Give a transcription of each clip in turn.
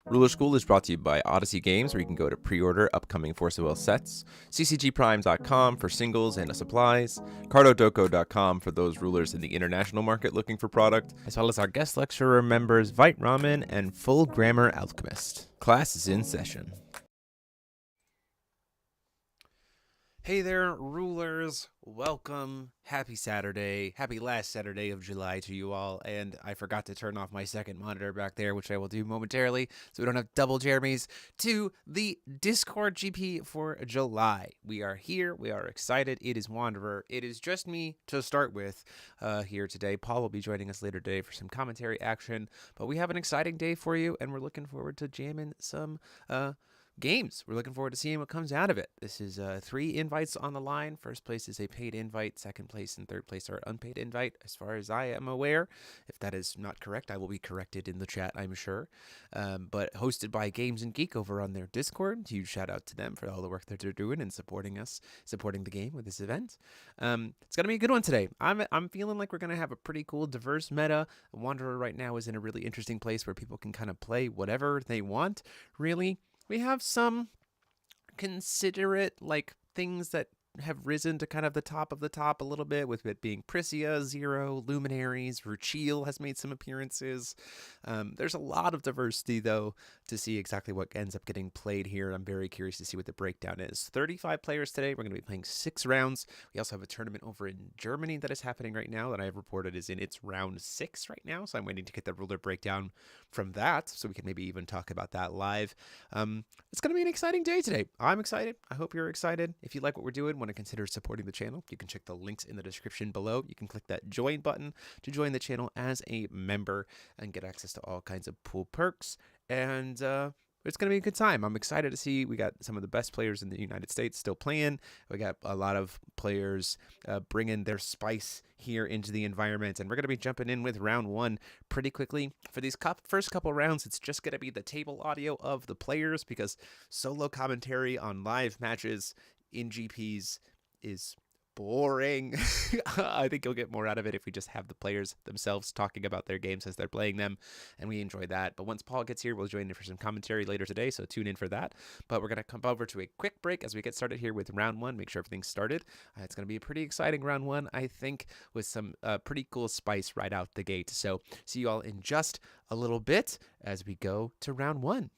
Ruler School is brought to you by Odyssey Games, where you can go to pre-order upcoming Force of Will sets, ccgprime.com for singles and supplies, cardodoko.com for those rulers in the international market looking for product, as well as our guest lecturer members Vite Ramen and Full Grammar Alchemist. Class is in session. Hey there, rulers. Welcome. Happy Saturday. Happy last Saturday of July to you all. And I forgot to turn off my second monitor back there, which I will do momentarily, so we don't have double Jeremys, to the Discord GP for July. We are here. We are excited. It is Wanderer. It is just me to start with here today. Paul will be joining us later today for some commentary action. But we have an exciting day for you, and we're looking forward to jamming some games. We're looking forward to seeing what comes out of it. This is 3 invites on the line. First place is a paid invite. Second place and third place are unpaid invite, as far as I am aware. If that is not correct, I will be corrected in the chat, I'm sure. But hosted by Games and Geek over on their Discord. Huge shout out to them for all the work that they're doing and supporting us, supporting the game with this event. It's gonna be a good one today. I'm feeling like we're gonna have a pretty cool, diverse meta. Wanderer right now is in a really interesting place where people can kind of play whatever they want, really. We have some considerate, things that have risen to kind of the top a little bit, with it being Prisia, Zero, Luminaries, Ruchil has made some appearances. There's a lot of diversity, though, to see exactly what ends up getting played here. I'm very curious to see what the breakdown is. 35 players today. We're going to be playing 6 rounds. We also have a tournament over in Germany that is happening right now that I have reported is in its round 6 right now, so I'm waiting to get the ruler breakdown from that, so we can maybe even talk about that live. It's going to be an exciting day today. I'm excited. I hope you're excited. If you like what we're doing, want to consider supporting the channel, you can check the links in the description below. You can click that join button to join the channel as a member and get access to all kinds of cool perks. And it's going to be a good time. I'm excited to see. We got some of the best players in the United States still playing. We got a lot of players bringing their spice here into the environment. And we're going to be jumping in with round 1 pretty quickly. For these first couple rounds, it's just going to be the table audio of the players, because solo commentary on live matches in GPs is boring. I think you'll get more out of it if we just have the players themselves talking about their games as they're playing them, and we enjoy that. But once Paul gets here, we'll join in for some commentary later today, so tune in for that. But we're going to come over to a quick break as we get started here with round 1, make sure everything's started. It's going to be a pretty exciting round 1, I think, with some pretty cool spice right out the gate. So see you all in just a little bit as we go to round 1.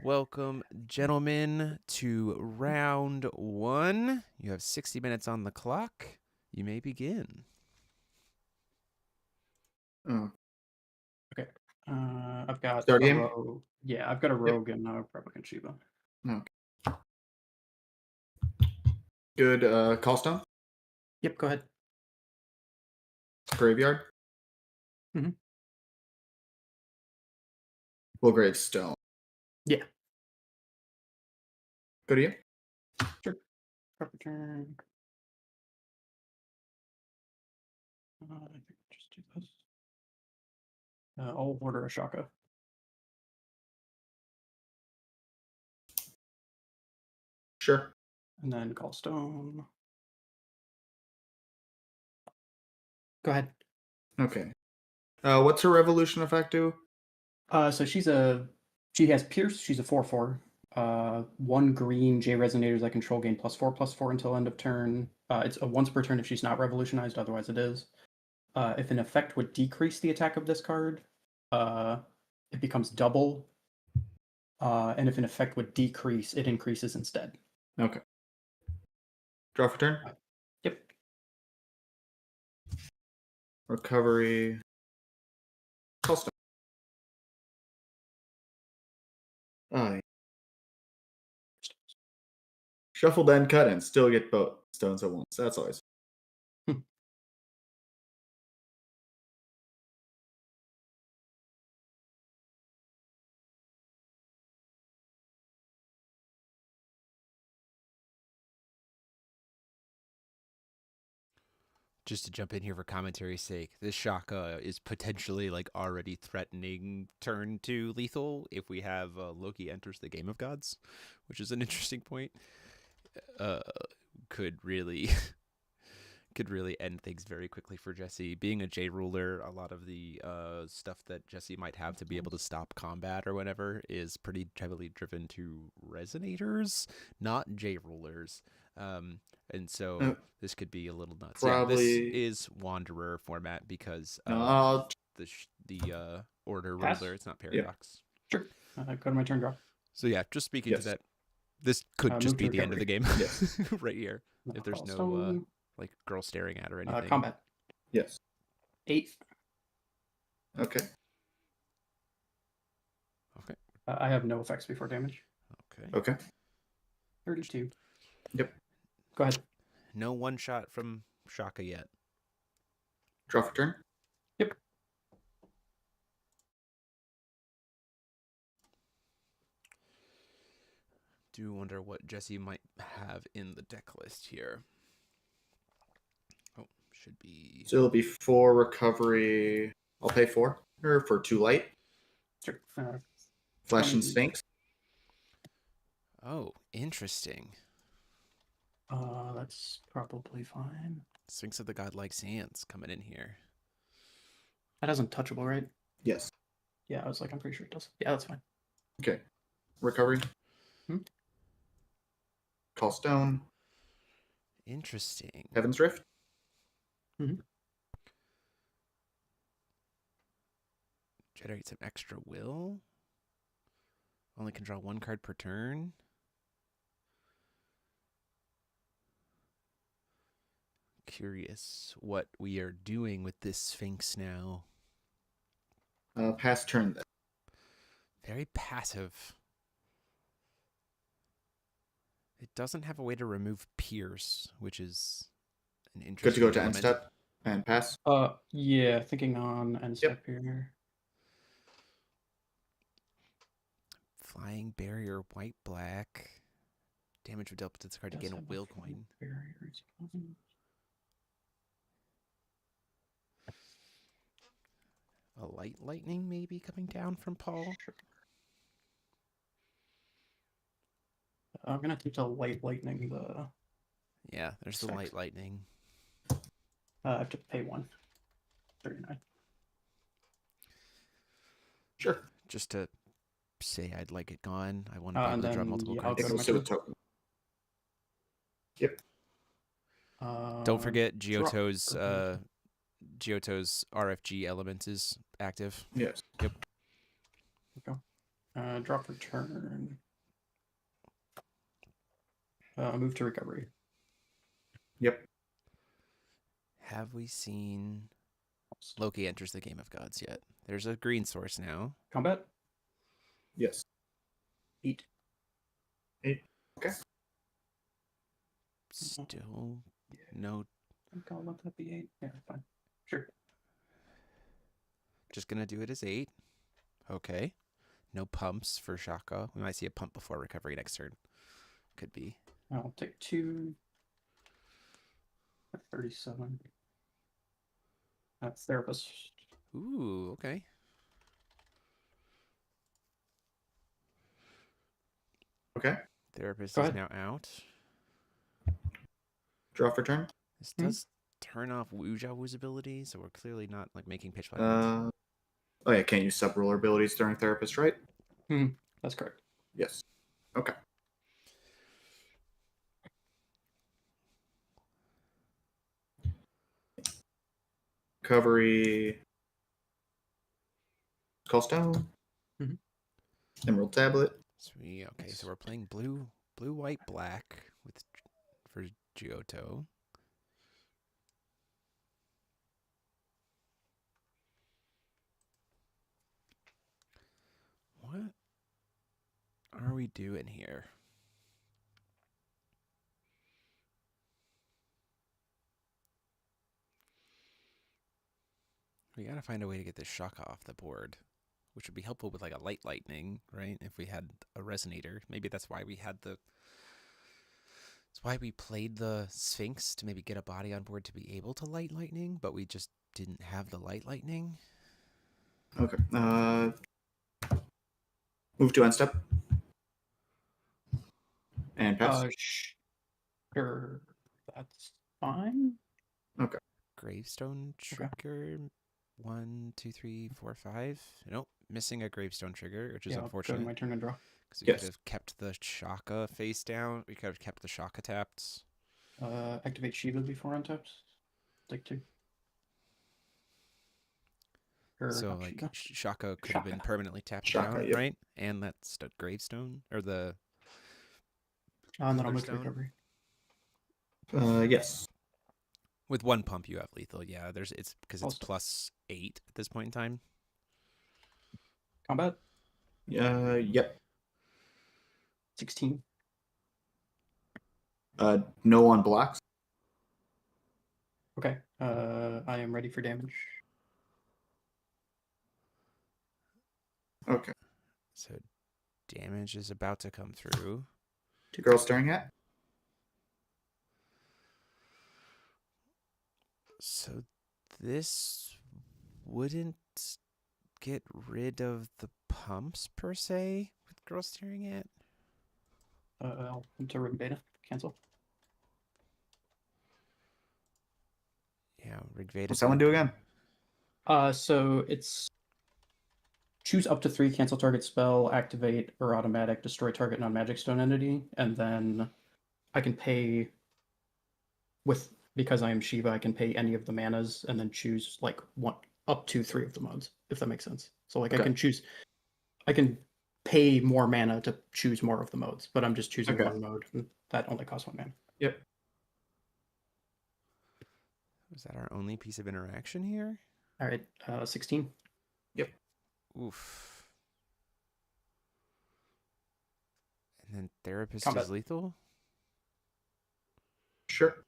Welcome, gentlemen, to round 1. You have 60 minutes on the clock. You may begin. Oh. Okay. I've got Start a game? rogue. Yeah, I've got a rogue and a Republican Shiva. Okay. Good. Callstone? Yep, go ahead. Graveyard? Mhm. Will grave stone. Yeah. Go to you. Sure. Proper turn. I think I'll just do this. I'll order a Shaka. Sure. And then call stone. Go ahead. Okay. What's her revolution effect do? So she has Pierce. She's a 4/4. 1 green J resonators I control gain +4/+4 until end of turn. It's a once per turn if she's not revolutionized, otherwise it is. If an effect would decrease the attack of this card, it becomes double. And if an effect would decrease, it increases instead. Okay. Draw for turn. Yep. Recovery. Callstone. Oh, yeah. Shuffle, then cut, and still get both stones at once. That's always. Just to jump in here for commentary's sake, this Shaka is potentially like already threatening turn 2 lethal if we have Loki enters the Game of Gods, which is an interesting point. Could really end things very quickly for Jesse. Being a J ruler, a lot of the stuff that Jesse might have to be able to stop combat or whatever is pretty heavily driven to resonators, not J rulers. And so this could be a little nuts. Probably. Yeah, this is Wanderer format because the Order Pass? ruler, it's not Paradox. Yeah. Sure. Go to my turn draw. So yeah, just speaking to that, this could just be the end of the game yes. right here. If there's no like girl staring at or anything. Combat. Yes. 8. Okay. Okay. I have no effects before damage. Okay. 32. Yep. Go ahead. No one shot from Shaka yet. Draw for turn. Yep. Do wonder what Jesse might have in the deck list here. Oh, should be. So it'll be 4 recovery. I'll pay 4 or for 2 light. Sure. Flash and Sphinx. Oh, interesting. That's probably fine. Sphinx of the Godlike Sands coming in here. That isn't touchable, right? Yes. Yeah, I was like, I'm pretty sure it does. Yeah, that's fine. Okay. Recovery. Call stone. Interesting. Heaven's Rift. Generate some extra will. Only can draw 1 card per turn. Curious what we are doing with this Sphinx now. Pass turn then. Very passive. It doesn't have a way to remove Pierce, which is an interesting Good to go to element. end step and pass. Yeah, thinking on end step here. Flying barrier, white black. Damage would dealt to this card to gain a will coin. Barriers. A light lightning maybe coming down from Paul. Sure. I'm gonna keep the light lightning. Yeah, there's the light lightning. I have to pay 1. 39. Sure. Just to say I'd like it gone. I want to be able to draw multiple cards. Yep. Don't forget Giotto's RFG element is active. Yes. Yep. Okay. Drop for turn. Move to recovery. Yep. Have we seen Loki enters the Game of Gods yet? There's a green source now. Combat. Yes. 8. 8. Okay. Still no. I think I'll let that be 8. Yeah, fine. Sure. Just gonna do it as 8. Okay. No pumps for Shaka. We might see a pump before recovery next turn. Could be. I'll take 2. 37. That's therapist. Ooh, okay. Okay. Therapist Go is ahead. now out. Draw for turn. This does turn off Wuja's ability, so we're clearly not like making pitch black. Oh yeah, can't use sub-ruler abilities during therapist, right? That's correct. Yes. Okay. Recovery. Call stone. Mhm. Emerald tablet. Sweet. Okay, Yes. so we're playing blue, white, black with for Giotto. What are we doing here? We gotta find a way to get this Shaka off the board, which would be helpful with like a light lightning, right? If we had a resonator, maybe that's why we had the. That's why we played the Sphinx to maybe get a body on board to be able to light lightning, but we just didn't have the light lightning. Okay. Move to end step. And pass. Sure. That's fine. Okay. Gravestone trigger. 1, 2, 3, 4, 5. Nope, missing a gravestone trigger, which is I'll go to unfortunate. my turn and draw. Because we Yes. could have kept the Shaka face down. We could have kept the Shaka tapped. Activate Shiva before untapped. Take 2. So not like Shiva. Shaka could have been Shaka. permanently tapped Shaka, down, yep. right? And that's the gravestone or the. And then I'll move to Stone. recovery. Yes. With 1 pump, you have lethal. Yeah, it's because it's Also. +8 at this point in time. Combat. Yep. 16. No one blocks. Okay. I am ready for damage. Okay. So damage is about to come through. 2 girls staring at. So this wouldn't get rid of the pumps per se with girls staring at. I'll come to rig beta. Cancel. Yeah, Rigveda. What's that one do again? So it's choose up to 3, cancel target spell, activate or automatic, destroy target non-magic stone entity, and then I can pay because I am Shiva, I can pay any of the manas and then choose like one up to 3 of the modes, if that makes sense. So like Okay. I can pay more mana to choose more of the modes, but I'm just choosing Okay. one mode. That only costs 1 mana. Yep. Was that our only piece of interaction here? All right, 16. Oof. And then therapist Combat. is lethal? Sure.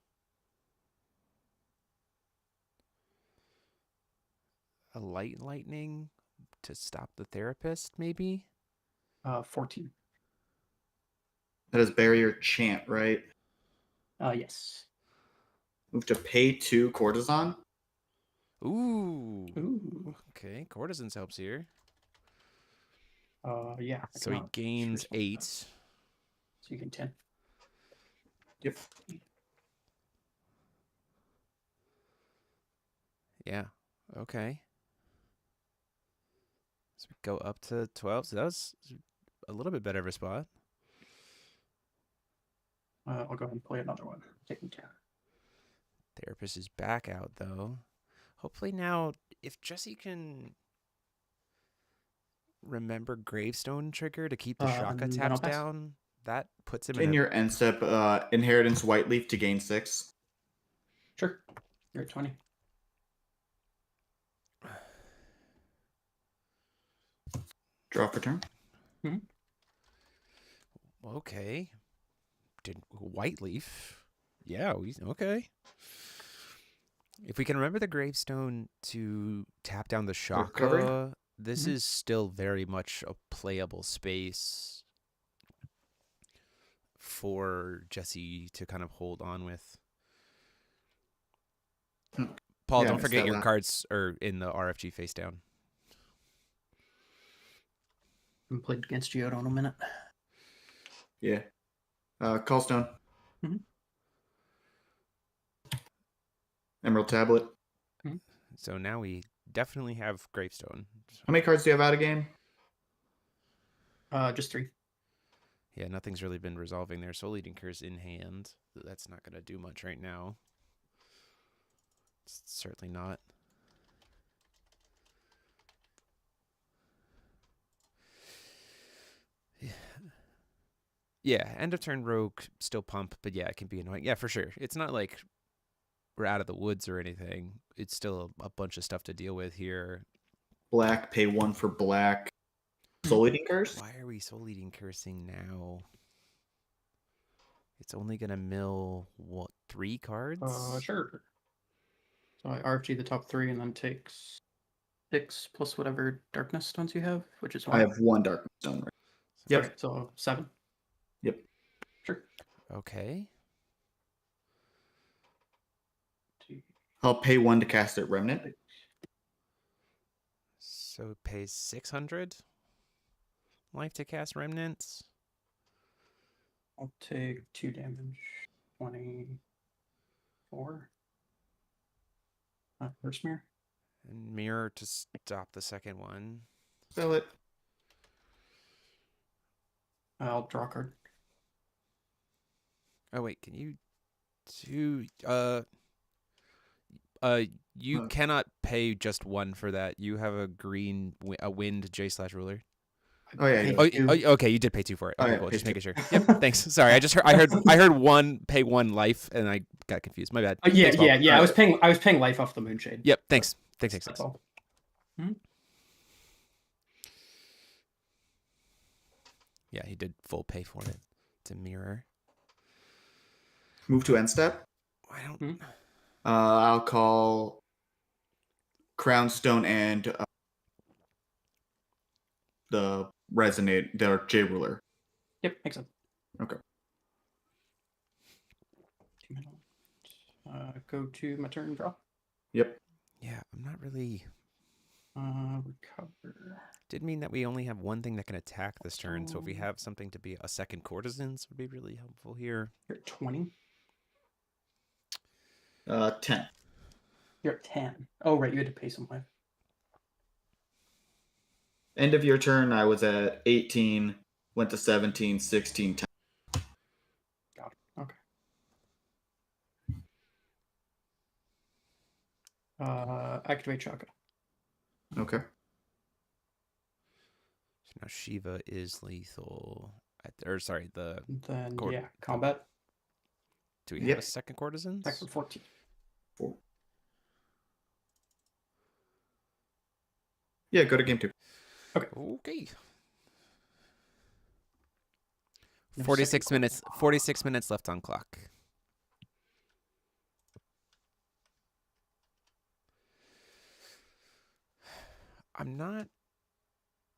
A light lightning to stop the therapist, maybe? 14. That is barrier chant, right? Yes. Move to pay 2 courtesan. Ooh. Ooh. Okay, courtesans helps here. Yeah. I So he cannot gains choose one. 8. So you gain 10. Yep. Yeah. Okay. So we go up to 12. So that was a little bit better of a spot. I'll go ahead and play another one. Taking 10. Therapist is back out, though. Hopefully now, if Jesse can remember Gravestone trigger to keep the Shaka then I'll tapped pass. down? That puts him In in a... your end step, Inheritance White Leaf to gain 6. Sure. You're at 20. Draw for turn. Okay. Did White Leaf? Yeah, okay. If we can remember the Gravestone to tap down the Recovery? Shaka, this is still very much a playable space for Jesse to kind of hold on with. Paul, Yeah, I don't missed forget that your last. cards are in the RFG face down. I haven't played against Geodo in a minute. Yeah. Callstone. Mhm. Emerald Tablet. So now we definitely have Gravestone. How many cards do you have out of game? Just 3. Yeah, nothing's really been resolving there. Soul Eating Curse in hand. That's not going to do much right now. It's certainly not. Yeah, end of turn rogue, still pump, but yeah, it can be annoying. Yeah, for sure. It's not like we're out of the woods or anything. It's still a bunch of stuff to deal with here. Black, pay 1 for black. Soul Eating Curse? Why are we Soul Eating Cursing now? It's only going to mill, what, 3 cards? Sure. So I RFG the top 3 and then takes 6 plus whatever darkness stones you have, which is 1. I have 1 Dark Stone. Right? Yep. Okay, so 7. Yep. Sure. Okay. I'll pay 1 to cast it Remnant. So it pays 600 life to cast Remnants. I'll take 2 damage. 24. First mirror. And mirror to stop the second one. Spell it. I'll draw a card. Oh wait, can you do you cannot pay just 1 for that. You have a green a wind J/ruler. Oh yeah. Okay, you did pay 2 for it. Okay, yeah, cool. pay Just 2. making sure. Yep, thanks. Sorry, I heard 1 pay 1 life and I got confused. My bad. Yeah. Thanks, Paul. I was paying life off the Moonshade. Yep, thanks. Thanks. That's all. Yeah, he did full pay for it. It's a mirror. Move to end step. I don't. I'll call Crownstone and the J ruler. Yep, makes sense. Okay. 2 minutes. Go to my turn, draw. Yep. Yeah, I'm not really. Recover. Did mean that we only have 1 thing that can attack this turn, so if we have something to be a second courtesans would be really helpful here. You're at 20. 10. You're at 10. Oh, right, you had to pay some life. End of your turn, I was at 18, went to 17, 16, 10. Got it. Okay. Activate Shaka. Okay. So now Shiva is lethal. The Then, combat. Do we have a second courtesans? Attack for 14. 4. Yeah, go to game 2. Okay. No 46 second minutes. 46 minutes left on clock. I'm not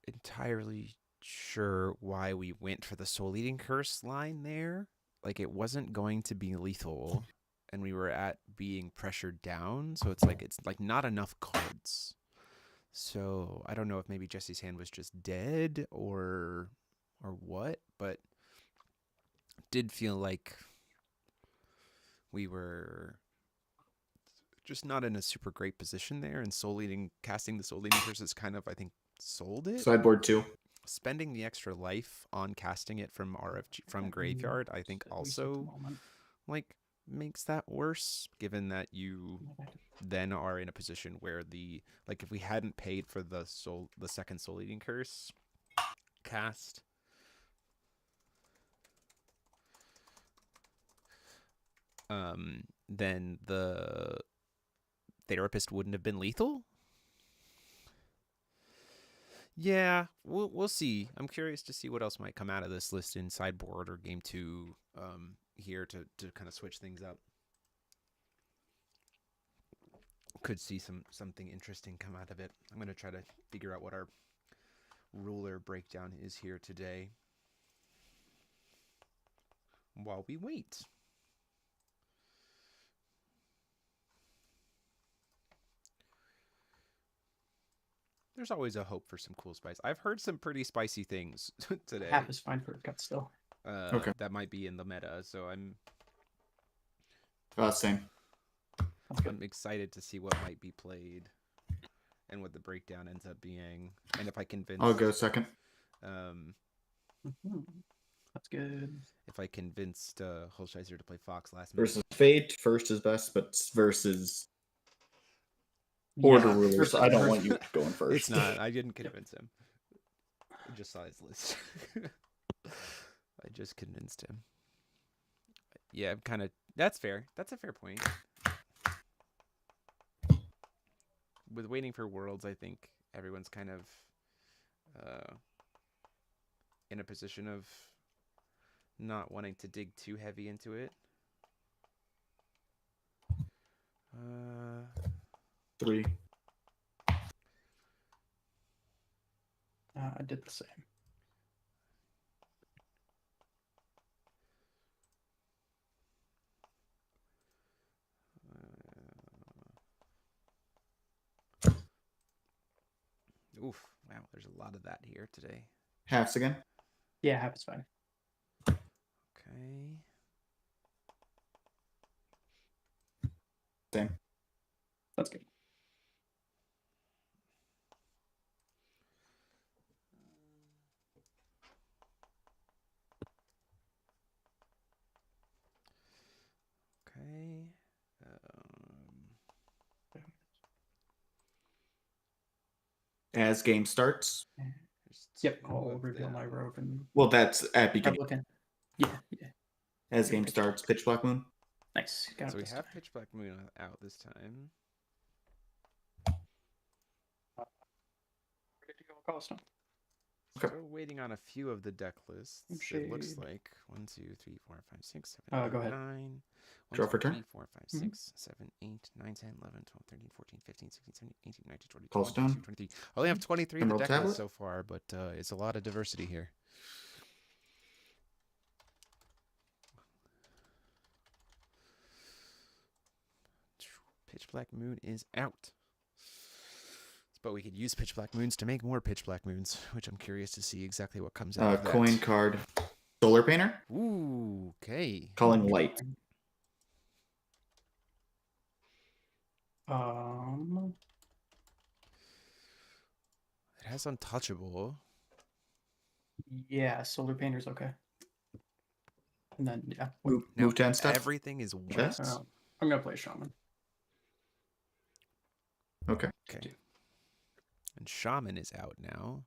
entirely sure why we went for the Soul Eating Curse line there. Like, it wasn't going to be lethal, and we were at being pressured down, so it's like not enough cards. So I don't know if maybe Jesse's hand was just dead or what, but did feel like we were just not in a super great position there, and casting the Soul Eating Curse is kind of, I think, sold it. Sideboard 2. Spending the extra life on casting it from RFG from graveyard, I think also like makes that worse, given that you then are in a position where if we hadn't paid for the second Soul Eating Curse cast, then the therapist wouldn't have been lethal. Yeah, we'll see. I'm curious to see what else might come out of this list in sideboard or game 2 here to kind of switch things up. Could see something interesting come out of it. I'm going to try to figure out what our ruler breakdown is here today while we wait. There's always a hope for some cool spice. I've heard some pretty spicy things today. Half is fine for gut still. Okay. That might be in the meta, so I'm Same. I'm excited to see what might be played and what the breakdown ends up being, and if I convince. I'll go second. That's good. If I convinced Holscheiser to play Fox last minute. Versus Fate, first is best, but versus Order Rulers, I don't want you going first. It's not. I didn't convince him. I just saw his list. I just convinced him. Yeah, I'm kind of. That's fair. That's a fair point. With Waiting for Worlds, I think everyone's kind of in a position of not wanting to dig too heavy into it. 3. I did the same. Oof. Wow, there's a lot of that here today. Halves again? Yeah, half is fine. Okay. Same. That's good. Okay. As game starts. Yep, I'll reveal my rogue and. Well, that's at beginning. Yeah. As game starts, Pitch Black Moon. Nice. Got So it we this have time. Pitch Black Moon out this time. Ready to go call stone. Okay. Still waiting on a few of the deck lists. It looks like 1, 2, 3, 4, 5, 6, 7, 8, Go ahead. 9. Draw for turn. 3, 4, 5, 6, 7, 8, 9, 10, 11, 12, 13, 14, 15, 16, 17, 18, 19, 20, Call 21, stone. 22, 23. I only have 23 in the Emerald deck tablet. list so far, but it's a lot of diversity here. Pitch Black Moon is out. But we could use Pitch Black Moons to make more Pitch Black Moons, which I'm curious to see exactly what comes out of that. Coin card. Solar Painter. Ooh, okay. Calling light. It has Untouchable. Yeah, Solar Painter's okay. And then, yeah. Move 10 steps. Everything is wet. I'm going to play a Shaman. Okay. And Shaman is out now.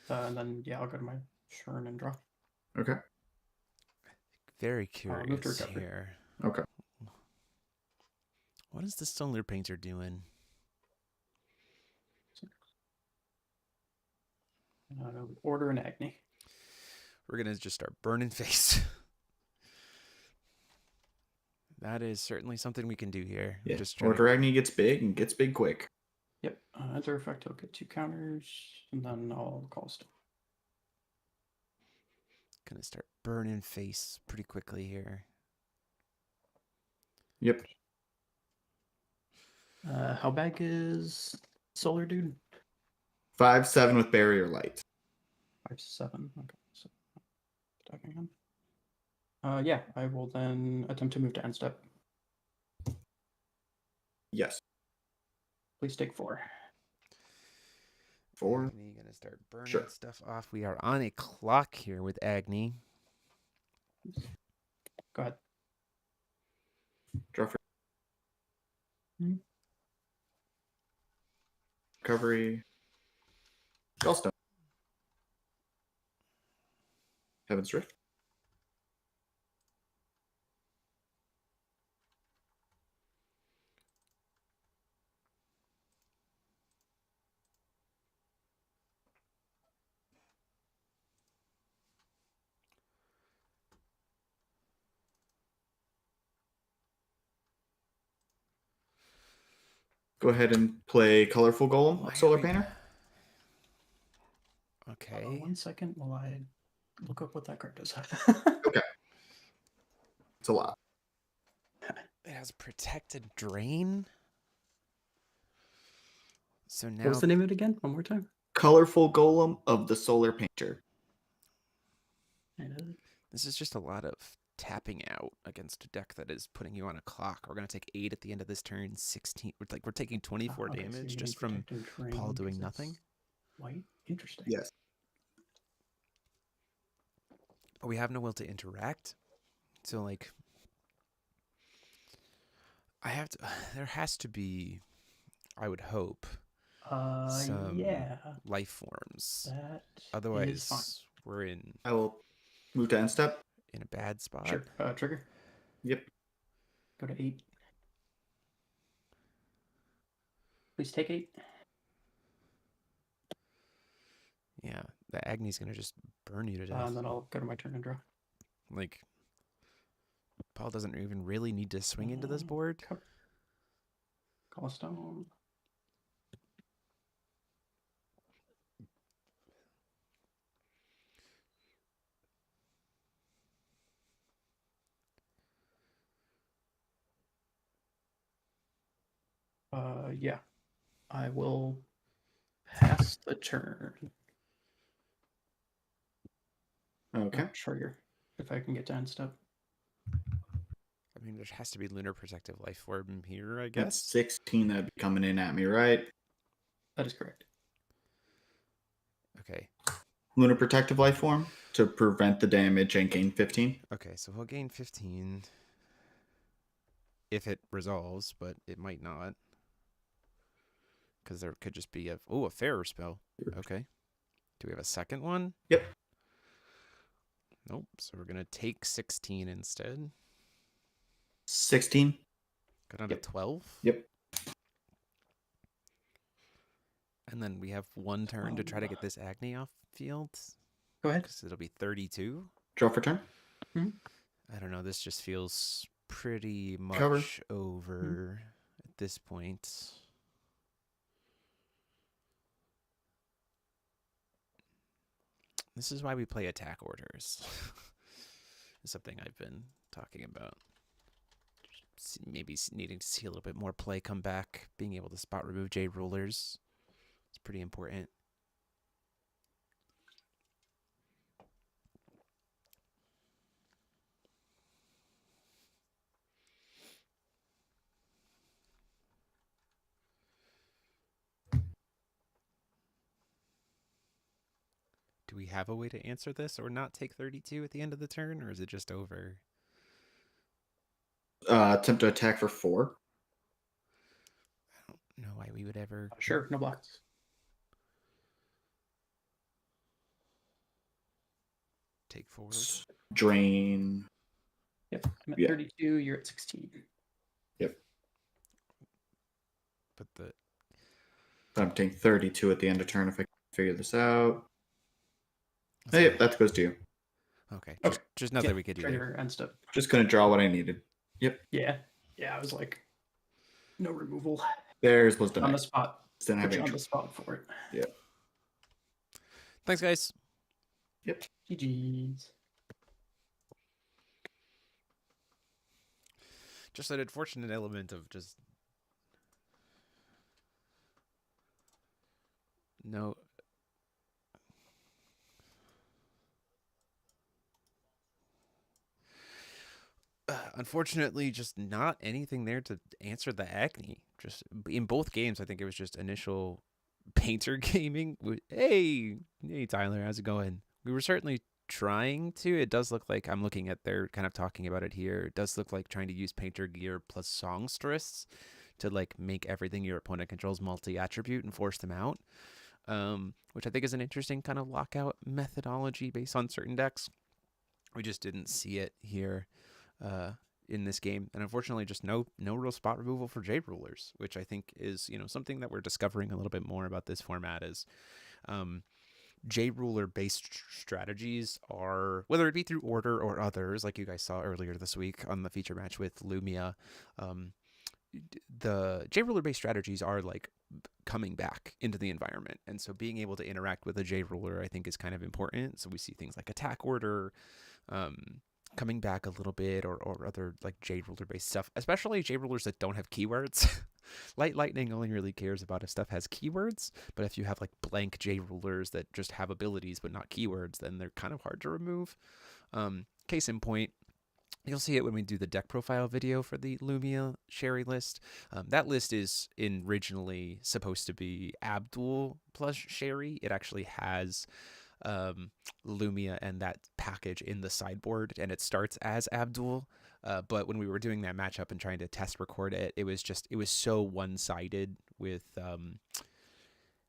And then, yeah, I'll go to my Shurn and draw. Okay. Very curious here. Okay. What is the Solar Painter doing? Order and Agni. We're going to just start burning face. That is certainly something we can do here. Yeah. Just Order Agni gets big and gets big quick. Yep. Enter effect, I'll get 2 counters, and then I'll call stone. Gonna start burning face pretty quickly here. Yep. How big is Solar Dude? 5/7 with Barrier Light. 5/7. Okay. So, attacking him. Yeah, I will then attempt to move to end step. Yes. Please take 4. 4. Agni gonna start burning stuff off. We are on a clock here with Agni. Go ahead. Recovery. Gallstone. Heaven's Rift. Go ahead and play Colorful Golem Why of are Solar we- Painter. Okay. 1 second while I look up what that card does. Okay. It's a lot. It has Protected Drain. So now What was the name of it again? One more time. Colorful Golem of the Solar Painter. this is just a lot of tapping out against a deck that is putting you on a clock. We're going to take 8 at the end of this turn, 16. We're taking 24 Okay, so damage you're just getting from Protect and Train Paul doing 'cause nothing. it's White? Interesting. Yes. But we have no will to interact. So, like, there has to be, I would hope, some Yeah. life forms. That is fine. Otherwise, we're in I will move to end step. a bad spot. Sure. Trigger. Yep. Go to 8. Please take 8. Yeah, the Agni's going to just burn you to death. And then I'll go to my turn and draw. Like, Paul doesn't even really need to swing into this board. Call a stone. Yeah. I will pass the turn. Okay. Trigger. If I can get to end step. I mean, there has to be Lunar Protective Life Form here, I guess. That's 16 that'd be coming in at me, right? That is correct. Okay. Lunar Protective Life Form to prevent the damage and gain 15. Okay, so he'll gain 15 if it resolves, but it might not. Because there could just be a fairer spell. Okay. Do we have a second one? Yep. Nope. So we're going to take 16 instead. 16. Go down to 12. Yep. And then we have one turn to try to get this Agni off field. Go ahead. Because it'll be 32. Draw for turn. I don't know. This just feels pretty much Cover. over at this point. This is why we play attack orders. It's something I've been talking about. Maybe needing to see a little bit more play come back. Being able to spot remove J rulers. It's pretty important. Do we have a way to answer this or not take 32 at the end of the turn, or is it just over? Attempt to attack for 4. I don't know why we would ever. Sure, no blocks. Take 4. Drain. Yep. I'm at Yeah. 32. You're at 16. Yep. But I'm taking 32 at the end of turn if I can figure this out. that's Hey, fine. that goes to you. Okay. Okay. Just nothing we could do there. Trigger end step. Just going to draw what I needed. Yeah. Yeah, I was like, no removal. There's Wisdom On the X. spot. Then Put you having on the spot for it. Yep. Thanks, guys. Yep. GG's. Just an unfortunate element of just no. Unfortunately, just not anything there to answer the Acne. Just in both games, I think it was just initial painter gaming. Hey, Tyler, how's it going? We were certainly trying to. It does look like I'm looking at their kind of talking about it here. It does look like trying to use painter gear plus songstress to like make everything your opponent controls multi-attribute and force them out, which I think is an interesting kind of lockout methodology based on certain decks. We just didn't see it here in this game, and unfortunately just no real spot removal for Jade Rulers, which I think is, you know, something that we're discovering a little bit more about this format is Jade Ruler based strategies are, whether it be through Order or others, like you guys saw earlier this week on the feature match with Lumia, the Jade Ruler based strategies are like coming back into the environment, and so being able to interact with a Jade Ruler I think is kind of important. So we see things like Attack Order coming back a little bit, or other like Jade Ruler based stuff, especially Jade Rulers that don't have keywords. Light Lightning only really cares about if stuff has keywords, but if you have like blank Jade Rulers that just have abilities but not keywords, then they're kind of hard to remove. Case in point, you'll see it when we do the deck profile video for the Lumia Sherry list. That list is originally supposed to be Abdul plus Sherry. It actually has Lumia and that package in the sideboard, and it starts as Abdul. But when we were doing that matchup and trying to test record it, it was so one-sided with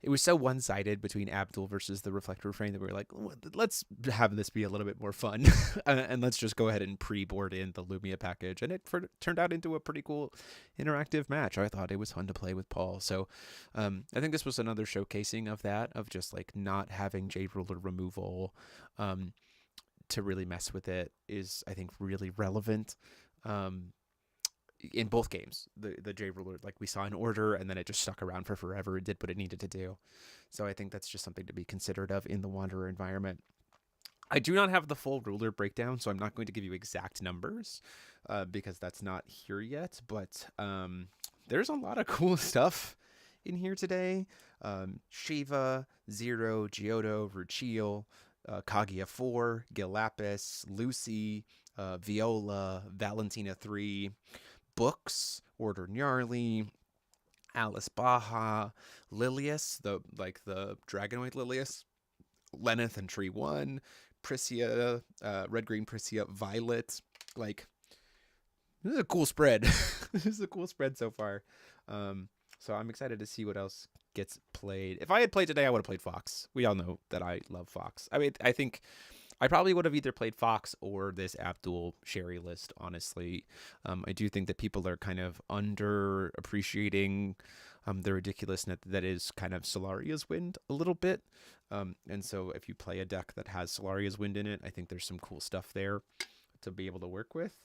it was so one-sided between Abdul versus the Reflector Refrain that we were like, let's have this be a little bit more fun, and let's just go ahead and pre-board in the Lumia package. And it turned out into a pretty cool interactive match. I thought it was fun to play with Paul. So I think this was another showcasing of that, of just like not having Jade Ruler removal to really mess with it is, I think, really relevant. In both games, the Jade Ruler, like we saw in Order, and then it just stuck around for forever and did what it needed to do. So I think that's just something to be considered of in the Wanderer environment. I do not have the full ruler breakdown, so I'm not going to give you exact numbers because that's not here yet. But there's a lot of cool stuff in here today. Shiva, Zero, Giotto, Ruchil, Kaguya 4, Gilapis, Lucy, Viola, Valentina 3, Books, Order Gnarly, Alice Baja, Lilius, the Dragonoid Lilius, Lenneth and Tree 1, Priscia, Red Green Priscia, Violet. Like, this is a cool spread. This is a cool spread so far. So I'm excited to see what else gets played. If I had played today, I would have played Fox. We all know that I love Fox. I mean, I think I probably would have either played Fox or this Abdul Sherry list, honestly. I do think that people are kind of underappreciating the ridiculousness that is kind of Solaria's Wind a little bit. And so if you play a deck that has Solaria's Wind in it, I think there's some cool stuff there to be able to work with.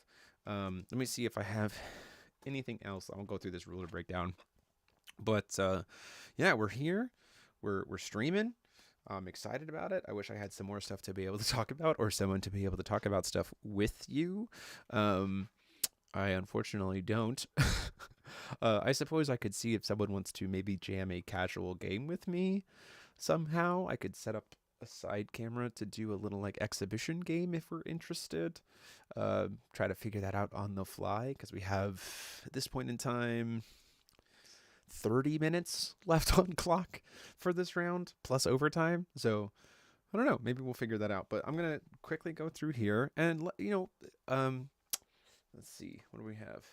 Let me see if I have anything else. I'll go through this ruler breakdown. But yeah, we're here. We're streaming. I'm excited about it. I wish I had some more stuff to be able to talk about, or someone to be able to talk about stuff with you. I unfortunately don't. I suppose I could see if someone wants to maybe jam a casual game with me somehow. I could set up a side camera to do a little like exhibition game if we're interested. Try to figure that out on the fly, because we have, at this point in time, 30 minutes left on clock for this round plus overtime. So I don't know, maybe we'll figure that out. But I'm gonna quickly go through here and let's see, what do we have?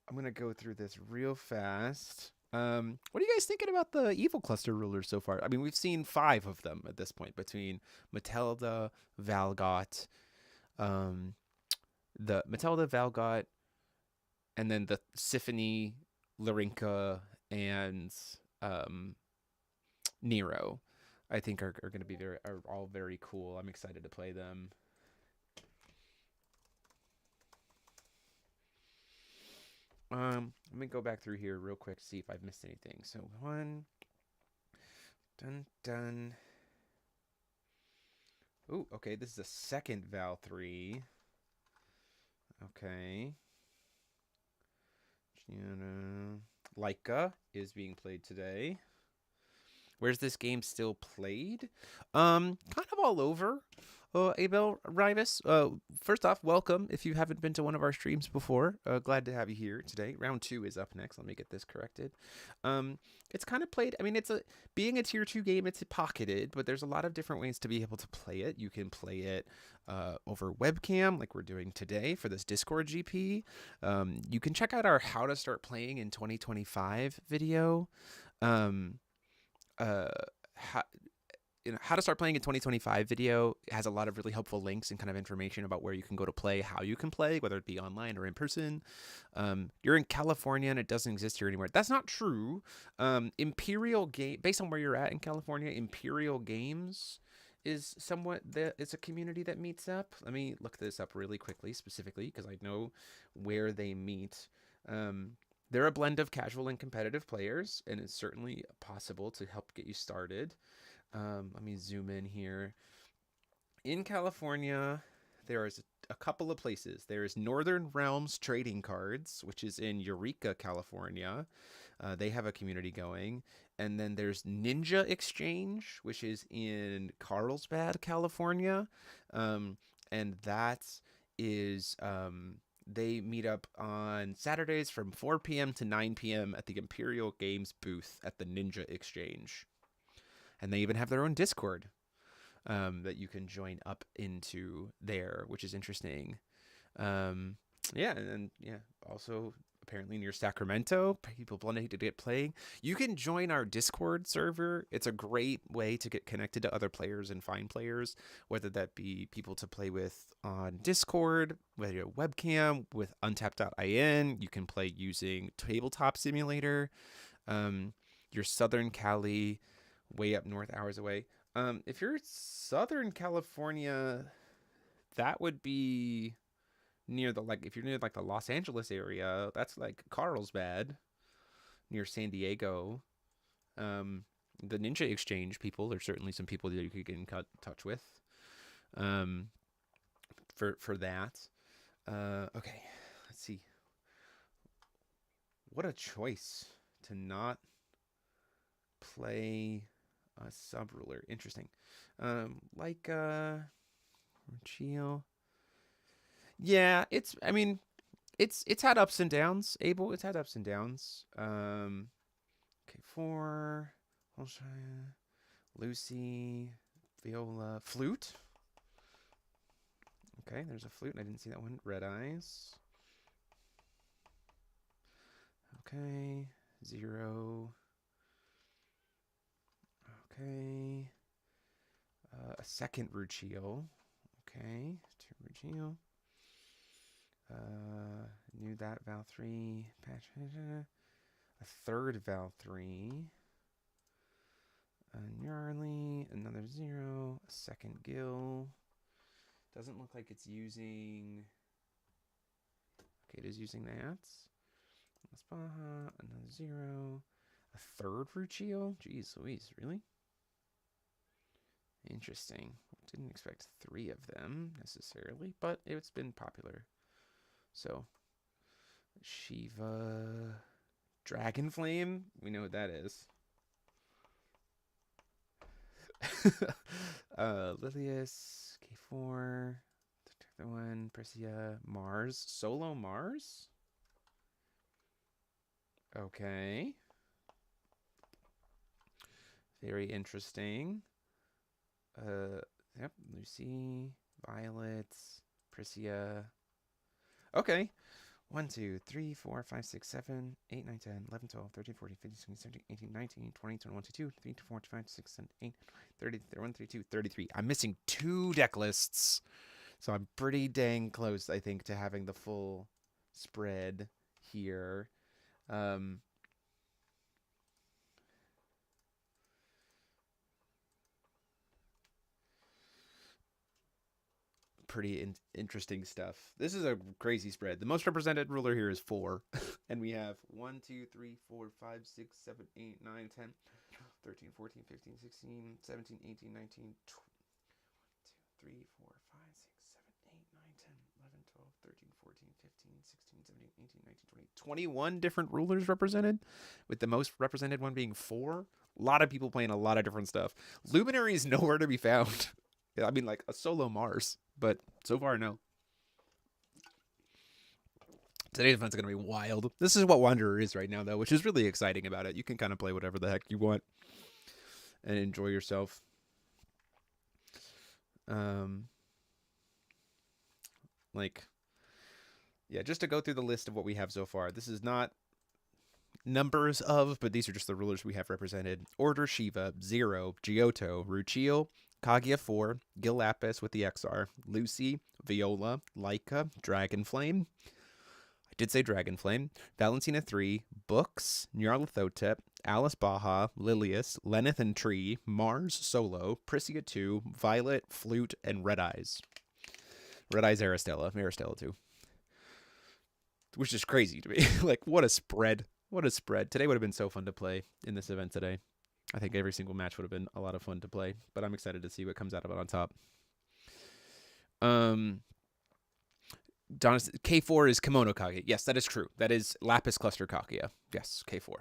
I'm going to go through this real fast. What are you guys thinking about the evil cluster rulers so far? I mean, we've seen 5 of them at this point, between Matilda, Valgot, and then the Symphony, Larinka, and Nero. I think are going to be all very cool. I'm excited to play them. Let me go back through here real quick to see if I've missed anything. So 1, done. Ooh, okay, this is a second Val 3. Okay. Laika is being played today. Where's this game still played? Kind of all over. Abel Rivas, first off, welcome. If you haven't been to one of our streams before, glad to have you here today. Round 2 is up next. Let me get this corrected. It's kind of played. I mean, being a tier 2 game. It's pocketed, but there's a lot of different ways to be able to play it. You can play it over webcam, like we're doing today for this Discord GP. You can check out our How to Start Playing in 2025 video. How to Start Playing in 2025 video has a lot of really helpful links and kind of information about where you can go to play, how you can play, whether it be online or in person. You're in California and it doesn't exist here anymore. That's not true. Imperial Game, based on where you're at in California, Imperial Games is it's a community that meets up. Let me look this up really quickly, specifically, because I know where they meet. They're a blend of casual and competitive players, and it's certainly possible to help get you started. Let me zoom in here. In California, there is a couple of places. There is Northern Realms Trading Cards, which is in Eureka, California. They have a community going. And then there's Ninja Exchange, which is in Carlsbad, California. And that is... they meet up on Saturdays from 4 p.m. to 9 p.m. at the Imperial Games booth at the Ninja Exchange. And they even have their own Discord that you can join up into there, which is interesting. Also apparently near Sacramento, people planning to get playing. You can join our Discord server. It's a great way to get connected to other players and find players, whether that be people to play with on Discord, whether you're webcam, with untapped.in. You can play using Tabletop Simulator. Your Southern Cali, way up north, hours away. If you're Southern California, that would be near if you're near like the Los Angeles area, that's like Carlsbad, near San Diego. The Ninja Exchange people, there's certainly some people that you could get in touch with for that. Okay, let's see. What a choice to not play a sub-ruler. Interesting. Chio. Yeah, it's had ups and downs. Abel, it's had ups and downs. Okay, 4. Lucy, viola, flute. Okay, there's a flute. I didn't see that one. Red eyes. Okay, 0. Okay. A second Ruchio. Okay. 2 Ruchio. Knew that Val 3. Patch. A third Val 3. Gnarly. Another 0. A second Gil. Doesn't look like it's using... Okay, it is using that. Spaha. Another 0. A third Ruchio? Jeez Louise, really? Interesting. Didn't expect 3 of them necessarily, but it's been popular. So, Shiva, Dragonflame, we know what that is. Lilius, K4, the other one, Persia, Mars, Solo Mars. Okay. Very interesting. Yep, Lucy, Violet, Priscia. Okay. 1, 2, 3, 4, 5, 6, 7, 8, 9, 10, 11, 12, 13, 14, 15, 16, 17, 18, 19, 20, 21, 22, 23, 24, 25, 26, 27, 8, 30, 31, 32, 33. I'm missing 2 deck lists. So I'm pretty dang close, I think, to having the full spread here. Pretty interesting stuff. This is a crazy spread. The most represented ruler here is 4. And we have 1, 2, 3, 4, 5, 6, 7, 8, 9, 10, 13, 14, 15, 16, 17, 18, 19, 2, 3, 4, 5, 6, 7, 8, 9, 10, 11, 12, 13, 14, 15, 16, 17, 18, 19, 20. 21 different rulers represented, with the most represented one being 4. A lot of people playing a lot of different stuff. Luminary is nowhere to be found. I mean, like a solo Mars, but so far, no. Today's event's going to be wild. This is what Wanderer is right now, though, which is really exciting about it. You can kind of play whatever the heck you want and enjoy yourself. Just to go through the list of what we have so far. This is not numbers of, but these are just the rulers we have represented. Order Shiva, 0, Giotto, Ruchio, Kaguya 4, Gil Lapis with the XR, Lucy, Viola, Laika, Dragonflame. I did say Dragonflame. Valentina 3, Books, Nyarlathotep, Alice Baja, Lilius, Lenneth and Tree, Mars Solo, Priscia 2, Violet, Flute, and Red Eyes. Red Eyes Aristella 2. Which is crazy to me. Like, what a spread. What a spread. Today would have been so fun to play in this event today. I think every single match would have been a lot of fun to play, but I'm excited to see what comes out of it on top. K4 is Kimono Kage. Yes, that is true. That is Lapis Cluster Kaguya. Yes, K4.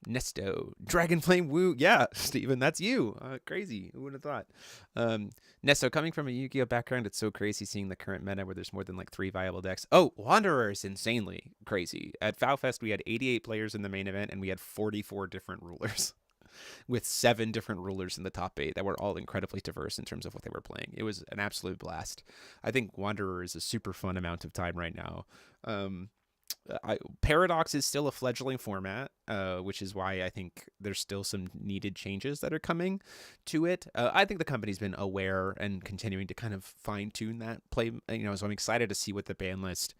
Nesto, Dragonflame Woo. Yeah, Steven, that's you. Crazy. Who would have thought? Nesto, coming from a Yu-Gi-Oh background, it's so crazy seeing the current meta where there's more than like 3 viable decks. Oh, Wanderer is insanely crazy. At FowFest, we had 88 players in the main event, and we had 44 different rulers. With 7 different rulers in the top 8 that were all incredibly diverse in terms of what they were playing. It was an absolute blast. I think Wanderer is a super fun amount of time right now. Paradox is still a fledgling format, which is why I think there's still some needed changes that are coming to it. I think the company's been aware and continuing to kind of fine-tune that play. So I'm excited to see what the ban list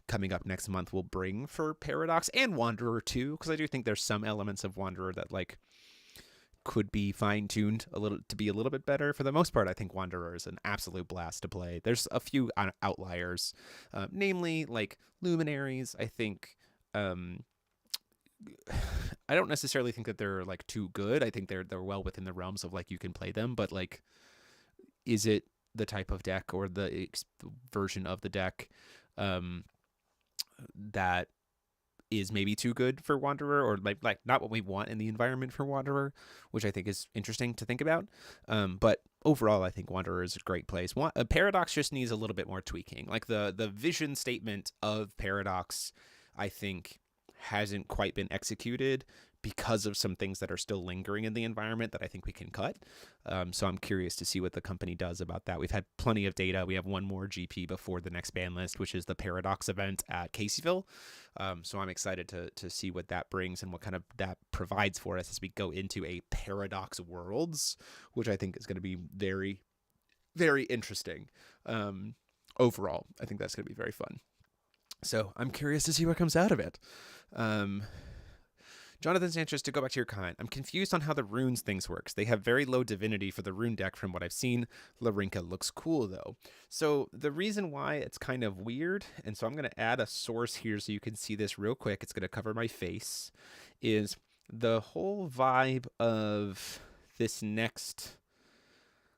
coming up next month will bring for Paradox and Wanderer too, because I do think there's some elements of Wanderer that like could be fine-tuned a little to be a little bit better. For the most part, I think Wanderer is an absolute blast to play. There's a few outliers, namely like Luminaries. I think I don't necessarily think that they're like too good. I think they're well within the realms of like you can play them, but like, is it the type of deck or the version of the deck that is maybe too good for Wanderer, or like not what we want in the environment for Wanderer, which I think is interesting to think about. But overall, I think Wanderer is a great place. Paradox just needs a little bit more tweaking. Like the vision statement of Paradox, I think, hasn't quite been executed because of some things that are still lingering in the environment that I think we can cut. So I'm curious to see what the company does about that. We've had plenty of data. We have one more GP before the next ban list, which is the Paradox event at Caseyville. So I'm excited to see what that brings and what kind of that provides for us as we go into a Paradox Worlds, which I think is going to be very, very interesting. Overall, I think that's going to be very fun. So I'm curious to see what comes out of it. Jonathan Sanchez, to go back to your comment, I'm confused on how the runes things works. They have very low divinity for the rune deck from what I've seen. Larinka looks cool, though. So the reason why it's kind of weird, and so I'm going to add a source here so you can see this real quick. It's going to cover my face, is the whole vibe of this next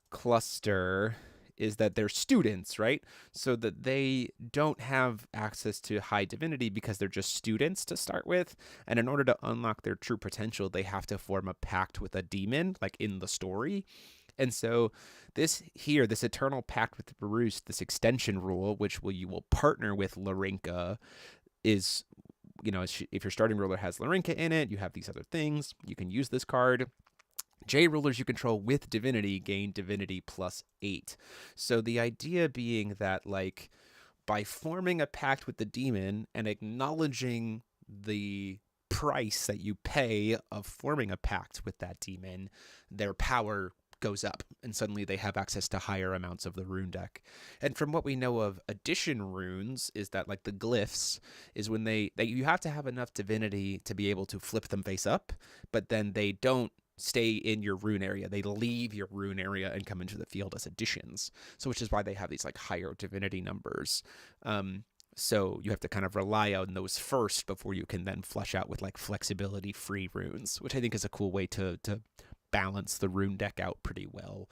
cluster is that they're students, right? So that they don't have access to high divinity because they're just students to start with. And in order to unlock their true potential, they have to form a pact with a demon, like in the story. And so this eternal pact with the Barus, this extension rule, which you will partner with Larinka, is, if your starting ruler has Larinka in it, you have these other things. You can use this card. J rulers you control with divinity gain divinity +8. So the idea being that, like, by forming a pact with the demon and acknowledging the price that you pay of forming a pact with that demon, their power goes up, and suddenly they have access to higher amounts of the rune deck. And from what we know of addition runes is that, like, the glyphs is when you have to have enough divinity to be able to flip them face up, but then they don't stay in your rune area. They leave your rune area and come into the field as additions. So which is why they have these like higher divinity numbers. So you have to kind of rely on those first before you can then flesh out with like flexibility free runes, which I think is a cool way to balance the rune deck out pretty well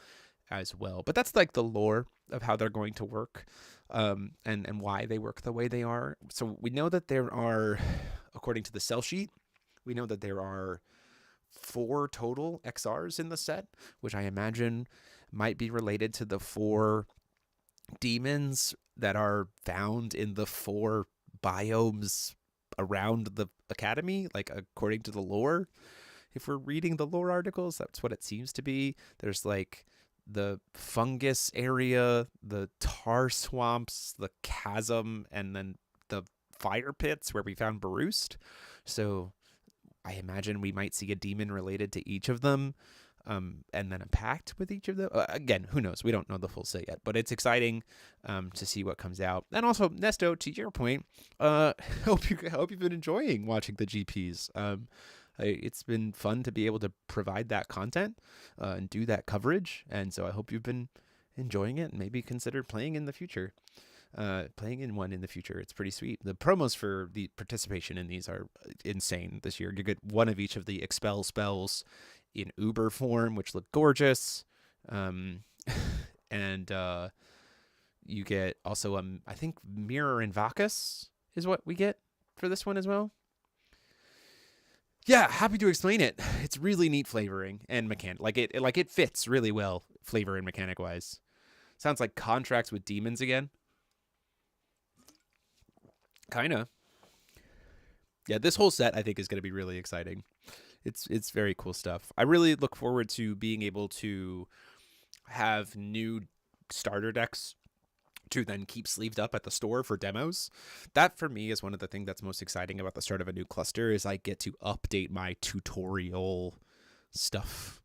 as well. But that's like the lore of how they're going to work, and why they work the way they are. So we know that there are, according to the sell sheet, we know that there are 4 total XRs in the set, which I imagine might be related to the 4 demons that are found in the 4 biomes around the academy, like according to the lore. If we're reading the lore articles, that's what it seems to be. There's like the fungus area, the tar swamps, the chasm, and then the fire pits where we found Baroost. So I imagine we might see a demon related to each of them, and then a pact with each of them. Again, who knows? We don't know the full set yet, but it's exciting to see what comes out. And also, Nesto, to your point, hope you've been enjoying watching the GPs. It's been fun to be able to provide that content and do that coverage, and so I hope you've been enjoying it and maybe consider playing in the future. Playing in one in the future. It's pretty sweet. The promos for the participation in these are insane this year. You get one of each of the expel spells in Uber form, which look gorgeous. And you get also, I think Mirror and Vacus is what we get for this one as well. Yeah, happy to explain it. It's really neat flavoring and mechanic. It fits really well, flavor and mechanic wise. Sounds like contracts with demons again. Kinda. Yeah, this whole set I think is going to be really exciting. It's very cool stuff. I really look forward to being able to have new starter decks to then keep sleeved up at the store for demos. That for me is one of the things that's most exciting about the start of a new cluster is I get to update my tutorial stuff.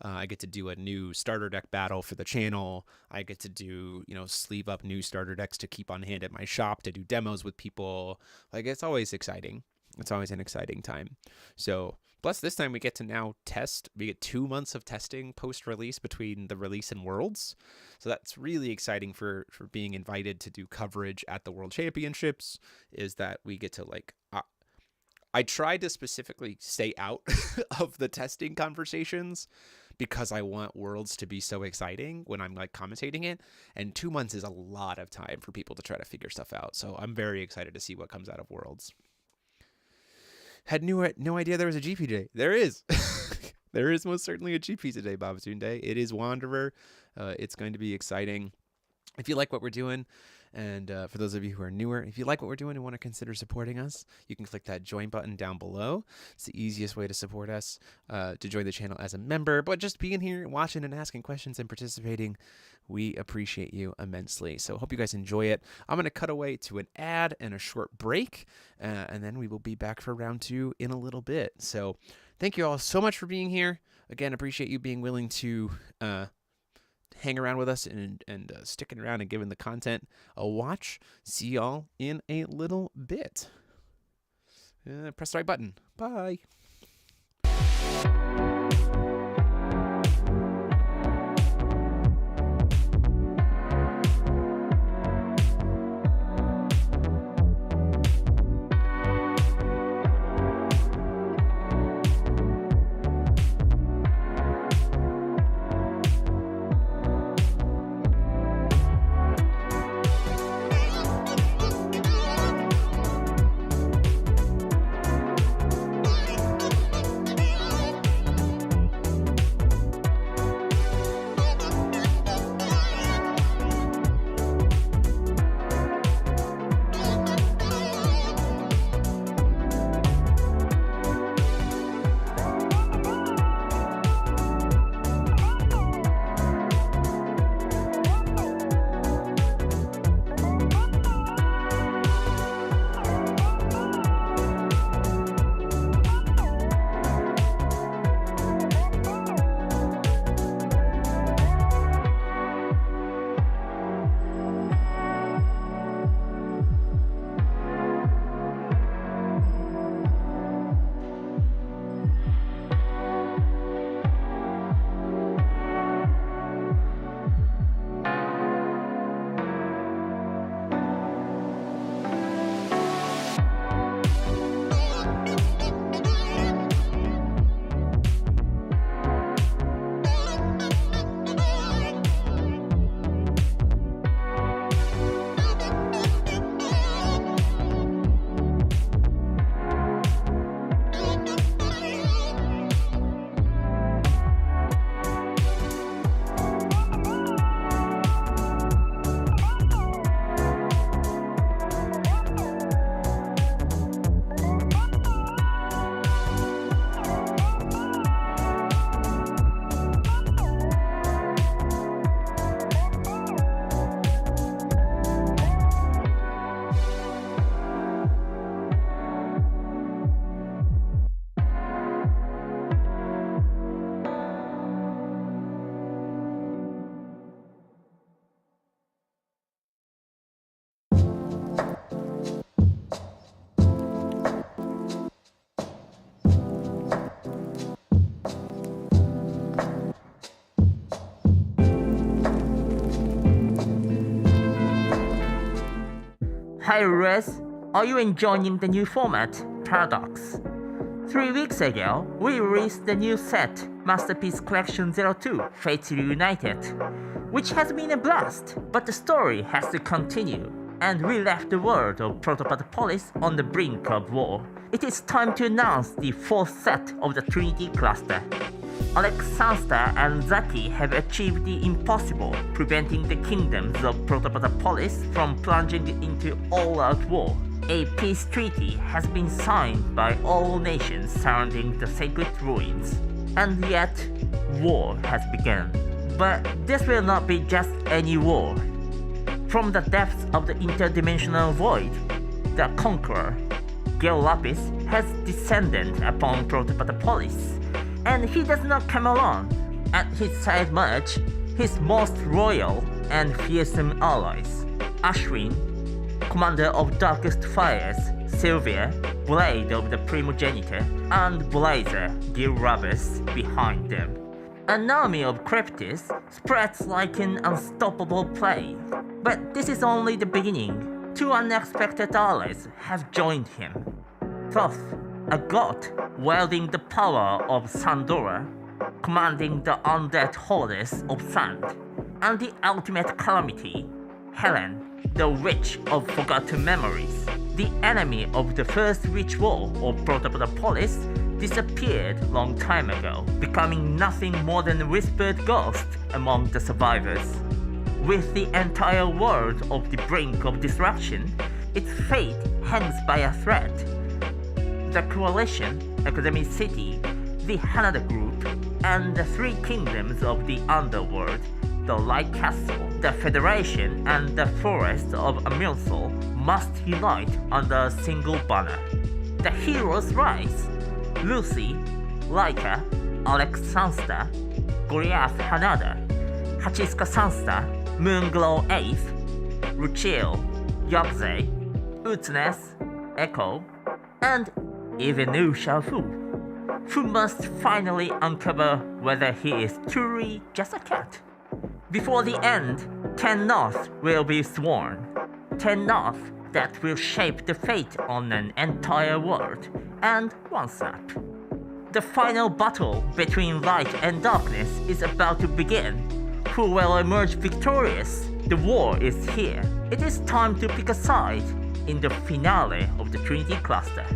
I get to do a new starter deck battle for the channel. I get to do, sleeve up new starter decks to keep on hand at my shop to do demos with people. Like, it's always exciting. It's always an exciting time. So, plus this time we get to now test. We get 2 months of testing post-release between the release and Worlds. So that's really exciting for being invited to do coverage at the World Championships, is that we get to I tried to specifically stay out of the testing conversations because I want Worlds to be so exciting when I'm commentating it. And 2 months is a lot of time for people to try to figure stuff out. So I'm very excited to see what comes out of Worlds. Had no idea there was a GP today. There is. There is most certainly a GP today, Babatunde. It is Wanderer. It's going to be exciting. If you like what we're doing, and for those of you who are newer, if you like what we're doing and want to consider supporting us, you can click that join button down below. It's the easiest way to support us, to join the channel as a member. But just being here, watching and asking questions and participating, we appreciate you immensely. So hope you guys enjoy it. I'm going to cut away to an ad and a short break, and then we will be back for round 2 in a little bit. So thank you all so much for being here. Again, appreciate you being willing to hang around with us and sticking around and giving the content a watch. See y'all in a little bit. Press the right button. Bye. Hi Rez, are you enjoying the new format, Paradox? 3 weeks ago, we released the new set, Masterpiece Collection 02, Fates Reunited, which has been a blast, but the story has to continue, and we left the world of Protopolis on the brink of war. It is time to announce the 4th set of the Trinity cluster. Alex Sansta and Zaki have achieved the impossible, preventing the kingdoms of Protopolis from plunging into all-out war. A peace treaty has been signed by all nations surrounding the sacred ruins, and yet war has begun. But this will not be just any war. From the depths of the interdimensional void, the conqueror, Gil Lapis, has descended upon Protopolis, and he does not come alone. At his side march, his most royal and fearsome allies, Ashwin, commander of Darkest Fires, Sylvia, blade of the primogenitor, and Blazer, Gil Rabus, behind them. An army of Cryptis spreads like an unstoppable plague. But this is only the beginning. 2 unexpected allies have joined him. Thoth, a god wielding the power of Sandora, commanding the undead hordes of sand, and the ultimate calamity, Helen, the witch of forgotten memories. The enemy of the first witch war of Protopolis disappeared long time ago, becoming nothing more than a whispered ghost among the survivors. With the entire world on the brink of destruction, its fate hangs by a thread. The Coalition, Academy City, the Hanada Group, and the 3 kingdoms of the Underworld, the Light Castle, the Federation, and the Forest of Amilsol must unite under a single banner. The heroes rise. Lucy, Laika, Alex Sansta, Goliath Hanada, Hachiska Sansta, Moonglow 8th, Ruchiel, Yogze, Utnes, Echo, and even Wu Xiaofu, who must finally uncover whether he is truly just a cat. Before the end, 10 North will be sworn. 10 North that will shape the fate on an entire world and one snap. The final battle between light and darkness is about to begin. Who will emerge victorious? The war is here. It is time to pick a side in the finale of the Trinity cluster.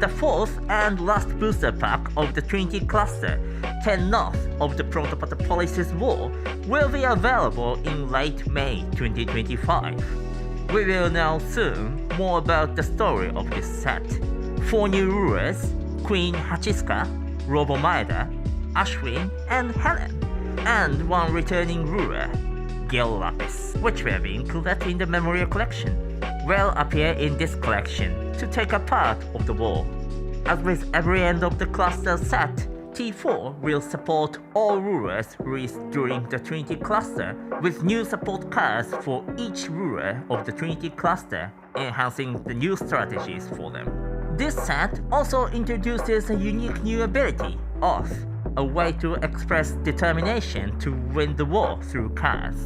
The 4th and last booster pack of the Trinity cluster, 10 North of the Protopolis War, will be available in late May 2025. We will know soon more about the story of this set. 4 new rulers, Queen Hachiska, Robomaeda, Ashwin, and Helen, and 1 returning ruler, Gil Lapis, which will be included in the Memorial Collection, will appear in this collection to take a part of the war. As with every end of the cluster set, T4 will support all rulers released during the Trinity cluster, with new support cards for each ruler of the Trinity cluster, enhancing the new strategies for them. This set also introduces a unique new ability, Oath, a way to express determination to win the war through cards.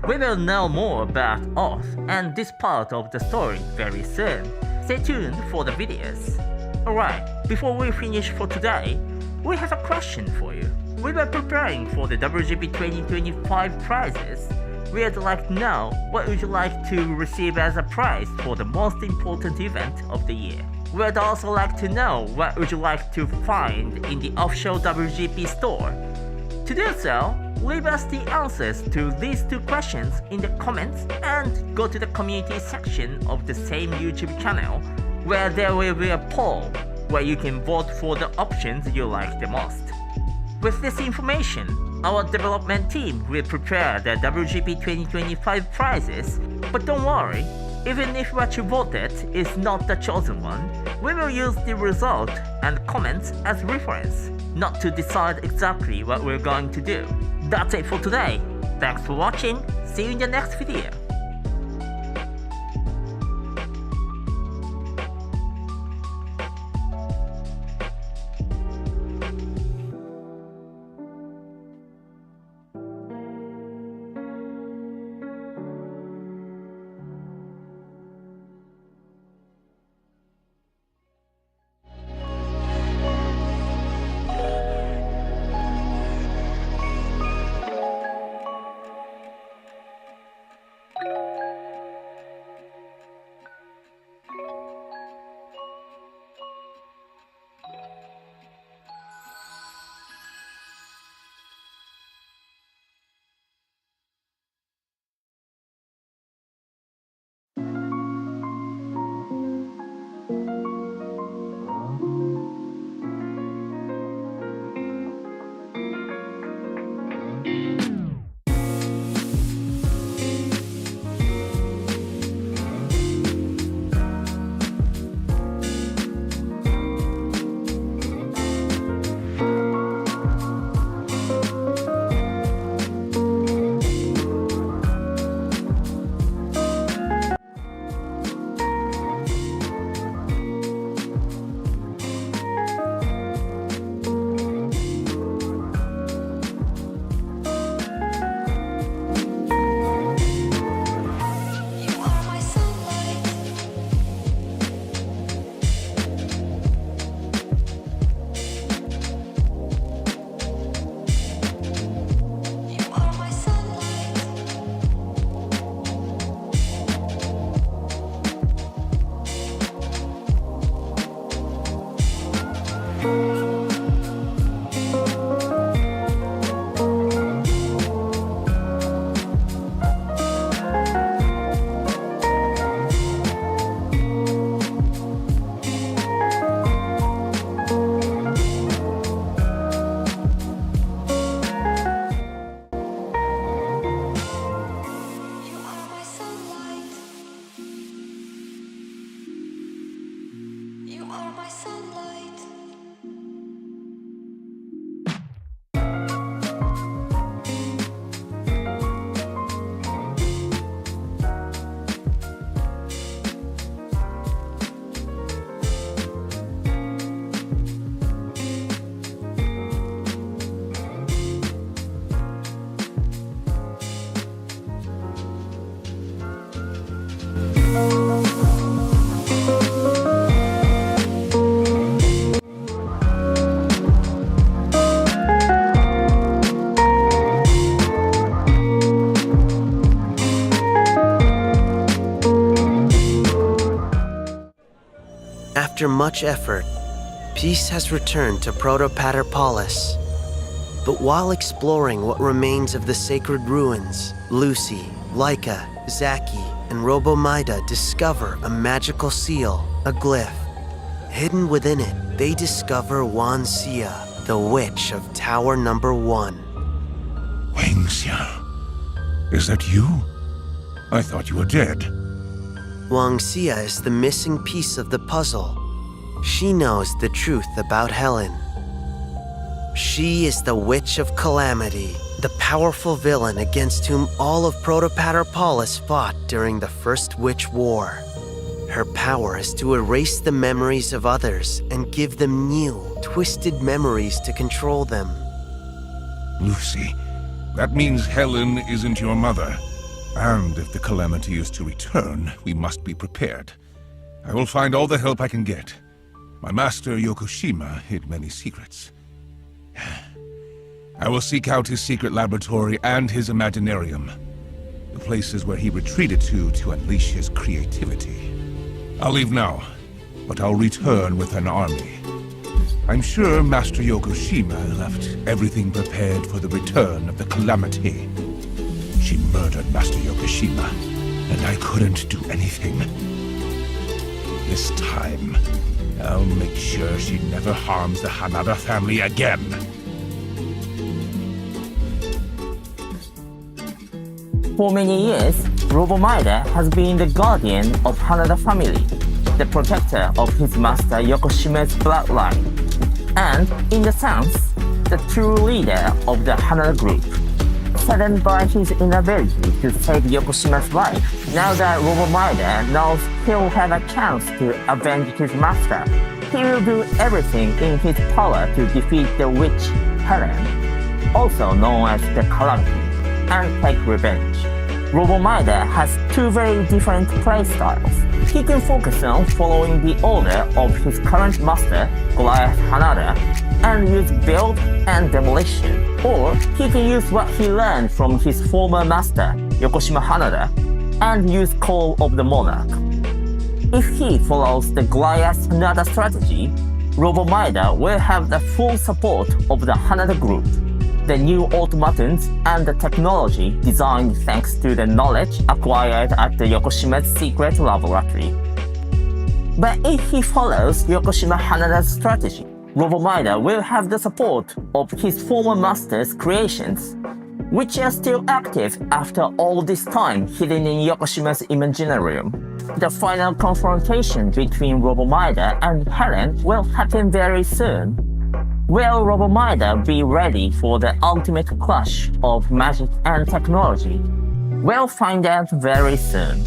We will know more about Oath and this part of the story very soon. Stay tuned for the videos. Alright, before we finish for today, we have a question for you. We were preparing for the WGP 2025 prizes. We'd like to know what would you like to receive as a prize for the most important event of the year. We'd also like to know what would you like to find in the official WGP store. To do so, leave us the answers to these 2 questions in the comments and go to the community section of the same YouTube channel, where there will be a poll where you can vote for the options you like the most. With this information, our development team will prepare the WGP 2025 prizes, but don't worry, even if what you voted is not the chosen one, we will use the result and comments as reference, not to decide exactly what we're going to do. That's it for today. Thanks for watching, see you in the next video. After much effort, peace has returned to Protopaterpolis. But while exploring what remains of the sacred ruins, Lucy, Laika, Zaki, and Robomida discover a magical seal, a glyph. Hidden within it, they discover Wanxia, the witch of Tower Number 1. Wangxia, is that you? I thought you were dead. Wanxia is the missing piece of the puzzle. She knows the truth about Helen. She is the Witch of Calamity, the powerful villain against whom all of Protopaterpolis fought during the First Witch War. Her power is to erase the memories of others and give them new, twisted memories to control them. Lucy, that means Helen isn't your mother. And if the Calamity is to return, we must be prepared. I will find all the help I can get. My master Yokoshima hid many secrets. I will seek out his secret laboratory and his Imaginarium, the places where he retreated to unleash his creativity. I'll leave now, but I'll return with an army. I'm sure Master Yokoshima left everything prepared for the return of the Calamity. She murdered Master Yokoshima, and I couldn't do anything. This time, I'll make sure she never harms the Hanada family again. For many years, Robomida has been the guardian of Hanada family, the protector of his master Yokoshima's bloodline, and, in a sense, the true leader of the Hanada group. Saddened by his inability to save Yokoshima's life, now that Robomida knows he'll have a chance to avenge his master, he will do everything in his power to defeat the witch Helen, also known as the Calamity, and take revenge. Robomida has two very different playstyles. He can focus on following the order of his current master, Goliath Hanada, and use build and demolition, or he can use what he learned from his former master, Yokoshima Hanada, and use Call of the Monarch. If he follows the Goliath Hanada strategy, Robomida will have the full support of the Hanada group, the new automatons, and the technology designed thanks to the knowledge acquired at the Yokoshima's secret laboratory. But if he follows Yokoshima Hanada's strategy, Robomida will have the support of his former master's creations, which are still active after all this time hidden in Yokoshima's Imaginarium. The final confrontation between Robomida and Helen will happen very soon. Will Robomida be ready for the ultimate clash of magic and technology? We'll find out very soon.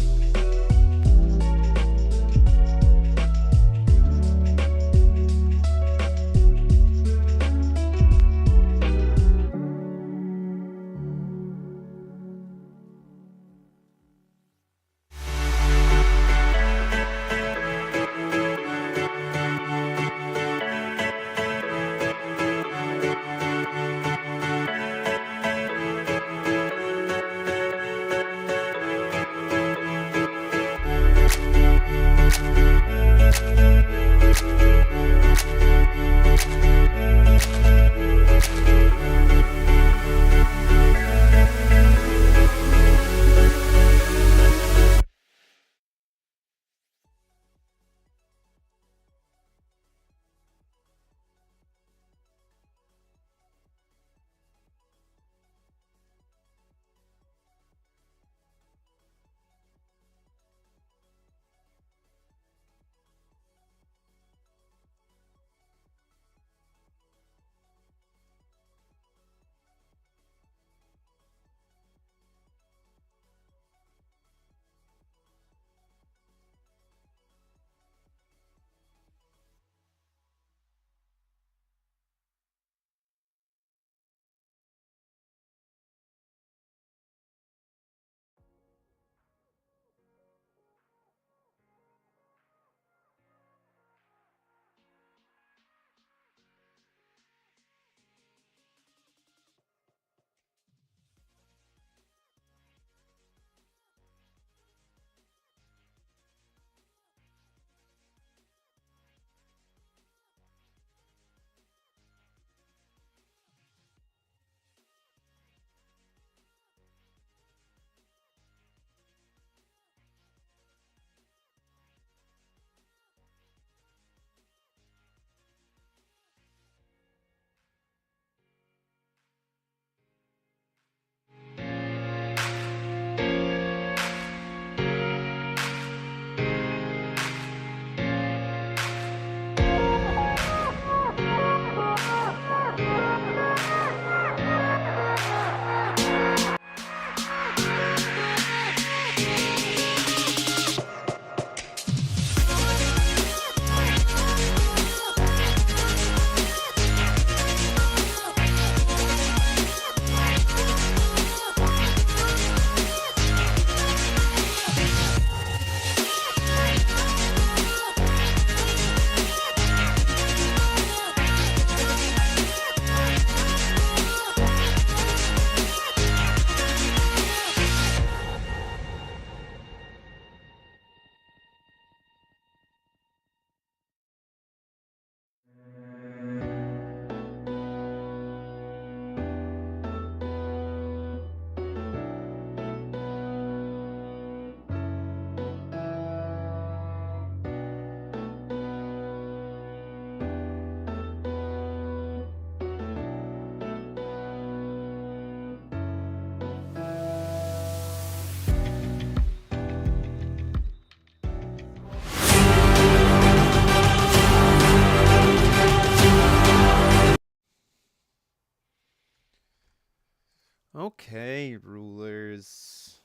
Okay, rulers.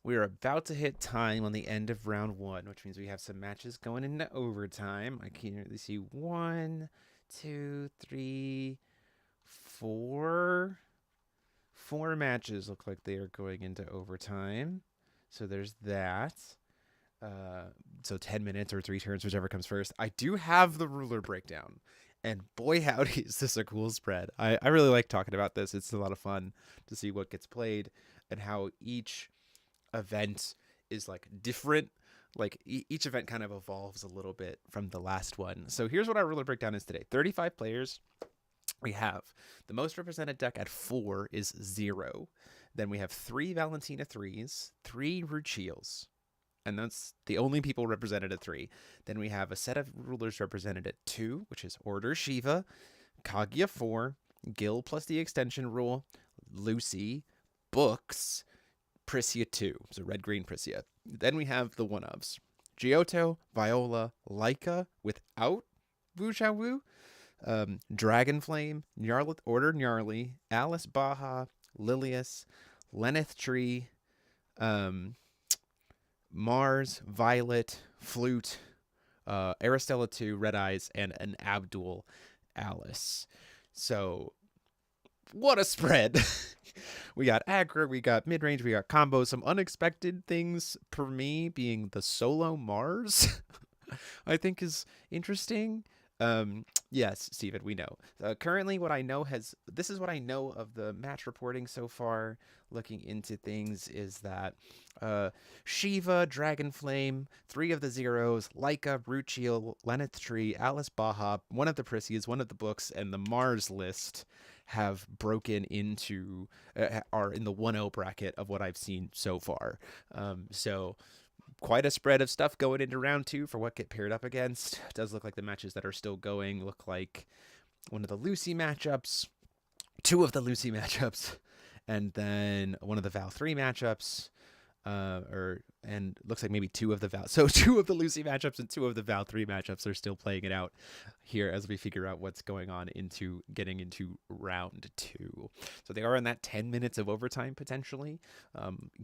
We're about to hit time on the end of round 1, which means we have some matches going into overtime. I can really see 1, 2, 3, 4. 4 matches look like they are going into overtime. So there's that. So 10 minutes or 3 turns, whichever comes first. I do have the ruler breakdown. And boy, howdy, is this a cool spread. I really like talking about this. It's a lot of fun to see what gets played and how each event is like different. Like each event kind of evolves a little bit from the last one. So here's what our ruler breakdown is today. 35 players. We have the most represented deck at 4 is 0. Then we have 3 Valentina 3s, 3 Ruchiels. And that's the only people represented at 3. Then we have a set of rulers represented at 2, which is Order Shiva, Kaguya 4, Gil plus the extension rule, Lucy, Books, Prisia 2, so red-green Prisia. Then we have the one-ofs. Giotto, Viola, Laika without Wu Xiao Wu, Dragonflame, Order Gnarly, Alice Baja, Lilius, Lenneth Tree, Mars, Violet, Flute, Aristella 2, Red Eyes, and an Abdul Alice. So, what a spread. We got aggro, we got mid-range, we got combos, some unexpected things for me being the solo Mars, I think is interesting. Yes, Steven, we know. Currently, this is what I know of the match reporting so far, looking into things, is that Shiva, Dragonflame, 3 of the zeros, Laika, Ruchiel, Lenneth Tree, Alice Baja, one of the Prisias, one of the Books, and the Mars list have broken into, are in the 1-0 bracket of what I've seen so far. So quite a spread of stuff going into round 2 for what get paired up against. It does look like the matches that are still going look like one of the Lucy matchups, 2 of the Lucy matchups, and then one of the Val 3 matchups, and looks like maybe 2 of the Val. So 2 of the Lucy matchups and 2 of the Val 3 matchups are still playing it out here as we figure out what's going on into getting into round 2. So they are in that 10 minutes of overtime potentially.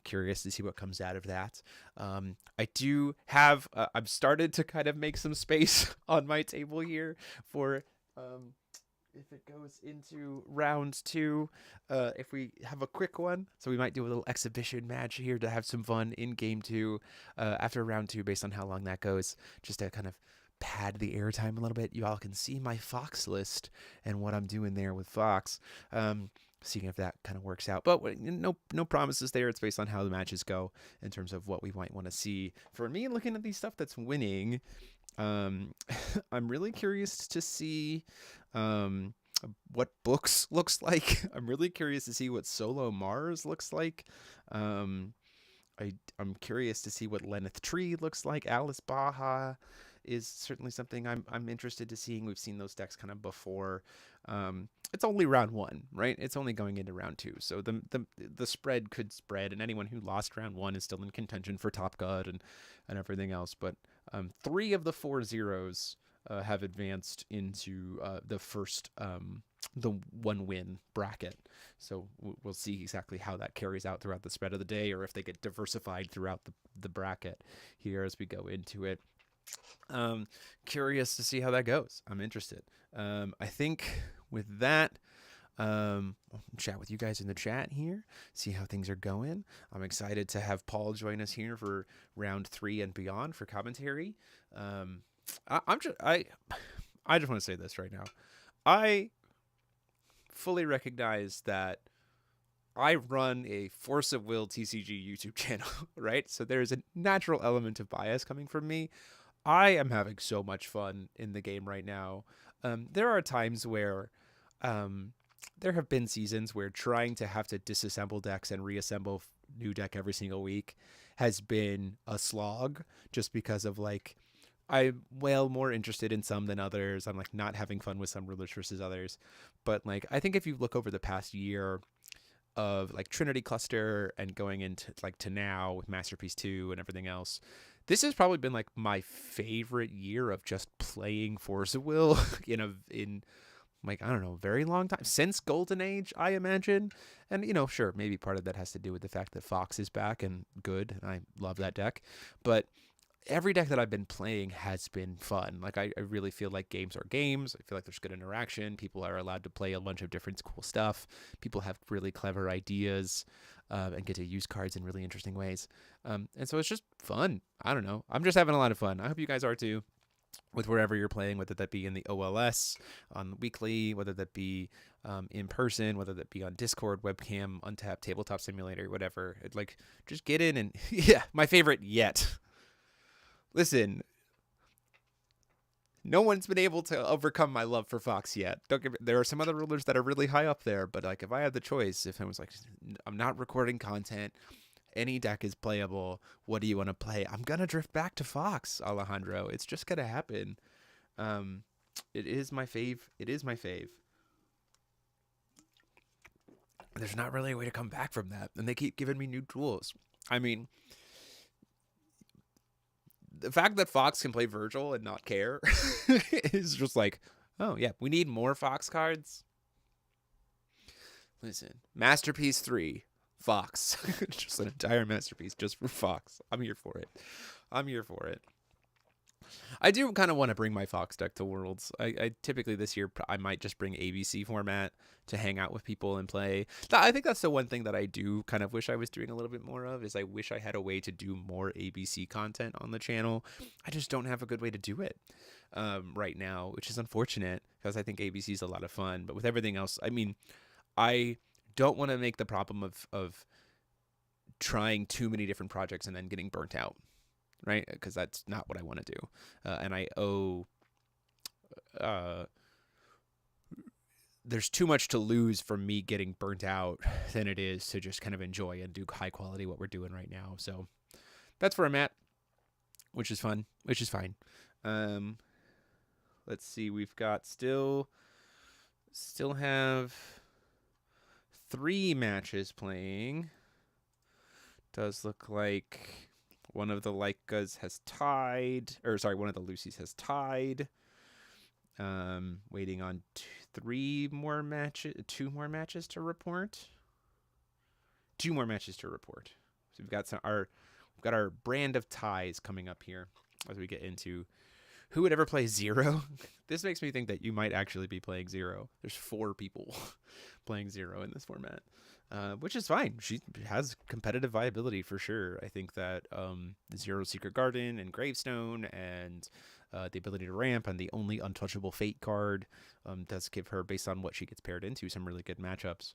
Curious to see what comes out of that. I do have, I've started to kind of make some space on my table here for, if it goes into round 2, if we have a quick one. So we might do a little exhibition match here to have some fun in game 2 after round 2 based on how long that goes, just to kind of pad the airtime a little bit. You all can see my Fox list and what I'm doing there with Fox. Seeing if that kind of works out. But no promises there. It's based on how the matches go in terms of what we might want to see. For me, looking at these stuff that's winning, I'm really curious to see what Books looks like. I'm really curious to see what solo Mars looks like. I'm curious to see what Lenneth Tree looks like. Alice Baja is certainly something I'm interested to seeing. We've seen those decks kind of before. It's only round 1, right? It's only going into round 2. So the spread could spread, and anyone who lost round 1 is still in contention for Top God and everything else. But 3 of the 4 zeros have advanced into the first, the 1-win bracket. So we'll see exactly how that carries out throughout the spread of the day, or if they get diversified throughout the bracket here as we go into it. Curious to see how that goes. I'm interested. I think with that, I'll chat with you guys in the chat here, see how things are going. I'm excited to have Paul join us here for round 3 and beyond for commentary. I just want to say this right now. I fully recognize that I run a Force of Will TCG YouTube channel, right? So there's a natural element of bias coming from me. I am having so much fun in the game right now. There are times where there have been seasons where trying to have to disassemble decks and reassemble new deck every single week has been a slog, just because of like, I'm more interested in some than others. I'm like not having fun with some rulers versus others. But like, I think if you look over the past year of like Trinity Cluster and going into like to now with Masterpiece 2 and everything else, this has probably been like my favorite year of just playing Force of Will in like, I don't know, very long time, since Golden Age, I imagine. And, you know, sure, maybe part of that has to do with the fact that Fox is back and good, and I love that deck. But every deck that I've been playing has been fun. Like, I really feel like games are games. I feel like there's good interaction. People are allowed to play a bunch of different cool stuff. People have really clever ideas and get to use cards in really interesting ways. And so it's just fun. I don't know. I'm just having a lot of fun. I hope you guys are too, with wherever you're playing, whether that be in the OLS, on the weekly, whether that be in person, whether that be on Discord, webcam, Untapped, Tabletop Simulator, whatever. Like, just get in and, yeah, my favorite yet. Listen, no one's been able to overcome my love for Fox yet. There are some other rulers that are really high up there, but like, if I had the choice, if I was like, I'm not recording content, any deck is playable, what do you want to play? I'm gonna drift back to Fox, Alejandro. It's just gonna happen. It is my fave. It is my fave. There's not really a way to come back from that, and they keep giving me new tools. I mean, the fact that Fox can play Virgil and not care is just like, oh yeah, we need more Fox cards. Listen, Masterpiece 3, Fox. Just an entire masterpiece just for Fox. I'm here for it. I'm here for it. I do kind of want to bring my Fox deck to Worlds. I typically this year, I might just bring ABC format to hang out with people and play. I think that's the one thing that I do kind of wish I was doing a little bit more of, is I wish I had a way to do more ABC content on the channel. I just don't have a good way to do it right now, which is unfortunate, because I think ABC is a lot of fun. But with everything else, I mean, I don't want to make the problem of trying too many different projects and then getting burnt out. Right? Because that's not what I want to do. And I owe... there's too much to lose from me getting burnt out than it is to just kind of enjoy and do high quality what we're doing right now. So that's where I'm at, which is fun, which is fine. Let's see. We've got still have 3 matches playing. Does look like one of the Lycas has tied, or sorry, one of the Lucys has tied. Waiting on 2 more matches to report. 2 more matches to report. So we've got our brand of ties coming up here as we get into who would ever play Zero. This makes me think that you might actually be playing Zero. There's 4 people playing Zero in this format. Which is fine. She has competitive viability for sure. I think that Zero Secret Garden and Gravestone and the ability to ramp and the only untouchable Fate card does give her, based on what she gets paired into, some really good matchups.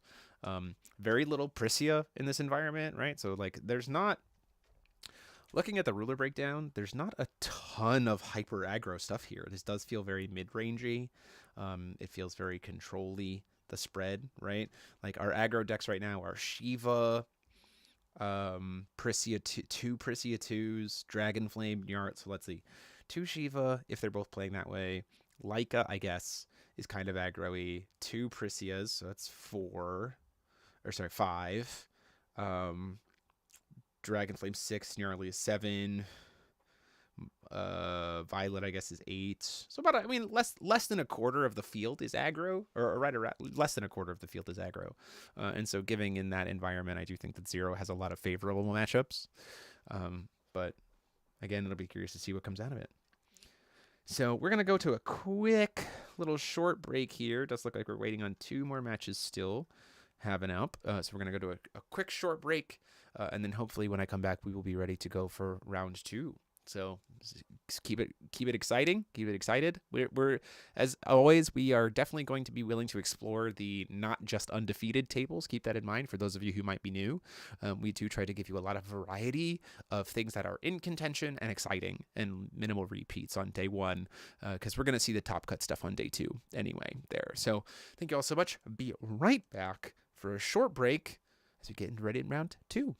Very little Prisia in this environment, right? So like, there's not, looking at the ruler breakdown, there's not a ton of hyper aggro stuff here. This does feel very mid-rangey. It feels very control-y. The spread, right? Like, our aggro decks right now are Shiva, Prisia 2 Prisia 2s, Dragonflame, Nyart. So let's see. 2 Shiva, if they're both playing that way. Lyca, I guess, is kind of aggro-y. 2 Prisias, so that's 5. Dragonflame 6, Gnarly is 7. Violet, I guess, is 8. So about, I mean, less than a quarter of the field is aggro, or right around less than a quarter of the field is aggro. And so, giving in that environment, I do think that Zero has a lot of favorable matchups. But again, it'll be curious to see what comes out of it. So we're gonna go to a quick little short break here. It does look like we're waiting on 2 more matches still having up. So we're gonna go to a quick short break, and then hopefully when I come back, we will be ready to go for round 2. So keep it exciting. Keep it excited. We're as always, we are definitely going to be willing to explore the not just undefeated tables. Keep that in mind for those of you who might be new. We do try to give you a lot of variety of things that are in contention and exciting, and minimal repeats on day 1, because we're going to see the top cut stuff on day 2 anyway there. So thank you all so much. Be right back for a short break as we get ready in round 2.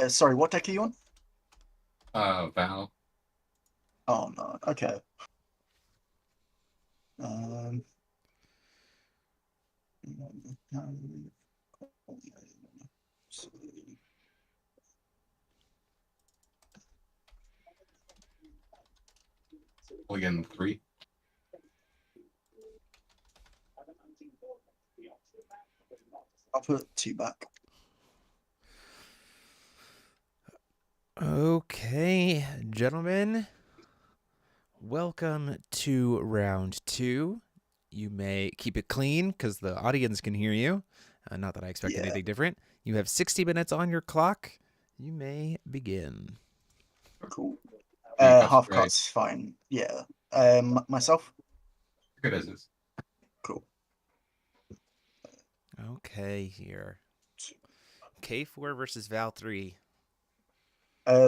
Sorry, what deck are you on? Val. Oh no. Okay. Um. Again, 3. I'll put 2 back. Okay, gentlemen. Welcome to round 2. You may keep it clean because the audience can hear you. Not that I expect Yeah. anything different. You have 60 minutes on your clock. You may begin. Cool. Cuts, Half right? cuts, fine. Yeah. Myself. Good as is. Cool. Okay, here. K4 versus Val 3.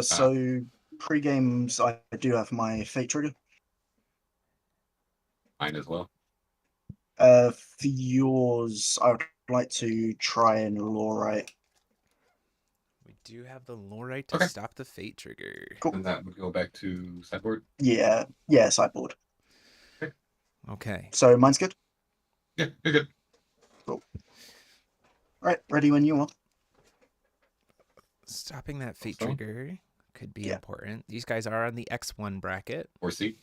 So pre-games, I do have my fate trigger. Mine as well. For yours, I would like to try and Lorite. We do have the Lorite to Okay. stop the fate trigger. Cool. And that would go back to sideboard. Yeah, sideboard. Okay. So mine's good. Yeah, you're good. Right, ready when you are. Stopping that fate So? trigger could be Yeah. important. These guys are on the X1 bracket. Or C.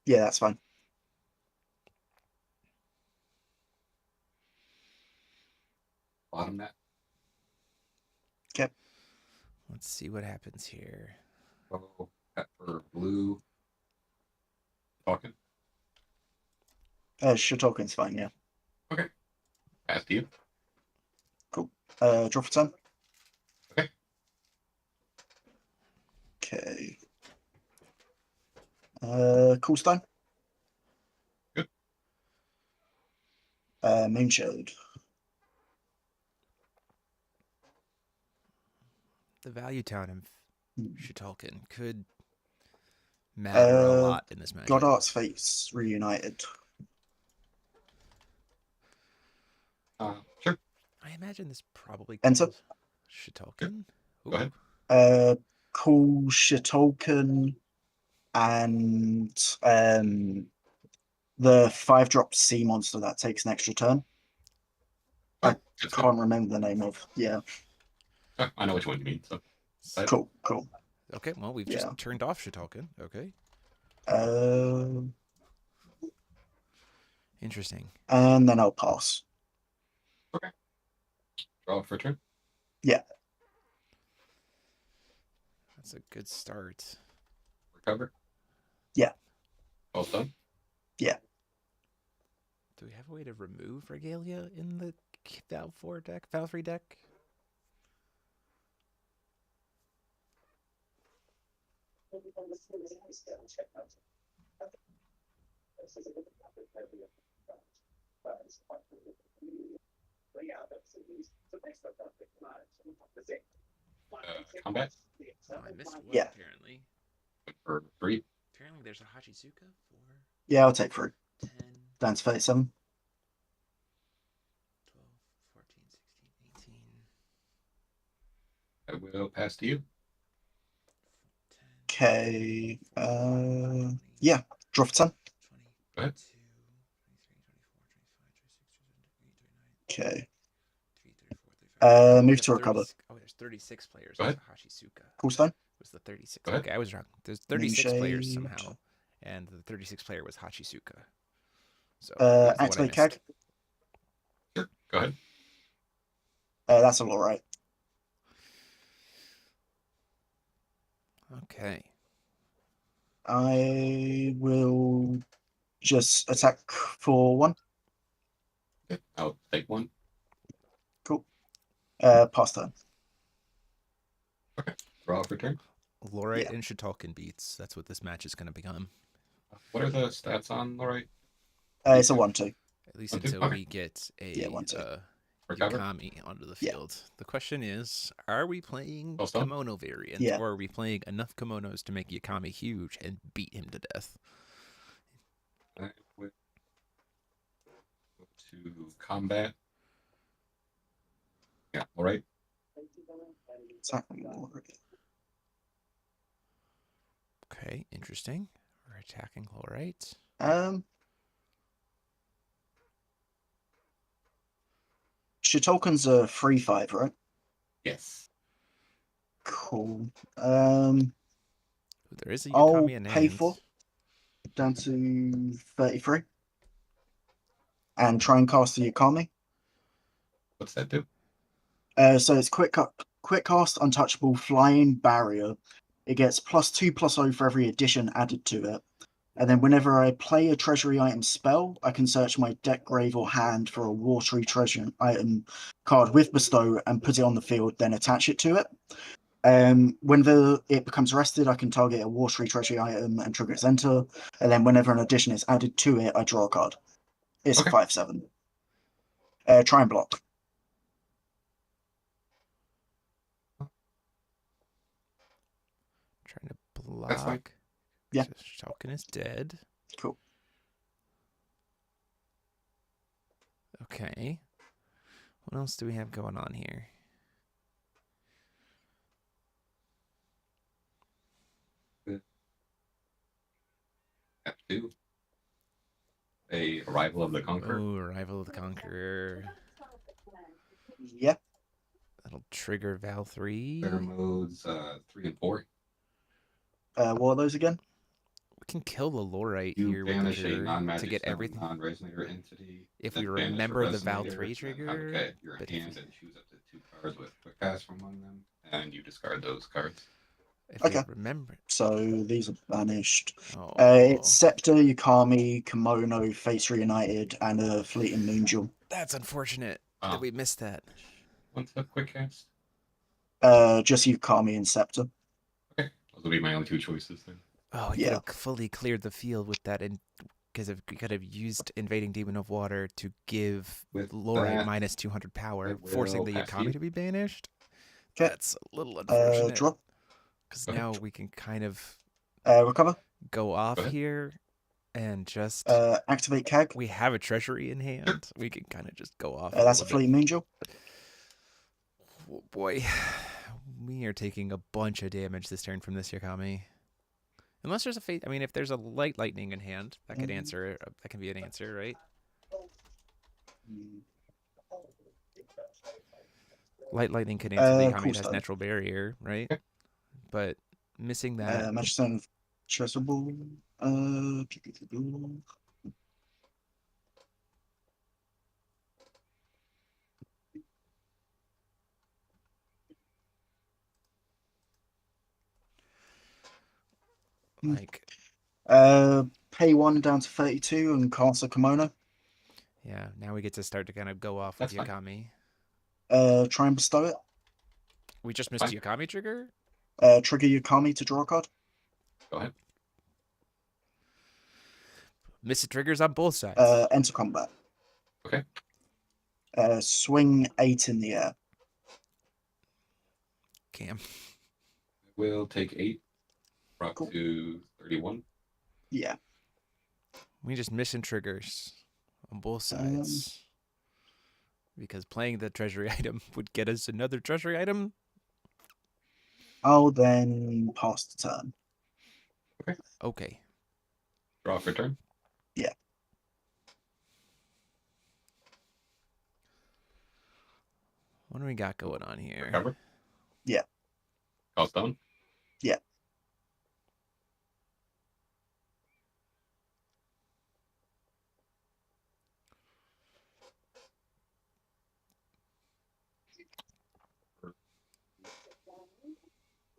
Yeah, that's fine. Bottom that. Let's see what happens here. Oh, pepper, blue. Talking. Shitoken's fine, yeah. Pass to you. Draw for 10. Okay. Okay. Coolstone. Good. Moonshade. The value town of Shitolkin could matter a lot in this match. God Art's Fates Reunited. Sure. I imagine this probably Enter. calls Shitolkin. Go ahead. Cool Shitoken and the 5-drop sea monster that takes an extra turn. Oh, that's good. Can't remember the name of. Yeah. I know which one you mean. So. Cool. Okay, well, we've Yeah. just turned off Shitolkin. Okay. Interesting. And then I'll pass. Draw for turn. That's a good start. Recover. Yeah. All done. Do we have a way to remove Regalia in the Val 4 deck? Val 3 deck? Combat. Oh, I missed one, Yeah. apparently. For 3. Apparently there's a Hachizuka for Yeah, I'll take 3. 10, Dance 37. 12, 14, 16, 18, I will pass to you. 10, Okay. Yeah. Draw for 10. 22, Go ahead. 23, 24, 25, 26, 27, 28, 29, Okay. 3, 34, 35. Move We to have recover. 30 Oh, there's 36 players. Go There's ahead. a Hachizuka. Coolstone. Was the 36? Go ahead. Okay, I was wrong. There's 36 players Moonshade. somehow, and the 36 player was Hachizuka. So that's the one I Activate missed. CAG. Sure. Go ahead. That's all right. Okay. I will just attack for 1. Okay. I'll take 1. Pass turn. Draw for turn. Lorite Yeah. and Shitolkin beats. That's what this match is going to become. What are the stats on the right? It's a 1-2. At least Okay. until we get a Yeah, 1-2. Recover. Yukami onto the Yeah. field. The question is, are we playing Full stop? kimono variant, Yeah. or are we playing enough kimonos to make Yukami huge and beat him to death? I would go to combat. Yeah. All right. Attacking Laura. Okay, interesting. We're attacking Lorite. Shitoken's a 3/5, right? Yes. Cool. There is a I'll Yukami in pay hand. for down to 33. And try and cast the Yukami. What's that do? So it's quick cast, untouchable, flying, barrier. It gets +2/+0 for every addition added to it. And then whenever I play a treasury item spell, I can search my deck, grave, or hand for a watery treasure item card with bestow and put it on the field, then attach it to it. Whenever it becomes rested, I can target a watery treasury item and trigger its enter. And then whenever an addition is added to it, I draw a card. It's Okay. a 5/7. Try and block. Trying to That's fine. block. Yeah. So Shulkin is dead. Cool. Okay. What else do we have going on here? Step 2. A Arrival of the Conqueror. Oh, Arrival of the Conqueror. Yeah. That'll trigger Val 3. Player modes 3 and 4. What are those again? We can kill the Lorite You here with the banish a trigger non-magic to get stone, everything. non-resonator entity. If then we banish a remember the Val resonator, 3 then trigger, allocate your but if hand and choose up to 2 cards with quick pass from among them, and you discard those cards. If Okay. we remember. So these are banished. Oh. It's Scepter, Yukami, Kimono, Fates Reunited, and a Fleeting Moonjewel. That's unfortunate that we missed that. What's the quick cast? Just Yukami and Scepter. Okay, those will be my only 2 choices then. Oh, we could have fully cleared the field with that, because we could have used Invading Demon of Water to give With Lorite that, minus 200 power, it forcing will the pass Yukami you. to be banished. 'Kay. That's a little unfortunate. Drop. Because Okay. now we can kind of Recover. go off ahead. here and just... Activate CAG. we have a treasury in hand. We can kind of just go off. That's a little bit. Fleeting Moonjewel. Oh, boy, we are taking a bunch of damage this turn from this Yukami. Unless there's a fate. I mean, if there's a light lightning in hand, that could answer. That can be an answer, right? Light lightning could answer the Yukami. Cool It has stun. natural barrier, right? But missing that. Magic Stone of Chasuble. Like, Pay 1 down to 32 and cast a Kimono. yeah, now we get to start to kind of go off with That's Yukami. Try and bestow it. We just missed Fine. Yukami trigger? Trigger Yukami to draw a card. Go ahead. Missed triggers on both sides. Enter combat. Okay. Swing 8 in the air. Cam. We'll take 8. Brought Cool. to 31. Yeah. We just missing triggers on both sides. Because playing the treasury item would get us another treasury item. I'll then pass the turn. Okay. Draw for turn. Yeah. What do we got going on here? Recover. Yeah. Call stone. Yeah.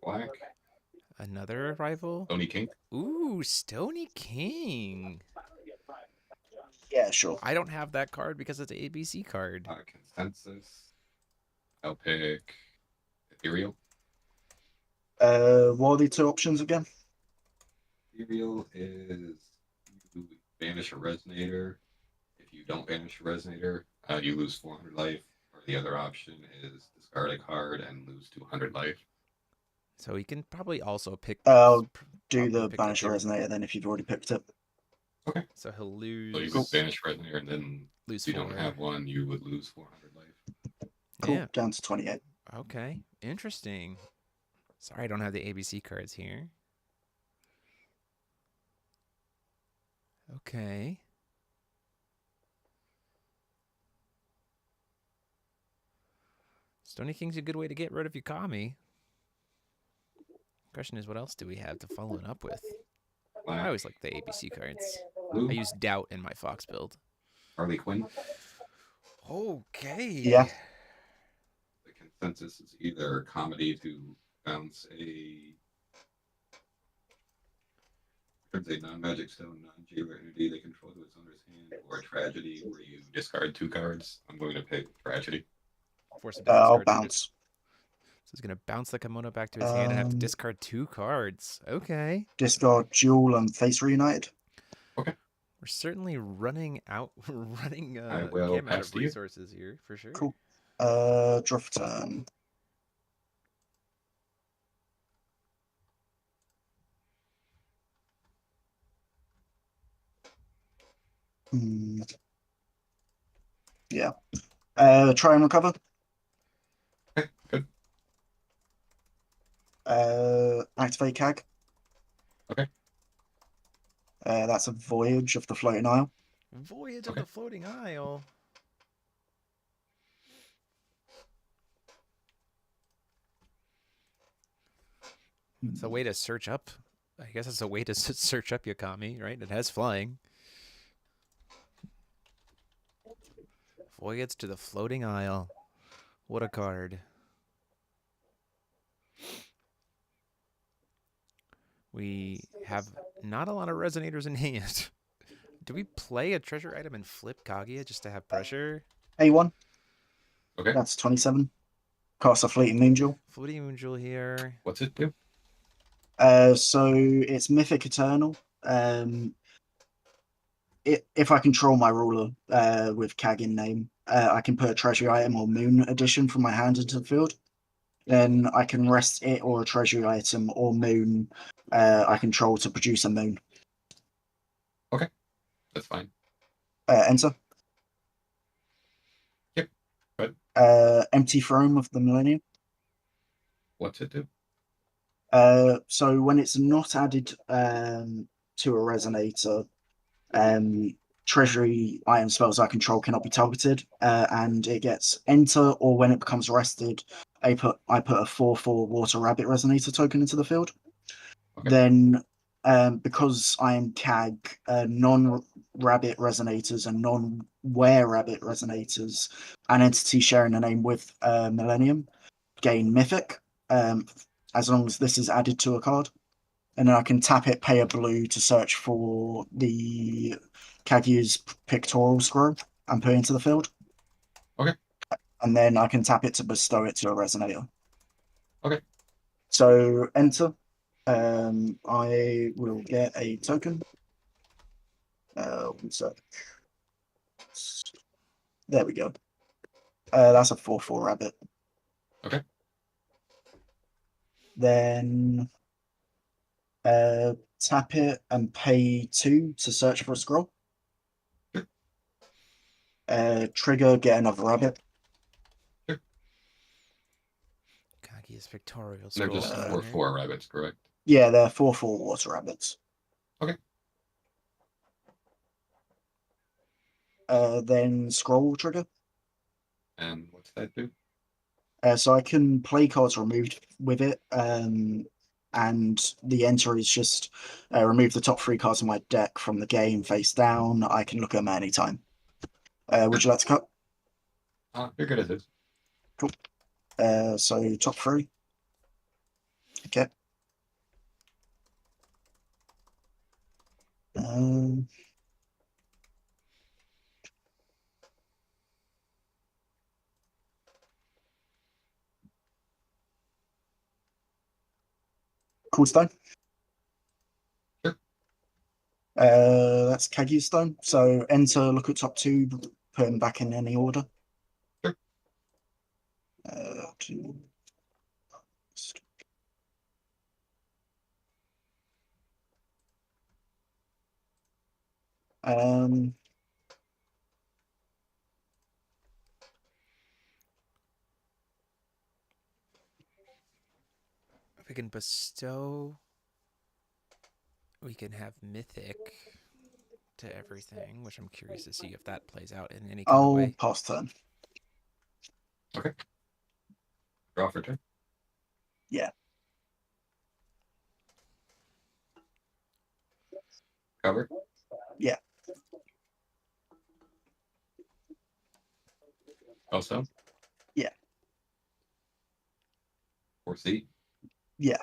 Black. Another arrival? Stony King. Ooh, Stony King. Yeah, sure. I don't have that card because it's an ABC card. Consensus. I'll pick Ethereal. What are the 2 options again? Ethereal is you banish a resonator. If you don't banish a resonator, you lose 400 life. Or the other option is discard a card and lose 200 life. So he can probably also pick. I'll do probably the pick Banish Ethereal. Resonator then if you've already picked it. So he'll lose. So you could banish resonator, and then lose if you don't 4. have one, you would lose 400 life. Cool. Yeah. Down to 28. Okay. Interesting. Sorry, I don't have the ABC cards here. Okay. Stony King's a good way to get rid of Yukami. Question is, what else do we have to follow it up with? I Black, always like the ABC cards. blue, I use Doubt in my Fox build. Harley Quinn. Okay. Yeah. The consensus is either comedy to bounce a turns a non-magic stone, non-jailer entity they control to its owner's hand, or a tragedy where you discard 2 cards. I'm going to pick tragedy. Force him to I'll discard 2. bounce. So he's going to bounce the kimono back to his hand and have to Um, discard 2 cards. Okay. Discard Duel and Face Reunited. We're certainly running out, I will Kim out pass of to you. resources here, for sure. Cool. Draw for turn. Yeah. Try and recover. Okay, good. Activate CAG. Okay. That's a Voyage of the Floating Isle. Voyage of Okay. the Floating Isle. It's a way to search up. I guess it's a way to search up Yukami, right? It has flying. Voyage to the Floating Isle. What a card. We have not a lot of resonators in hand. Do we play a treasure item and flip Kaguya just to have pressure? A1. Okay. That's 27. Cast a Fleeting Moon Jewel. Fleeting Moon Jewel here. What's it do? So it's Mythic Eternal. If I control my ruler with CAG in name, I can put a treasury item or moon addition from my hand into the field. Then I can rest it or a treasury item or moon I control to produce a moon. That's fine. Enter. Yep. Good. Empty Throne of the Millennium. What's it do? So when it's not added to a resonator, treasury item spells I control cannot be targeted, and it gets enter, or when it becomes rested, I put a 4/4 Water Rabbit resonator token into the field. Okay. Then, because I am CAG, non-rabbit resonators and non-were rabbit resonators, an entity sharing a name with Millennium gain Mythic, as long as this is added to a card. And then I can tap it, pay a blue to search for the Kaguya's pictorial scroll and put it into the field. Okay. And then I can tap it to bestow it to a resonator. Okay. So enter. I will get a token. One sec. There we go. That's a 4/4 rabbit. Okay. Then tap it and pay 2 to search for a scroll. Trigger, get another rabbit. Kaguya's pictorial They're scroll. just down 4/4 there. rabbits, correct? Yeah, they're 4/4 water rabbits. Okay. Then scroll trigger. And what's that do? So I can play cards removed with it. And the enter is just remove the top 3 cards of my deck from the game face down. I can look at them at any time. Would you like to cut? You're good at this. So top 3. Okay. Cool stone. Sure. That's Kaguya stone. So enter, look at top 2, put them back in any order. Sure. 2. We can bestow. We can have mythic to everything, which I'm curious to see if that plays out in any kind of I'll way. pass turn. Okay. Draw for turn. Yeah. Cover. Yeah. Also. Yeah. 4C. Yeah.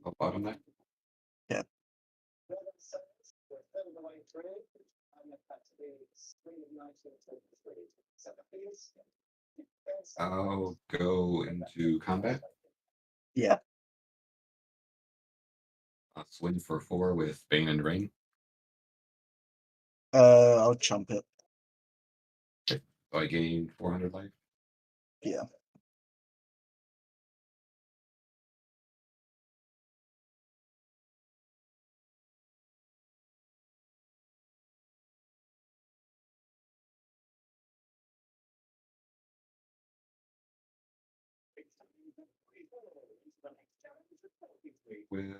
I'll bottom that. Yeah. I'll go into combat. Yeah. I'll swing for 4 with Bane and Rain. I'll chump it. So I gain 400 life. Yeah. With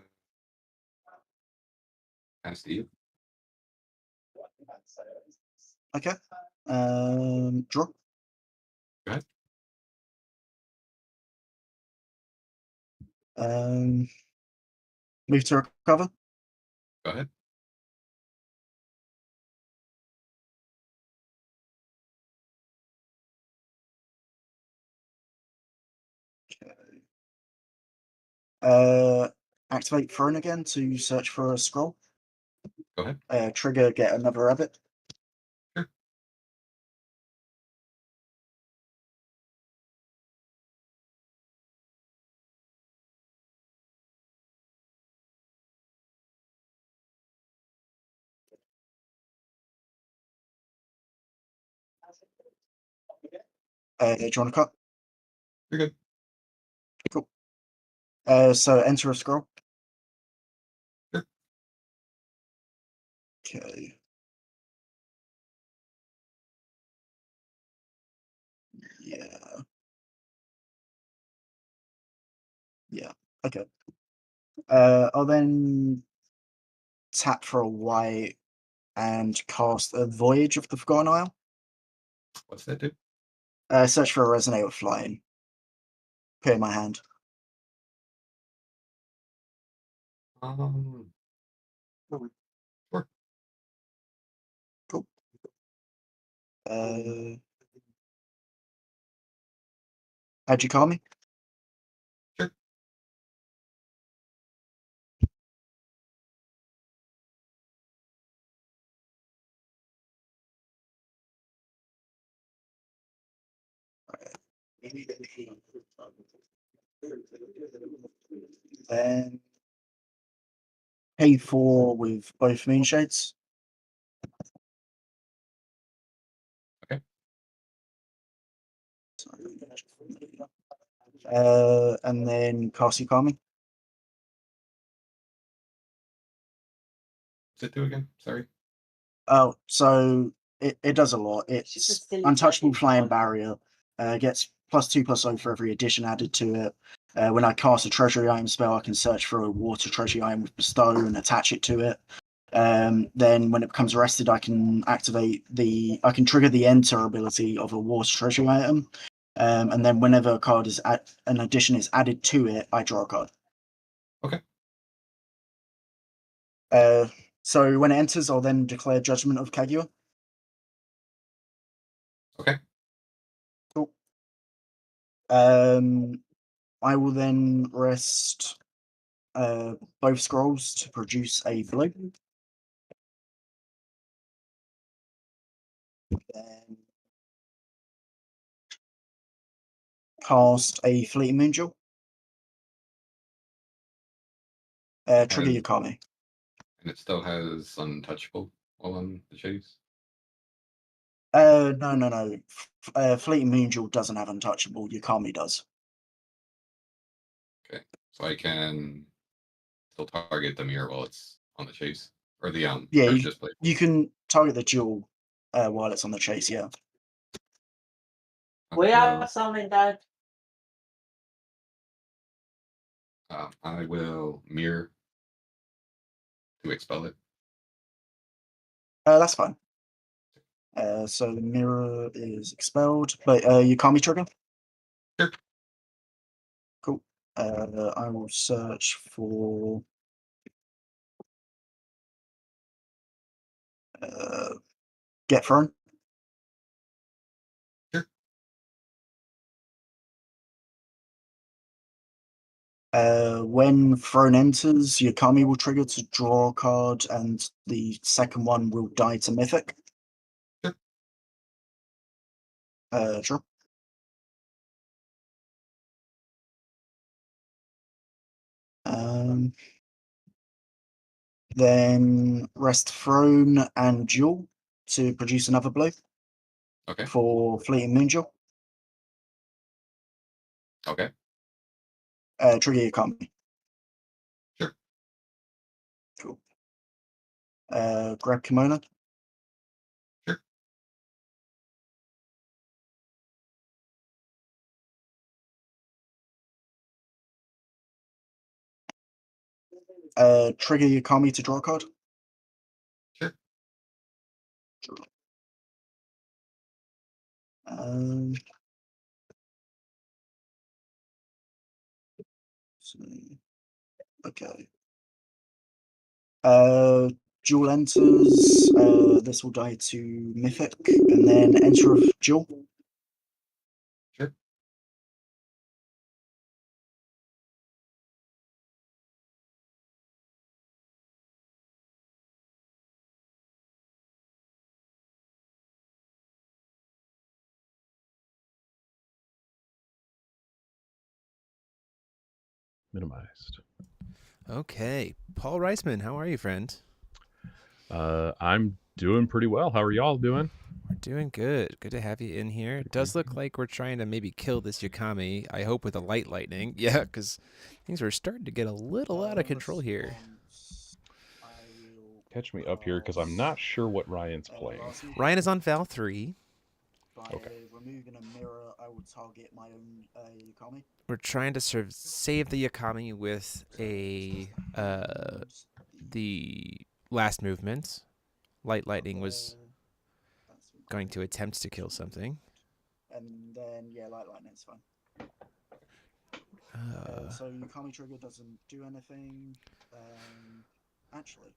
pass to you. Okay. Draw. Go ahead. Move to recover. Go ahead. Okay. Activate Throne again to search for a scroll. Go ahead. Trigger, get another rabbit. Sure. Do you want to cut? You're good. Cool. So enter a scroll. Sure. Okay. Yeah. Yeah. Okay. I'll then tap for a white and cast a Voyage of the Forgotten Isle. What's that do? Search for a Resonate with Flying. Put it in my hand. Sure. Cool. How'd you call me? Sure. Then pay 4 with both Moonshades. Okay. And then cast Yukami. What's it do again? Sorry. Oh, so it does a lot. It's Untouchable Flying Barrier. Gets +2/+0 for every addition added to it. When I cast a treasury item spell, I can search for a water treasury item with bestow and attach it to it. Then when it becomes arrested, I can trigger the enter ability of a water treasury item. And then whenever a card is an addition is added to it, I draw a card. Okay. So when it enters, I'll then declare Judgment of Kaguya. Okay. Cool. I will then rest both scrolls to produce a blue. Then cast a Fleeting Moon Jewel. Trigger And- Yukami. And it still has untouchable on the chase. No. Fleeting Moon Jewel doesn't have untouchable. Yukami does. Okay. So I can still target the mirror while it's on the chase. Or the Yeah, purchase plate. you can target the jewel while it's on the chase. Yeah. We Well, are something that. I will mirror to expel it. That's fine. So the mirror is expelled, but you can't be trigger. Sure. Cool. I will search for get thrown. Sure. When thrown enters, your Kami will trigger to draw a card, and the second one will die to Mythic. Sure. Sure. Then rest thrown and duel to produce another blow Okay. for Fleeting Moonjewel. Okay. Trigger your Kami. Sure. Cool. Grab Kimono. Sure. Trigger your Kami to draw a card. Sure. Sure. So, okay. Duel enters. This will die to Mythic, and then enter of Duel. Sure. Minimized. Okay. Paul Reisman, how are you, friend? I'm doing pretty well. How are y'all doing? We're doing good. Good to have you in here. It does look like we're trying to maybe kill this Yakami, I hope with a light lightning. Yeah, because things are starting to get a little out of control here. Catch me up here because I'm not sure what Ryan's playing. Ryan is on Val 3. By removing a mirror, I will target my own Yakami. We're trying to sort of save the Yakami with a the last movement. Light lightning was going to attempt to kill something. And then light lightning is fine. So Yakami trigger doesn't do anything. Actually,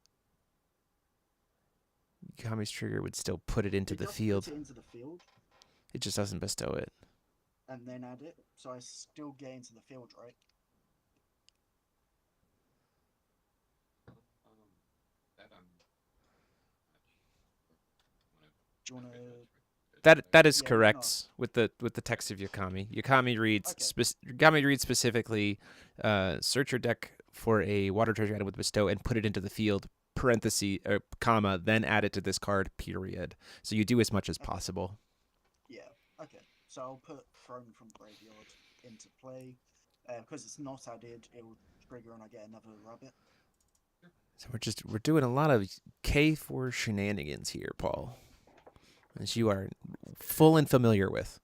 Yakami's trigger would still put it into the field. Put it into the field. It just doesn't bestow it. And then add it, so I still get into the field, right? Do you want to? That is correct with the text of Yakami. Yakami reads Yakami reads specifically, search your deck for a water treasure item with bestow and put it into the field. Parenthesis comma, then add it to this card. Period. So you do as much as possible. Yeah. Okay. So I'll put Throne from Graveyard into play because it's not added. It will trigger and I get another rabbit. So we're doing a lot of K4 shenanigans here, Paul, as you are full and familiar with.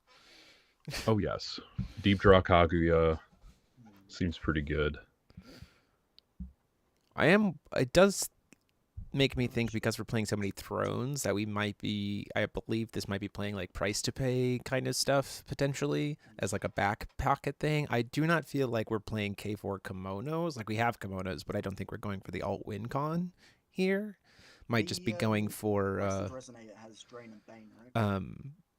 Oh yes, Deep Draw Kaguya seems pretty good. It does make me think, because we're playing so many thrones, that we might be, I believe this might be playing like price to pay kind of stuff potentially as like a back pocket thing. I do not feel like we're playing K4 kimonos. Like we have kimonos, but I don't think we're going for the alt win con here. Might just be going for Resonate has Drain and Bane, right?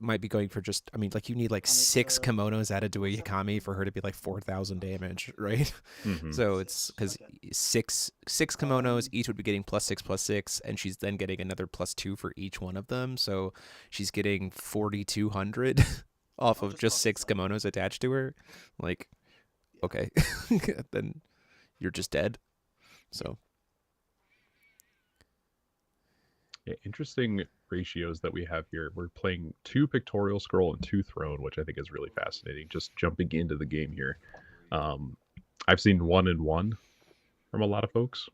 Might be going for just, I mean, like you need like 6 kimonos added to a Yakami for her to be like 4,000 damage, right? Mm-hmm. So it's because six kimonos, each would be getting +6/+6, and she's then getting another +2 for each one of them. So she's getting 4,200 off of just 6 kimonos attached to her. Like, okay, then you're just dead. So. Yeah, interesting ratios that we have here. We're playing 2 Pictorial Scroll and 2 Throne, which I think is really fascinating. Just jumping into the game here. I've seen 1 and 1 from a lot of folks.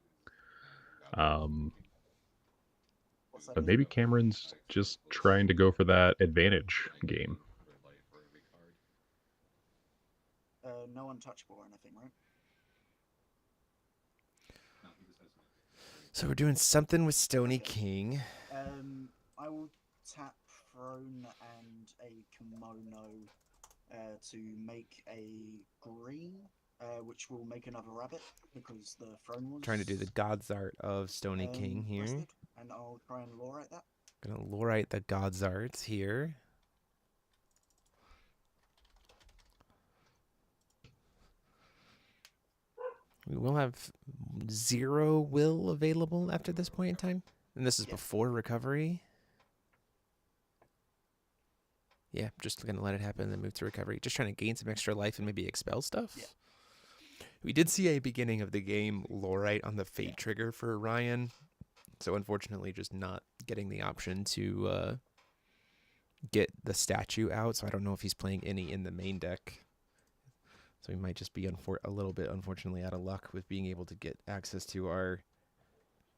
What's that? But maybe Cameron's just trying to go for that advantage game. No untouchable or anything, right? So we're doing something with Stony King. I will tap Throne and a Kimono to make a green, which will make another rabbit because the Throne was Trying to do the God's Art of Stony King here. rested, and I'll try and lorite that. Gonna lorite the God's Art here. We will have 0 will available after this point in time. And this is before recovery. Yeah, just going to let it happen and then move to recovery. Just trying to gain some extra life and maybe expel stuff. Yeah. We did see a beginning of the game lorite on the Fate trigger for Ryan. So unfortunately just not getting the option to get the statue out. So I don't know if he's playing any in the main deck. So we might just be a little bit, unfortunately, out of luck with being able to get access to our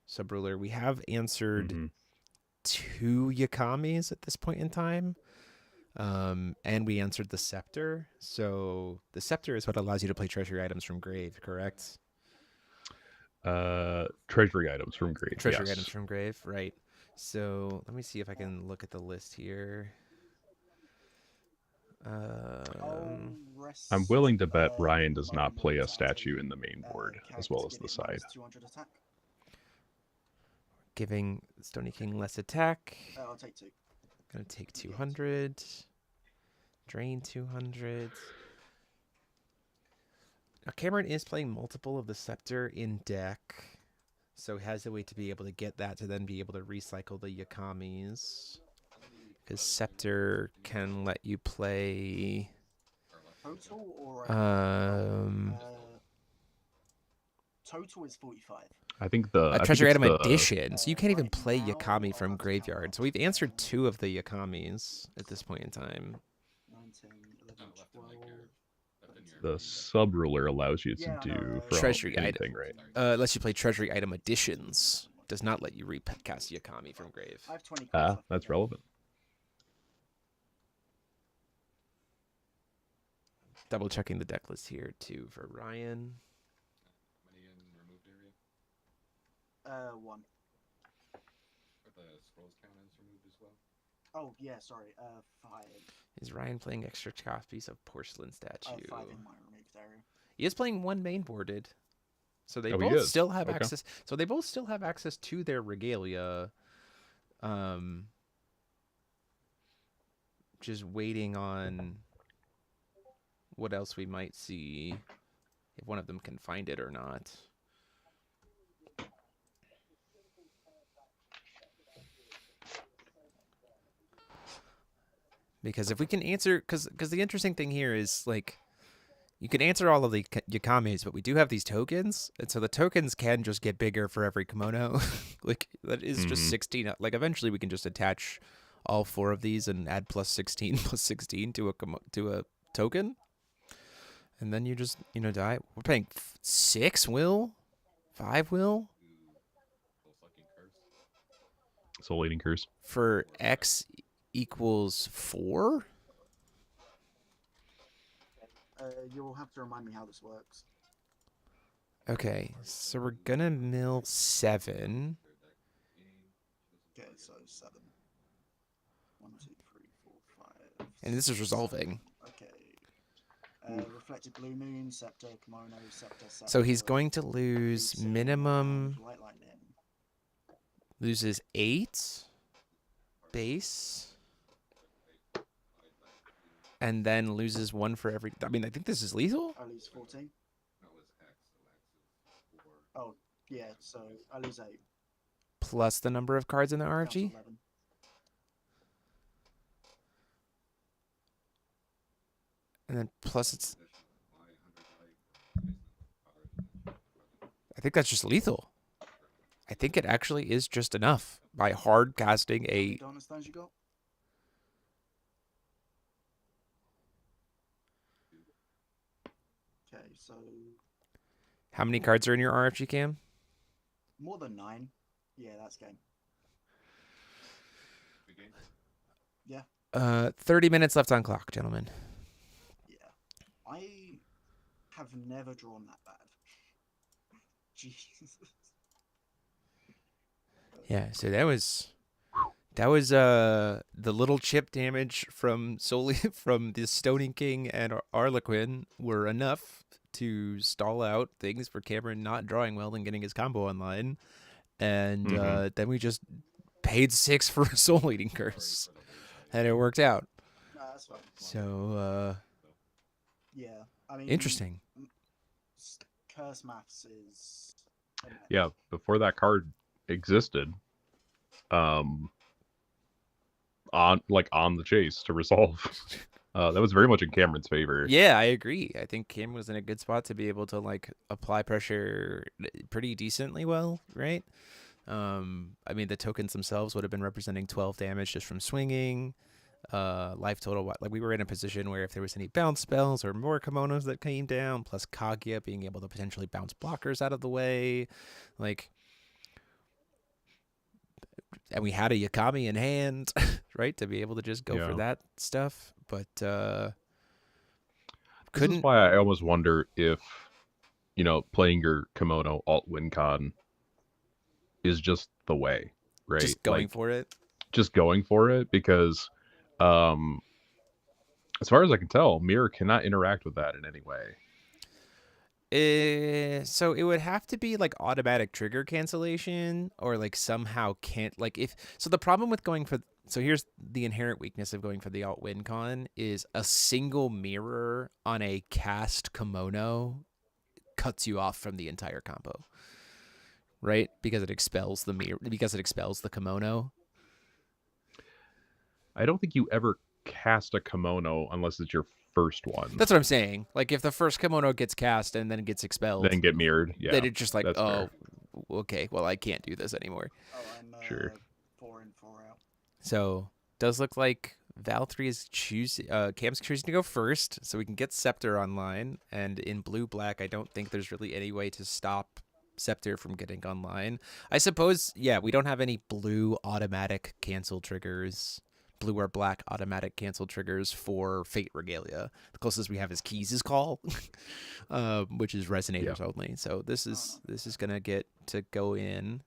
sub-ruler. We have answered 2 Yakamis at this point in time. And we answered the Scepter. So the Scepter is what allows you to play treasury items from grave, correct? Treasury items from grave. Treasury items from grave, right. So let me see if I can look at the list here. I'm willing to bet Ryan does not play a statue in the main board as well as the side. 200 attack. Giving Stony King less attack. I'll take 2. Gonna take 200. Drain 200. Now Cameron is playing multiple of the Scepter in deck. So has a way to be able to get that to then be able to recycle the Yakamis. Because Scepter can let you play... Total or... total is 45. I think the... treasury item addition. So you can't even play Yakami from graveyard. So we've answered 2 of the Yakamis at this point in time. 19, 11, 12... The sub-ruler allows you to do from treasury anything, item. right? Lets you play treasury item additions. Does not let you recast Yakami from grave. I have 20 cards. That's relevant. Double checking the deck list here too for Ryan. Many in removed area? 1. Are the scrolls count as removed as well? Oh, yeah, sorry. 5. Is Ryan playing extra copies of Porcelain Statue? 5 in my removed area. He is playing 1 main boarded. So they he both is. still have Okay. access. So they both still have access to their regalia. Just waiting on what else we might see, if one of them can find it or not. Because if we can answer, because the interesting thing here is, like, you can answer all of the Yakamis, but we do have these tokens, and so the tokens can just get bigger for every kimono. Like, that is just 16. Like, eventually we can just attach all 4 of these and add plus 16 to a token. And then you just, die. We're paying 6 will? 5 will? Soul Eating Curse. For X equals 4? You'll have to remind me how this works. Okay, so we're gonna mill 7. Okay, so 7. 1, 2, 3, 4, 5. And this is resolving. Okay. Reflected Blue Moon, Scepter, Kimono, Scepter, Scepter. So he's going to lose minimum, Light Line in. loses 8 base, and then loses 1 for every. I mean, I think this is lethal. I lose 14. No, it's X, so X is 4. Oh, yeah, so I lose 8. Plus the number of cards in the Counts RFG. 11. And then plus it's. I think that's just lethal. I think it actually is just enough by hard casting How many a. Donna Stones you got? Okay, so How many cards are in your RFG cam? more than 9. Yeah, that's game. Yeah. 30 minutes left on clock, gentlemen. Yeah. I have never drawn that bad. Jesus. Yeah, so that was the little chip damage from solely from the Stoning King and Arlequin were enough to stall out things for Cameron not drawing well and getting his combo online. And then we just paid 6 for a Soul Eating Curse. And it worked out. No, that's fine. So Yeah. I mean, interesting. Curse maths is. Yeah, before that card existed, on the chase to resolve. That was very much in Cameron's favor. Yeah, I agree. I think Cameron was in a good spot to be able to like apply pressure pretty decently well, right? I mean, the tokens themselves would have been representing 12 damage just from swinging. Life total, like we were in a position where if there was any bounce spells or more kimonos that came down, plus Kaguya being able to potentially bounce blockers out of the way, like, and we had a Yakami in hand, right, to be able to just go for that stuff. But this is why I almost wonder if, playing your kimono alt win con is just the way, right? Just going for it. Just going for it, because as far as I can tell, Mirror cannot interact with that in any way. So it would have to be like automatic trigger cancellation, or like somehow can't, like, if so. The problem with going for, so here's the inherent weakness of going for the alt win con is a single mirror on a cast kimono cuts you off from the entire combo, right? Because it expels the mirror, because it expels the kimono. I don't think you ever cast a kimono unless it's your first one. That's what I'm saying. Like, if the first kimono gets cast and then gets expelled, then get mirrored, yeah, then it's just like, that's fair. Okay, well, I can't do this anymore. Oh, I'm Sure. 4 in, 4 out. So does look like Val3 is Cam's choosing to go first, so we can get Scepter online. And in blue-black, I don't think there's really any way to stop Scepter from getting online. I suppose, yeah, we don't have any blue automatic cancel triggers, blue or black automatic cancel triggers for Fate Regalia. The closest we have is Keys' Call, which is resonators only. So this is gonna get to go in,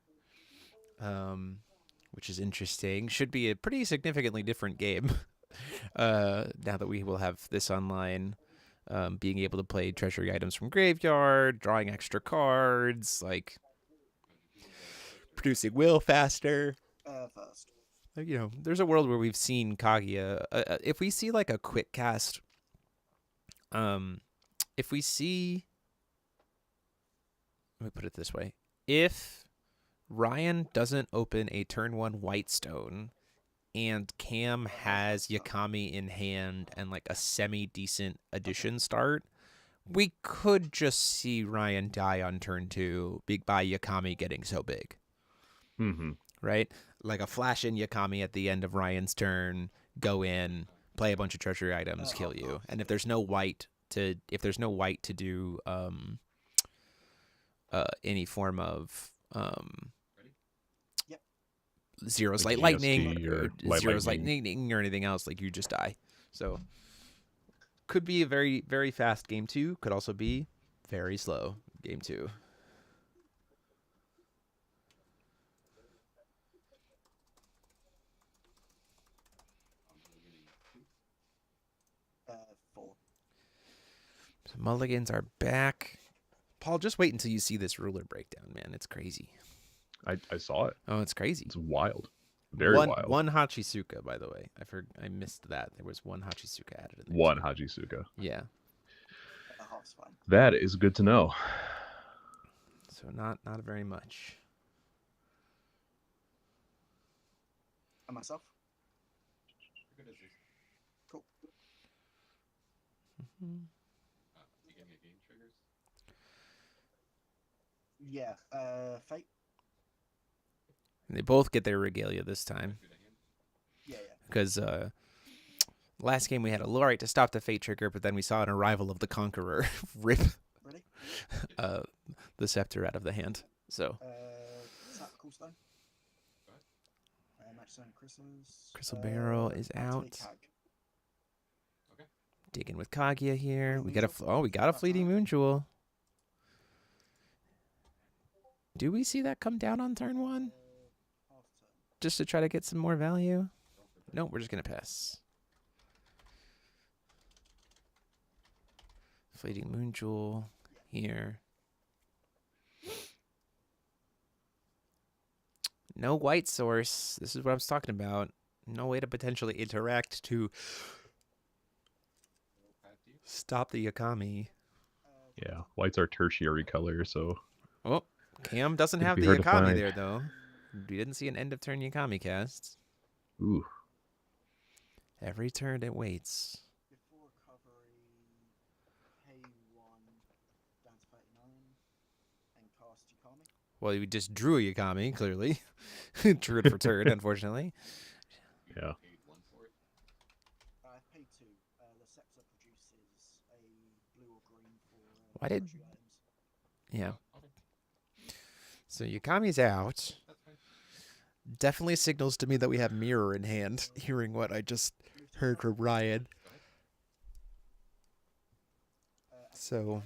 which is interesting. Should be a pretty significantly different game now that we will have this online. Being able to play treasury items from graveyard, drawing extra cards, like producing will faster. First. There's a world where we've seen Kaguya. If we see like a quick cast, if we see, let me put it this way: if Ryan doesn't open a turn 1 Whitestone, and Cam has Yakami in hand and like a semi-decent addition start, we could just see Ryan die on turn 2 by Yakami getting so big. Mm-hmm. Right? Like a flash in Yakami at the end of Ryan's turn, go in, play a bunch of treasury items, kill you. And if there's no white to do any form of Zero's Like Light EST Lightning or or Light Zero's Lightning. Lightning or anything else, like you just die. So could be a very, very fast game 2. Could also be very slow game 2. So mulligans are back. Paul, just wait until you see this ruler breakdown, man. It's crazy. I saw it. Oh, it's crazy. It's wild. Very wild. One Hachisuka, by the way. I missed that. There was one Hachisuka added in there. One Hachisuka. Yeah. That is good to know. So not very much. And myself? Cool. Mm-hmm. You give me game triggers? Yeah, Fate. And they both get their regalia this time. Yeah. Because last game we had a Lorite to stop the Fate trigger, but then we saw an Arrival of the Conqueror rip Ready? the scepter out of the hand. So Tactical stone. Crystal Barrel is out. Okay. Digging with Kaguya here. We got a Fleeting Moon Jewel. Do we see that come down on turn 1? Just to try to get some more value? Nope, we're just going to pass. Fleeting Moon Jewel here. No white source. This is what I was talking about. No way to potentially interact to stop the Yakami. Yeah, whites are tertiary color, so. Oh, Cam doesn't have be the hard to Yakami find. there, though. We didn't see an end of turn Yakami cast. Ooh. Every turn it waits. Well, we just drew a Yakami, clearly. Drew it for turn, unfortunately. Yeah. Why did... Yeah. So Yakami's out. Definitely signals to me that we have Mirror in hand, hearing what I just heard from Ryan. So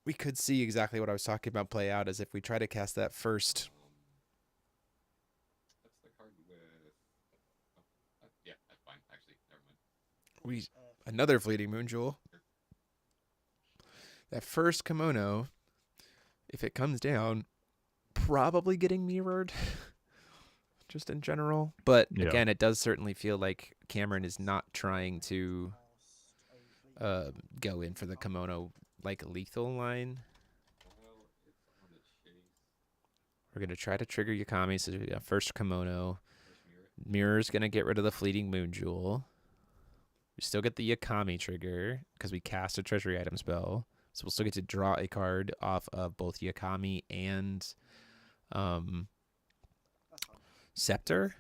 we could see exactly what I was talking about play out as if we try to cast that first. That's the card with. Yeah, that's fine. Actually, never mind. Another Fleeting Moon Jewel. That first kimono, if it comes down, probably getting mirrored, just in general. But again, it does certainly feel like Cameron is not trying to go in for the kimono like lethal line. We're going to try to trigger Yakami, so first kimono. Mirror's going to get rid of the Fleeting Moon Jewel. We still get the Yakami trigger because we cast a treasury item spell. So we'll still get to draw a card off of both Yakami and Scepter.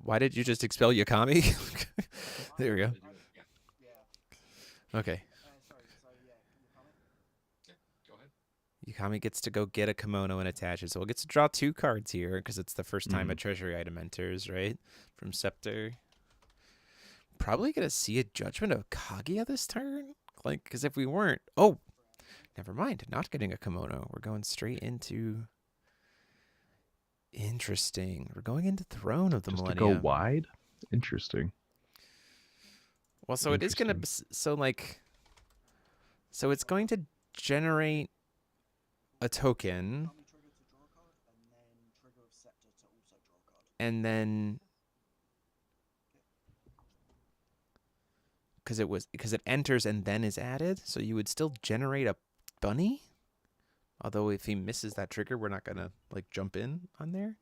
Why did you just expel Yakami? There we go. Okay. Yakami gets to go get a kimono and attach it. So we'll get to draw 2 cards here because it's the first time a treasury item enters, right? From Scepter. Probably going to see a Judgment of Kaguya this turn. Like, because if we weren't... Oh, never mind. Not getting a kimono. We're going straight into... Interesting. We're going into Throne of the Millennium. To go wide? Interesting. Well, so it is going to... So, like... So it's going to generate a token. And then... Because it enters and then is added, so you would still generate a bunny. Although if he misses that trigger, we're not gonna like jump in on there.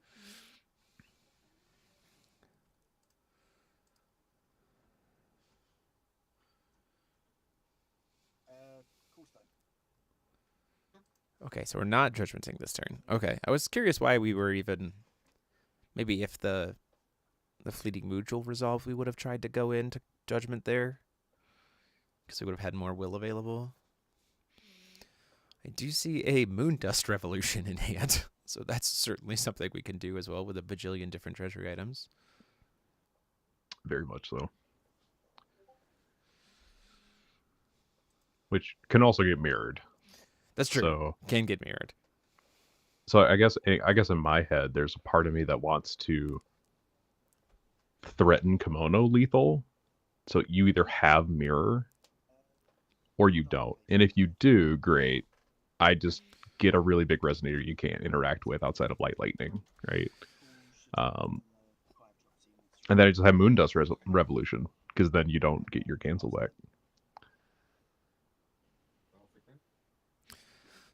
Okay, so we're not judgmenting this turn. Okay, I was curious why we were even. Maybe if the Fleeting Moon Jewel resolved, we would have tried to go into judgment there. Because we would have had more will available. I do see a Moondust Revolution in hand. So that's certainly something we can do as well with a bajillion different treasury items. Very much so. Which can also get mirrored. That's true. So, can get mirrored. So I guess in my head, there's a part of me that wants to threaten kimono lethal. So you either have mirror or you don't. And if you do, great. I just get a really big resonator you can't interact with outside of Light Lightning, right? And then I just have Moondust Revolution, because then you don't get your cancel back.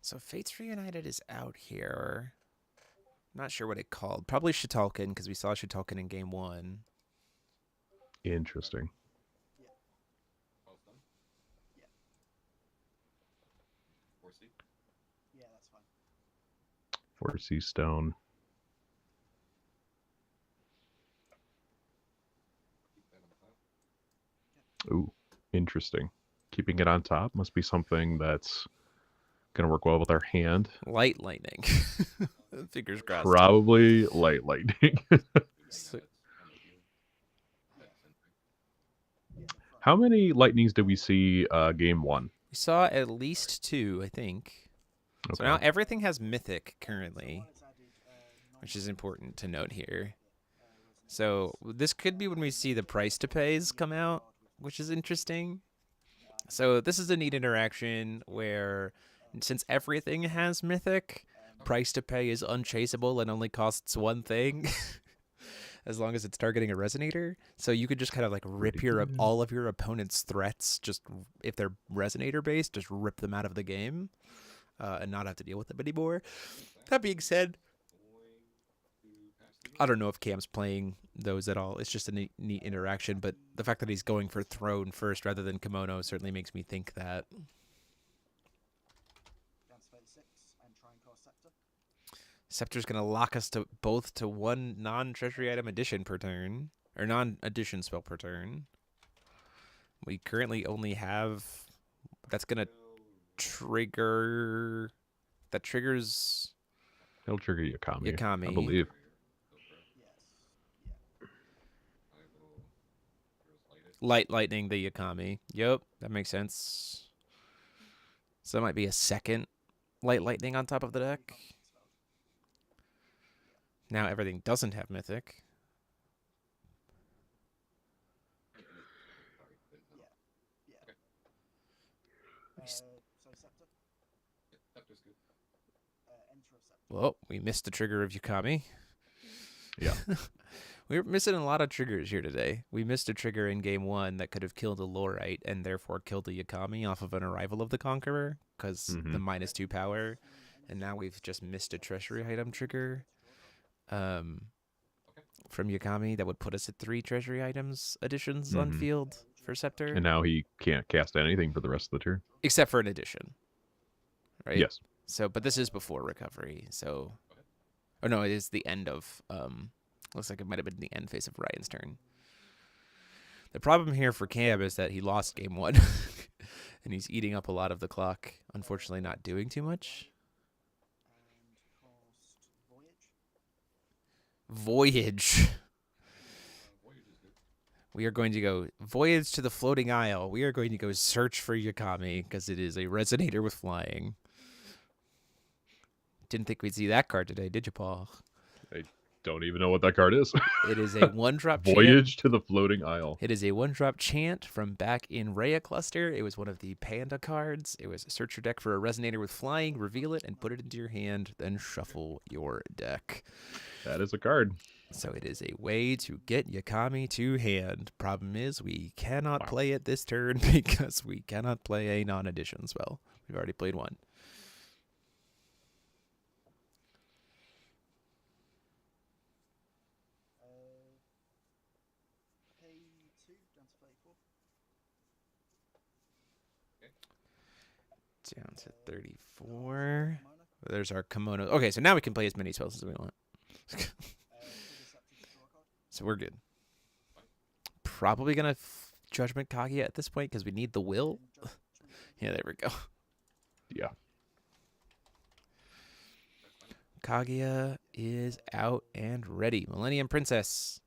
So Fates Reunited is out here. Not sure what it called. Probably Shitalkin, because we saw Shitalkin in game 1. Interesting. 4C stone. Ooh, interesting. Keeping it on top must be something that's Gonna work well with our hand. Light lightning. Fingers crossed. Probably light lightning. So, How many lightnings did we see game 1? we saw at least 2, I think. So Okay. now everything has mythic currently, which is important to note here. So this could be when we see the price to pays come out, which is interesting. So this is a neat interaction where, since everything has mythic, price to pay is unchaseable and only costs one thing, as long as it's targeting a resonator. So you could just kind of like rip all of your opponent's threats, just if they're resonator based, just rip them out of the game, and not have to deal with them anymore. That being said, I don't know if Cam's playing those at all. It's just a neat interaction, but the fact that he's going for throne first rather than kimono certainly makes me think that. Scepter's going to lock us to both to one non-treasury item addition per turn, or non-addition spell per turn. We currently only have... That's going to trigger... That triggers... It'll trigger Yakami, Yakami. I believe. Light lightning the Yakami. Yep, that makes sense. So that might be a second light lightning on top of the deck. Now everything doesn't have mythic. Well, we missed the trigger of Yakami. Yeah. We're missing a lot of triggers here today. We missed a trigger in game 1 that could have killed a Lorite and therefore killed the Yakami off of an Arrival of the Conqueror because the -2 power. And now we've just missed a treasury item trigger from Yakami that would put us at 3 treasury items additions on field for Scepter. And now he can't cast anything for the rest of the turn. Except for an addition. Right? Yes. So, but this is before recovery, so... Oh, no, it is the end of... looks like it might have been the end phase of Ryan's turn. The problem here for Cam is that he lost game 1. And he's eating up a lot of the clock. Unfortunately, not doing too much. Voyage. We are going to go Voyage to the Floating Isle. We are going to go search for Yakami because it is a resonator with flying. Didn't think we'd see that card today, did you, Paul? I don't even know what that card is. It is a 1-drop chant. Voyage to the Floating Isle. It is a 1-drop chant from back in Rhea Cluster. It was one of the Panda cards. It was search your deck for a resonator with flying, reveal it, and put it into your hand, then shuffle your deck. That is a card. So it is a way to get Yakami to hand. Problem is, we cannot play it this turn because we cannot play a non-addition spell. We've already played one. Down to 34. There's our kimono. Okay, so now we can play as many spells as we want. So we're good. Probably going to Judgment Kaguya at this point because we need the will. Yeah, there we go. Yeah. Kaguya is out and ready. Millennium Princess.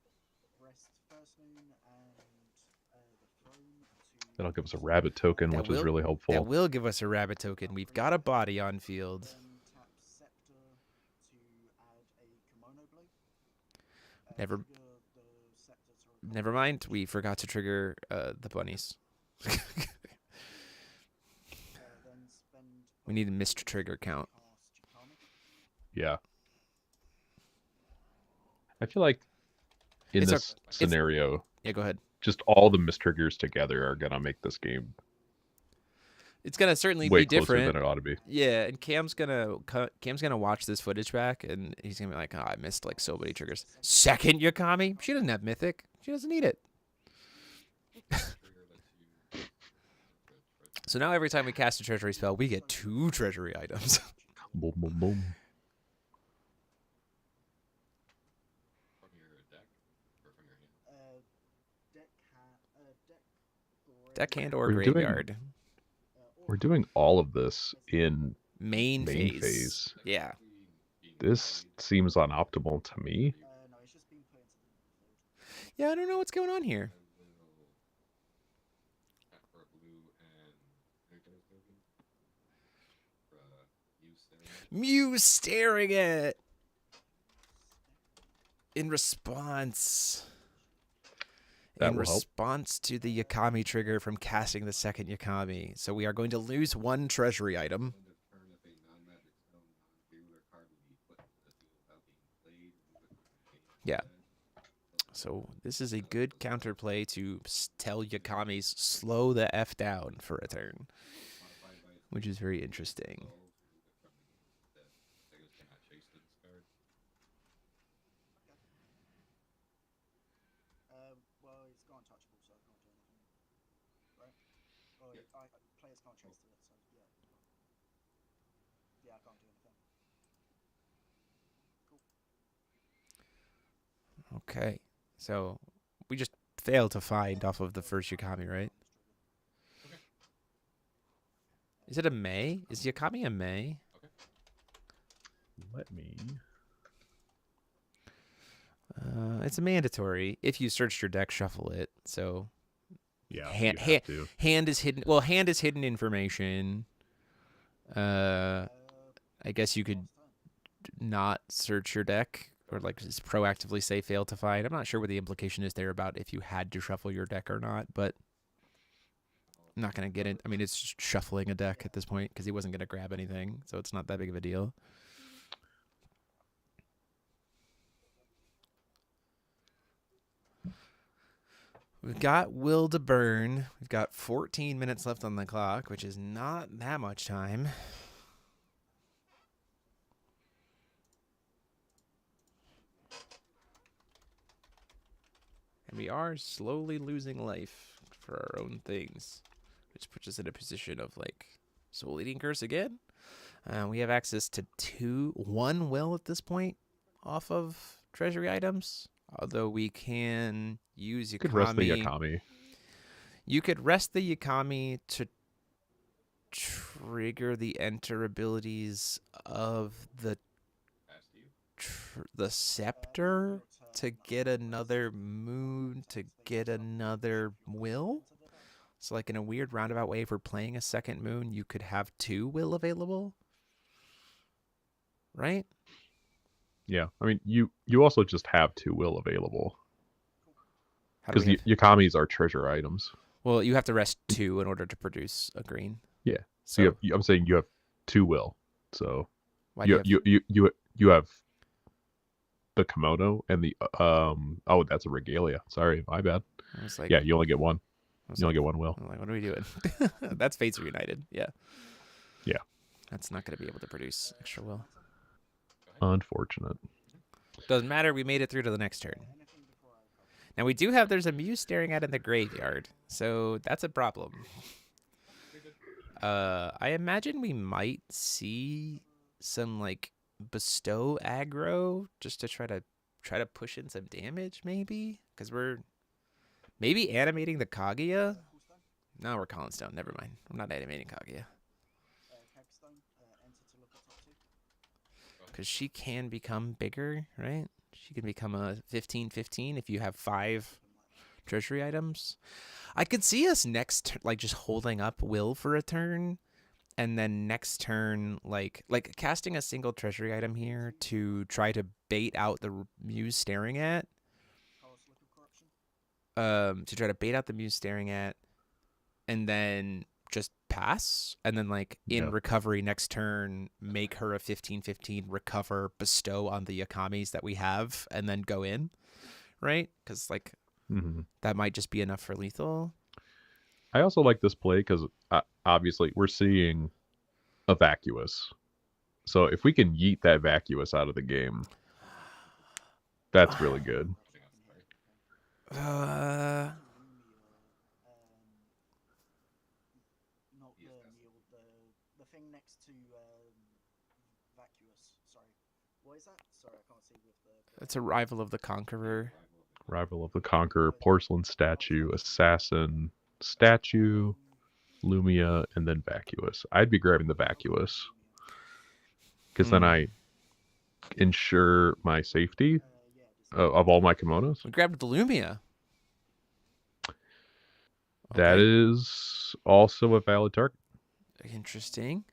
That'll give us a rabbit token, which is really helpful. That will give us a rabbit token. We've got a body on field. Never mind. We forgot to trigger the bunnies. We need a missed trigger count. Yeah. I feel like in this scenario, yeah, go ahead. Just all the mistriggers together are gonna make this game. It's gonna certainly way be different closer than it ought to be. Yeah, and Cam's gonna watch this footage back, and he's gonna be like, "Oh, I missed like so many triggers." Second Yakami, she doesn't have mythic. She doesn't need it. So now every time we cast a treasury spell, we get 2 treasury items. Boom, boom, boom. Deckhand or graveyard. We're doing all of this in main Main phase. phase. Yeah. This seems unoptimal to me. No, it's just been put into the field. Yeah, I don't know what's going on here. Mew staring at. In response. That in will help. response to the Yakami trigger from casting the second Yakami. So we are going to lose one treasury item. Yeah. So this is a good counterplay to tell Yakamis slow the F down for a turn, which is very interesting. Well, it's got untouchable, so I can't do anything. Right? Well, players can't trace to it, so yeah. Yeah, I can't do anything. Cool. Okay. So we just failed to find off of the first Yakami, right? Is it a May? Is Yakami a May? Let me. It's a mandatory. If you searched your deck, shuffle it. So Yeah, hand is hidden. Well, hand is hidden information. I guess you could not search your deck or like just proactively say fail to find. I'm not sure what the implication is there about if you had to shuffle your deck or not, but I'm not going to get it. I mean, it's just shuffling a deck at this point because he wasn't going to grab anything, so it's not that big of a deal. We've got Will to Burn. We've got 14 minutes left on the clock, which is not that much time. And we are slowly losing life for our own things, which puts us in a position of like Soul Eating Curse again. We have access to one will at this point off of treasury items. Although we can use Yakami. You could rest the Yakami. You could rest the Yakami to trigger the enter abilities of the scepter to get another moon, to get another will. So like in a weird roundabout way, if we're playing a second moon, you could have 2 will available. Right? Yeah, I mean, you also just have 2 will available. Because the have... Yakamis are treasure items. Well, you have to rest 2 in order to produce a green. Yeah. So I'm saying you have 2 will. So why you have the Komodo and the oh, that's a regalia. Sorry, my bad. I was like, yeah, you only get one. You only get one will. I'm like, what are we doing? That's Fates Reunited. Yeah. Yeah. That's not going to be able to produce extra will. Unfortunate. Doesn't matter. We made it through to the next turn. Now we do have. There's a Muse staring at in the graveyard, so that's a problem. I imagine we might see some like bestow aggro just to try to push in some damage, maybe because we're maybe animating the Kaguya. No, we're calling stone. Never mind. I'm not animating Kaguya. Because she can become bigger, right? She can become a 15/15 if you have 5 treasury items. I could see us next, like just holding up will for a turn, and then next turn, like casting a single treasury item here to try to bait out the Muse staring at. To try to bait out the Muse staring at, and then just pass, and then like in recovery next turn make her a 15/15, recover, bestow on the Yakamis that we have, and then go in, right? Because like that might just be enough for lethal. I also like this play because obviously we're seeing a Vacuous, so if we can yeet that Vacuous out of the game, that's really good. The thing next to Vacuous. Sorry, what is that? Sorry, I can't see with the. It's a Rival of the Conqueror. Rival of the Conqueror, Porcelain Statue, Assassin, Statue, Lumia, and then Vacuous. I'd be grabbing the Vacuous. because then I ensure my safety of all my kimonos. We grabbed the Lumia. That Okay. is also a valid target. Interesting.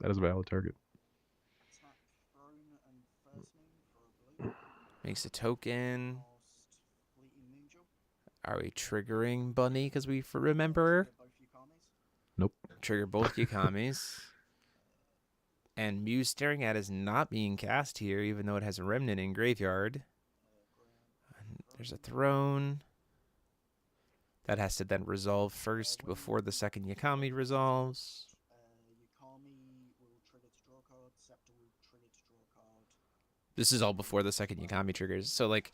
That is a valid target. Makes a token. Are we triggering Bunny because we remember? Nope. Trigger both Yakamis. And Muse Staring At is not being cast here, even though it has a Remnant in Graveyard. And there's a Throne. That has to then resolve first before the second Yakami resolves. This is all before the second Yakami triggers. So, like,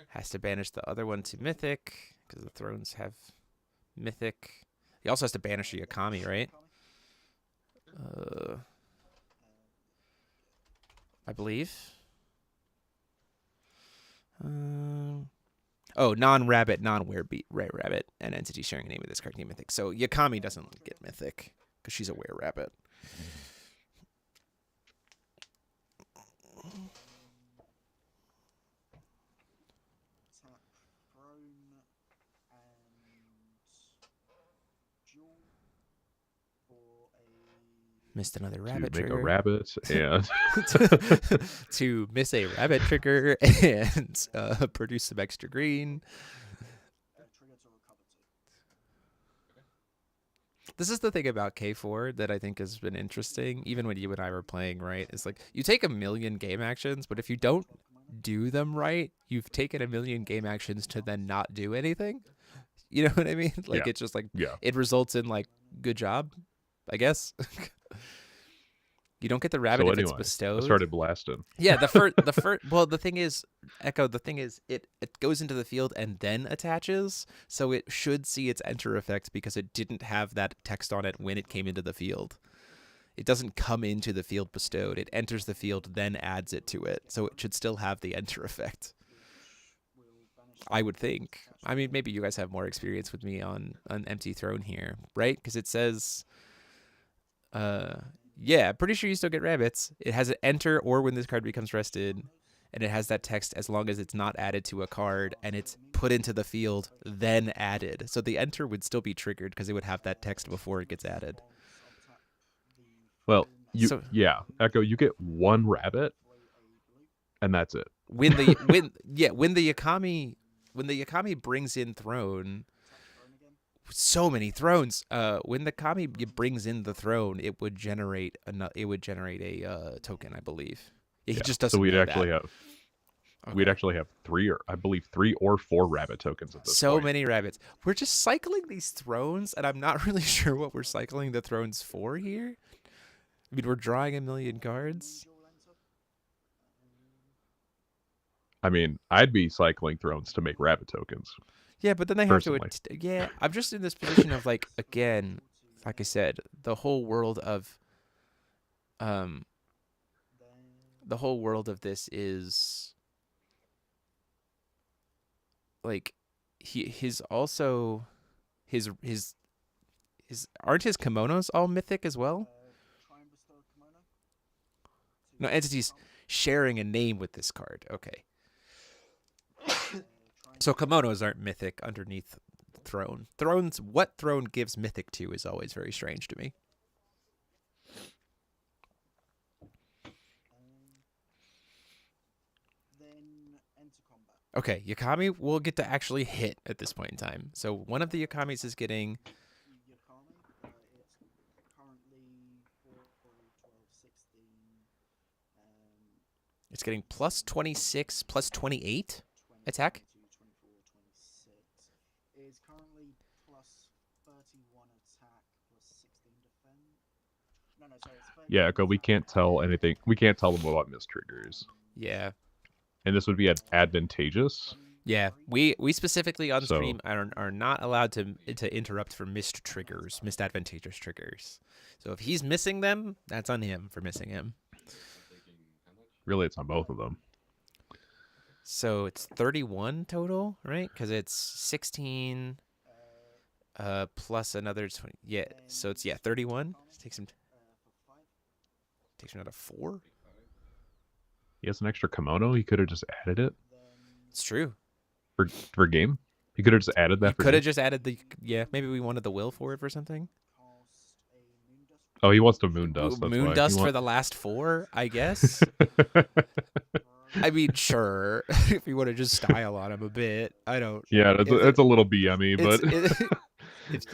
has to banish the other one to Mythic, because the Thrones have Mythic. He also has to banish a Yakami, right? I believe. Oh, non-rabbit, non-were-rabbit, and entity sharing a name with this card game Mythic. So Yakami doesn't get Mythic, because she's a were-rabbit. Missed another rabbit to make trigger. a rabbit and to miss a rabbit trigger and produce some extra green. This is the thing about K4 that I think has been interesting, even when you and I were playing, right? It's like you take a million game actions, but if you don't do them right, you've taken a million game actions to then not do anything. You know what I mean? Like it's just like it results in like good job, I guess. You don't get the rabbit if it's bestowed. I started blasting. Yeah, the first. Well, the thing is, Echo. The thing is, it goes into the field and then attaches, so it should see its enter effect because it didn't have that text on it when it came into the field. It doesn't come into the field bestowed. It enters the field, then adds it to it, so it should still have the enter effect. I would think. I mean, maybe you guys have more experience with me on an empty throne here, right? Because it says. Yeah, pretty sure you still get rabbits. It has an enter or when this card becomes rested, and it has that text as long as it's not added to a card and it's put into the field, then added. So the enter would still be triggered because it would have that text before it gets added. Well, Echo, you get one rabbit, and that's it. When the Yakami brings in throne. So many thrones. When the Kami brings in the throne, it would generate a token, I believe. He just doesn't. So we'd know actually that. have. Okay. We'd actually have three or four rabbit tokens at this point. So many rabbits. We're just cycling these thrones, and I'm not really sure what we're cycling the thrones for here. I mean, we're drawing a million cards. I mean, I'd be cycling thrones to make rabbit tokens. Yeah, but then they have to. Yeah, I'm just in this position of like, again, like I said, the whole world of this is like his aren't his kimonos all mythic as well? No, entities sharing a name with this card. Okay. So kimonos aren't mythic underneath throne. Thrones, what throne gives mythic to is always very strange to me. Okay, Yakami will get to actually hit at this point in time. So one of the Yakamis is getting... It's getting plus 26, plus 28 attack. Is currently plus 31 attack, plus 16 defense. No, sorry. Yeah, Echo, we can't tell anything. We can't tell them about mistriggers. Yeah. And this would be advantageous. Yeah, we specifically on stream are not allowed to interrupt for missed triggers, misadvantageous triggers. So if he's missing them, that's on him for missing him. Really, it's on both of them. So it's 31 total, right? Because it's 16. plus another 20. Yeah, so it's 31. Takes him out of 4. He has an extra kimono. He could have just added it It's true. for game. He could have just added that. You for could have game. just added the maybe we wanted the will for it for something. Oh, he wants the moon dust. That's Moon why. dust for the last 4, I guess. I mean, sure, if you want to just style on him a bit. I don't. Yeah, that's a little BME, but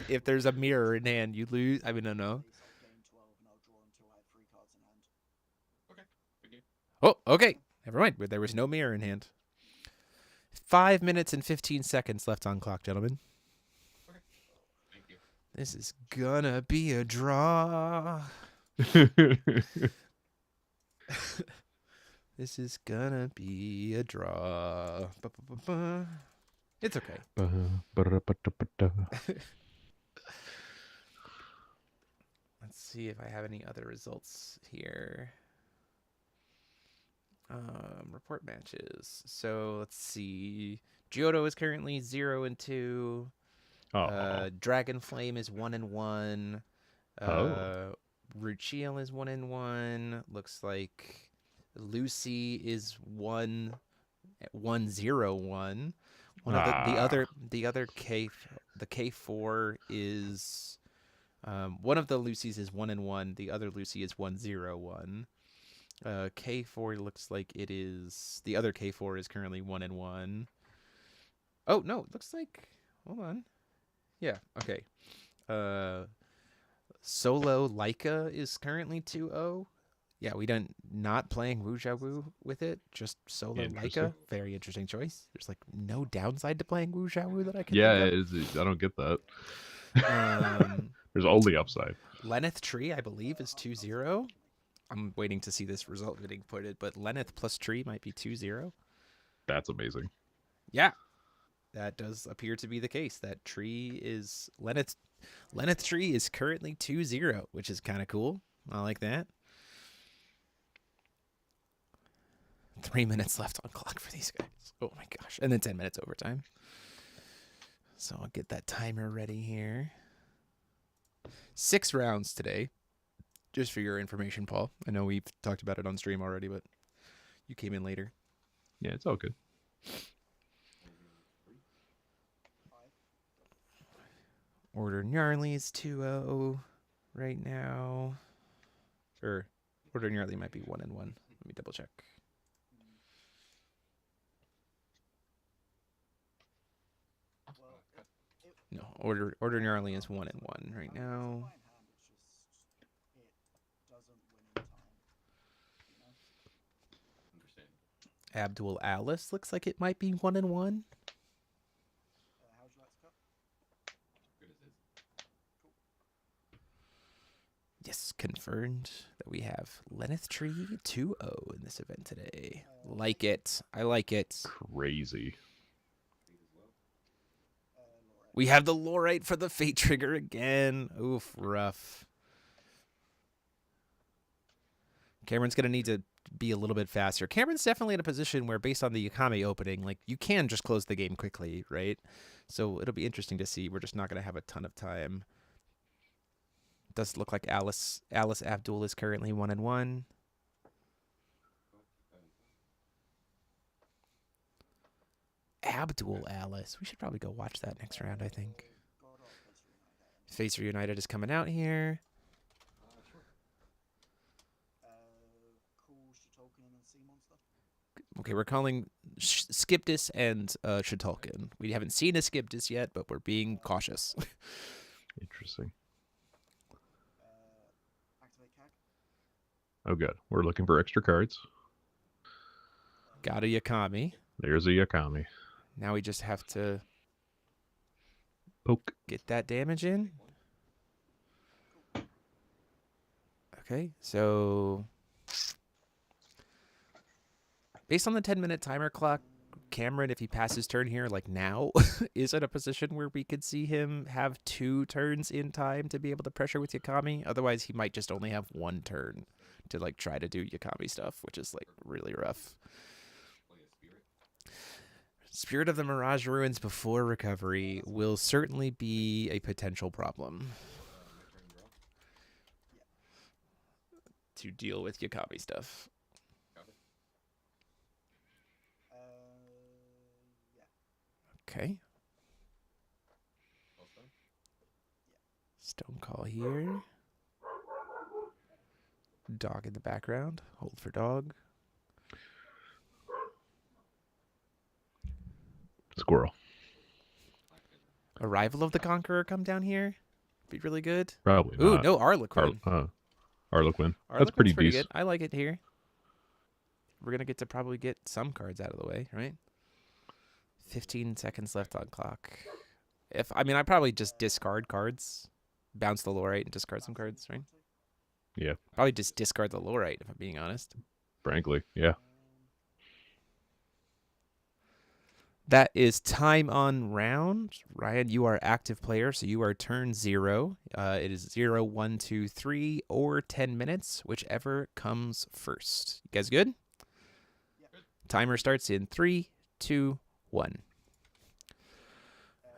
if there's a mirror in hand, you lose. I mean, I don't know. Oh, okay. Never mind. There was no mirror in hand. 5 minutes and 15 seconds left on clock, gentlemen. This is gonna be a draw. This is gonna be a draw. Ba-ba-ba-ba. It's okay. Let's see if I have any other results here. Report matches. So let's see. Giotto is currently 0-2. Dragon Flame is 1-1. Ruchiel is 1-1. Looks like Lucy is 1-0-1. One of the other K4 is one of the Lucys is 1-1. The other Lucy is 1-0-1. K4 looks like it is the other K4 is currently 1-1. Oh no, it looks like hold on. Yeah, okay. Solo Leica is currently 2-0. Yeah, we don't not playing Wuja Wu with it, just Solo Leica. Very interesting choice. There's like no downside to playing Wuja Wu that I can think of. I don't get that. There's only upside. Lenneth Tree, I believe, is 2-0. I'm waiting to see this result getting put, but Lenneth plus Tree might be 2-0. That's amazing. Yeah, that does appear to be the case. That Tree is Lenneth Tree is currently 2-0, which is kind of cool. I like that. 3 minutes left on clock for these guys. Oh my gosh. And then 10 minutes overtime. So I'll get that timer ready here. 6 rounds today. Just for your information, Paul. I know we've talked about it on stream already, but you came in later. Yeah, it's all good. Order Gnarly is 2-0 right now. Or Order Gnarly might be 1-1. Let me double check. No, Order Gnarly is 1-1 right now. Abdul Alice looks like it might be 1-1. Yes, confirmed that we have Lenneth Tree 2-0 in this event today. Like it. I like it. Crazy. We have the Lorite for the Fate Trigger again. Oof, rough. Cameron's going to need to be a little bit faster. Cameron's definitely in a position where, based on the Yakame opening, like you can just close the game quickly, right? So it'll be interesting to see. We're just not going to have a ton of time. Does look like Alice Abdul is currently 1-1. Abdul Alice. We should probably go watch that next round, I think. Face Reunited is coming out here. Okay, we're calling Skiptis and Shitulkin. We haven't seen a Skiptis yet, but we're being cautious. Interesting. Oh, good. We're looking for extra cards. Got a Yakami. There's a Yakami. Now we just have to poke. Get that damage in. Okay, so based on the 10-minute timer clock, Cameron, if he passes turn here, like now, is in a position where we could see him have 2 turns in time to be able to pressure with Yakami. Otherwise, he might just only have 1 turn to like try to do Yakami stuff, which is like really rough. Spirit of the Mirage Ruins before recovery will certainly be a potential problem to deal with Yakabi stuff. Okay. Stone Call here. Dog in the background. Hold for dog. Squirrel. Arrival of the Conqueror come down here. Be really good. Probably Ooh, not. no, Harlequin. Harlequin. That's Harlequin's pretty good. decent. I like it here. We're going to get to probably get some cards out of the way, right? 15 seconds left on clock. I probably just discard cards. Bounce the Lorite and discard some cards, right? Yeah. Probably just discard the Lorite, if I'm being honest. Frankly, yeah. That is time on round. Ryan, you are active player, so you are turn 0. It is 0, 1, 2, 3, or 10 minutes, whichever comes first. You guys good? Timer starts in 3, 2, 1.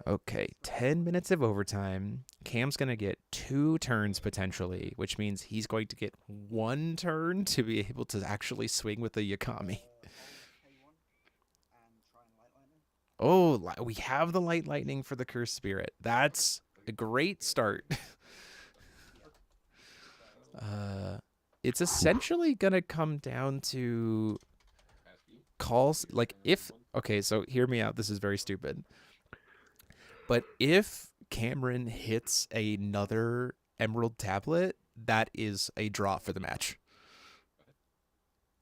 Okay, 10 minutes of overtime. Cam's going to get 2 turns potentially, which means he's going to get 1 turn to be able to actually swing with the Yakami. Oh, we have the Light Lightning for the Cursed Spirit. That's a great start. It's essentially going to come down to calls. Like if, okay, so hear me out. This is very stupid. But if Cameron hits another Emerald Tablet, that is a draw for the match.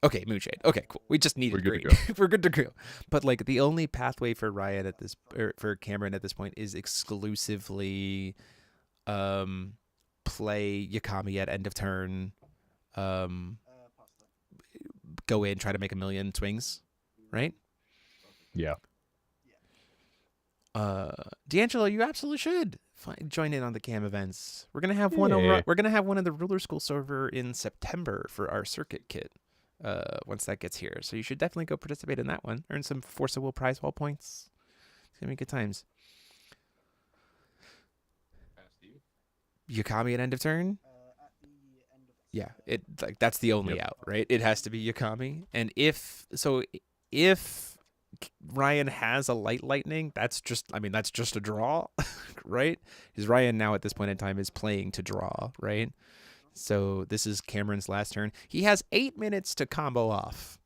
Okay, Moonshade. Okay, cool. We just needed green. We're good to go. But like the only pathway for Ryan at this, or for Cameron at this point, is exclusively play Yakami at end of turn, go in, try to make 1,000,000 swings, right? Yeah. D'Angelo, you absolutely should join in on the Cam events. We're gonna have one over. We're gonna have one in the Ruler School server in September for our circuit kit. Once that gets here, so you should definitely go participate in that one. Earn some Force of Will prize wall points. It's gonna be good times. Yakami at end of turn. Yeah, that's the only out, right? It has to be Yakami, and if Ryan has a Light Lightning, that's just a draw, right? Because Ryan now at this point in time is playing to draw, right? So this is Cameron's last turn. He has 8 minutes to combo off.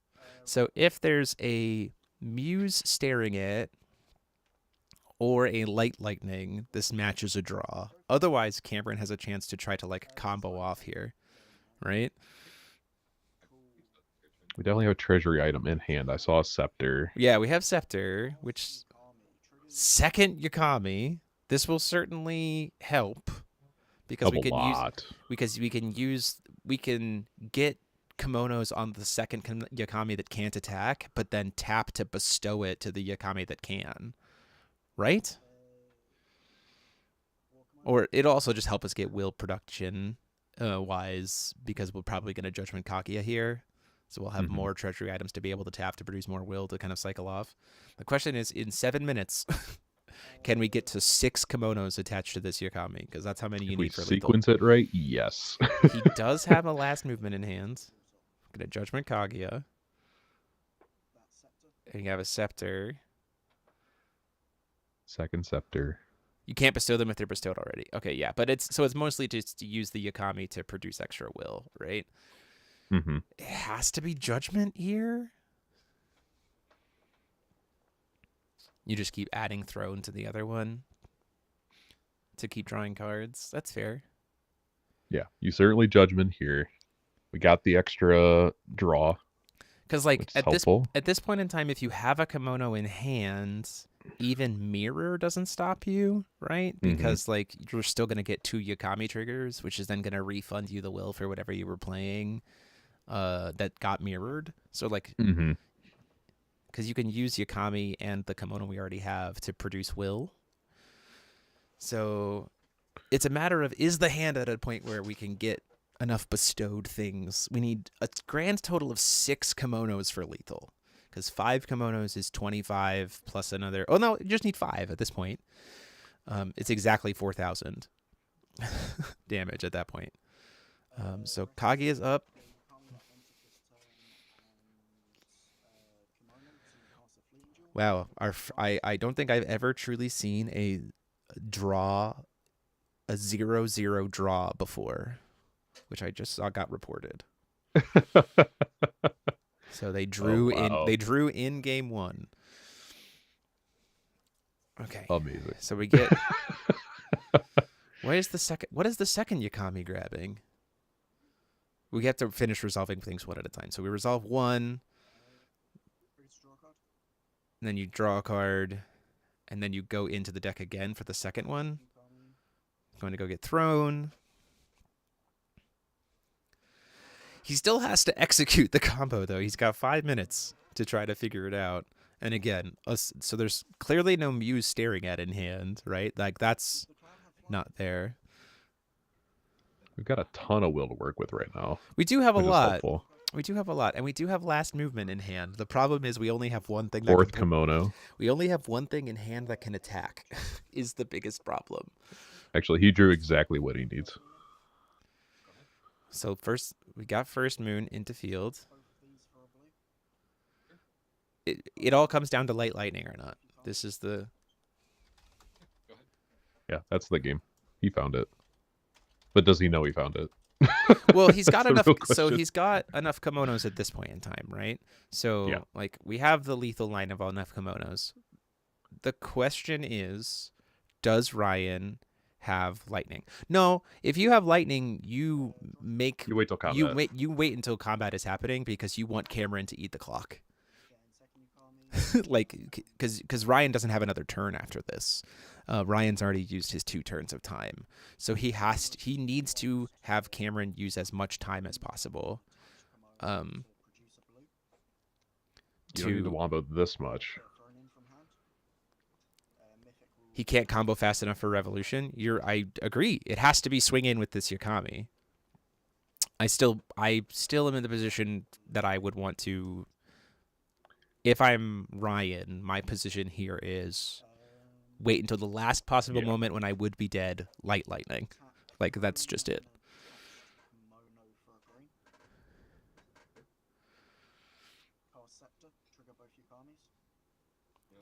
So if there's a Muse staring it or a Light Lightning, this match is a draw. Otherwise, Cameron has a chance to try to like combo off here, right? We definitely have a treasury item in hand. I saw a Scepter. Yeah, we have Scepter, which second Yakami. This will certainly help. Because we can get kimonos on the second Yakami that can't attack, but then tap to bestow it to the Yakami that can, right? Or it'll also just help us get will production wise, because we're probably going to Judgment Kaguya here, so we'll have more treasury items to be able to tap to produce more will to kind of cycle off. The question is, in 7 minutes. Can we get to 6 kimonos attached to this Yakami? Because that's how many you need for lethal. Sequence it right? Yes. He does have a last movement in hand. Get a Judgment Kaguya. And you have a Scepter. Second Scepter. You can't bestow them if they're bestowed already. Okay, yeah. But it's mostly just to use the Yakami to produce extra will, right? Mm-hmm. It has to be Judgment here. You just keep adding Throne to the other one to keep drawing cards. That's fair. Yeah, you certainly Judgment here. We got the extra draw. Because like at this point in time, if you have a kimono in hand, even Mirror doesn't stop you, right? Because like you're still gonna get 2 Yakami triggers, which is then gonna refund you the will for whatever you were playing that got mirrored. So like. Because you can use Yakami and the kimono we already have to produce will. So it's a matter of, is the hand at a point where we can get enough bestowed things? We need a grand total of 6 kimonos for lethal. because 5 kimonos is 25 plus another. Oh no, you just need 5 at this point. It's exactly 4,000 damage at that point. So Kage is up. Wow, I don't think I've ever truly seen a 0-0 draw before, which I just saw got reported. So they drew they drew in game 1. Okay. Amazing. So we get what is the second Yakami grabbing? We have to finish resolving things one at a time. So we resolve 1, and then you draw a card, and then you go into the deck again for the second one. Going to go get thrown. He still has to execute the combo, though. He's got 5 minutes to try to figure it out. And again, so there's clearly no Muse staring at in hand, right? Like, that's not there. We've got a ton of will to work with right now. We do have a which is lot. helpful. We do have a lot, and we do have last movement in hand. The problem is we only have one thing. Fourth kimono. We only have one thing in hand that can attack. Is the biggest problem. Actually, he drew exactly what he needs. So first, we got first moon into field. It all comes down to light lightning or not. This is the. Yeah, that's the game. He found it, but does he know he found it? Well, he's got That's enough. a real So question. he's got enough kimonos at this point in time, right? So Yeah. like we have the lethal line of enough kimonos. The question is, does Ryan have lightning? No. If you have lightning, you make You wait till combat. you wait until combat is happening because you want Cameron to eat the clock. Like, because Ryan doesn't have another turn after this. Ryan's already used his 2 turns of time, so he needs to have Cameron use as much time as possible. You don't need to wombo this much. He can't combo fast enough for Revolution. I agree. It has to be swing in with this Yakami. I still am in the position that I would want to. If I'm Ryan, my position here is wait until the last possible moment when I would be dead, light lightning. Like, that's just it.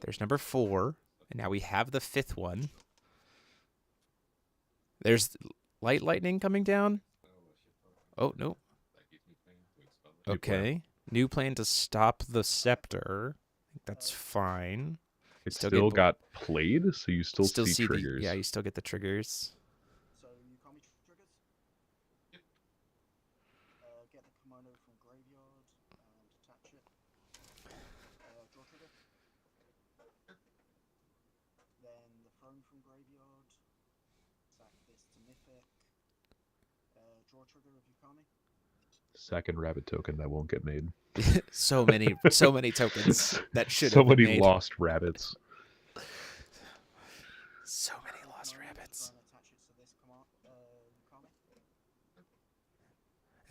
There's number 4, and now we have the 5th one. There's light lightning coming down. Oh, no. Okay. New plan to stop the scepter. I think that's fine. It Still still get- got played, so you still see triggers. Yeah, you still get the triggers. So you call me triggers? Yep. Get the kimono from graveyard and attach it. Draw trigger. Then the throne from graveyard. Sack this to mythic. Draw trigger of Yukami. Second rabbit token that won't get made. so many tokens that should So have been many made. lost rabbits. So many lost rabbits. Attach it to this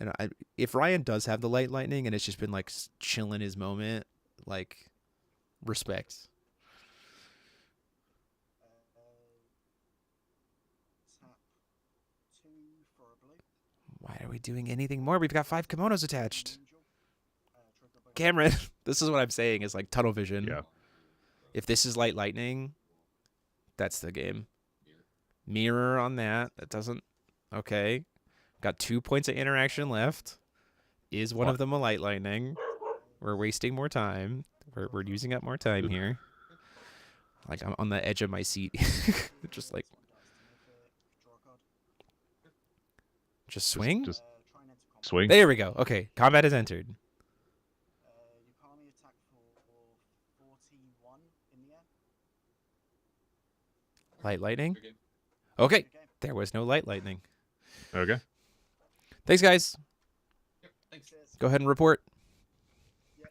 Yukami. And if Ryan does have the light lightning and it's just been like chilling his moment, like, respect. Tap 2 for a blue. Why are we doing anything more? We've got 5 kimonos attached. Angel. Trigger both. Cameron, this is what I'm saying is like tunnel vision. Yeah. If this is light lightning, that's the game. Mirror on that. That doesn't. Okay. Got 2 points of interaction left. Is one of them a light lightning? We're wasting more time. We're using up more time here. Like, I'm on the edge of my seat. Just like, Draw a card. just swing? Just Try and enter combat. swing. There we go. Okay. Combat is entered. Yukami attack for 41 in the air. Light lightning? Good game. Okay. Good game. There was no light lightning. Okay. Thanks, guys. Yep, thanks. Cheers. Go ahead and report. Yep.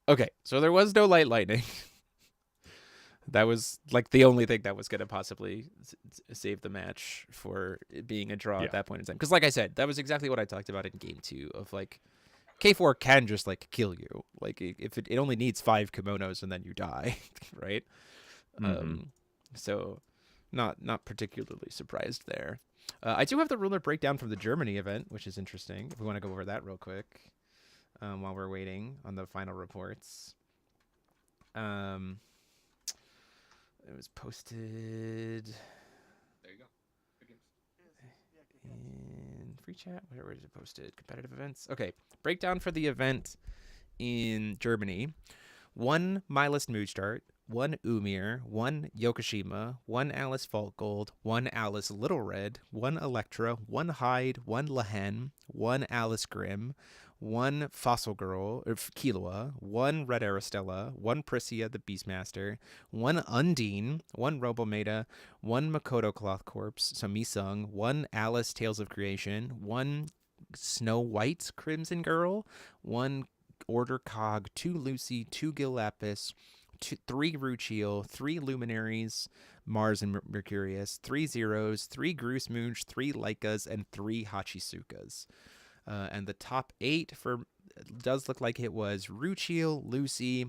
Okay, so there was no light lightning. That was like the only thing that was going to possibly save the match for it being a draw at that point in time. Because like I said, that was exactly what I talked about in game 2 of like K4 can just like kill you. Like if it only needs 5 kimonos and then you die, right? So not particularly surprised there. I do have the ruler breakdown from the Germany event, which is interesting. If we want to go over that real quick while we're waiting on the final reports. It was posted. There you go. In free chat. Where is it posted? Competitive events. Okay. Breakdown for the event in Germany. 1 Milest Moodstart, 1 Umir, 1 Yokoshima, 1 Alice Faultgold, 1 Alice Little Red, 1 Electra, 1 Hyde, 1 Lehen, 1 Alice Grimm, 1 Fossil Girl, or Killua, 1 Red Aristella, 1 Priscia the Beastmaster, 1 Undine, 1 Robomeda, 1 Makoto Cloth Corpse, so Misung, 1 Alice Tales of Creation, 1 Snow White Crimson Girl, 1 Order Cog, 2 Lucy, 2 Gil Lapis, 3 Ruchiel, 3 Luminaries, Mars and Mercurius, 3 Zeros, 3 Groosmooge, 3 Leikas, and 3 Hachisukas. And the top 8 does look like it was Ruchiel, Lucy,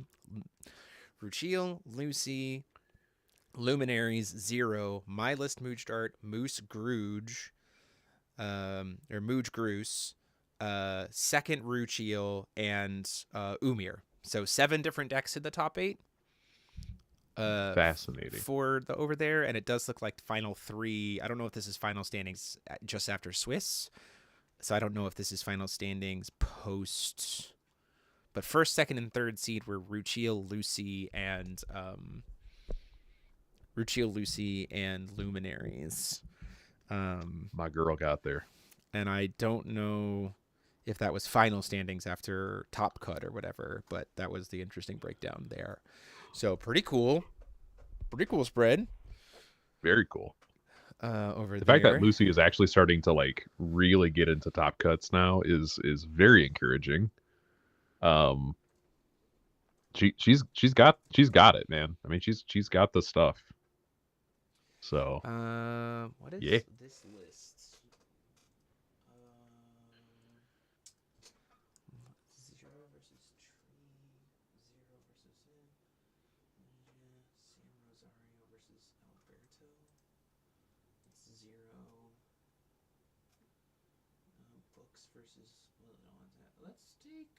Luminaries, Zero, Milest Moodstart, Moose Grooge, or Mooge Groose, second Ruchiel, and Umir. So 7 different decks in the top 8. Fascinating. For the over there, and it does look like final 3. I don't know if this is final standings just after Swiss. So I don't know if this is final standings post, but first, second, and third seed were Ruchiel, Lucy, and Luminaries. My girl got there, and I don't know if that was final standings after Top Cut or whatever, but that was the interesting breakdown there. So pretty cool spread. Very cool. Over the there. fact that Lucy is actually starting to like really get into top cuts now is very encouraging. She's got it, man. I mean, she's got the stuff. So what is this list? Zero versus Tree, Zero versus Sam Rosario versus Alberto. It's Zero. Books versus let's take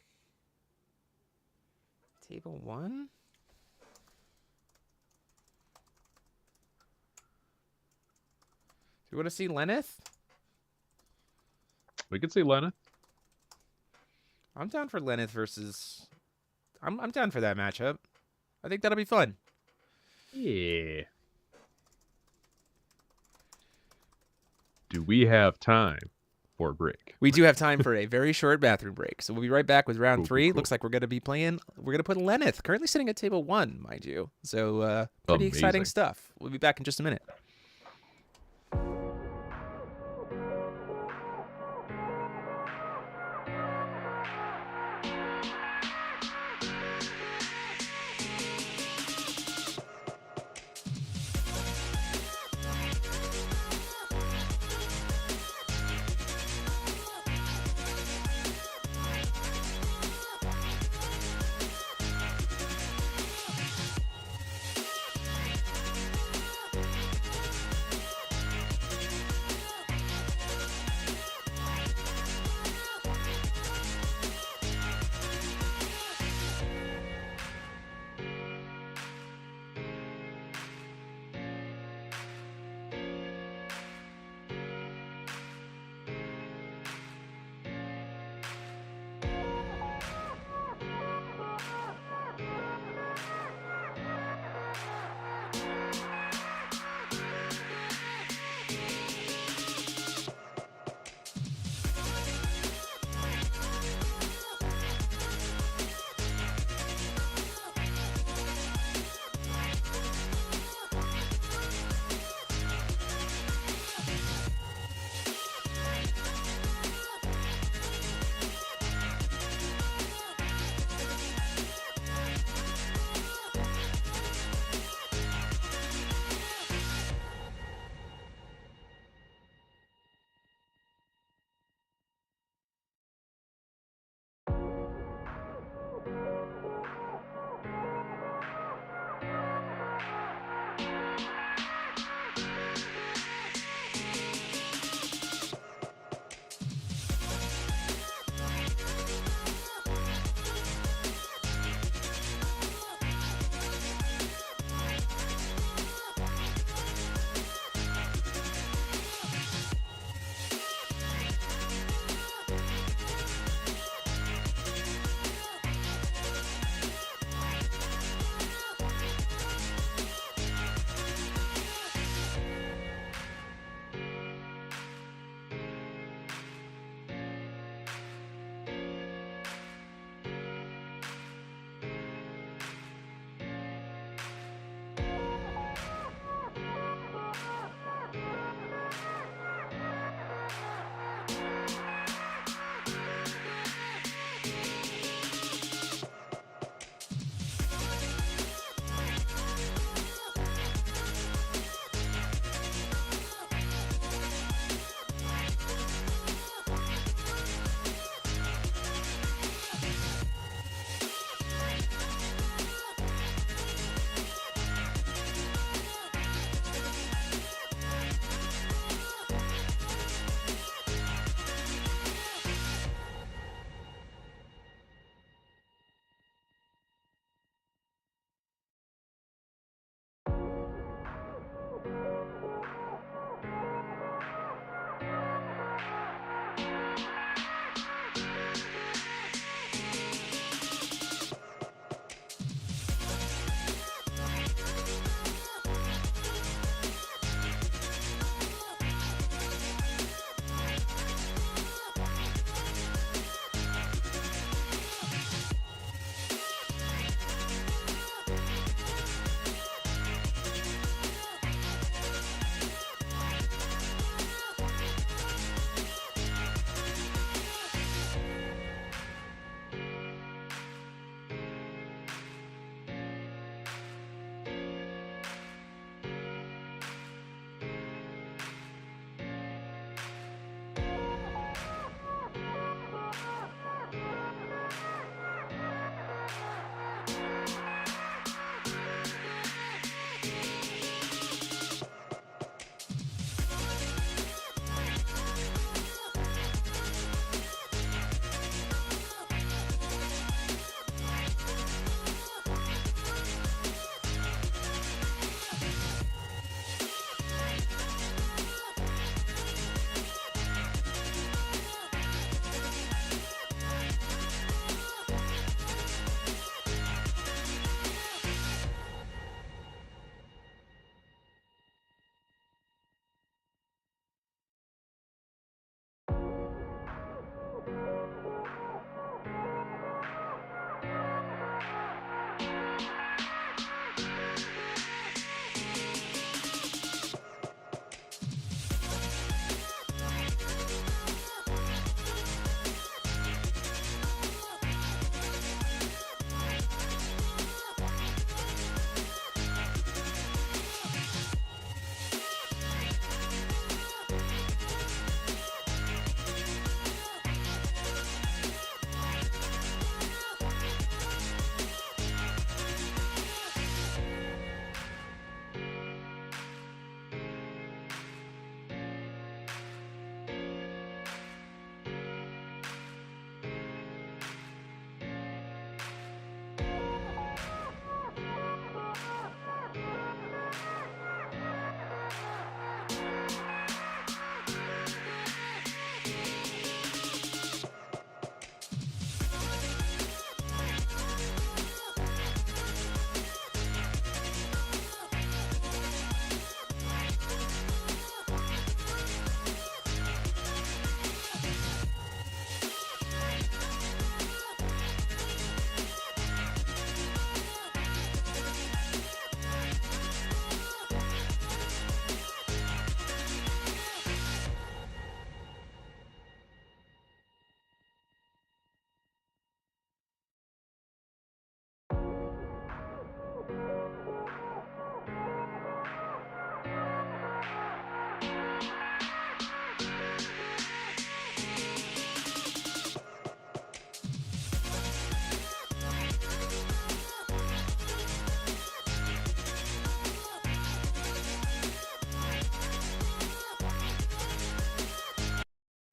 table 1. Do you want to see Lenneth? We could see Lenneth. I'm down for Lenneth versus. I'm down for that matchup. I think that'll be fun. Yeah. Do we have time for a break? We do have time for a very short bathroom break. So we'll be right back with round 3. Cool. Looks like we're going to be playing. We're going to put Lenneth, currently sitting at table 1, mind you. So pretty exciting stuff. We'll be back in just a minute.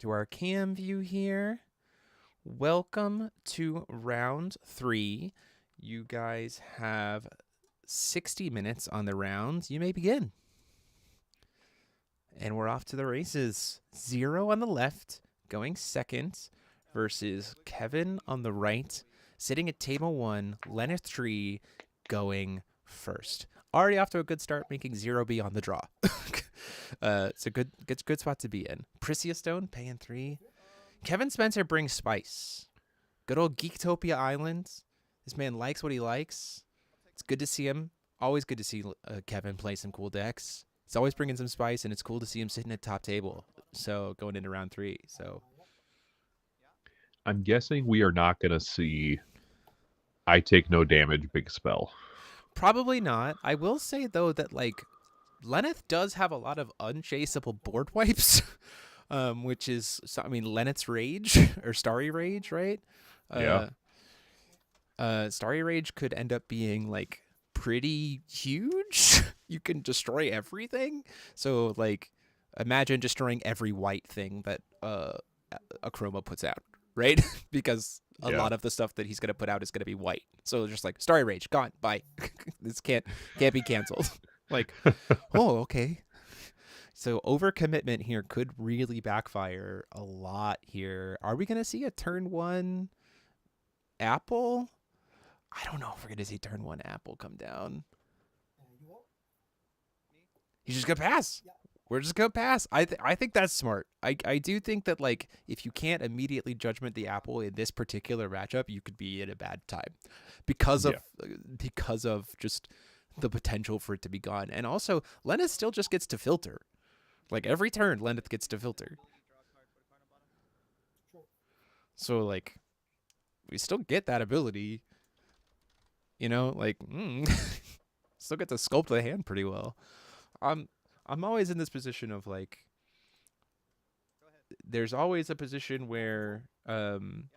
to our cam view here. Welcome to round 3. You guys have 60 minutes on the round. You may begin. And we're off to the races. Zero on the left, going second, versus Kevin on the right, sitting at table 1, Lenneth Tree going first. Already off to a good start, making 0 be on the draw. It's a good spot to be in. Prisia Stone, paying 3. Kevin Spencer brings spice. Good old Geektopia Island. This man likes what he likes. It's good to see him. Always good to see Kevin play some cool decks. He's always bringing some spice, and it's cool to see him sitting at top table. So going into round 3. So I'm guessing we are not going to see I take no damage big spell. probably not. I will say though that like Lenneth does have a lot of unchaseable board wipes. Which is, I mean, Lenneth's Rage, or Starry Rage, right? Yeah. Starry Rage could end up being, like, pretty huge. You can destroy everything. So, like, imagine destroying every white thing that Akroma puts out, right? Because a lot of the stuff that he's going to put out is going to be white. So, just like, Starry Rage, gone, bye. This can't be canceled. Like, oh, okay. So overcommitment here could really backfire a lot here. Are we going to see a turn 1 apple? I don't know if we're going to see turn 1 apple come down. He's just going to pass. We're just going to pass. I think that's smart. I do think that, like, if you can't immediately judgment the apple in this particular matchup, you could be in a bad time because of just the potential for it to be gone. And also, Lenneth still just gets to filter. Like, every turn, Lenneth gets to filter. So, like, we still get that ability. You know, like, still get to sculpt the hand pretty well. I'm always in this position of, like, there's always a position where Kevin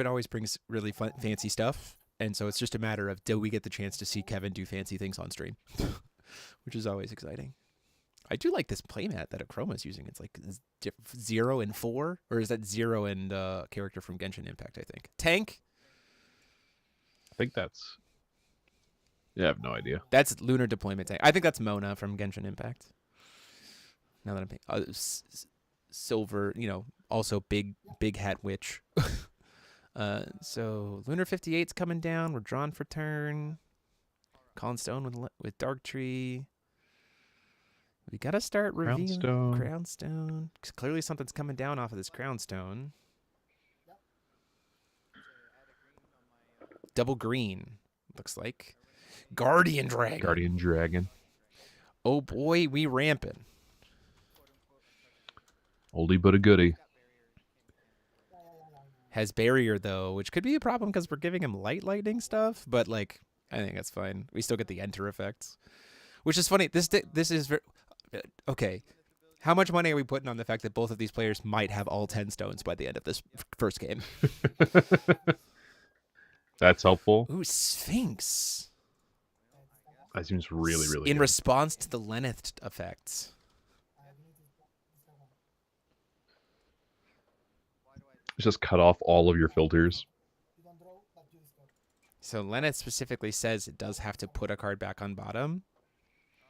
always brings really fancy stuff. And so it's just a matter of, do we get the chance to see Kevin do fancy things on stream? Which is always exciting. I do like this playmat that Akroma is using. It's like 0 and 4, or is that 0 and character from Genshin Impact? I think Tank. I think that's. Yeah, I have no idea. That's Lunar Deployment Tank. I think that's Mona from Genshin Impact. Now that I'm paying, silver, you know, also big hat witch. So Lunar 58's coming down. We're drawn for turn. Colin Stone with Dark Tree. We gotta start revealing Crownstone. Because clearly something's coming down off of this Crownstone. Double green, looks like. Guardian Dragon. Oh boy, we ramping. Oldie but a goodie. Has barrier though, which could be a problem because we're giving him lightning stuff, but like I think that's fine. We still get the enter effects, which is funny. This is okay. How much money are we putting on the fact that both of these players might have all 10 stones by the end of this first game? That's helpful. Ooh, Sphinx. That seems really in good. response to the Lenneth effects. Just cut off all of your filters. So Lenneth specifically says it does have to put a card back on bottom.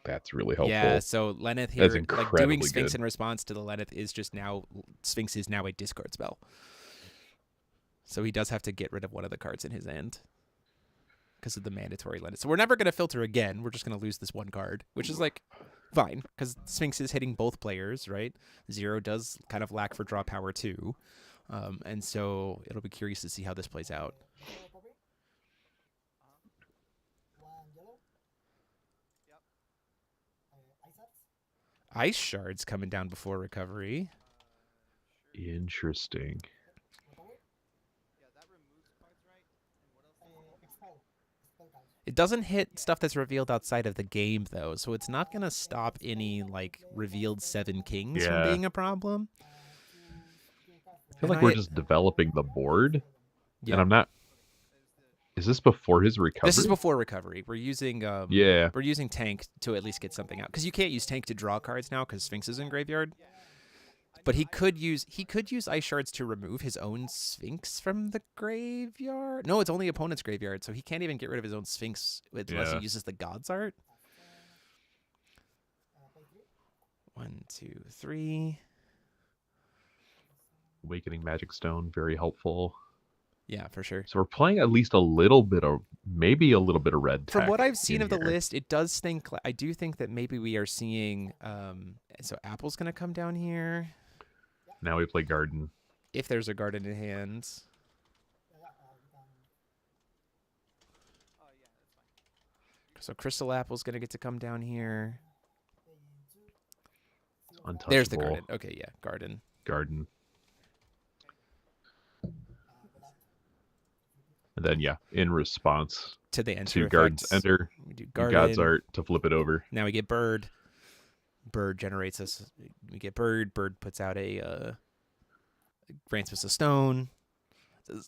That's really helpful. Yeah, so Lenneth here, like doing Sphinx good. in response to the Lenneth is just now, Sphinx is now a discard spell. So he does have to get rid of one of the cards in his hand because of the mandatory Lenneth. So we're never going to filter again. We're just going to lose this one card, which is like fine because Sphinx is hitting both players, right? 0 does kind of lack for draw power too. And so it'll be curious to see how this plays out. Ice Shards coming down before recovery. Interesting. It doesn't hit stuff that's revealed outside of the game, though, so it's not going to stop any, like, revealed 7 kings from being a problem. I feel like we're just developing the board, yeah. and I'm not... Is this before his recovery? This is before recovery. We're using we're using Tank to at least get something out. Because you can't use Tank to draw cards now because Sphinx is in graveyard. But he could use ice shards to remove his own Sphinx from the graveyard. No, it's only opponent's graveyard, so he can't even get rid of his own Sphinx unless he uses the God's Art. 1, 2, 3. Awakening Magic Stone, very helpful. Yeah, for sure. So we're playing at least a little bit of, maybe a little bit of red From tech what I've seen in of the here. list, it does think I do think that maybe we are seeing. So Apple's gonna come down here Now we play Garden. if there's a garden in hand. So Crystal Apple's gonna get to come down here. Untouchable. There's the garden. Okay, yeah, garden. Garden. And then, yeah, in response To the enter to Garden's effects, Enter, we do God's garden. Art to flip it over. Now we get bird. Bird generates us. We get bird. Bird puts out a grants us a stone.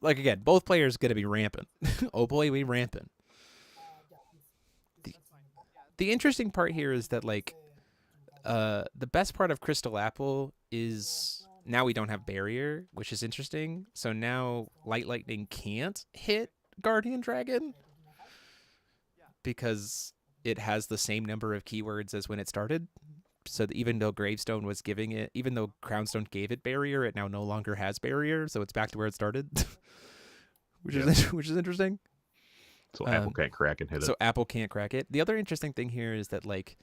Like again, both players gonna be rampant. Oh boy, we rampant. The interesting part here is that like the best part of Crystal Apple is now we don't have barrier, which is interesting. So now Light Lightning can't hit Guardian Dragon because it has the same number of keywords as when it started. So that even though Gravestone was giving it, even though Crownstone gave it barrier, it now no longer has barrier. So it's back to where it started, which is interesting. So Apple can't crack and hit it. So Apple can't crack it. The other interesting thing here is that like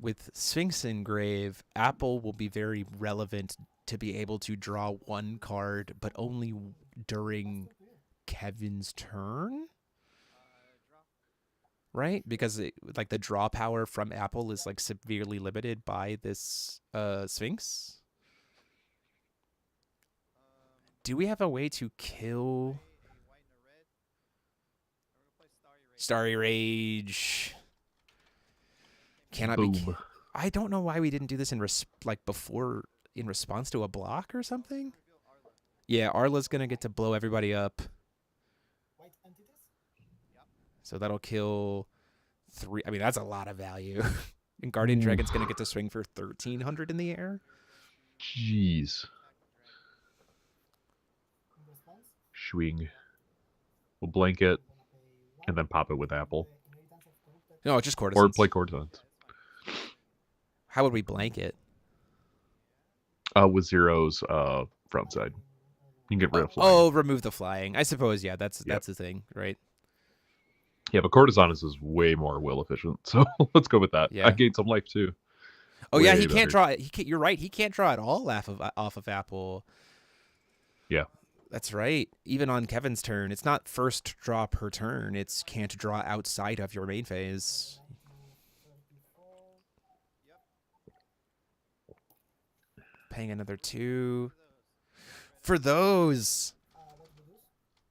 with Sphinx Engrave, Apple will be very relevant to be able to draw one card, but only during Kevin's turn. Right? Because like the draw power from Apple is like severely limited by this Sphinx. Do we have a way to kill Starry Rage? Cannot be. Boom. I don't know why we didn't do this in before in response to a block or something. Yeah, Arla's gonna get to blow everybody up. So that'll kill 3. I mean, that's a lot of value. And Guardian Dragon's gonna get to swing for 1,300 in the air. Jeez. Swing. We'll blanket and then pop it with Apple. No, it's just courtesans. Or play courtesans. How would we blanket? With Zero's front side. You can get rid of flying. Oh, remove the flying. I suppose, yeah, that's the thing, right? Yeah, but Courtesanus is way more will efficient, so let's go with that. Yeah. I gained some life too. Oh yeah, Way he can't better. draw. You're right. He can't draw at all off of Apple. Yeah. That's right. Even on Kevin's turn, it's not first draw per turn. It's can't draw outside of your main phase. Paying another 2 for those.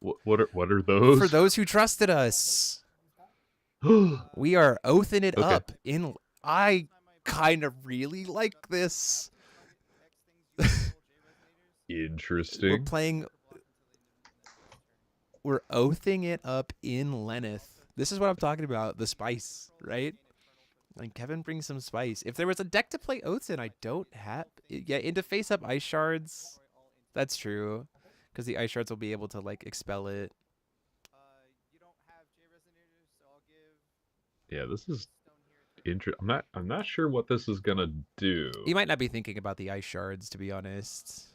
What are those? For those who trusted us. We are oathing it Okay. up. I kind of really like this. Interesting. We're oathing it up in Lenneth. This is what I'm talking about. The spice, right? Like Kevin brings some spice. If there was a deck to play oaths in, I don't have. Yeah, into face up ice shards. That's true, because the ice shards will be able to like expel it. Yeah, this is interesting. I'm not sure what this is gonna do. You might not be thinking about the ice shards, to be honest.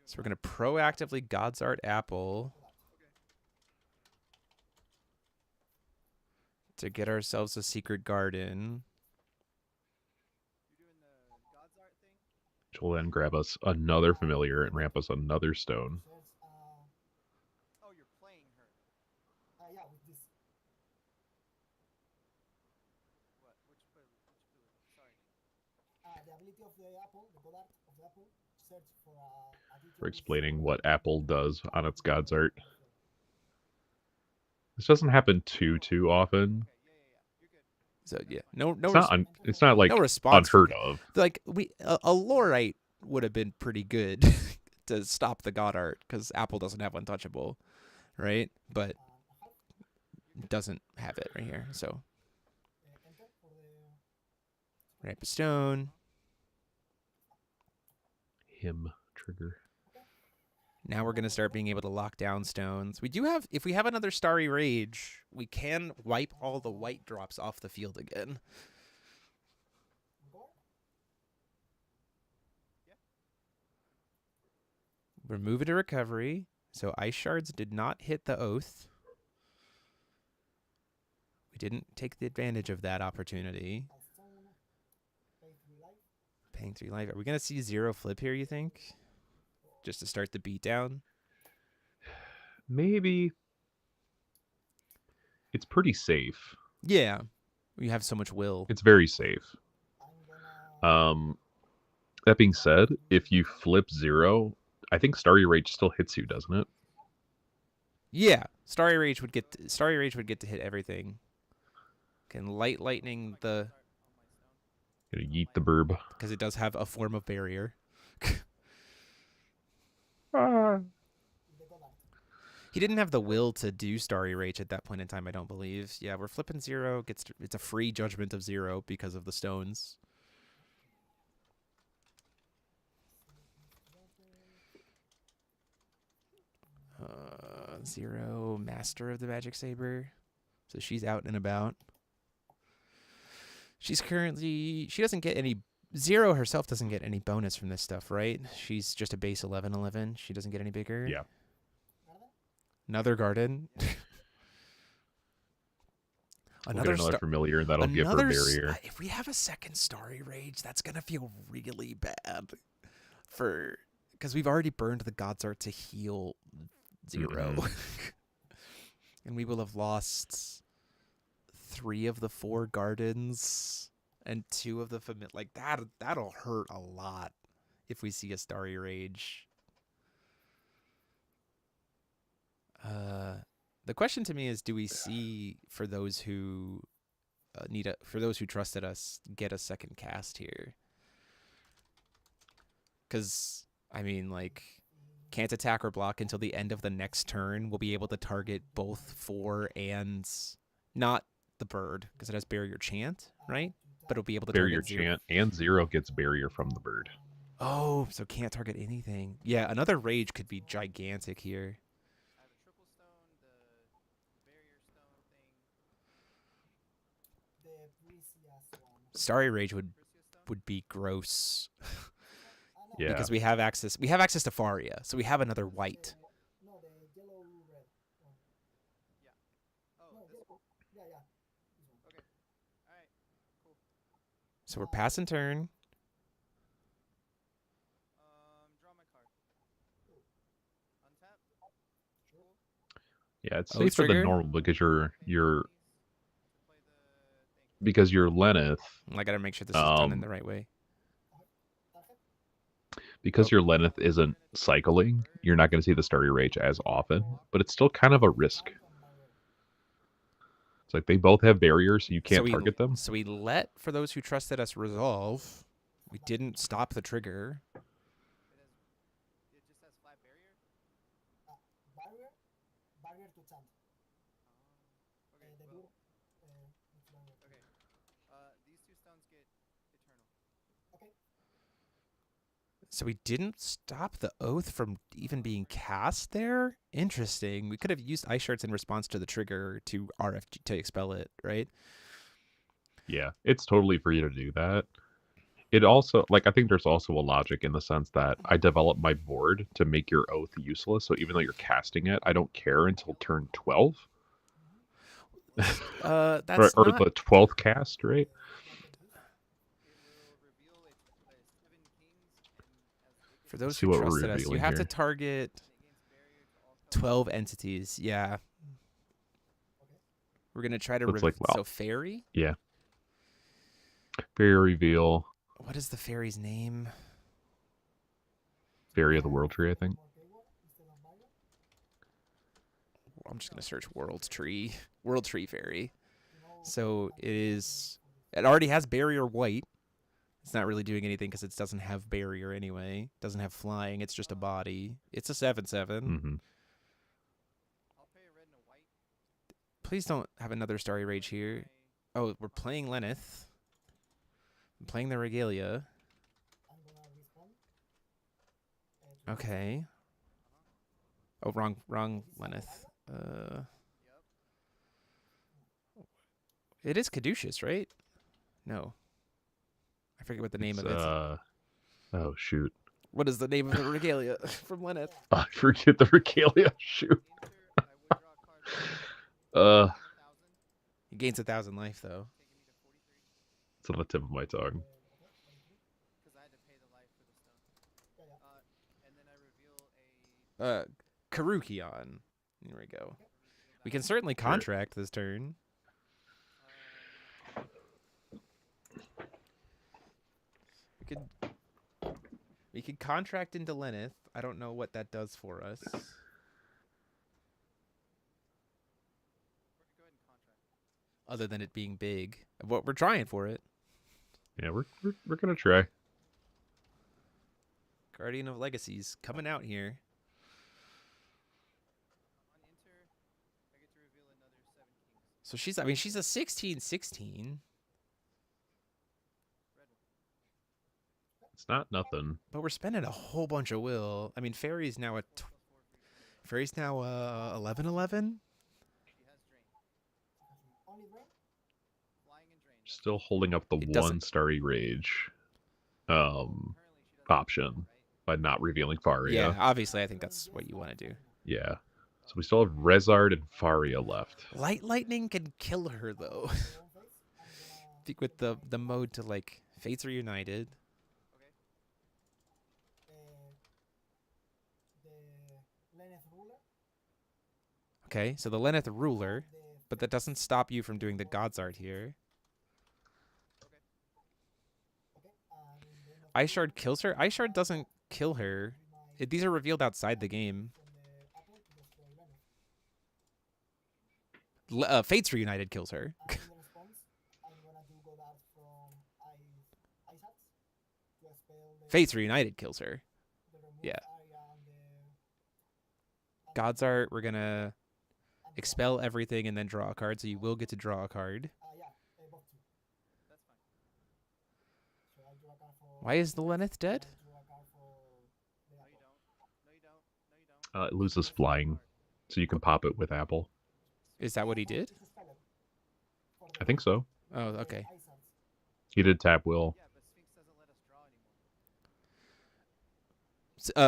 So we're going to proactively God's Art Apple to get ourselves a secret garden. Which will then grab us another familiar and ramp us another stone. For explaining what Apple does on its God's Art. This doesn't happen too often. So yeah, no, It's not like no response. unheard of. Like a Lorite would have been pretty good to stop the God Art because Apple doesn't have untouchable, right? But doesn't have it right here. So ramp a stone. Him trigger. Now we're going to start being able to lock down stones. We do have, if we have another Starry Rage, we can wipe all the white drops off the field again. Remove it to recovery. So Ice Shards did not hit the Oath. We didn't take the advantage of that opportunity. Paying 3 life. Are we going to see 0 flip here, you think? Just to start the beatdown? Maybe. It's pretty safe. Yeah. We have so much will. It's very safe. That being said, if you flip 0, I think Starry Rage still hits you, doesn't it? Yeah. Starry Rage would get to hit everything. Can lightning the... Gonna yeet the burb. Because it does have a form of barrier. He didn't have the will to do Starry Rage at that point in time, I don't believe. Yeah, we're flipping 0. It's a free judgment of 0 because of the stones. Uh, 0, Master of the Magic Saber. So she's out and about. She's currently... She doesn't get any... 0 herself doesn't get any bonus from this stuff, right? She's just a base 11/11. She doesn't get any bigger. Yeah. Another garden. Another familiar that'll give her barrier. If we have a second Starry Rage, that's gonna feel really bad. Because we've already burned the God's Art to heal 0. And we will have lost 3 of the 4 gardens and 2 of the familiar. Like that'll hurt a lot if we see a Starry Rage. The question to me is, do we see, for those who for those who trusted us, get a second cast here? Because, I mean, like, can't attack or block until the end of the next turn. We'll be able to target both 4 and not the bird, because it has Barrier Chant, right? But it'll be able to Barrier target 0. Chant, and 0 gets barrier from the bird. Oh, so can't target anything. Yeah, another Rage could be gigantic here. Starry Rage would be gross. Yeah. Because we have access to Faria, so we have another white. So we're passing turn. Yeah, it's Oath safer than trigger? normal because your Lenneth. I gotta make sure this is done in the right way. Because your Lenneth isn't cycling, you're not going to see the Starry Rage as often, but it's still kind of a risk. It's like they both have barriers, so you can't target them. So we let, for those who trusted us, resolve. We didn't stop the trigger. So we didn't stop the Oath from even being cast there? Interesting. We could have used Ice Shards in response to the trigger to RFG to expel it, right? Yeah, it's totally free to do that. It also, like, I think there's also a logic in the sense that I develop my board to make your Oath useless, so even though you're casting it, I don't care until turn 12. That's or not... the 12th cast, right? For those who trusted us, you have to target 12 entities. Yeah. We're going to try to reveal. So fairy? Yeah. Fairy reveal. What is the fairy's name? Fairy of the World Tree, I think. I'm just going to search World Tree. World Tree Fairy. So it already has barrier white. It's not really doing anything because it doesn't have barrier anyway. It doesn't have flying. It's just a body. It's a 7/7. Mm-hmm. Please don't have another Starry Rage here. Oh, we're playing Lenneth. I'm playing the Regalia. Okay. Oh, wrong Lenneth. It is Caduceus, right? No. I forget what the name of it. Oh, shoot. What is the name of the Regalia from Lenneth? I forget the Regalia. Shoot. He gains 1,000 life, though. It's on the tip of my tongue. Karukion. There we go. We can certainly contract this turn. We could contract into Lenneth. I don't know what that does for us. Other than it being big. What we're trying for it. Yeah, we're gonna try. Guardian of Legacies coming out here. So she's a 16/16. It's not nothing. But we're spending a whole bunch of will. I mean, Fairy's now at 11/11. Still holding up the one Starry Rage option by not revealing Faria. Yeah, obviously I think that's what you want to do. Yeah. So we still have Rezard and Faria left. Light Lightning can kill her though. I think with the mode to like Fates Reunited. Okay, so the Lenneth Ruler, but that doesn't stop you from doing the God's Art here. Ice Shard kills her? Ice Shard doesn't kill her. These are revealed outside the game. Fates Reunited kills her. Fates Reunited kills her. Yeah. God's Art, we're going to expel everything and then draw a card, so you will get to draw a card. Why is the Lenneth dead? It loses flying, so you can pop it with Apple. Is that what he did? I think so. Oh, okay. He did tap will.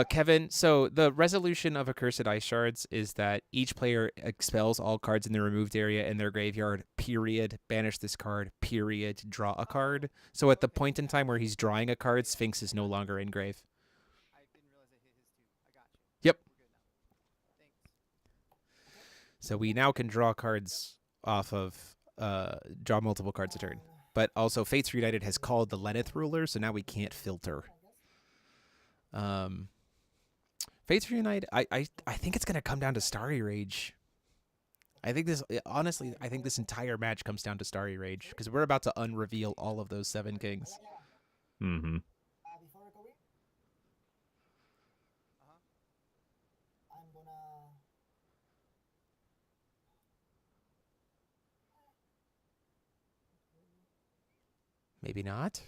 Kevin, so the resolution of Accursed Ice Shards is that each player expels all cards in the removed area in their graveyard, period. Banish this card, period. Draw a card. So at the point in time where he's drawing a card, Sphinx is no longer in grave. Yep. So we now can draw cards off of, draw multiple cards a turn. But also Fates Reunited has called the Lenneth Ruler, so now we can't filter. Fates Reunite, I think it's gonna come down to Starry Rage. I think this entire match comes down to Starry Rage because we're about to unreveal all of those 7 kings. Mm-hmm. Maybe not.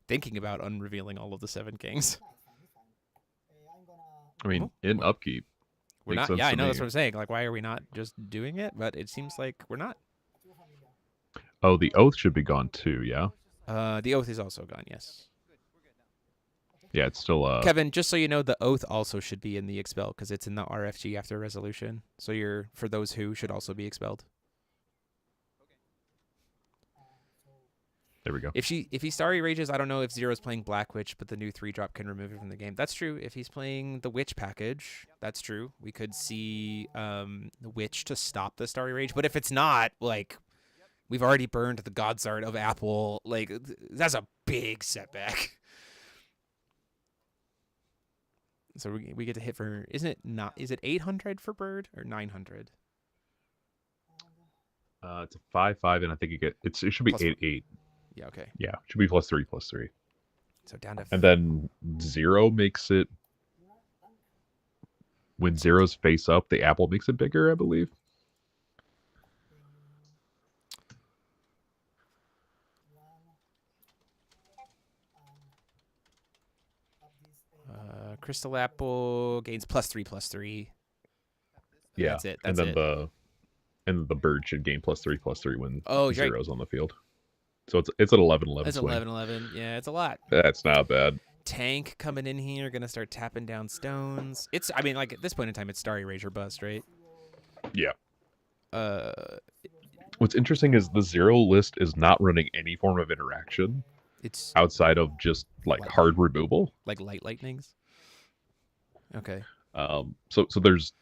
Thinking about unrevealing all of the 7 kings. I mean, in upkeep. We're not. Yeah, I know that's what I'm saying. Like, why are we not just doing it? But it seems like we're not. Oh, the Oath should be gone too, yeah? The Oath is also gone, yes. Yeah, it's still... Kevin, just so you know, the Oath also should be in the Expel because it's in the RFG after Resolution. So for those who should also be expelled. There we go. If he Starry Rages, I don't know if Zero's playing Black Witch, but the new 3-drop can remove it from the game. That's true. If he's playing the Witch package, that's true. We could see the Witch to stop the Starry Rage. But if it's not, like, we've already burned the God's Art of Apple. Like, that's a big setback. So we get to hit for, is it 800 for Bird or 900? It's a 5/5, and I think it should be 8/8. Yeah, okay. Yeah, it should be +3/+3. So down to... And then 0 makes it... When 0's face up, the Apple makes it bigger, I believe. Crystal Apple gains +3/+3. Yeah, That's it. and That's then the bird should gain +3/+3 when Oh, you're right. zero's on the field. So it's an 11/11 That's swing. 11/11. Yeah, it's a lot. That's not bad. Tank coming in here, gonna start tapping down stones. I mean, like at this point in time, it's Starry Rage or bust, right? Yeah. Uh, What's interesting is the zero list is not running any form of interaction it's outside of just like Light. hard removal. like light lightnings. Okay. So there's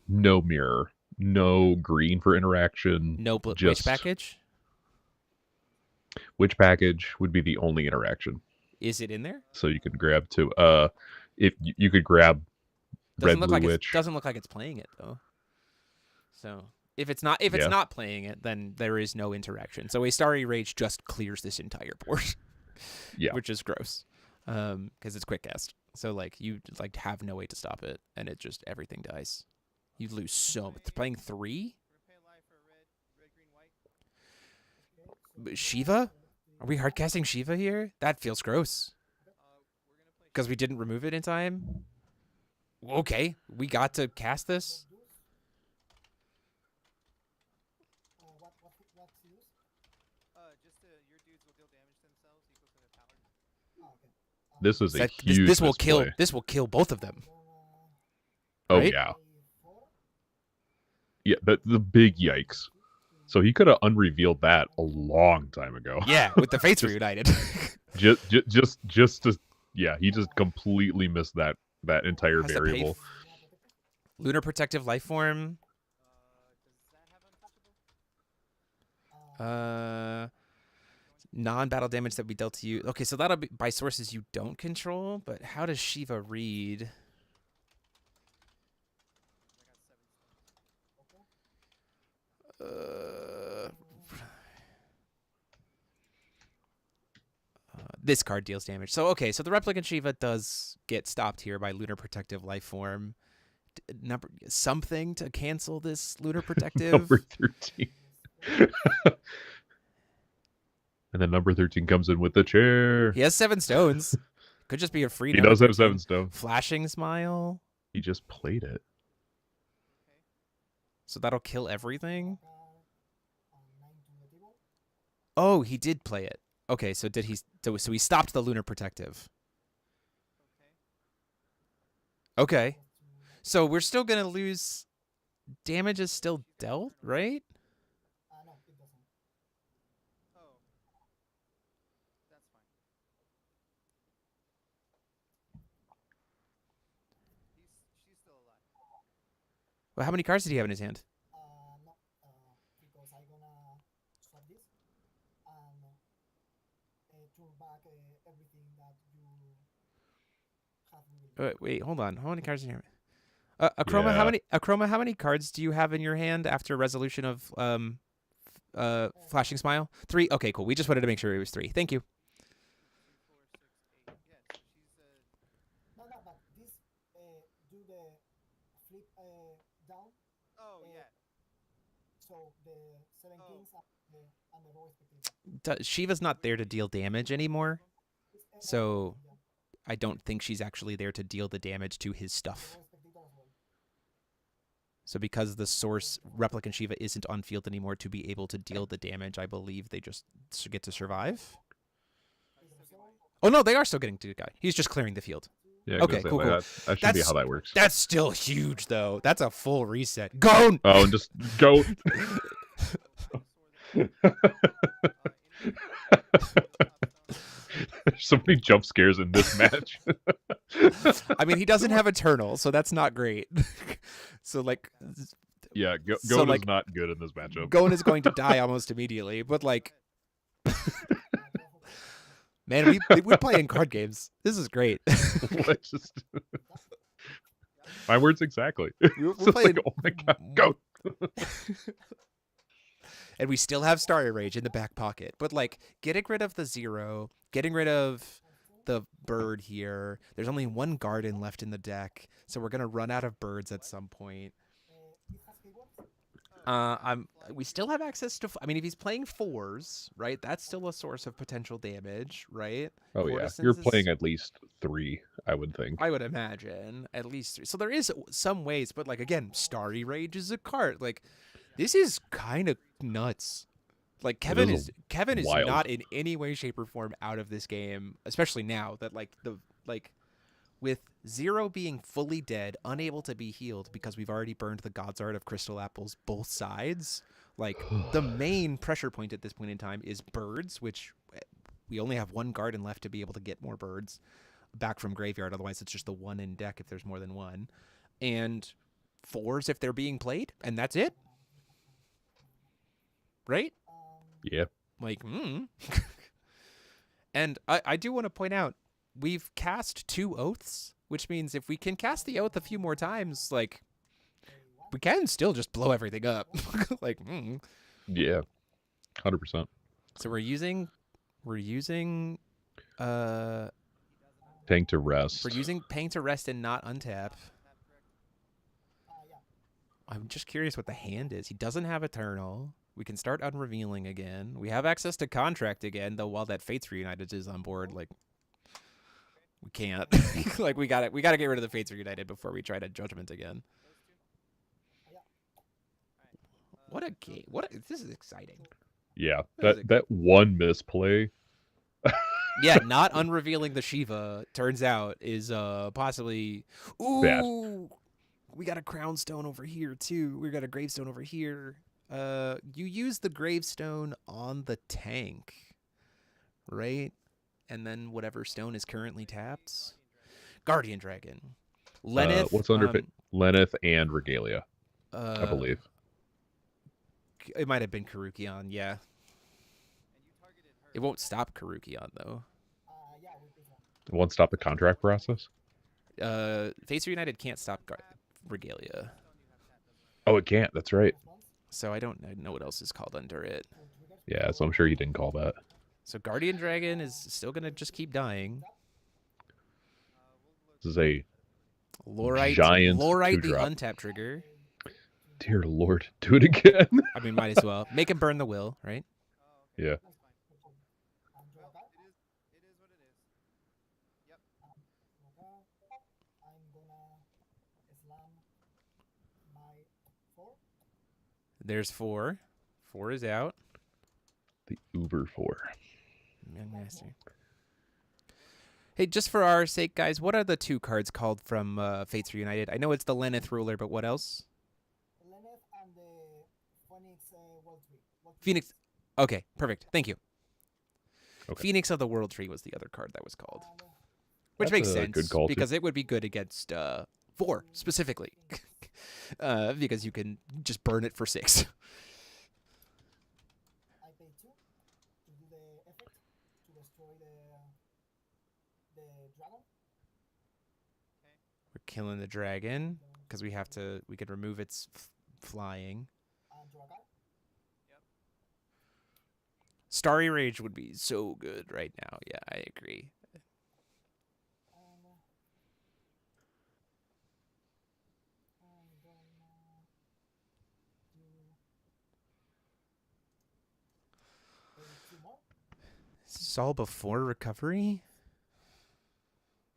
no mirror, no green for interaction. No witch just package. Which package would be the only interaction? Is it in there? So you can grab two. If you could grab Doesn't red look blue like witch. doesn't look like it's playing it though. So if it's not Yeah. not playing it, then there is no interaction. So a Starry Rage just clears this entire board. Yeah. Which is gross. Because it's quick cast. So like you like have no way to stop it, and it just everything dies. You lose so much. Playing 3? Shiva? Are we hardcasting Shiva here? That feels gross. Because we didn't remove it in time? Okay, we got to cast this? This is a That- huge this will kill misplay. this will kill both of them. Oh right? yeah. Yeah, the big yikes. So he could have unrevealed that a long time ago. Yeah, with the Fates Just- reunited. just to yeah, he just completely missed that entire Has to pay variable. Lunar Protective Lifeform. Non-battle damage that we dealt to you. Okay, so that'll be by sources you don't control, but how does Shiva read? This card deals damage. So, okay, so the Replicant Shiva does get stopped here by Lunar Protective Lifeform. Something to cancel this Lunar Protective. Number 13. And then number 13 comes in with the chair. He has 7 stones. Could just be a free. He number does have 13. 7 stones. Flashing Smile. He just played it. So that'll kill everything. Oh, he did play it. Okay, so did he? So he stopped the Lunar Protective. Okay, so we're still gonna lose. Damage is still dealt, right? Well, how many cards did he have in his hand? Wait, hold on. How many cards in here? Achroma, how many cards do you have in your hand after resolution of Flashing Smile? 3. Okay, cool. We just wanted to make sure it was 3. Thank you. Shiva's not there to deal damage anymore, so I don't think she's actually there to deal the damage to his stuff. So because the source Replicant Shiva isn't on field anymore to be able to deal the damage, I believe they just get to survive. Oh no, they are still getting to the guy. He's just clearing the field. Yeah, Okay, cool. That should be how that works. That's still huge though. That's a full reset. Go! Oh, and just go. There's so many jump scares in this match. I mean, he doesn't have Eternal, so that's not great. So like, yeah, So, Gon like, is not good in this matchup. Gon is going to die almost immediately, but like, man, we play in card games. This is great. Let's just... My words exactly. We're It's playing. like, oh my god, go! And we still have Starry Rage in the back pocket. But like, getting rid of the 0, getting rid of the bird here. There's only 1 garden left in the deck, so we're gonna run out of birds at some point. We still have access to. I mean, if he's playing 4s, right? That's still a source of potential damage, right? Oh yeah, Courtesans you're is- playing at least 3, I would think. I would imagine at least 3. So there is some ways, but like again, Starry Rage is a card. Like this is kind of nuts. Like Kevin is wild. not in any way, shape, or form out of this game, especially now that with 0 being fully dead, unable to be healed because we've already burned the God's Art of Crystal Apples both sides. Like the main pressure point at this point in time is birds, which we only have 1 garden left to be able to get more birds back from graveyard. Otherwise, it's just the 1 in deck if there's more than 1, and 4s if they're being played, and that's it. Right? Yeah. Like, And I do want to point out, we've cast 2 oaths, which means if we can cast the oath a few more times, like, we can still just blow everything up. Like, Yeah. 100%. So we're using Tank to rest. we're using Paying to Rest and not untap. I'm just curious what the hand is. He doesn't have Eternal. We can start unrevealing again. We have access to Contract again, though while that Fates Reunited is on board, like, we can't. Like, we gotta get rid of the Fates Reunited before we try to Judgment again. What a game. This is exciting. Yeah. That one misplay. Yeah, not unrevealing the Shiva, turns out, is possibly... Ooh! Bad. We got a Crown Stone over here, too. We got a Gravestone over here. You use the Gravestone on the tank, right? And then whatever stone is currently tapped. Guardian Dragon. Lenneth. What's under Lenneth and Regalia, I believe. It might have been Karukion, yeah. It won't stop Karukion, though. It won't stop the contract process? Fates Reunited can't stop Regalia. Oh, it can't. That's right. So I don't know what else is called under it. Yeah, so I'm sure he didn't call that. So Guardian Dragon is still going to just keep dying. This is a Lorite giant the 2-drop. untap trigger. Dear Lord, do it again. I mean, might as well. Make him burn the will, right? Yeah. There's 4. 4 is out. The Uber 4. Young Master. Hey, just for our sake, guys, what are the 2 cards called from Fates Reunited? I know it's the Lenneth Ruler, but what else? Lenneth and the Phoenix World Tree. Phoenix. Okay, perfect. Thank you. Okay. Phoenix of the World Tree was the other card that was called. Which That's makes a sense, good call, too. because it would be good against 4, specifically. Because you can just burn it for 6. I pay 2 to do the effect to destroy the dragon. We're killing the dragon, because we could remove its flying. And draw a card. Starry Rage would be so good right now. Yeah, I agree. And I'm gonna do pay 2 more This is all before recovery?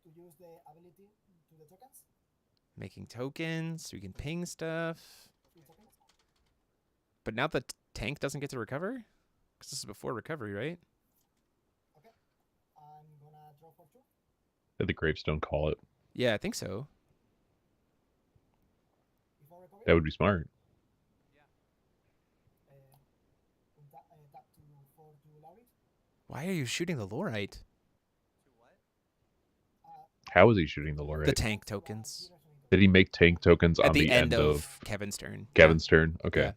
to use the ability to the tokens. Making tokens, so we can ping stuff. 3 tokens. But now the tank doesn't get to recover? Because this is before recovery, right? Okay. I'm gonna draw for 2. Did the Gravestone call it? Yeah, I think so. Before recovery. That would be smart. Tap to 4 to Larry. Why are you shooting the Lorite? How is he shooting the Lorite? The tank tokens. Did he make tank tokens At on the end of of Kevin's turn. Kevin's turn? Okay. Yeah.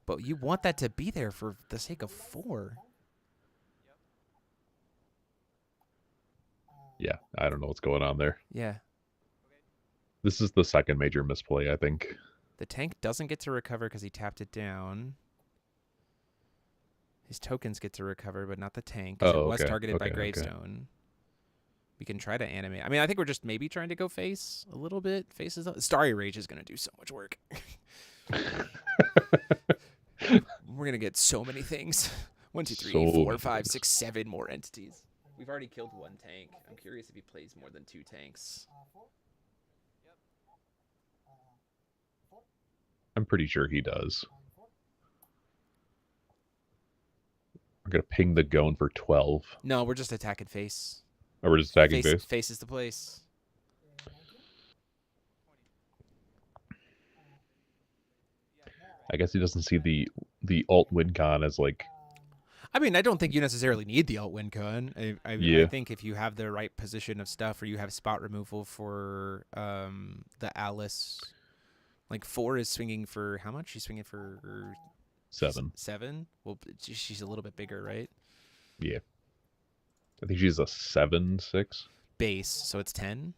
But you want that to be there for the sake of 4. Yeah, I don't know what's going on there. Yeah. This is the second major misplay, I think. The tank doesn't get to recover because he tapped it down. His tokens get to recover, but not the tank, because it was targeted by Gravestone. We can try to animate. I mean, I think we're just maybe trying to go face a little bit. Faces up. Starry Rage is going to do so much work. We're going to get so many things. 1, 2, 3, 4, 5, 6, 7 more entities. We've already killed one tank. I'm curious if he plays more than 2 tanks. 4. I'm pretty sure he does. 4. I'm gonna ping the Gone for 12. No, we're just attacking face. Or we're just attacking base. Face is the place. 19. I guess he doesn't see the alt win con as like. I mean, I don't think you necessarily need the alt win con. I Yeah. think if you have the right position of stuff, or you have spot removal for the Alice, like 4 is swinging for how much? She's swinging for 7. 7. Well, she's a little bit bigger, right? Yeah. I think she's a 7/6 base, so it's 10.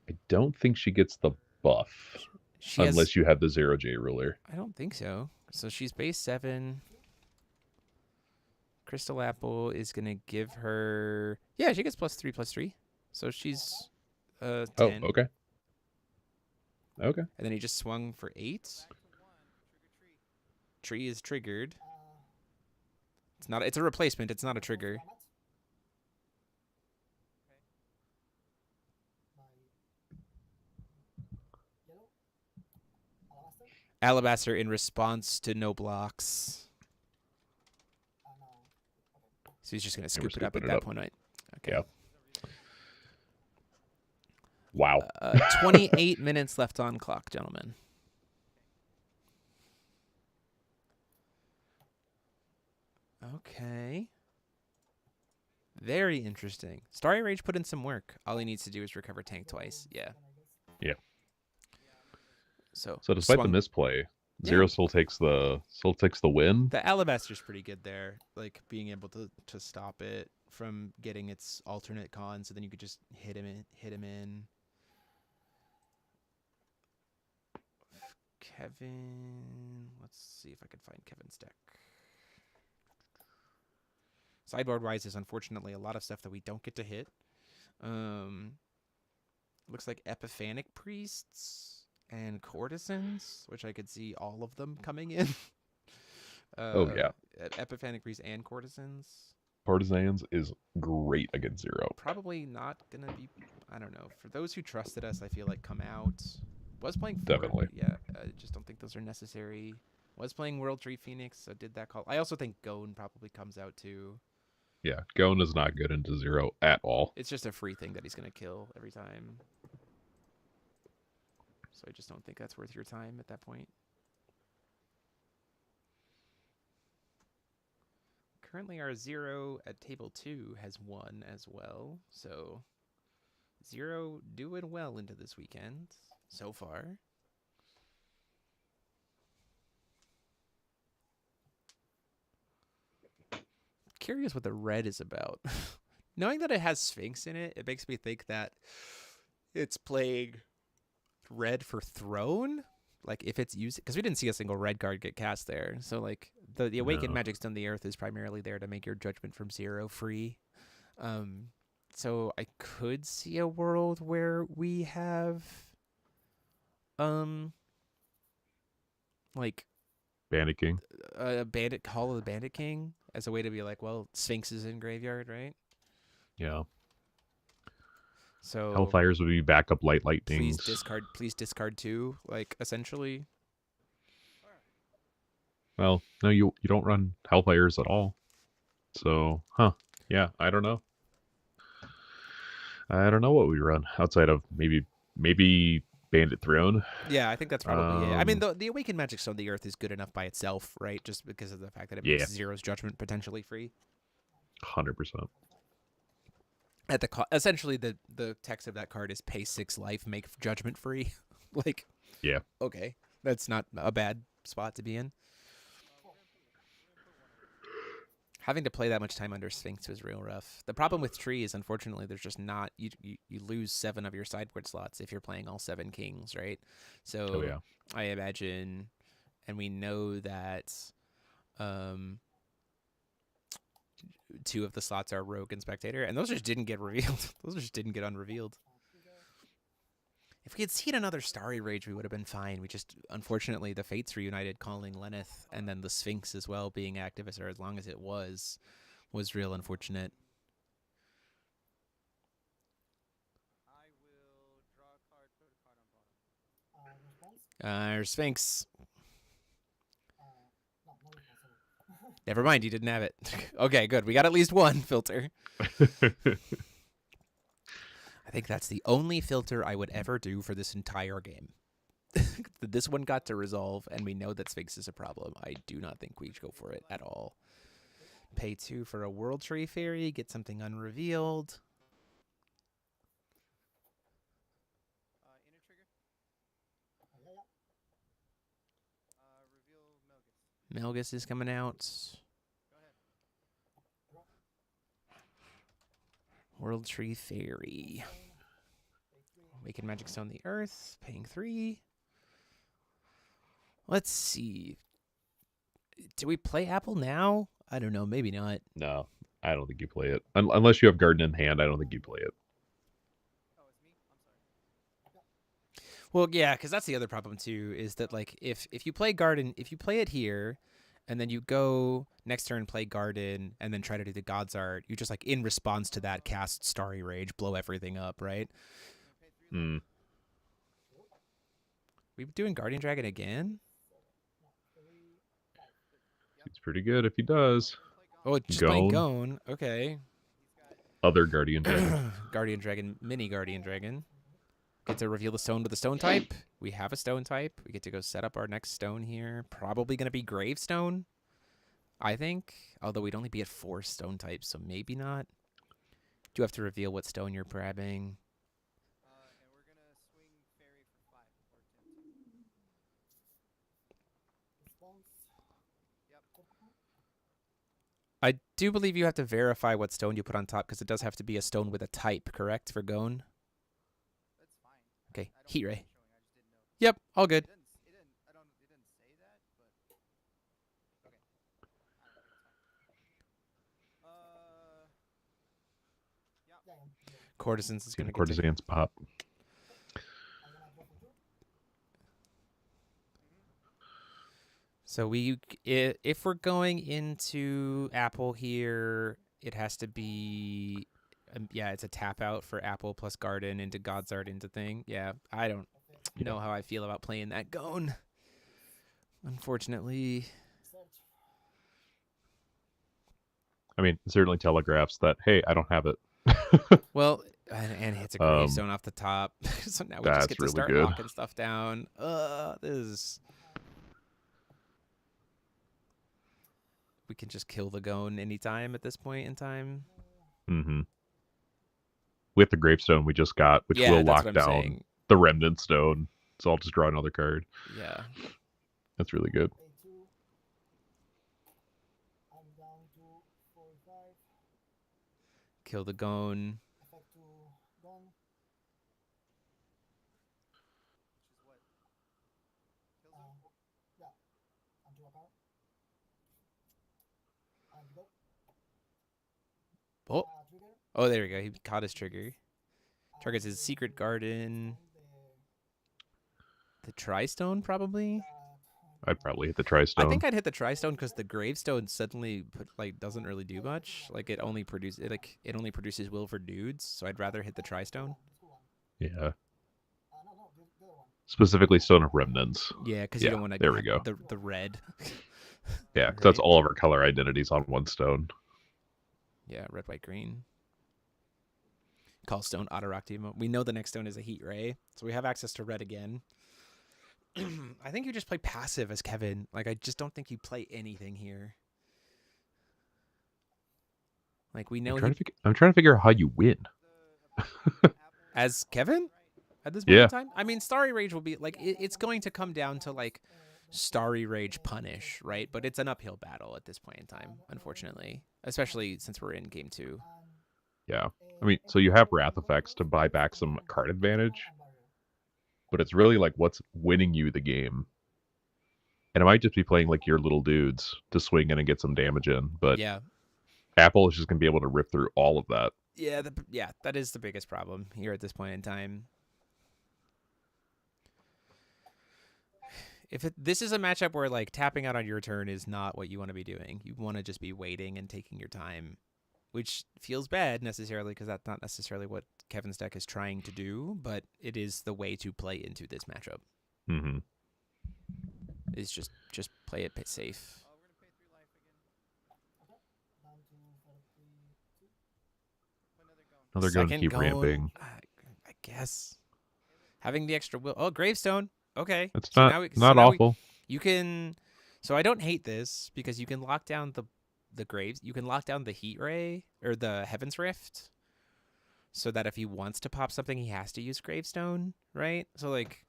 I don't think she gets the buff unless you have the 0J ruler. I don't think so. So she's base 7. Crystal Apple is gonna give her. Yeah, she gets +3/+3. So she's 10. Oh, okay. Okay. And then he just swung for 8. Tree is triggered. It's not. It's a replacement. It's not a trigger. Alabaster in response to no blocks. So he's just gonna scoop it up at that point. Right? Okay. Yeah. Wow. 28 minutes left on clock, gentlemen. Okay. Very interesting. Starry Rage put in some work. All he needs to do is recover tank twice. Yeah. Yeah. So despite the misplay, Zero still takes the win. The Alabaster's pretty good there, like being able to stop it from getting its alternate con, so then you could just hit him in. Kevin, let's see if I can find Kevin's deck. Sideboard wise is unfortunately a lot of stuff that we don't get to hit. Looks like Epiphanic Priests and Courtesans, which I could see all of them coming in. Oh yeah, Epiphanic Priests and Courtesans. Partisans is great against Zero. Probably not gonna be. I don't know. For those who trusted us, I feel like come out. Was playing Definitely. Yeah, I just don't think those are necessary. Was playing World Tree Phoenix, so did that call. I also think Gone probably comes out too. Yeah, Gone is not good into Zero at all. It's just a free thing that he's gonna kill every time. So I just don't think that's worth your time at that point. Currently our Zero at table 2 has won as well. So Zero doing well into this weekend so far. Curious what the red is about. Knowing that it has Sphinx in it, it makes me think that it's playing red for Throne. Like if it's used, because we didn't see a single red card get cast there. So like the Awakened Magic Stone of the Earth is primarily there to make your Judgment from Zero free. So I could see a world where we have like Bandit King. Bandit Call of the Bandit King as a way to be like, well, Sphinx is in graveyard, right? Yeah. So Hellfires would be backup lightnings. Please discard 2, like essentially. Well, no, you don't run Hellfires at all. So, yeah, I don't know. I don't know what we run outside of maybe Bandit Throne. Yeah, I think that's probably it. I mean, the Awakened Magic Stone of the Earth is good enough by itself, right? Just because of the fact that it makes Zero's Judgment potentially free. 100%. At the essentially the text of that card is pay 6 life, make Judgment free. Like, yeah, okay, that's not a bad spot to be in. Having to play that much time under Sphinx was real rough. The problem with Tree is, unfortunately, there's just not you lose 7 of your sideboard slots if you're playing all 7 kings, right? So I imagine, and we know that 2 of the slots are Rogue and Spectator, and those just didn't get revealed. Those just didn't get unrevealed. If we had seen another Starry Rage, we would have been fine. We just, unfortunately, the Fates reunited calling Lenneth, and then the Sphinx as well being active as long as it was real unfortunate. Our Sphinx. No, no response, sorry. Never mind, you didn't have it. Okay, good. We got at least one filter. I think that's the only filter I would ever do for this entire game. This one got to resolve, and we know that Sphinx is a problem. I do not think we should go for it at all. Pay 2 for a World Tree Fairy, get something unrevealed. Melgus is coming out. World Tree Fairy. Awaken Magic Stone the Earth, paying 3. Let's see. Do we play Apple now? I don't know, maybe not. No, I don't think you play it. Unless you have Garden in hand, I don't think you play it. Well, yeah, because that's the other problem too, is that like if you play Garden, if you play it here, and then you go next turn play Garden, and then try to do the God's Art, you just like in response to that cast Starry Rage, blow everything up, right? Hmm. We doing Guardian Dragon again? It's pretty good if he does. Oh, just playing Gone. Okay. Other Guardian Dragon. Guardian Dragon, mini Guardian Dragon. Get to reveal the stone with the stone type. We have a stone type. We get to go set up our next stone here. Probably going to be Gravestone, I think. Although we'd only be at 4 stone types, so maybe not. You have to reveal what stone you're grabbing. I do believe you have to verify what stone you put on top, because it does have to be a stone with a type, correct, for Gone? Okay, Heat Ray. Yep, all good. Courtesans is going to Courtesans pop. So if we're going into Apple here, it has to be, yeah, it's a tap out for Apple plus Garden into God's Art into thing. Yeah, I don't know how I feel about playing that Gone, unfortunately. I mean, it certainly telegraphs that, hey, I don't have it. Well, and hits a Gravestone off the top. So now we just get to really start good. locking stuff down. This is... We can just kill the Gone anytime at this point in time. Mm-hmm. With the Gravestone we just got, which will lock down the Remnant Stone. So I'll just draw another card. Yeah. That's really good. Kill the Gone. Oh, there we go. He caught his trigger. Targets his Secret Garden. The Tri-Stone, probably? I'd probably hit the Tri-Stone. I think I'd hit the Tri-Stone because the Gravestone suddenly doesn't really do much. Like it only produces Will for dudes, so I'd rather hit the Tri-Stone. Yeah. Specifically Stone of Remnants. Yeah, because you don't want to there we go. The red. Yeah, because that's all of our color identities on one stone. Yeah, red, white, green. Call stone auto rock demo. We know the next stone is a Heat Ray, so we have access to red again. I think you just play passive as Kevin. Like, I just don't think you play anything here. Like, we know I'm trying to figure out how you win. As Kevin at this point in time. I mean, Starry Rage will be like it's going to come down to like Starry Rage punish, right? But it's an uphill battle at this point in time, unfortunately, especially since we're in game 2. Yeah. I mean, so you have Wrath effects to buy back some card advantage, but it's really like what's winning you the game. And it might just be playing like your little dudes to swing in and get some damage in, but yeah, Apple is just going to be able to rip through all of that. Yeah, that is the biggest problem here at this point in time. This is a matchup where like tapping out on your turn is not what you want to be doing. You want to just be waiting and taking your time, which feels bad necessarily because that's not necessarily what Kevin's deck is trying to do, but it is the way to play into this matchup. Mm-hmm. Is just play it safe. Down to 42. Another going to Second keep going, ramping. I guess. Having the extra will. Oh, Gravestone. Okay. It's So not now we- so not now we- awful. You can. So I don't hate this because you can lock down the graves. You can lock down the Heat Ray or the Heaven's Rift, so that if he wants to pop something, he has to use Gravestone, right? So like,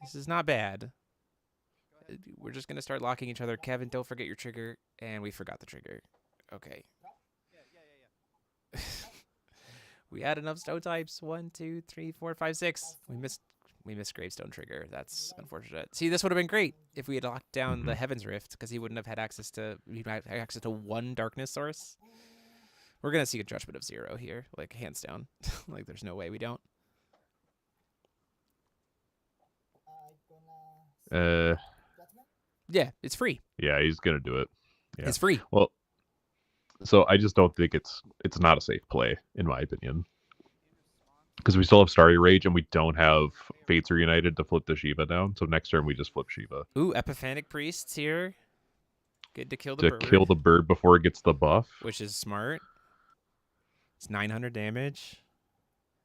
this is not bad. We're just gonna start locking each other. Kevin, don't forget your trigger, and we forgot the trigger. Okay. We had enough stone types. 1, 2, 3, 4, 5, 6. We missed Gravestone trigger. That's unfortunate. See, this would have been great if we had locked down the Heaven's Rift, because he wouldn't have had access to. He might have access to one darkness source. We're gonna see a Judgment of 0 here, like hands down. Like there's no way we don't. Uh, Judgment. Yeah, it's free. yeah, he's gonna do it. Yeah. It's free. Well, so I just don't think it's not a safe play in my opinion, because we still have Starry Rage and we don't have Fates Reunited to flip the Shiva down. So next turn we just flip Shiva Ooh, Epiphanic Priests here. Good to kill the to bird. kill the bird before it gets the buff. Which is smart. It's 900 damage.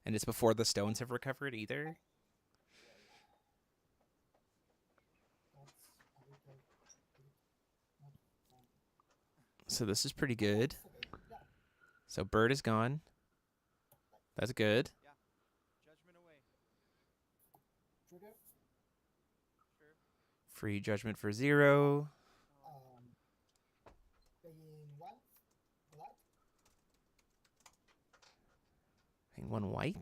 And it's before the stones have recovered either. So this is pretty good. So bird is gone. That's good. Trigger. Free judgment for 0. Paying 1. Black. And 1 white.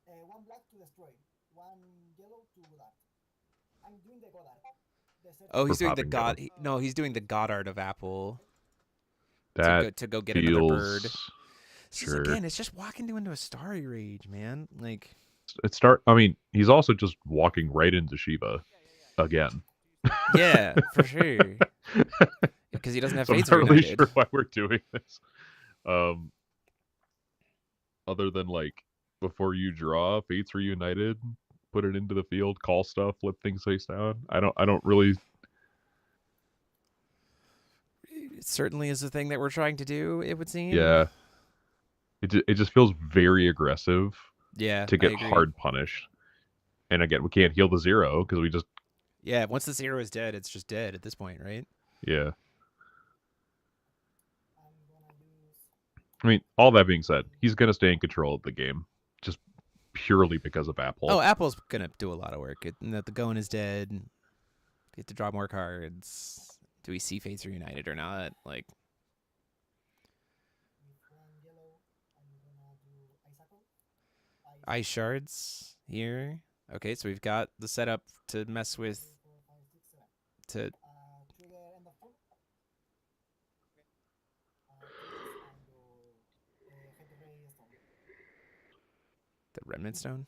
1 black to destroy. 1 yellow to black. I'm doing the Goddard. The set- Oh, he's For doing the popping god. No, he's doing the Goddard of Apple That to go get another bird. feels This is, sure. again, it's just walking into a Starry Rage, man. Like, I mean, he's also just walking right into Shiva again. yeah, for sure. Because he doesn't have So I'm Fates not really Reunited. sure why we're doing this. Other than like before you draw Fates Reunited, put it into the field, call stuff, flip things face down. I don't really. It certainly is the thing that we're trying to do, it would seem. Yeah. It just feels very aggressive Yeah, to I get agree. hard punished. And again, we can't heal the 0 because we just Yeah, once the 0 is dead, it's just dead at this point, right? yeah. I'm gonna use. I mean, all that being said, he's gonna stay in control of the game, just purely because of Apple. Oh, Apple's going to do a lot of work. The Gon is dead. Get to draw more cards. Do we see Fates Reunited or not? Like, With 1 yellow, I'm gonna do Icicle. Ice Shards here. Okay, so we've got the setup to mess with 3, 4, 5, 6, to 7. Trigger end of turn. Head Ray Stone. the Remnant Stone.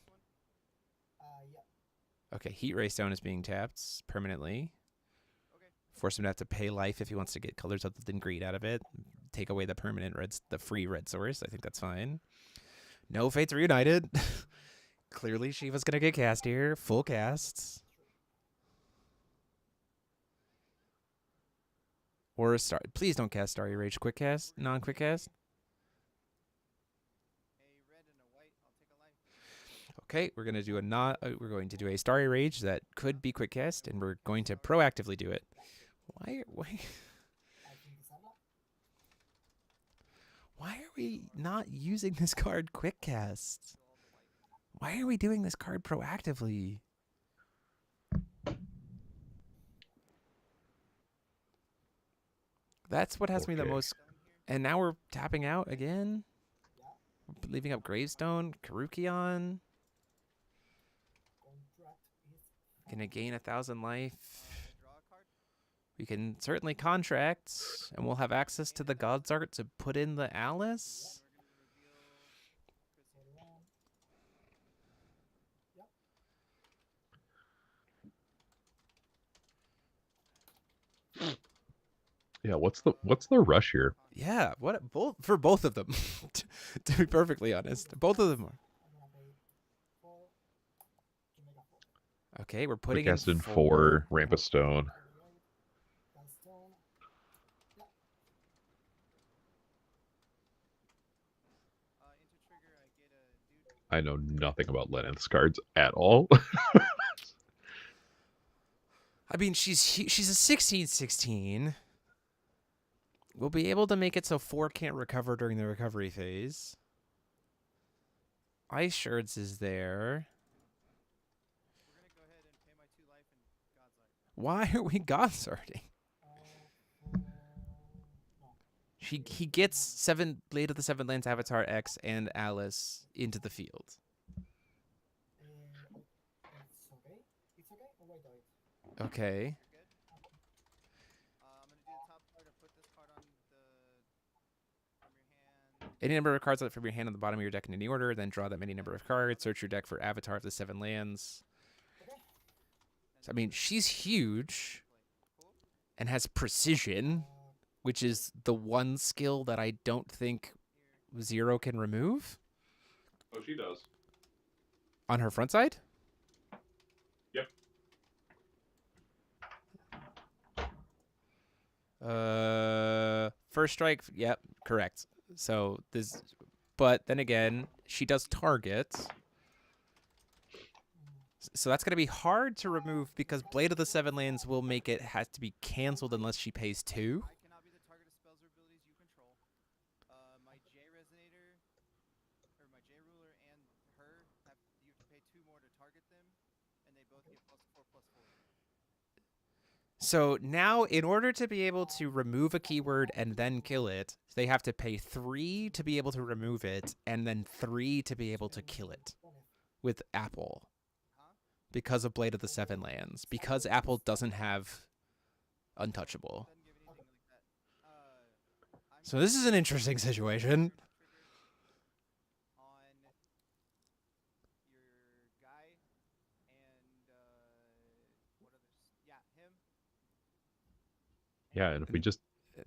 Yeah. Okay, Heat Ray Stone is being tapped permanently. Force him to have to pay life if he wants to get colors other than greed out of it. Take away the permanent the free red source. I think that's fine. No Fates Reunited. Clearly, Shiva's gonna get cast here. Full casts. Or a star. Please don't cast Starry Rage. Quick cast. Non-quick cast. Okay, we're gonna do we're going to do a Starry Rage that could be quick cast, and we're going to proactively do it. Why? Why are we not using this card quick cast? Why are we doing this card proactively? That's what has me the Okay. most. And now we're tapping out again. Leaving up Gravestone, Karukion. Gonna gain 1,000 life. We can certainly contract, and we'll have access to the God's Art to put in the Alice. Yeah, what's the rush here? Yeah, what for both of them? To be perfectly honest, both of them are. I'm gonna pay 4 to make a 4. Okay, we're Quick putting in cast in 4. 4, ramp of stone. That's stone. Yeah. I know nothing about Lennon's cards at all. I mean, she's a 16/16. We'll be able to make it so 4 can't recover during the recovery phase. Ice Shards is there. Why are we Godsarding? He gets 7 Blade of the Seven Lands Avatar X and Alice into the field. It's okay. It's okay. Oh, wait. Okay. Any number of cards from your hand on the bottom of your deck in any order, then draw that many number of cards. Search your deck for Avatar of the Seven Lands. So, I mean, she's huge and has precision, which is the one skill that I don't think Zero can remove. Oh, she does. On her front side? Yep. First strike. Yep, correct. So this, but then again, she does target. So that's going to be hard to remove because Blade of the Seven Lands will make it has to be canceled unless she pays 2. So now, in order to be able to remove a keyword and then kill it, they have to pay 3 to be able to remove it, and then 3 to be able to kill it with Apple. Because of Blade of the Seven Lands. Because Apple doesn't have Untouchable. So this is an interesting situation. Yeah, and if we just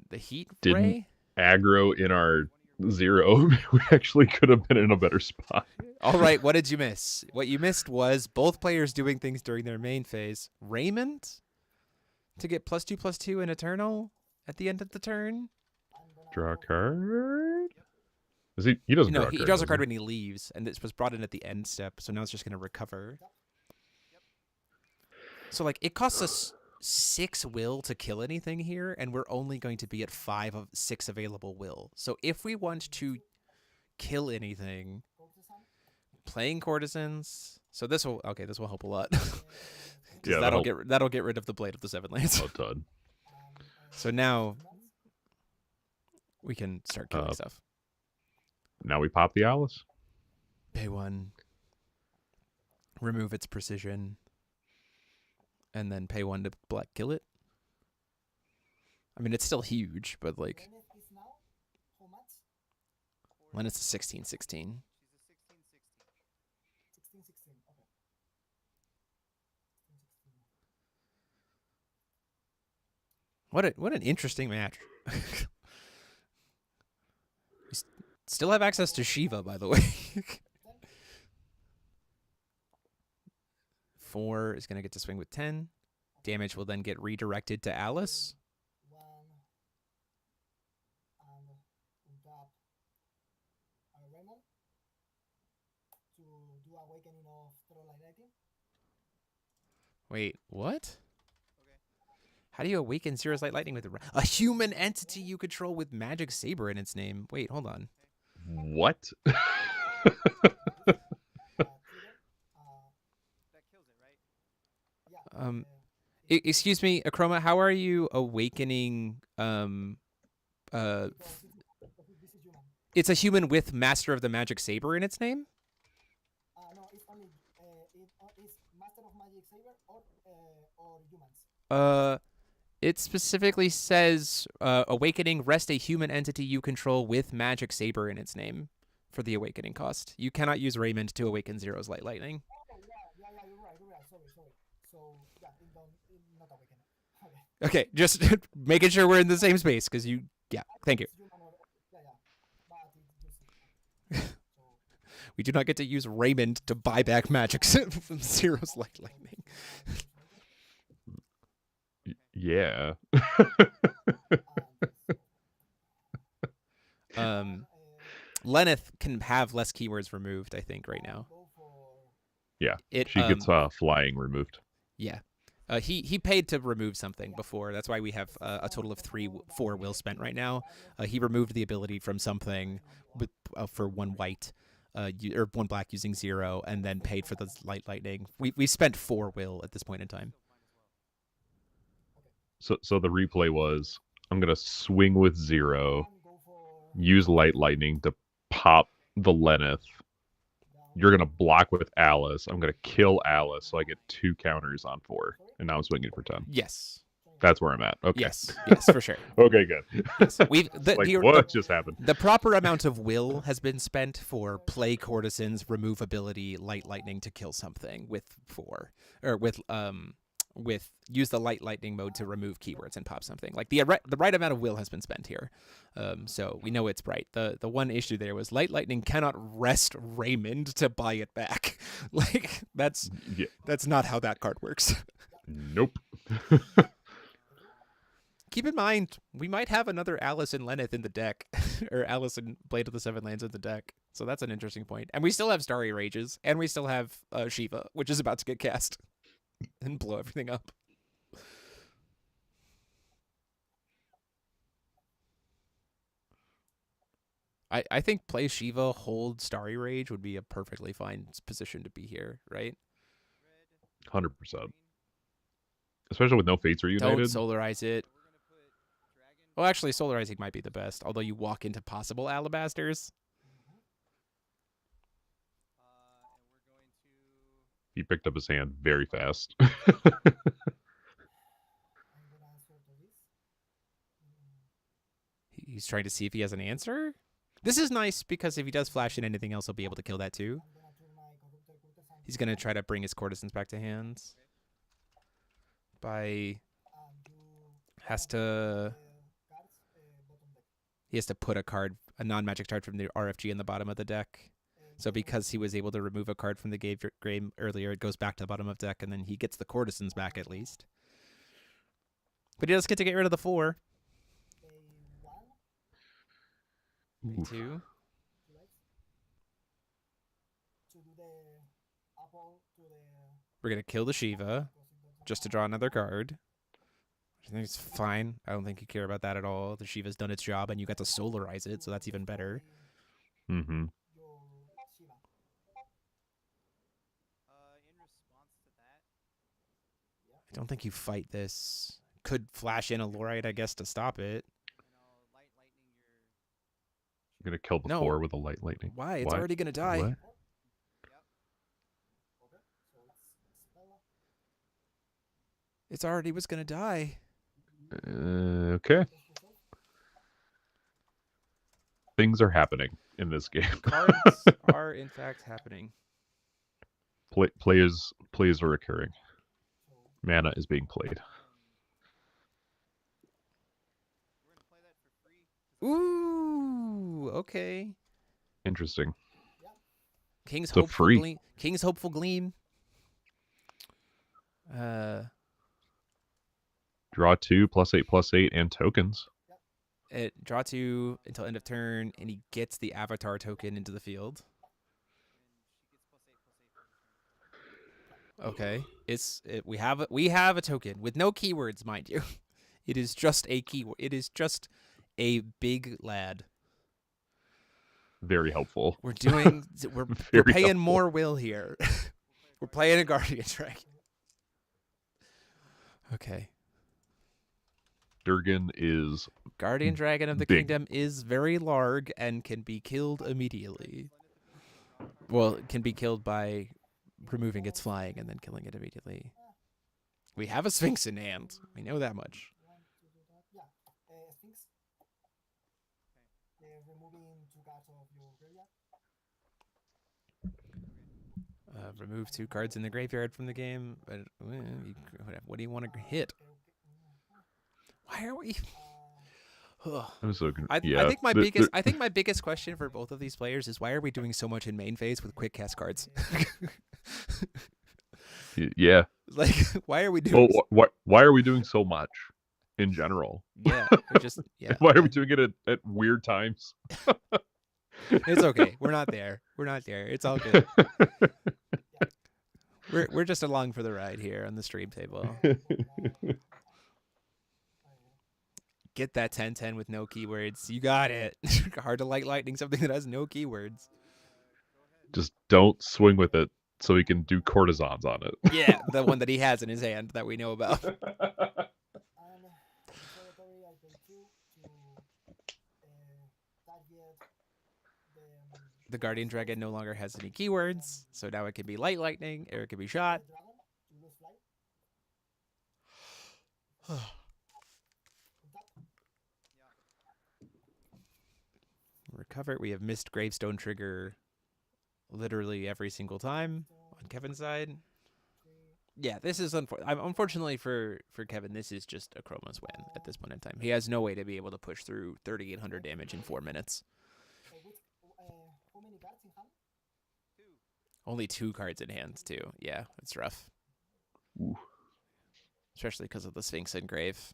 the heat didn't ray aggro in our Zero, we actually could have been in a better spot. All right, what did you miss? What you missed was both players doing things during their main phase. Raymond to get +2/+2 in Eternal at the end of the turn. Draw a card. Is he doesn't No, draw a he card, draws a does card when he leaves, and this was brought in at the end step, so now it's just going to recover. So like it costs us 6 will to kill anything here, and we're only going to be at 5 of 6 available will. So if we want to kill anything, playing Courtesans. So this will help a lot. Yeah, that'll get rid of the Blade of the Seven Lands. Oh, ton. So now we can start killing stuff. Now we pop the Alice. Pay 1. Remove its precision. And then pay 1 to black kill it. I mean, it's still huge, but like... When it's a 16/16. 16/16. Okay. What an interesting match. We still have access to Shiva, by the way. 4 is going to get to swing with 10. Damage will then get redirected to Alice. 1 and untap Raymond to do awakening of Troll Lightning. Wait, what? How do you awaken Zero's Light Lightning with a human entity you control with Magic Saber in its name? Wait, hold on. What? Excuse me, Akroma, how are you awakening it's a human with Master of the Magic Saber in its name? No, it's only it's Master of Magic Saber or humans. It specifically says awakening rest a human entity you control with Magic Saber in its name for the awakening cost. You cannot use Raymond to awaken Zero's Light Lightning. Oh, yeah, you're right. Sorry. So, yeah, not awaken. Okay. Okay, just making sure we're in the same space because you. Yeah, thank you. We do not get to use Raymond to buy back magic from Zero's Light Lightning. Yeah. Lenneth can have less keywords removed, I think, right now. Yeah. It, She gets flying removed. Yeah. He paid to remove something before. That's why we have a total of 4 will spent right now. He removed the ability from something with, for 1 white, or 1 black using 0, and then paid for the light lightning. We spent 4 will at this point in time. So the replay was, I'm gonna swing with 0, use light lightning to pop the Lenneth. You're gonna block with Alice. I'm gonna kill Alice, so I get 2 counters on 4, and now I'm swinging for 10. Yes. That's where I'm at. Okay. Yes, for sure. Okay, good. Yes. What just happened? The proper amount of will has been spent for play courtesans, remove ability, light lightning to kill something with 4, or with use the light lightning mode to remove keywords and pop something. Like the right amount of will has been spent here, so we know it's right. The one issue there was light lightning cannot rest Raymond to buy it back. Like that's not how that card works. Nope. Keep in mind, we might have another Alice and Lenneth in the deck, or Alice and Blade of the Seven Lands in the deck. So that's an interesting point. And we still have Starry Rages, and we still have Shiva, which is about to get cast and blow everything up. I think play Shiva, hold Starry Rage would be a perfectly fine position to be here, right? 100%. Especially with no Fates Reunited. Don't solarize it. Well, actually, solarizing might be the best, although you walk into possible alabasters. He picked up his hand very fast. He's trying to see if he has an answer. This is nice because if he does flash in anything else, he'll be able to kill that too. He's going to try to bring his courtesans back to hands. He has to put a non-magic card from the RFG in the bottom of the deck. So because he was able to remove a card from the game earlier, it goes back to the bottom of deck, and then he gets the courtesans back at least. But he does get to get rid of the 4. Me too. We're going to kill the Shiva just to draw another card. I think it's fine. I don't think you care about that at all. The Shiva's done its job, and you got to solarize it, so that's even better. Mm-hmm. I don't think you fight this. Could flash in a Lorite, I guess, to stop it. You're going to kill the 4 with a light lightning. Why? It's already going to die. What? It's already was going to die. Okay. Things are happening in this game. Cards are, in fact, happening. Plays are occurring. Mana is being played. Ooh, okay. Interesting. King's So Hopeful free. Gleam. King's Hopeful Gleam. Draw 2, +8/+8, and tokens. Draw 2 until end of turn, and he gets the avatar token into the field. Okay, we have a token with no keywords, mind you. It is just a keyword. It is just a big lad. Very helpful. We're paying helpful. more will here. We're playing a Guardian Dragon. Okay. Durgan is Guardian Dragon of the big. Kingdom is very large and can be killed immediately. Well, it can be killed by removing its flying and then killing it immediately. We have a Sphinx in hand. We know that much. Remove 2 cards in the graveyard from the game. But what do you want to hit? Why are we? I'm so I yeah. think my biggest question for both of these players is why are we doing so much in main phase with quick cast cards? Yeah. Like, why are we doing? Why are we doing so much in general? Yeah, just Why are we doing it at weird times? It's okay. We're not there. We're not there. It's all good. We're just along for the ride here on the stream table. Get that 10-10 with no keywords. You got it. Hard to light lightning something that has no keywords. Just don't swing with it so he can do courtesans on it. Yeah, the one that he has in his hand that we know about. The Guardian Dragon no longer has any keywords, so now it can be light lightning, or it can be shot. Recover. We have missed Gravestone trigger literally every single time on Kevin's side. Yeah, this is unfortunately for Kevin, this is just a Chroma's win at this point in time. He has no way to be able to push through 3,800 damage in 4 minutes. Only 2 cards in hand, too. Yeah, it's rough. Ooh. Especially because of the Sphinx and Grave.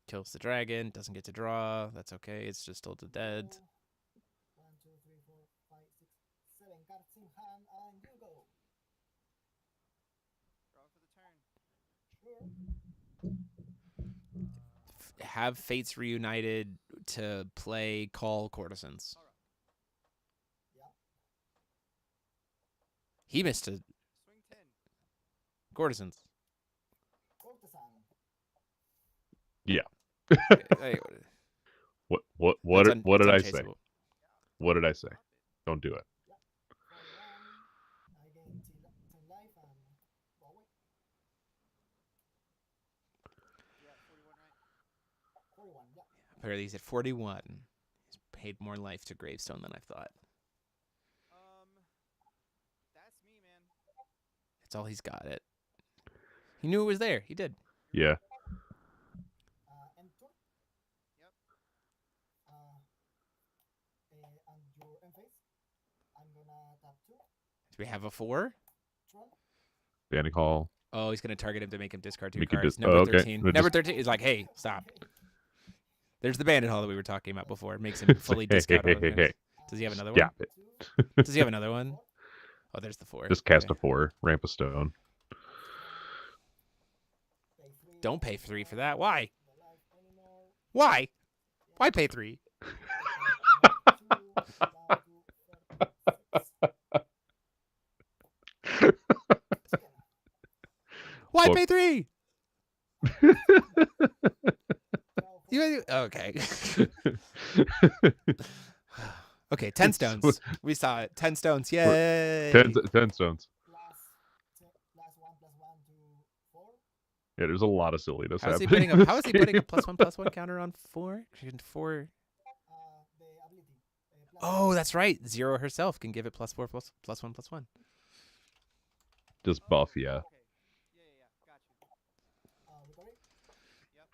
Kills the dragon, doesn't get to draw. That's okay, it's just still dead. 1, 2, 3, 4, 5, 6, 7 cards in hand, and you go. Draw for the turn. Sure. Have Fates Reunited to play Call Courtesans. Yeah. He missed a Swing 10. Courtesans. Courtesan. Yeah. Hey, What it's did I say? unchaseable. What did I say? Don't do it. Yeah. 41. I gain 10 life and go away. Yeah, 41, right? 41, yeah. Apparently he's at 41. He's paid more life to Gravestone than I thought. That's me, man. That's all he's got it. He knew it was there. He did. Yeah. End turn. Yep. And your end phase. I'm gonna tap 2. Do we have a 4? Tron. Banning Hall. Oh, he's going to target him to make him discard 2 Make him cards. dis- Number oh, okay. 13. But Number just- 13 is like, hey, stop. There's the Bandit Hall that we were talking about before. It makes him fully discard. all of his. Does he have another one? Stop it. Does he have another one? Oh, there's the 4. Just cast Okay. a 4. Ramp a stone. Don't pay 3 for that. Why? Why? Why pay 3? Why Well- pay 3? Okay. Okay, 10 stones. We saw it. 10 stones. Yay. 10 stones. Plus 1, plus 1 to 4. Yeah, there's a lot of silliness How is he happening. putting a +1/+1 counter on 4? 4. The ability. Oh, that's right. Zero herself can give it +4 +1/+1. Just buff, yeah. Okay. Yeah. Got you. Recovery? Yep.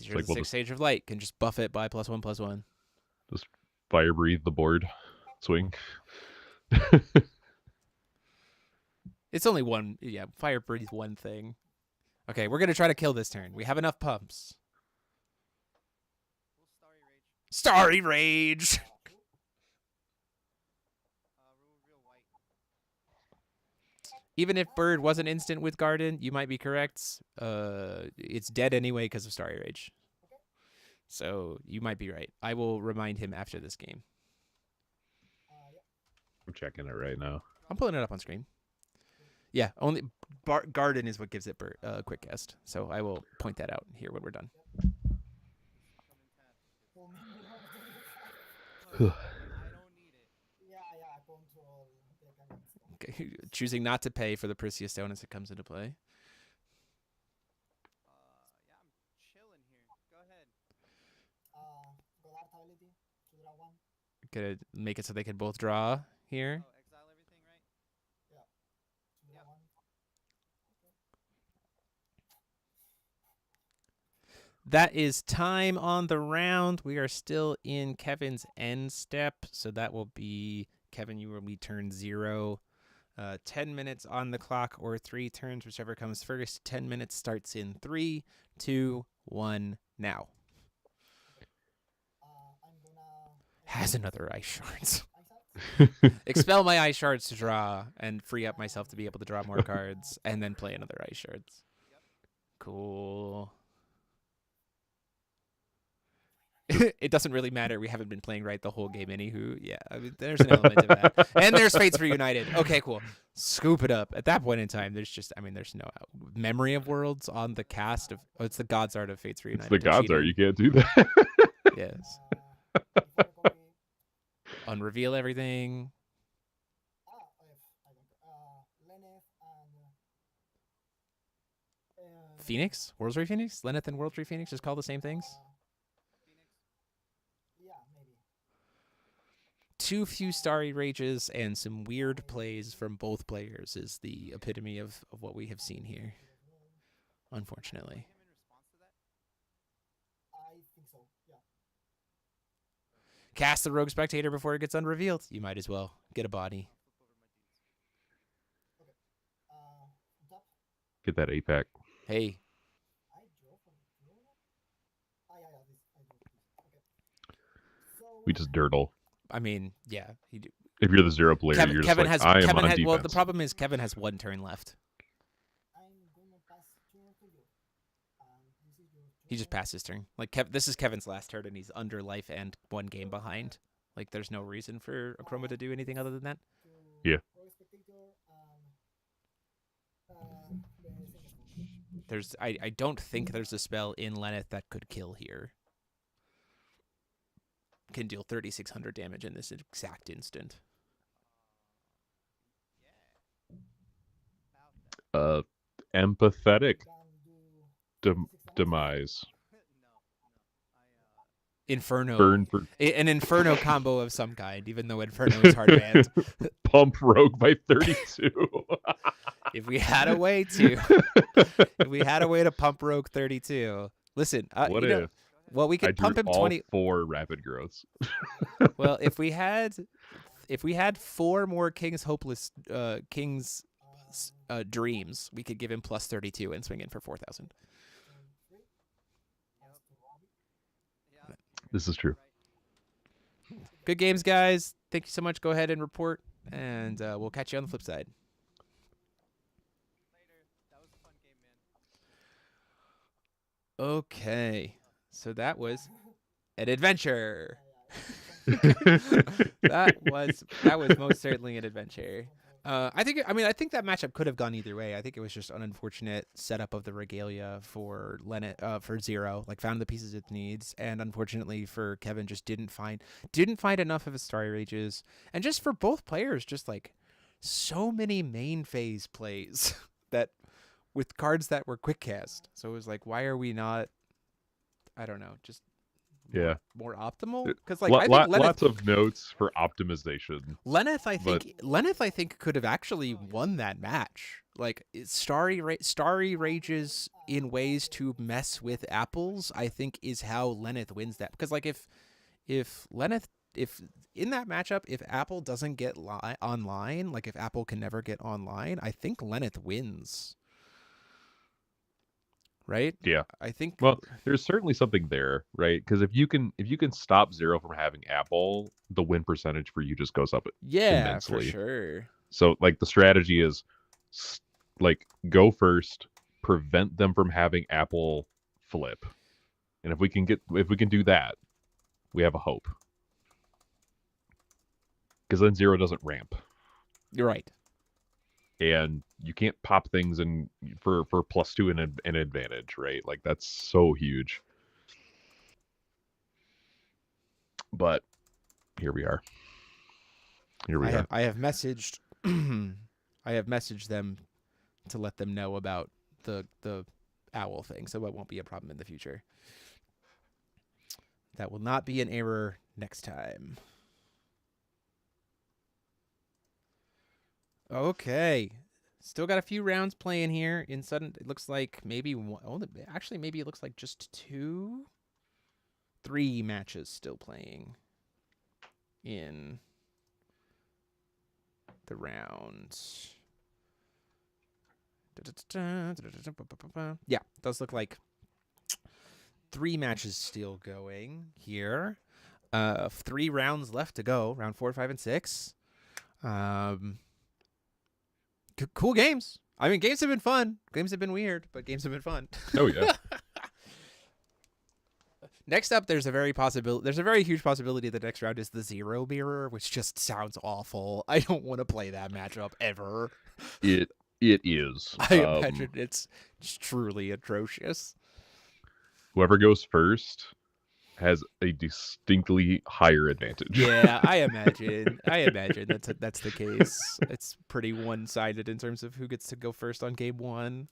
Zero like, the well, 6 Sage of Light can just buff it by +1/+1. Just fire breathe the board. Swing. It's only one. Yeah, fire breathe one thing. Okay, we're going to try to kill this turn. We have enough pumps. We'll Starry Rage! real white. Even if Bird wasn't instant with Garden, you might be correct. It's dead anyway because of Starry Rage. So you might be right. I will remind him after this game. I'm checking it right now. I'm pulling it up on screen. Yeah, only Garden is what gives it quick cast. So I will point that out here when we're done. I don't need it. Yeah, control. Okay. Choosing not to pay for the Precious Stone as it comes into play. Yeah, I'm chilling here. Go ahead. Godart ability to draw 1. Gonna make it so they can both draw here. Oh, exile everything, right? That is time on the round. We are still in Kevin's end step, so that will be Kevin. You will be turn 0. 10 minutes on the clock, or 3 turns, whichever comes first. 10 minutes starts in 3, 2, 1. Now. Has another ice shards. Expel my ice shards to draw and free up myself to be able to draw more cards, and then play another ice shards. Cool. It doesn't really matter. We haven't been playing right the whole game anywho. Yeah, I mean, there's an element of that. And there's Fates Reunited. Okay, cool. Scoop it up. At that point in time, there's just, I mean, there's no Memory of Worlds on the cast of, oh, it's the God's Art of Fates Reunited. It's the God's Art. You can't do that. Yes. Unreveal everything. Phoenix? World's Tree Phoenix? Lenneth and World's Tree Phoenix just call the same things? Too few Starry Rages and some weird plays from both players is the epitome of what we have seen here. Unfortunately. Cast the Rogue Spectator before it gets unrevealed. You might as well get a body. Get that 8-pack. Hey. We just dirtle. I mean, yeah. He do. If you're the 0 player, you're just like, I am on defense. Well, the problem is Kevin has 1 turn left. He just passed his turn. Like this is Kevin's last turn, and he's under life and 1 game behind. Like there's no reason for Akroma to do anything other than that. Yeah. I don't think there's a spell in Lenneth that could kill here. Can deal 3,600 damage in this exact instant. Empathetic demise. Inferno. Burn for an Inferno combo of some kind, even though Inferno is hard banned. Pump Rogue by 32. If we had a way to, pump Rogue 32. Listen, what if? Well, we could pump him 20. 4 rapid growths. Well, if we had 4 more King's Hopeless Dreams, we could give him plus 32 and swing in for 4,000. This is true. Good games, guys. Thank you so much. Go ahead and report, and we'll catch you on the flip side. Okay, so that was an adventure. that was most certainly an adventure. I think that matchup could have gone either way. I think it was just an unfortunate setup of the regalia for for 0, like found the pieces it needs, and unfortunately for Kevin, just didn't find enough of his Starry Rages, and just for both players, just like so many main phase plays that with cards that were quick cast. So it was like, why are we not? I don't know, just. More optimal, because like I think lots of notes for optimization. Lenneth, I think could have actually won that match. Like Starry Rages in ways to mess with apples, I think is how Lenneth wins that. Because like if in that matchup, if Apple doesn't get online, like if Apple can never get online, I think Lenneth wins. Right? Yeah. I think. Well, there's certainly something there, right? Because if you can stop 0 from having Apple, the win percentage for you just goes up. Immensely. For sure. So like the strategy is like go first, prevent them from having Apple flip, and if we can do that, we have a hope. Because then 0 doesn't ramp. You're right. And you can't pop things in for +2 and an advantage, right? Like that's so huge. But here we are. I have messaged I have messaged them to let them know about the owl thing, so it won't be a problem in the future. That will not be an error next time. Okay. Still got a few rounds playing here. In sudden, it looks like maybe one. Actually, maybe it looks like just 3 matches still playing in the round. Yeah, does look like 3 matches still going here. 3 rounds left to go. Round 4, 5, and 6. Cool games. I mean, games have been fun. Games have been weird, but games have been fun. Oh yeah. Next up, there's a very huge possibility the next round is the Zero Mirror, which just sounds awful. I don't want to play that matchup ever. It is. I imagine it's truly atrocious. Whoever goes first has a distinctly higher advantage. Yeah, I imagine that's the case. It's pretty one-sided in terms of who gets to go first on game 1.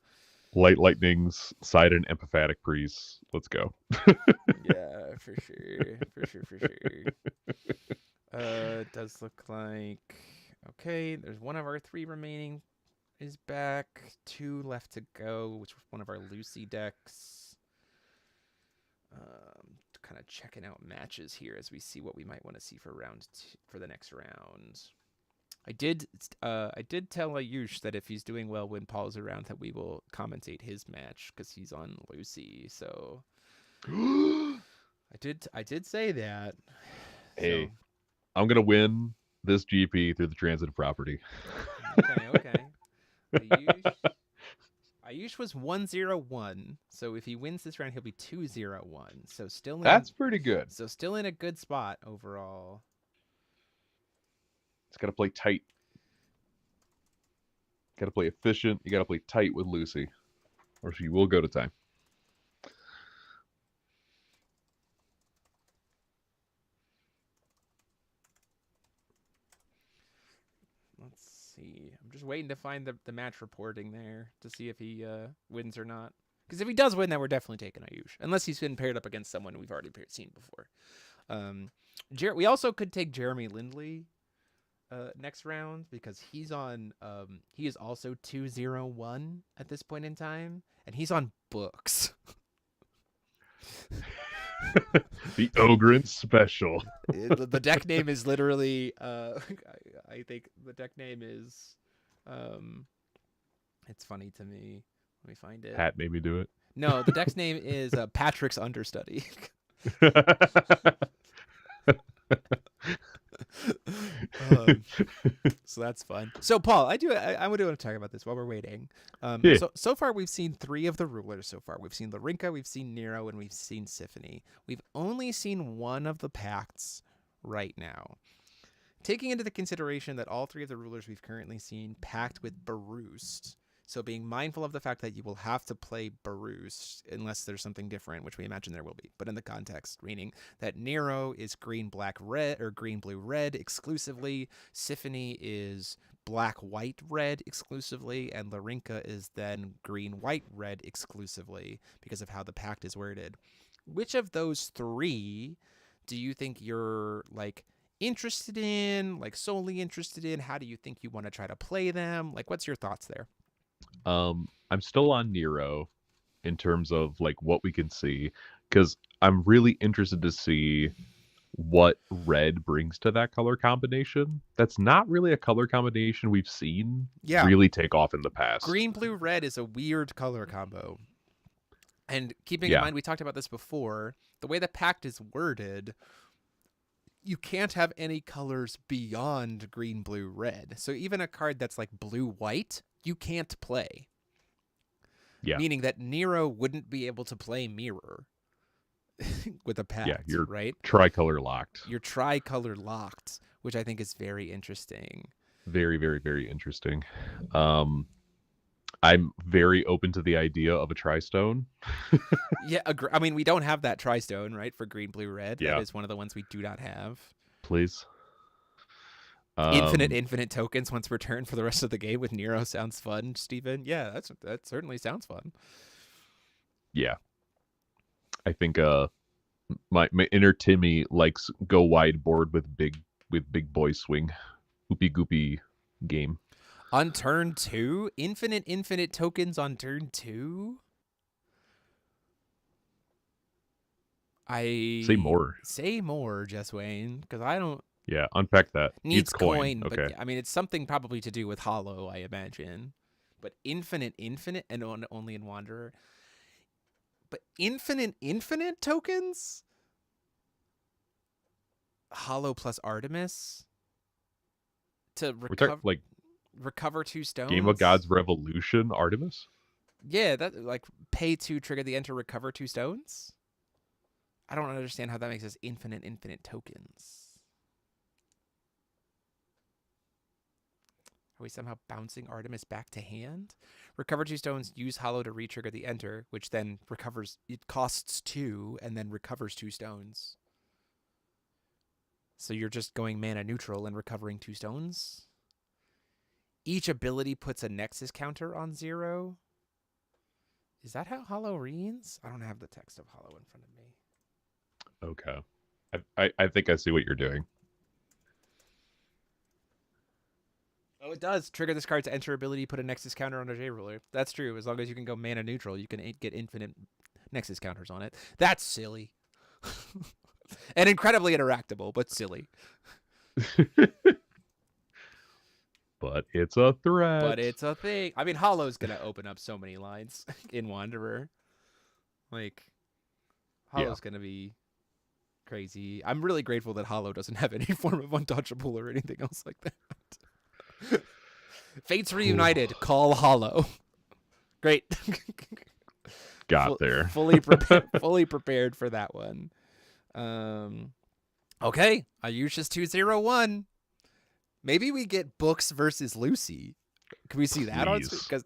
Light Lightning's side and empathic Prix. Let's go. Yeah, for sure. It does look like okay. There's one of our 3 remaining is back. 2 left to go, which was one of our Lucy decks. Kind of checking out matches here as we see what we might want to see for for the next round. I did tell Ayush that if he's doing well when Paul's around, that we will commentate his match because he's on Lucy. So I did say that. Hey, I'm gonna win this GP through the transitive property. Okay. Ayush was 1-0-1, so if he wins this round, he'll be 2-0-1. So that's pretty good. So still in a good spot overall. It's got to play tight. Got to play efficient. You got to play tight with Lucy, or she will go to time. Let's see. I'm just waiting to find the match reporting there to see if he wins or not. Because if he does win, then we're definitely taking Ayush. Unless he's been paired up against someone we've already seen before. We also could take Jeremy Lindley next round because he's on. He is also 2-0-1 at this point in time, and he's on books. The Ogryn special. The deck name is literally. I think the deck name is. It's funny to me. Let me find it. Pat made me do it. No, the deck's name is Patrick's Understudy. So that's fun. So Paul, I want to talk about this while we're waiting. Yeah. So far we've seen 3 of the rulers. So far we've seen Larinka, we've seen Nero, and we've seen Symphony. We've only seen 1 of the pacts right now. Taking into the consideration that all 3 of the rulers we've currently seen packed with Baroost, so being mindful of the fact that you will have to play Baroost unless there's something different, which we imagine there will be, but in the context, meaning that Nero is green, black, red, or green, blue, red exclusively, Symphony is black, white, red exclusively, and Larinka is then green, white, red exclusively because of how the pact is worded. Which of those 3 do you think you're interested in, solely interested in? How do you think you want to try to play them? What's your thoughts there? I'm still on Nero in terms of what we can see, because I'm really interested to see what red brings to that color combination. That's not really a color combination we've seen really take off in the past. Green, blue, red is a weird color combo. And keeping in mind, we talked about this before, the way the pact is worded, you can't have any colors beyond green, blue, red. So even a card that's blue, white, you can't play. Yeah. Meaning that Nero wouldn't be able to play Mirror with a pact, you're right? Tricolor locked. You're tricolor locked, which I think is very interesting. Very, very, very interesting. I'm very open to the idea of a Tri-Stone. Yeah, I mean, we don't have that Tri-Stone, right, for green, blue, red. Yeah. That is one of the ones we do not have. Please. Infinite tokens once returned for the rest of the game with Nero sounds fun, Steven. Yeah, that certainly sounds fun. Yeah. I think my inner Timmy likes go wide board with big boy swing. Oopy goopy game. On turn 2? Infinite tokens on turn 2? Say more. Say more, Jess Wayne, because I don't... Yeah, unpack that. Needs coin, Okay. but I mean, it's something probably to do with Hollow, I imagine. But infinite, and only in Wanderer. But infinite tokens? Hollow plus Artemis? To We're talking like recover 2 stones? Game of Gods Revolution Artemis? Yeah, that like pay to trigger the enter, recover 2 stones? I don't understand how that makes us infinite tokens. Are we somehow bouncing Artemis back to hand? Recover 2 stones, use Hollow to re-trigger the enter, which then recovers, it costs 2 and then recovers 2 stones. So you're just going mana neutral and recovering 2 stones? Each ability puts a Nexus counter on 0? Is that how Hollow reads? I don't have the text of Hollow in front of me. Okay. I think I see what you're doing. Oh, it does. Trigger this card to enter ability, put a Nexus counter on a J ruler. That's true. As long as you can go mana neutral, you can get infinite Nexus counters on it. That's silly. And incredibly interactable, but silly. But it's a threat. But it's a thing. I mean, Hollow's going to open up so many lines in Wanderer. Like, Hollow's going to be crazy. I'm really grateful that Hollow doesn't have any form of untouchable or anything else like that. Fates Reunited, call Hollow. Great. Got there. fully prepared for that one. Okay, Ayush's 201. Maybe we get Books versus Lucy. Can we see that on because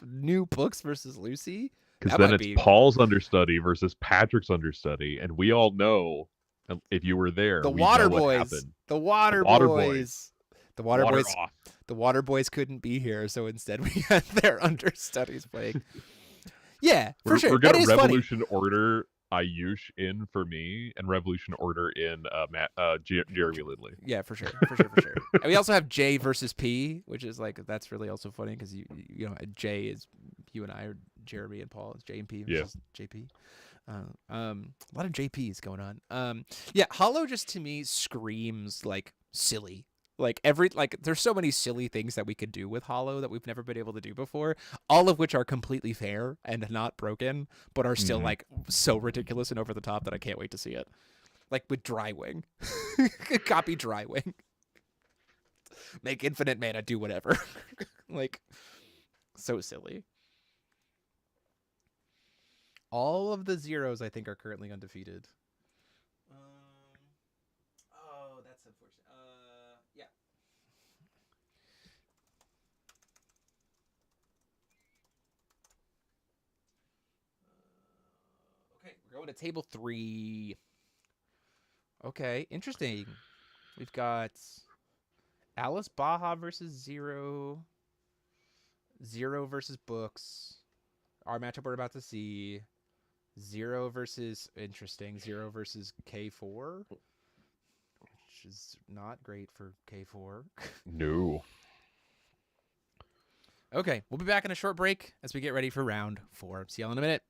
new books versus Lucy? Because then it's Paul's understudy versus Patrick's understudy, and we all know if you were there, the we Water know Boys. what happened. The Water Boys. The Water Boys. Off. The Water Boys couldn't be here, so instead we had their understudies playing. Yeah, for sure. We're gonna that is Revolution funny. Order Ayush in for me, and Revolution Order in Jeremy Lindley. Yeah, for sure. And we also have J versus P, which is like that's really also funny because you know J is you and I are Jeremy and Paul. It's J and P versus JP. A lot of JPs going on. Yeah, Hollow just to me screams like silly. Like there's so many silly things that we could do with Hollow that we've never been able to do before, all of which are completely fair and not broken, but are still like so ridiculous and over the top that I can't wait to see it. Like with Drywing. Copy Drywing. Make infinite mana do whatever. Like so silly. All of the zeros I think are currently undefeated. Oh, that's unfortunate. Yeah. Okay, we're going to table 3. Okay, interesting. We've got Alice Baja versus 0. 0 versus Books. Our matchup we're about to see. 0 versus interesting. 0 versus K4. Which is not great for K4. No. Okay, we'll be back in a short break as we get ready for round 4. See y'all in a minute.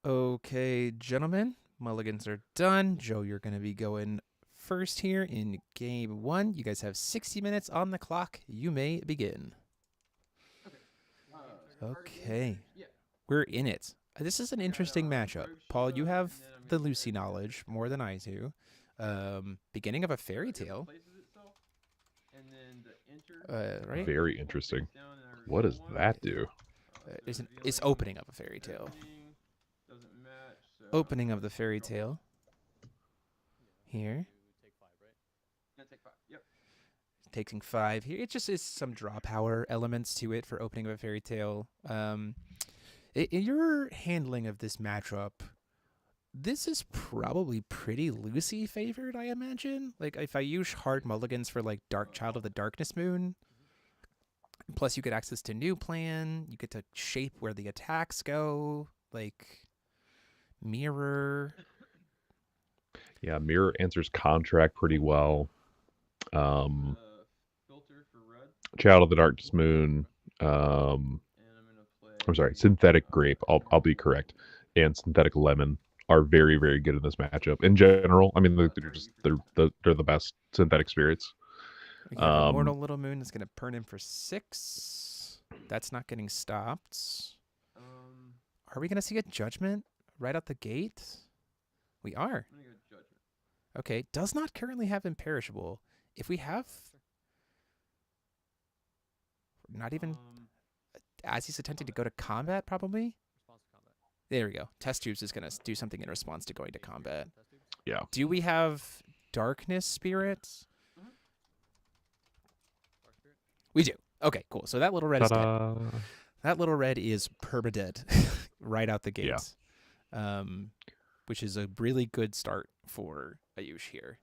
Okay, gentlemen, mulligans are done. Joe, you're going to be going first here in game 1. You guys have 60 minutes on the clock. You may begin. Okay. We're in it. This is an interesting matchup. Paul, you have the Lucy knowledge more than I do. Beginning of a fairy tale. Right? Very interesting. What does that do? It's opening of a fairy tale. Opening of the fairy tale. Here. Taking 5 here. It just is some draw power elements to it for opening of a fairy tale. Your handling of this matchup, this is probably pretty Lucy favored, I imagine. Like, if I use hard mulligans for, like, Dark Child of the Darkness Moon, plus you get access to New Plan, you get to shape where the attacks go, like, Mirror. Yeah, Mirror answers contract pretty well. Child of the Darkness Moon. I'm sorry, Synthetic Grape. I'll be correct, and Synthetic Lemon are very, very good in this matchup. In general, I mean, they're the best synthetic spirits. We have Immortal Little Moon that's going to burn in for 6. That's not getting stopped. Are we going to see a Judgment right out the gate? We are. Okay, does not currently have Imperishable. If we have... Not even... As he's attempting to go to combat, probably? There we go. Test Tubes is going to do something in response to going to combat. Yeah. Do we have Darkness Spirits? We do. Okay, cool. So that little red is dead. That little red is permadead right out the gate. Yeah. Which is a really good start for Ayush here.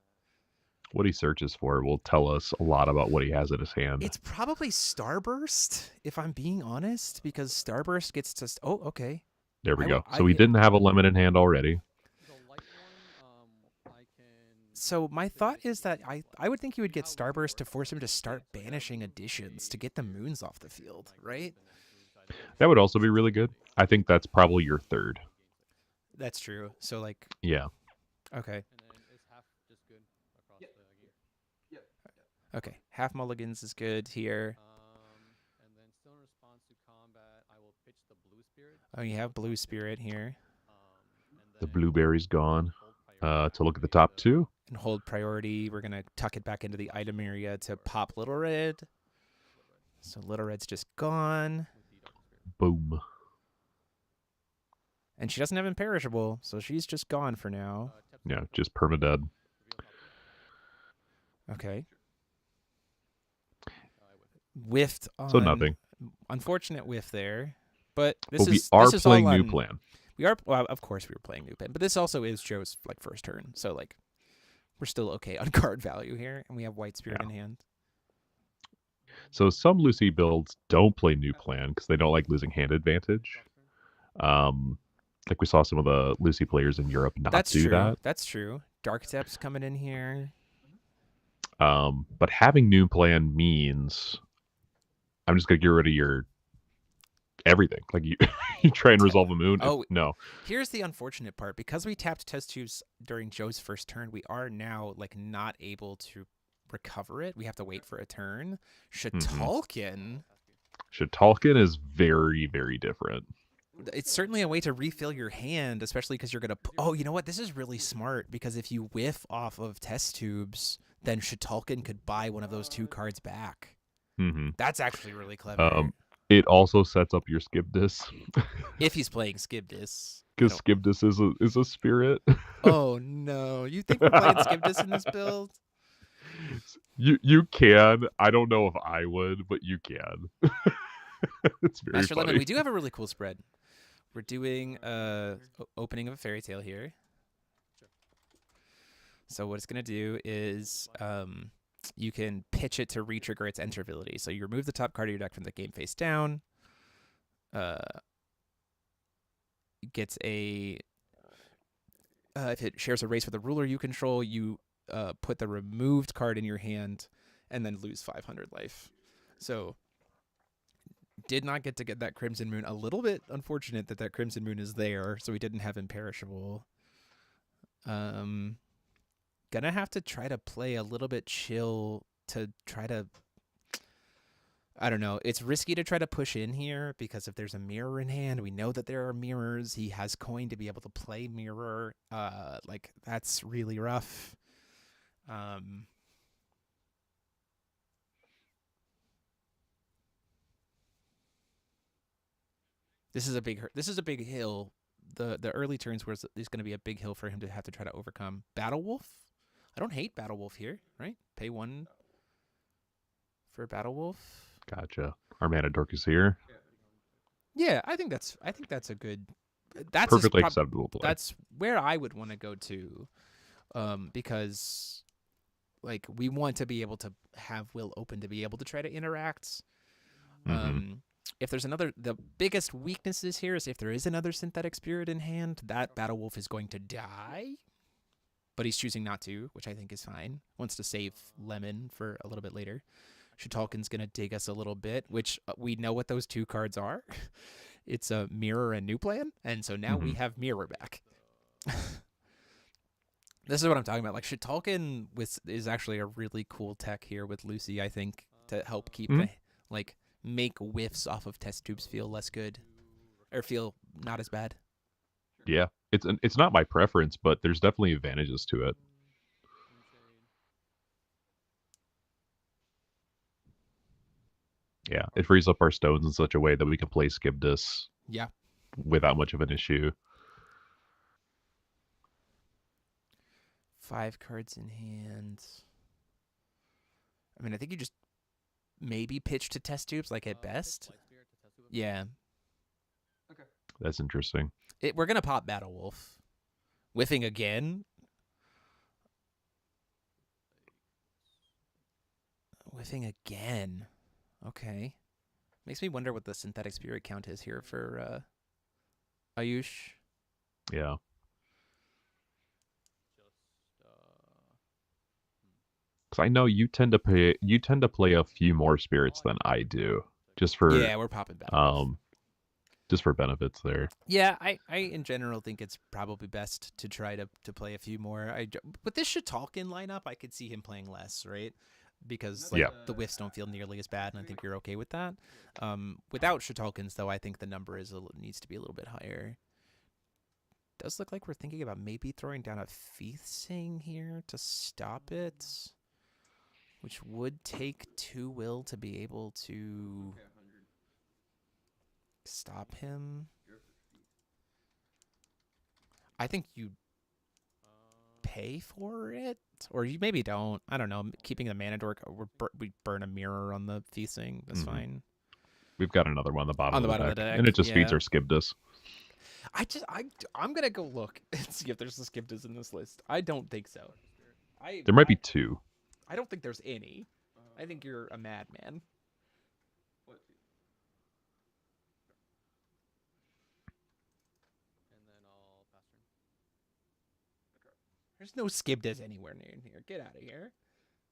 What he searches for will tell us a lot about what he has in his hand. It's probably Starburst, if I'm being honest, because Starburst gets to... Oh, okay. There we go. So he didn't have a lemon in hand already. So my thought is that I would think you would get Starburst to force him to start banishing additions to get the moons off the field, right? That would also be really good. I think that's probably your third. That's true. So, like... Yeah. Okay. Okay, half mulligans is good here. And then still in response to combat, I will pitch the blue spirit. Oh, you have blue spirit here. The blueberry's gone. To look at the top 2. And hold priority. We're going to tuck it back into the item area to pop Little Red. So Little Red's just gone. Boom. And she doesn't have Imperishable, so she's just gone for now. Yeah, just permadead. Okay. Whiffed on... So nothing. Unfortunate whiff there. But this but we is are this playing is all New on, Plan. We are... Well, of course we were playing New Plan. But this also is Joe's like first turn. So, like, we're still okay on card value here. And we have White Spirit in hand. So some Lucy builds don't play New Plan because they don't like losing hand advantage. Like we saw some of the Lucy players in Europe not do that. That's true. Dark Depth's coming in here. But having New Plan means I'm just gonna get rid of your everything. Like you try and resolve a moon. Oh no. Here's the unfortunate part. Because we tapped Test Tubes during Joe's first turn, we are now like not able to recover it. We have to wait for a turn. Shatalkin. Shatalkin is very, very different. It's certainly a way to refill your hand, especially because you're gonna. Oh, you know what? This is really smart because if you whiff off of Test Tubes, then Shatalkin could buy one of those 2 cards back. That's actually really clever. It also sets up your Skibdis. If he's playing Skibdis. Because Skibdis is a spirit. Oh no! You think we're playing Skibdis in this build? You can. I don't know if I would, but you can. It's very Master funny. Lemon, we do have a really cool spread. We're doing opening of a fairy tale here. So what it's going to do is you can pitch it to re-trigger its enter ability. So you remove the top card of your deck from the game face down. Gets a... if it shares a race with a ruler you control, you put the removed card in your hand and then lose 500 life. So did not get to get that Crimson Moon. A little bit unfortunate that Crimson Moon is there, so we didn't have Imperishable. Gonna have to try to play a little bit chill to try to... I don't know. It's risky to try to push in here because if there's a mirror in hand, we know that there are mirrors. He has coin to be able to play mirror. Like, that's really rough. This is a big hill. The early turns where there's going to be a big hill for him to have to try to overcome. Battle Wolf? I don't hate Battle Wolf here, right? Pay 1 for Battle Wolf. Gotcha. Our mana dork is here. Yeah, I think that's a good. That's Perfectly acceptable play. That's where I would want to go to, because, like, we want to be able to have Will open to be able to try to interact. If there's the biggest weaknesses here is if there is another Synthetic Spirit in hand, that Battle Wolf is going to die. But he's choosing not to, which I think is fine. Wants to save Lemon for a little bit later. Shitalkin's going to dig us a little bit, which we know what those 2 cards are. It's a Mirror and New Plan, and so now we have Mirror back. This is what I'm talking about. Like, Shitalkin is actually a really cool tech here with Lucy, I think, to help keep make whiffs off of test tubes feel less good, or feel not as bad. Yeah, it's not my preference, but there's definitely advantages to it. Yeah, it frees up our stones in such a way that we can play Skibdus. Yeah. Without much of an issue. 5 cards in hand. I mean, I think you just maybe pitch to test tubes, like, at best. Yeah. Okay. That's interesting. We're going to pop Battle Wolf. Whiffing again. Whiffing again. Okay. Makes me wonder what the Synthetic Spirit count is here for Ayush. Yeah. Because I know you tend to play a few more spirits than I do. Just for we're popping Battle just for benefits there. Yeah, I in general think it's probably best to try to play a few more. With this Shitalkin lineup, I could see him playing less, right? Because the whiffs don't feel nearly as bad, and I think you're okay with that. Without Shitalkins, though, I think the number needs to be a little bit higher. Does look like we're thinking about maybe throwing down a Feathsing here to stop it, which would take 2 will to be able to stop him. I think you pay for it, or you maybe don't. I don't know. Keeping the mana dork, we burn a mirror on the Feasting. That's fine. We've got another one on the bottom of the deck, and it just yeah. feeds our Skibdus. I'm gonna go look and see if there's a Skibdus in this list. I don't think so. There might be 2. I don't think there's any. I think you're a madman. There's no Skibdus anywhere near here. Get out of here.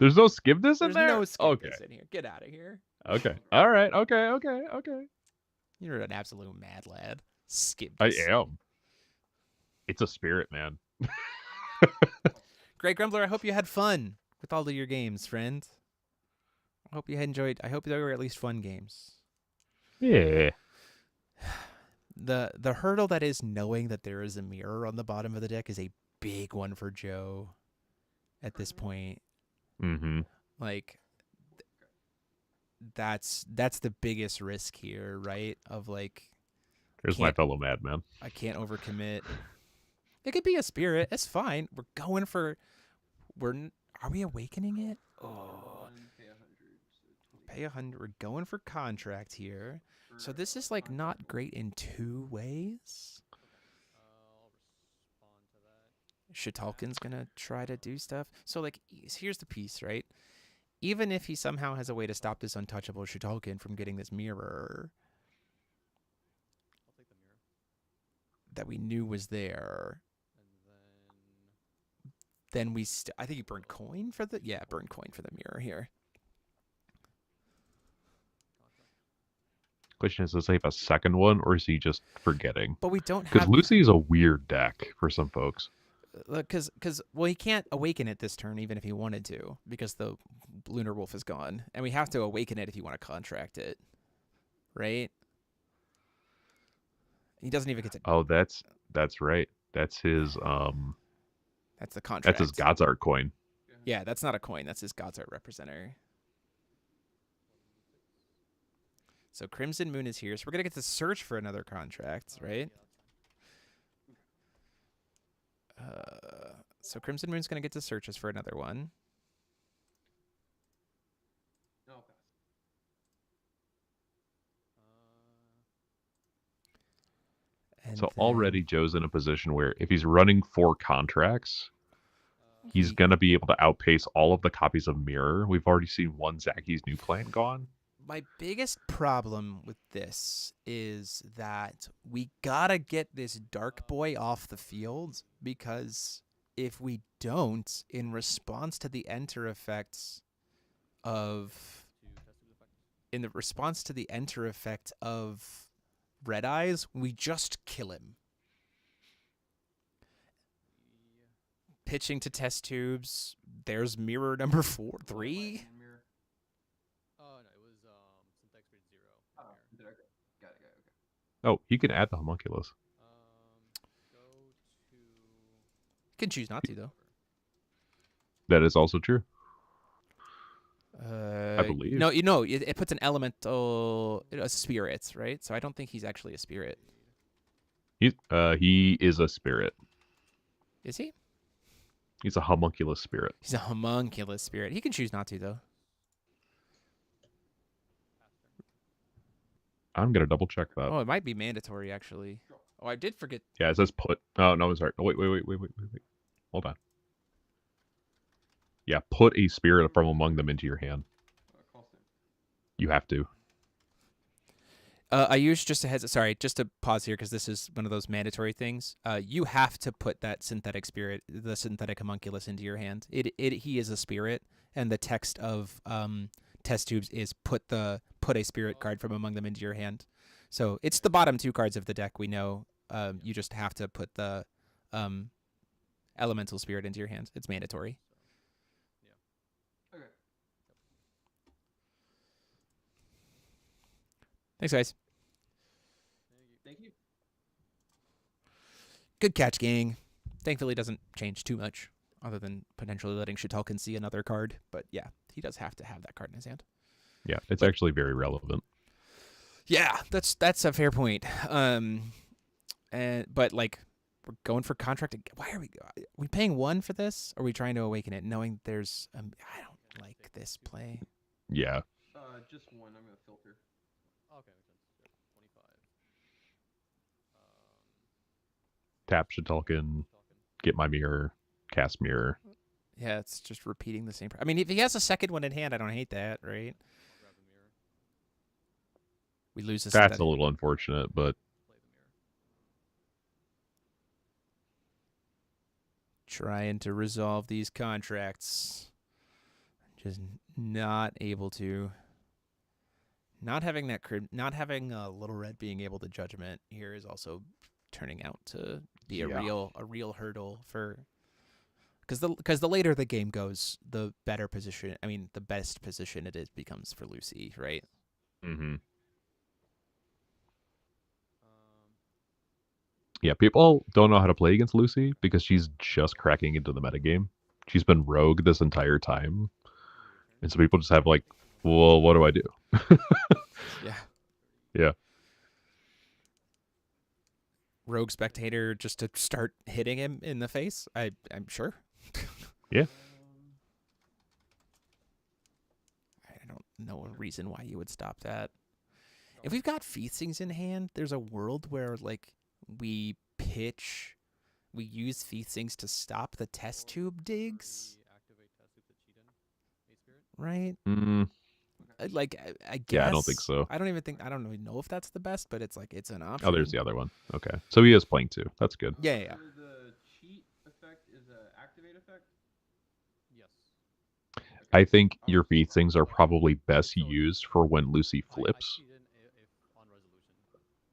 There's no Skibdus in there? There's no Skibdus in here. Get out of here. Okay. All right. Okay. You're an absolute mad lad. Skibdus. I am. It's a spirit, man. Great Grumbler, I hope you had fun with all of your games, friend. I hope you enjoyed. I hope they were at least fun games. Yeah. The hurdle that is knowing that there is a mirror on the bottom of the deck is a big one for Joe at this point. Like, that's the biggest risk here, right? Of like, there's my fellow madman. I can't overcommit. It could be a spirit. It's fine. We're going for. Are we awakening it? Oh, pay 100. We're going for contract here. So this is like not great in 2 ways. Shitalkin's gonna try to do stuff. So like, here's the piece, right? Even if he somehow has a way to stop this untouchable Shitalkin from getting this mirror that we knew was there, then we I think he burned coin for the mirror here. Question is, does he have a second one, or is he just forgetting? But we don't Because have Lucy is a weird deck for some folks. because well, he can't awaken it this turn even if he wanted to because the Lunar Wolf is gone, and we have to awaken it if you want to contract it, right? He doesn't even get to. Oh, that's right. That's his That's the contract. that's his God's Art coin. Yeah, that's not a coin. That's his God's Art representative. So Crimson Moon is here. So we're gonna get to search for another contract, right? So Crimson Moon's gonna get to search us for another one. And So then already Joe's in a position where if he's running 4 contracts, he's going to be able to outpace all of the copies of Mirror. We've already seen one Zaki's new plan gone. my biggest problem with this is that we gotta get this Dark Boy off the field because if we don't, in response to the enter effects of Red Eyes, we just kill him. Pitching to test tubes. There's mirror number 3. Oh no, it was Syntax Grid 0. Got it. Oh, he can add the homunculus. Go to. You can choose not to though. That is also true. I believe. No, it puts an elemental, a spirit, right? So I don't think he's actually a spirit. He is a spirit. Is he? He's a homunculus spirit. He's a homunculus spirit. He can choose not to though. I'm gonna double check that. Oh, it might be mandatory actually. Oh, I did forget. Yeah, it says put. Oh no, I'm sorry. Oh, wait. Hold on. Yeah, put a spirit from among them into your hand. You have to. I used just to pause here because this is one of those mandatory things. You have to put that synthetic spirit, the synthetic homunculus, into your hand. He is a spirit, and the text of test tubes is put a spirit card from among them into your hand. So it's the bottom 2 cards of the deck. We know. You just have to put the elemental spirit into your hand. It's mandatory. Okay. Thanks, guys. Thank you. Good catch, gang. Thankfully, it doesn't change too much, other than potentially letting Shitalkin see another card. But yeah, he does have to have that card in his hand. Yeah, it's actually very relevant. Yeah, that's a fair point. But like, we're going for contract. Why are we paying 1 for this? Or are we trying to awaken it, knowing there's I don't like this play. Yeah. Just one. I'm gonna filter. Okay, makes sense. 25. Tap Shitalkin, get my mirror, cast mirror. Yeah, it's just repeating the same. I mean, if he has a second one in hand, I don't hate that, right? I'll grab the mirror. We lose this. That's a little unfortunate, but Play the mirror. Trying to resolve these contracts. Just not able to. Not having Little Red being able to judgment here is also turning out to be a real hurdle for. Because the later the game goes, the better position. I mean, the best position it is becomes for Lucy, right? mm-hmm. Yeah, people don't know how to play against Lucy because she's just cracking into the metagame. She's been rogue this entire time. And so people just have like, well, what do I do? Yeah. Yeah. Rogue spectator just to start hitting him in the face? I'm sure. Yeah. I don't know a reason why you would stop that. If we've got Feastings in hand, there's a world where like we use Feastings to stop the test tube digs. Right? Like I guess. Yeah, I don't think so. I don't even know if that's the best, but it's like it's an option. Oh, there's the other one. Okay. So he is playing 2. That's good. Yeah. The cheat effect is an activate effect? Yes. I think your feastings are probably best used for when Lucy flips. I cheated if on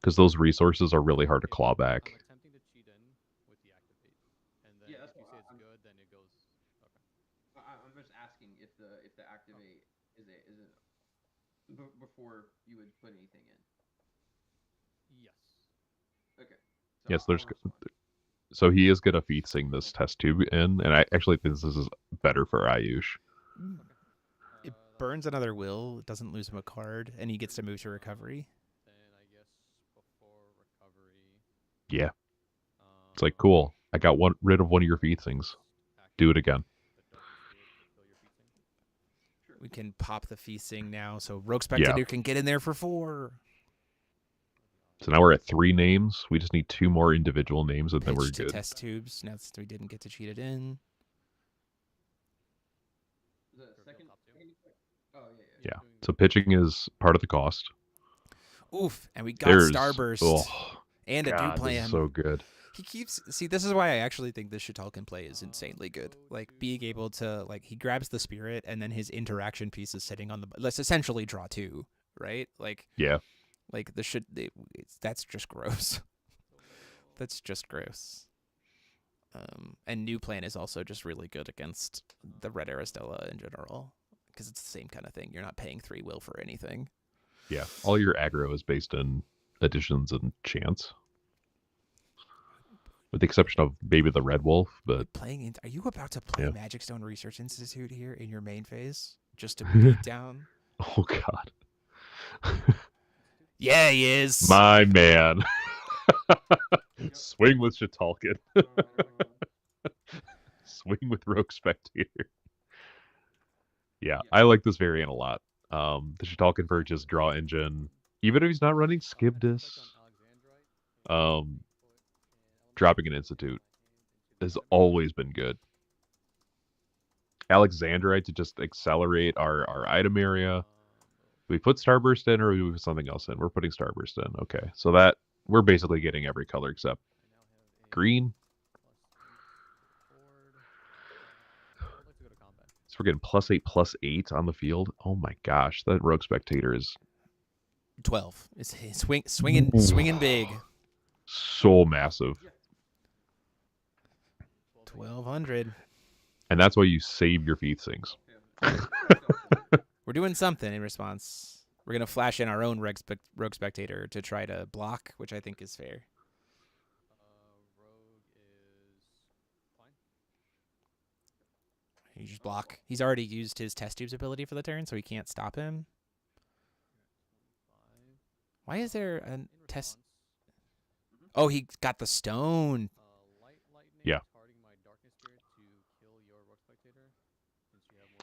because those resources are really hard to claw back. I'm attempting to cheat in with the activate, and then Yeah, if that's you what say it's good, then it goes. Okay. I'm just asking if the activate is before you would put anything in. Yes. Okay. So Yes, I'll there's. respond. So he is gonna feed sing this test tube in, and I actually think this is better for Ayush. It burns another will, it doesn't lose him a card, and he gets to move to recovery. Then I guess before recovery. Yeah, it's like cool. I got rid of one of your feed things. Do it again. The darkness spirit to kill your feasting. Sure. We can pop the feasting now, so Rogue Spectator can get in there for 4. So now we're at 3 names. We just need 2 more individual names, and then we're Pitch to good. test tubes. Now we didn't get to cheat it in. The second. Oh yeah. Yeah. So pitching is part of the cost. Oof, and we got There's Starburst oh, and a God, do plan. this is so good. He keeps this is why I actually think this Shitalkin play is insanely good. Like being able to he grabs the spirit and then his interaction piece is sitting on the let's essentially draw 2, right? Yeah. Like that's just gross. That's just gross. And new plan is also just really good against the red Aristella in general because it's the same kind of thing. You're not paying 3 will for anything. Yeah. All your aggro is based on additions and chance. With the exception of maybe the Red Wolf, but Are you about to play Yeah. Magic Stone Research Institute here in your main phase just to beat down? oh god. Yeah, he is. My man. Swing with Shitalkin. Swing with Rogue Spectator. Yeah, I like this variant a lot. The Shitalkin for just draw engine, even if he's not running Skibdus, dropping an Institute has always been good. Alexandrite to just accelerate our item area. Do we put Starburst in or do we put something else in? We're putting Starburst in. Okay, so that we're basically getting every color except green. So we're getting +8/+8 on the field. Oh my gosh, that Rogue Spectator is 12. It's swinging big. so massive. 1,200. And that's why you save your feed things. We're doing something in response. We're going to flash in our own Rogue Spectator to try to block, which I think is fair. Rogue is fine. You just block. He's already used his test tubes ability for the turn, so he can't stop him. Why is there a test? Oh, he got the stone. Yeah.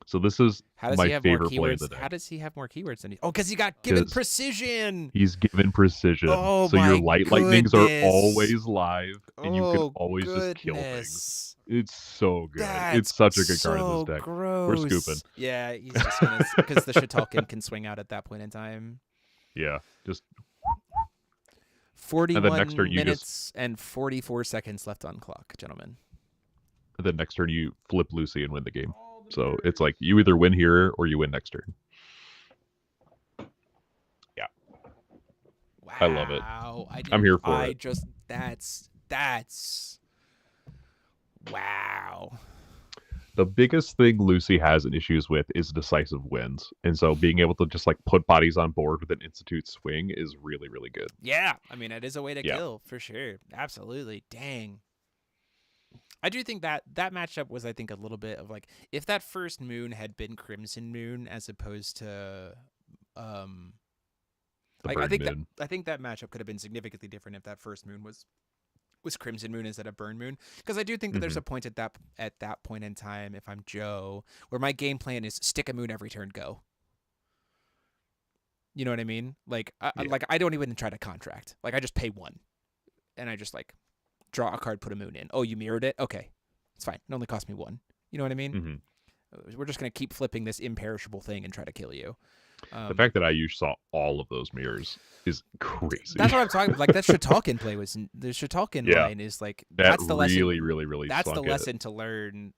So this is How does my he have more favorite play of the keywords? day. How does he have more keywords than he? Oh, because he got given 'Cause precision. He's given precision. Oh so your my light lightnings are goodness. always live, and you can Oh, always just kill goodness. things. It's so good. That's It's such a good card in so this deck. gross. We're scooping. Yeah, he's just gonna because the Shitalkin can swing out at that point in time. Yeah, just 41 next turn you minutes and 44 seconds left on clock, gentlemen. the next turn you flip Lucy and win the game. So it's like you either win here or you win next turn. Yeah. Wow. I love it. I'm here for it. That's wow. The biggest thing Lucy has issues with is decisive wins. And so being able to just put bodies on board with an Institute swing is really, really good. Yeah, I mean, it is a way to Yeah. kill for sure. Absolutely. Dang. I do think that matchup was, I think, a little bit of if that first moon had been Crimson Moon as opposed to The I Bird think Moon. I think that matchup could have been significantly different if that first moon was Crimson Moon instead of Burn Moon, because I do think that there's a point at that point in time, if I'm Joe, where my game plan is stick a moon every turn, go. You know what I mean? I don't even try to contract. I just pay 1, and I just draw a card, put a moon in. Oh, you mirrored it? Okay, it's fine. It only cost me 1. You know what I mean? We're just gonna keep flipping this imperishable thing and try to kill you. The fact that I saw all of those mirrors is crazy. That's what I'm talking about. That Shitalkin play was the Shitalkin line is that's the lesson. Really That's the sunk it. lesson to learn.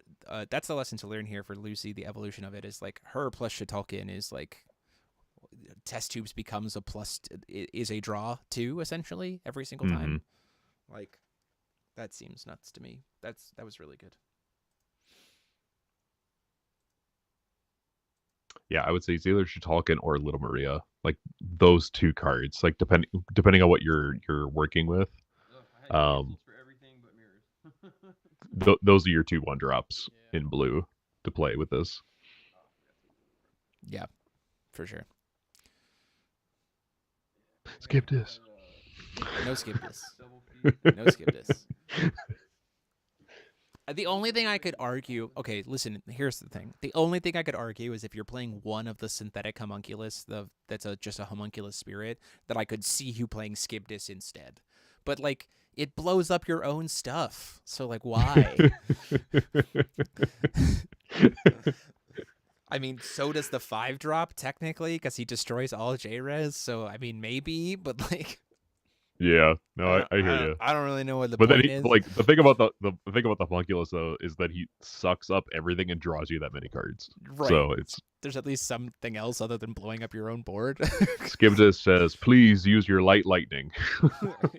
That's the lesson to learn here for Lucy. The evolution of it is her plus Shitalkin is test tubes becomes a is a draw too, essentially every single time. Like that seems nuts to me. That was really good. Yeah, I would say it's either Shitalkin or Little Maria. Like those two cards. Like depending on what you're working with. I had cancels for everything but mirrors. Those are your 2 1-drops in blue to play with this. Yeah, for sure. Skip this. No skip this. No skip this. The only thing I could argue, okay, listen, here's the thing. The only thing I could argue is if you're playing one of the synthetic homunculus, that's just a homunculus spirit, that I could see you playing skip this instead. But like, it blows up your own stuff. So like, why? I mean, so does the 5-drop technically, because he destroys all J-Res. So I mean, maybe, but like. Yeah, no, I hear you. I don't really know what the but point then is. Like the thing about the thing about the homunculus though is that he sucks up everything and draws you that many cards. Right. So there's at least something else other than blowing up your own board. Skiptis says, "Please use your light lightning."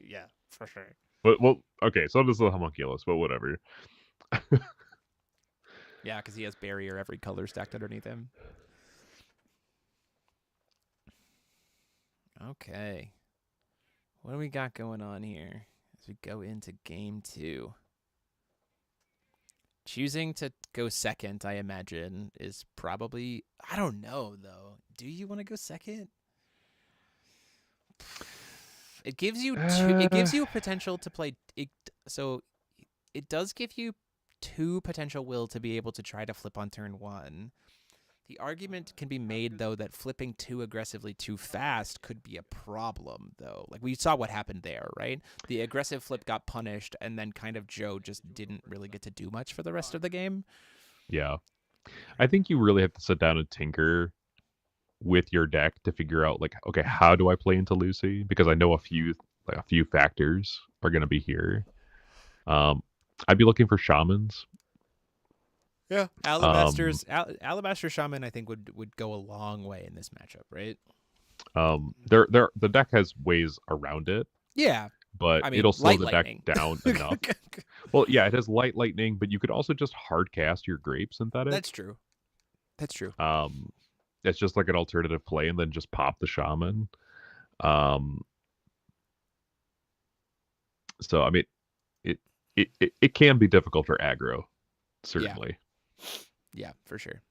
Yeah, for sure. But well, okay, so does the homunculus, but whatever. Yeah, because he has barrier every color stacked underneath him. Okay. What do we got going on here as we go into game 2? Choosing to go second, I imagine, is probably... I don't know, though. Do you want to go second? It gives you it gives you a potential to play... So it does give you 2 potential will to be able to try to flip on turn 1. The argument can be made, though, that flipping too aggressively too fast could be a problem, though. Like, we saw what happened there, right? The aggressive flip got punished, and then kind of Joe just didn't really get to do much for the rest of the game. Yeah. I think you really have to sit down and tinker with your deck to figure out, like, okay, how do I play into Lucy? Because I know a few factors are going to be here. I'd be looking for shamans. Yeah, Alabaster Shaman, I think would go a long way in this matchup, right? The deck has ways around it. Yeah, but I mean, it'll slow the lightning. deck down enough. Well, yeah, it has light lightning, but you could also just hard cast your grape synthetic. That's true. It's just like an alternative play, and then just pop the shaman. So I mean, it can be difficult for aggro, certainly. Yeah, for sure.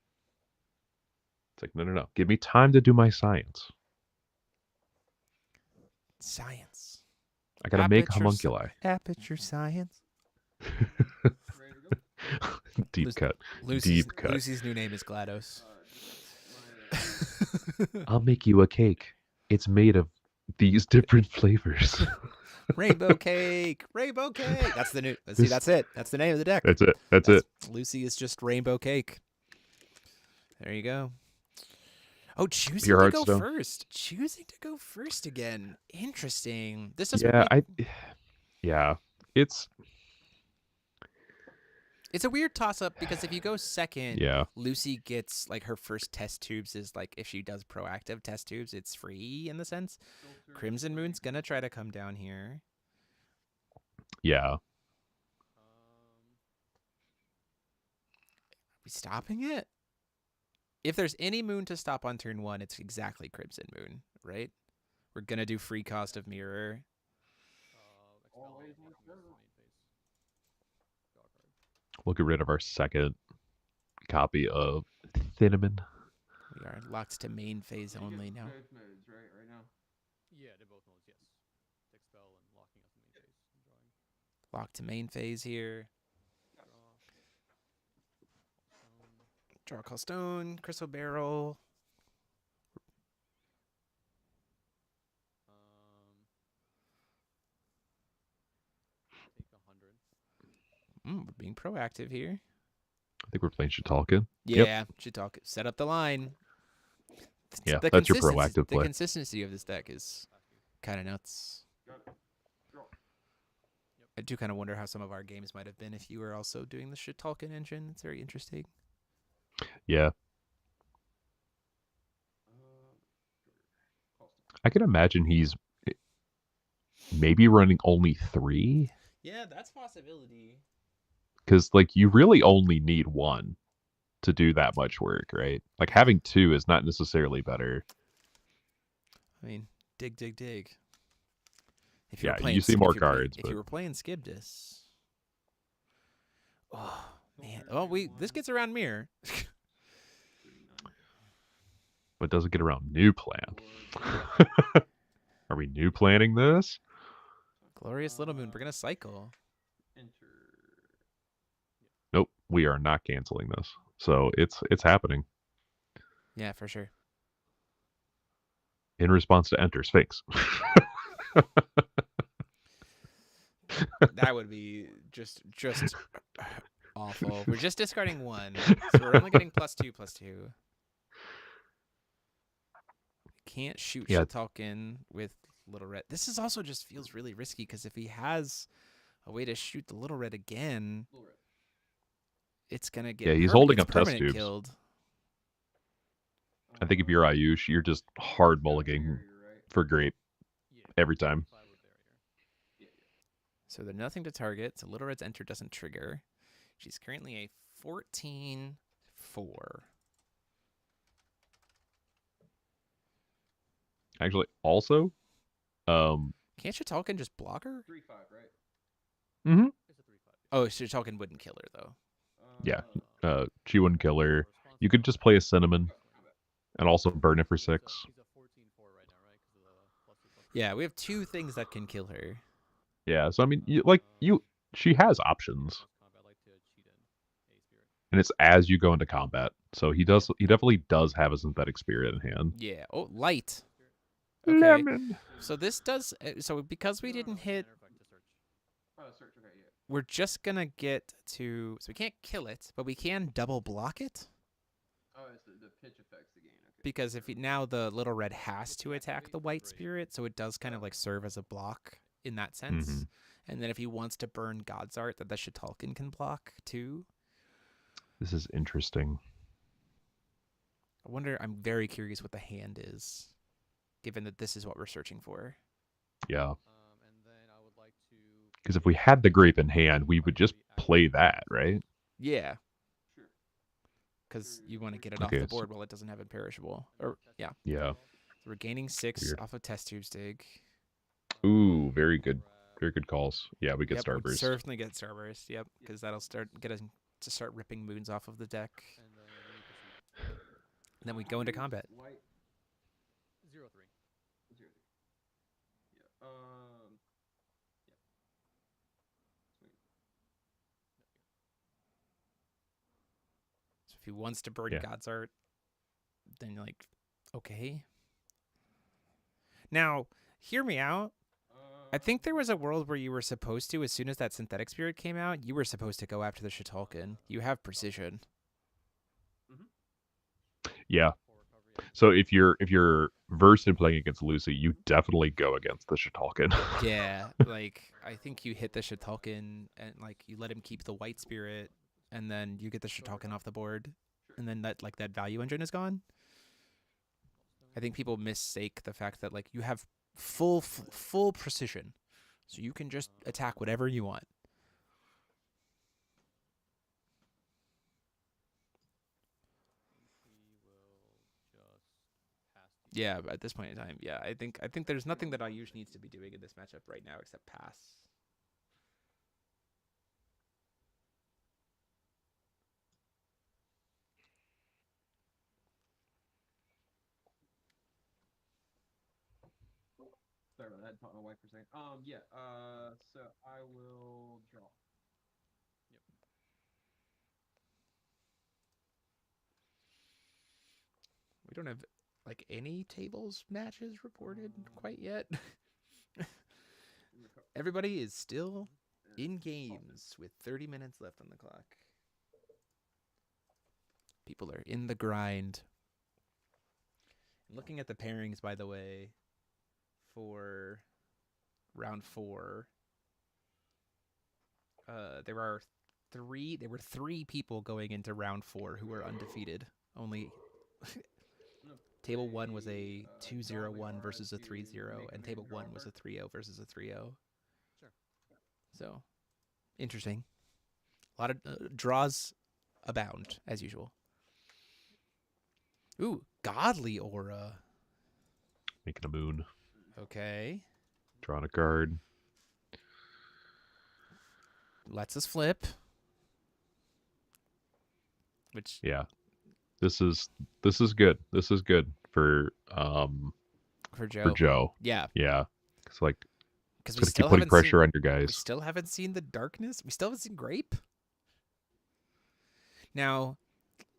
It's like, no. Give me time to do my science. Science. I gotta make homunculi. Aperture science. Deep cut. Deep cut. Lucy's new name is GLaDOS. I'll make you a cake. It's made of these different flavors. Rainbow cake. That's the new. See, that's it. That's the name of the deck. That's it. Lucy is just rainbow cake. There you go. Oh, choosing Pure to go Hearthstone. first. Choosing to go first again. Interesting. This is It's a weird toss-up because if you go second, Lucy gets, like, her first test tubes is, like, if she does proactive test tubes, it's free in the sense. Crimson Moon's going to try to come down here. Yeah. Are we stopping it? If there's any moon to stop on turn 1, it's exactly Crimson Moon, right? We're going to do free cost of mirror. We'll get rid of our second copy of Cinnamon. We are locked to main phase only now. Both modes, right now. Yeah, they're both modes, yes. Take spell and locking up the main phase and drawing. Locked to main phase here. Draw Call Stone, Crystal Barrel. Take 100. We're being proactive here. I think we're playing Shitalkin. Yeah, Shitalkin. Set up the line. Yeah, that's your proactive play. The consistency of this deck is kind of nuts. I do kind of wonder how some of our games might have been if you were also doing the Shitalkin engine. It's very interesting. Yeah. I can imagine he's maybe running only 3. Yeah, that's a possibility. Because, like, you really only need 1 to do that much work, right? Like, having 2 is not necessarily better. I mean, dig. If Yeah, you see more cards. If you were playing Skibdus. Oh, man. Oh, this gets around Mirror. But does it get around new plan? Are we new planning this? Glorious Little Moon. We're going to cycle. Nope, we are not canceling this. So it's happening. Yeah, for sure. In response to Enter Sphinx. That would be just awful. We're just discarding 1, so we're only getting +2/+2. Can't shoot Shitalkin with Little Red. This is also just feels really risky because if he has a way to shoot the Little Red again, it's gonna get he's holding up test permanent tubes. killed. I think if you're Ayush, you're just hard mulliganing for grape every time. So they're nothing to target. So Little Red's Enter doesn't trigger. She's currently a 14-4. Actually, also, can't Shitalkin just block her? 3/5, right? Mm-hmm. Oh, Shitalkin wouldn't kill her though. Yeah, she wouldn't kill her. You could just play a Cinnamon, and also burn it for 6. Yeah, we have 2 things that can kill her. Yeah, so I mean, she has options, and it's as you go into combat. So he definitely does have a synthetic spirit in hand. Yeah. Oh, light. Okay. Lemon. So this does. So because we didn't hit, we're just gonna get to. So we can't kill it, but we can double block it. Oh, it's the pitch affects the gain. Okay. Because if now the Little Red has to attack the white spirit, so it does kind of like serve as a block in that sense. Mm-hmm. And then if he wants to burn God's Art, that the Shitalkin can block too. This is interesting. I wonder. I'm very curious what the hand is, given that this is what we're searching for. Yeah. And then I would like to. Because if we had the grape in hand, we would just play that, right? Yeah. Because you want to get it off the board while it doesn't have imperishable. Or yeah. Yeah. So we're gaining 6 off of test tube dig. Ooh, very good. Very good calls. Yeah, we get Starburst. We'd certainly get Starburst, yep. Because that'll get us to start ripping moons off of the deck. And then we go into combat. 0/3. Yeah. Yeah. So if he wants to burn God's Art, then you're like, okay. Now, hear me out. I think there was a world where you were supposed to, as soon as that synthetic spirit came out, you were supposed to go after the Shitalkin. You have precision. Yeah. So if you're versed in playing against Lucy, you definitely go against the Shitalkin. Yeah, like I think you hit the Shitalkin and like you let him keep the white spirit, and then you get the Shitalkin off the board, and then that value engine is gone. I think people mistake the fact that like you have full precision, so you can just attack whatever you want. Yeah, but at this point in time, yeah, I think there's nothing that Ayush needs to be doing in this matchup right now except pass. Sorry about that. I had to talk to my wife for a second. Yeah. So I will draw. We don't have like any tables matches reported quite yet. Everybody is still in games with 30 minutes left on the clock. People are in the grind. Looking at the pairings, by the way, for round 4, there were 3 people going into round 4 who were undefeated. Only Table 1 was a 2-0-1 versus a 3-0, and table 1 was a 3-0 versus a 3-0. Sure. So, interesting. A lot of draws abound, as usual. Ooh, Godly Aura. Making a moon. Okay. Drawing a card. Lets us flip. Which Yeah. This is good. This is good for Joe. Joe. Yeah. Yeah. It's like Because it's we gonna still keep putting haven't pressure seen, on your We guys. still haven't seen the darkness. We still haven't seen Grape. Now,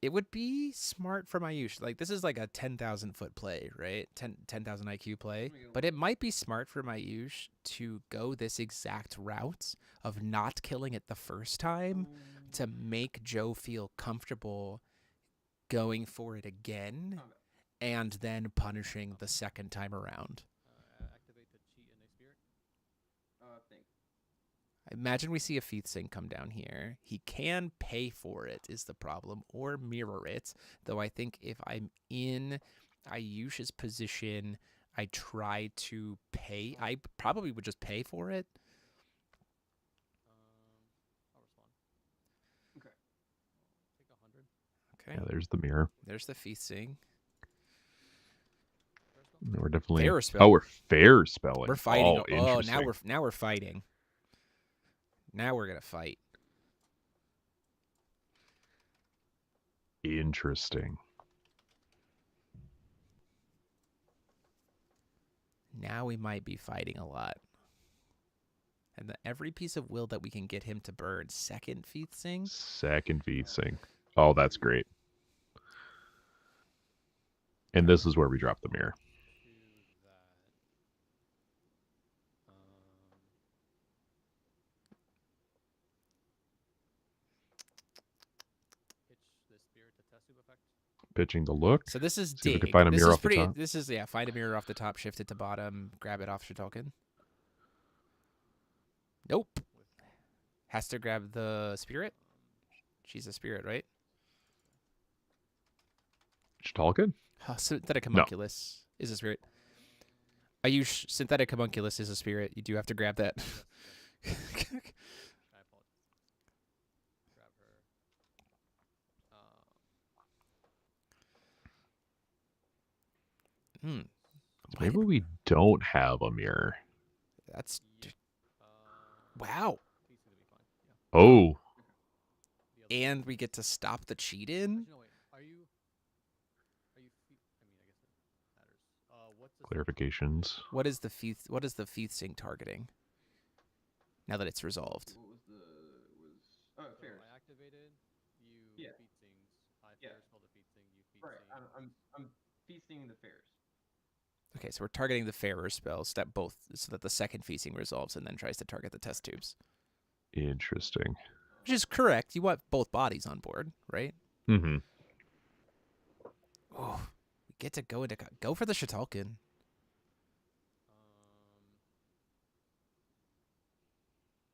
it would be smart for Ayush. Like, this is like a 10,000 foot play, right? 10,000 IQ play. But it might be smart for Ayush to go this exact route of not killing it the first time to make Joe feel comfortable going for it again and then punishing the second time around. Activate the cheat in a spirit. Thank. Imagine we see a Feith Sync come down here. He can pay for it is the problem, or mirror it. Though I think if I'm in Ayush's position, I try to pay. I probably would just pay for it. I'll respond. Okay. Take 100. Okay. Yeah, there's the mirror. There's the Feith Sync. We're definitely Fair spell. Oh, we're fair spelling. We're fighting. Oh, now interesting. we're fighting. Now we're gonna fight. Interesting. Now we might be fighting a lot. And every piece of will that we can get him to burn. Second Feith Sync. Second V-Sync. Oh, that's great. And this is where we drop the mirror. Do that. Pitch the spirit to test tube effect. Pitching the look. So this is See if we dig. can find a This mirror is off the pretty. top. This is find a mirror off the top, shift it to bottom, grab it off your token. Nope. Has to grab the spirit. She's a spirit, right? Talking? Synthetic homunculus is a spirit. Ayush, synthetic homunculus is a spirit. You do have to grab that. I apologize. Grab her. Maybe we don't have a mirror. That's Yeah. wow. Please gonna be fine. Yeah. Oh, The other And we get to stop the cheat in. Actually, no, wait. Are you? I mean, I guess it matters. What's the clarifications. What is the Feith Sync targeting? Now that it's resolved. What was the So fairs? I activated. You Yeah. feat sings. I Yeah. fair spell the feat sing. You feat Right. sing. I'm feasting the fairs. Okay, so we're targeting the fairer spells so that the second feasting resolves and then tries to target the test tubes. Interesting. Which is correct. You want both bodies on board, right? Mm-hmm. Oh, we get to go for the Shatalkin.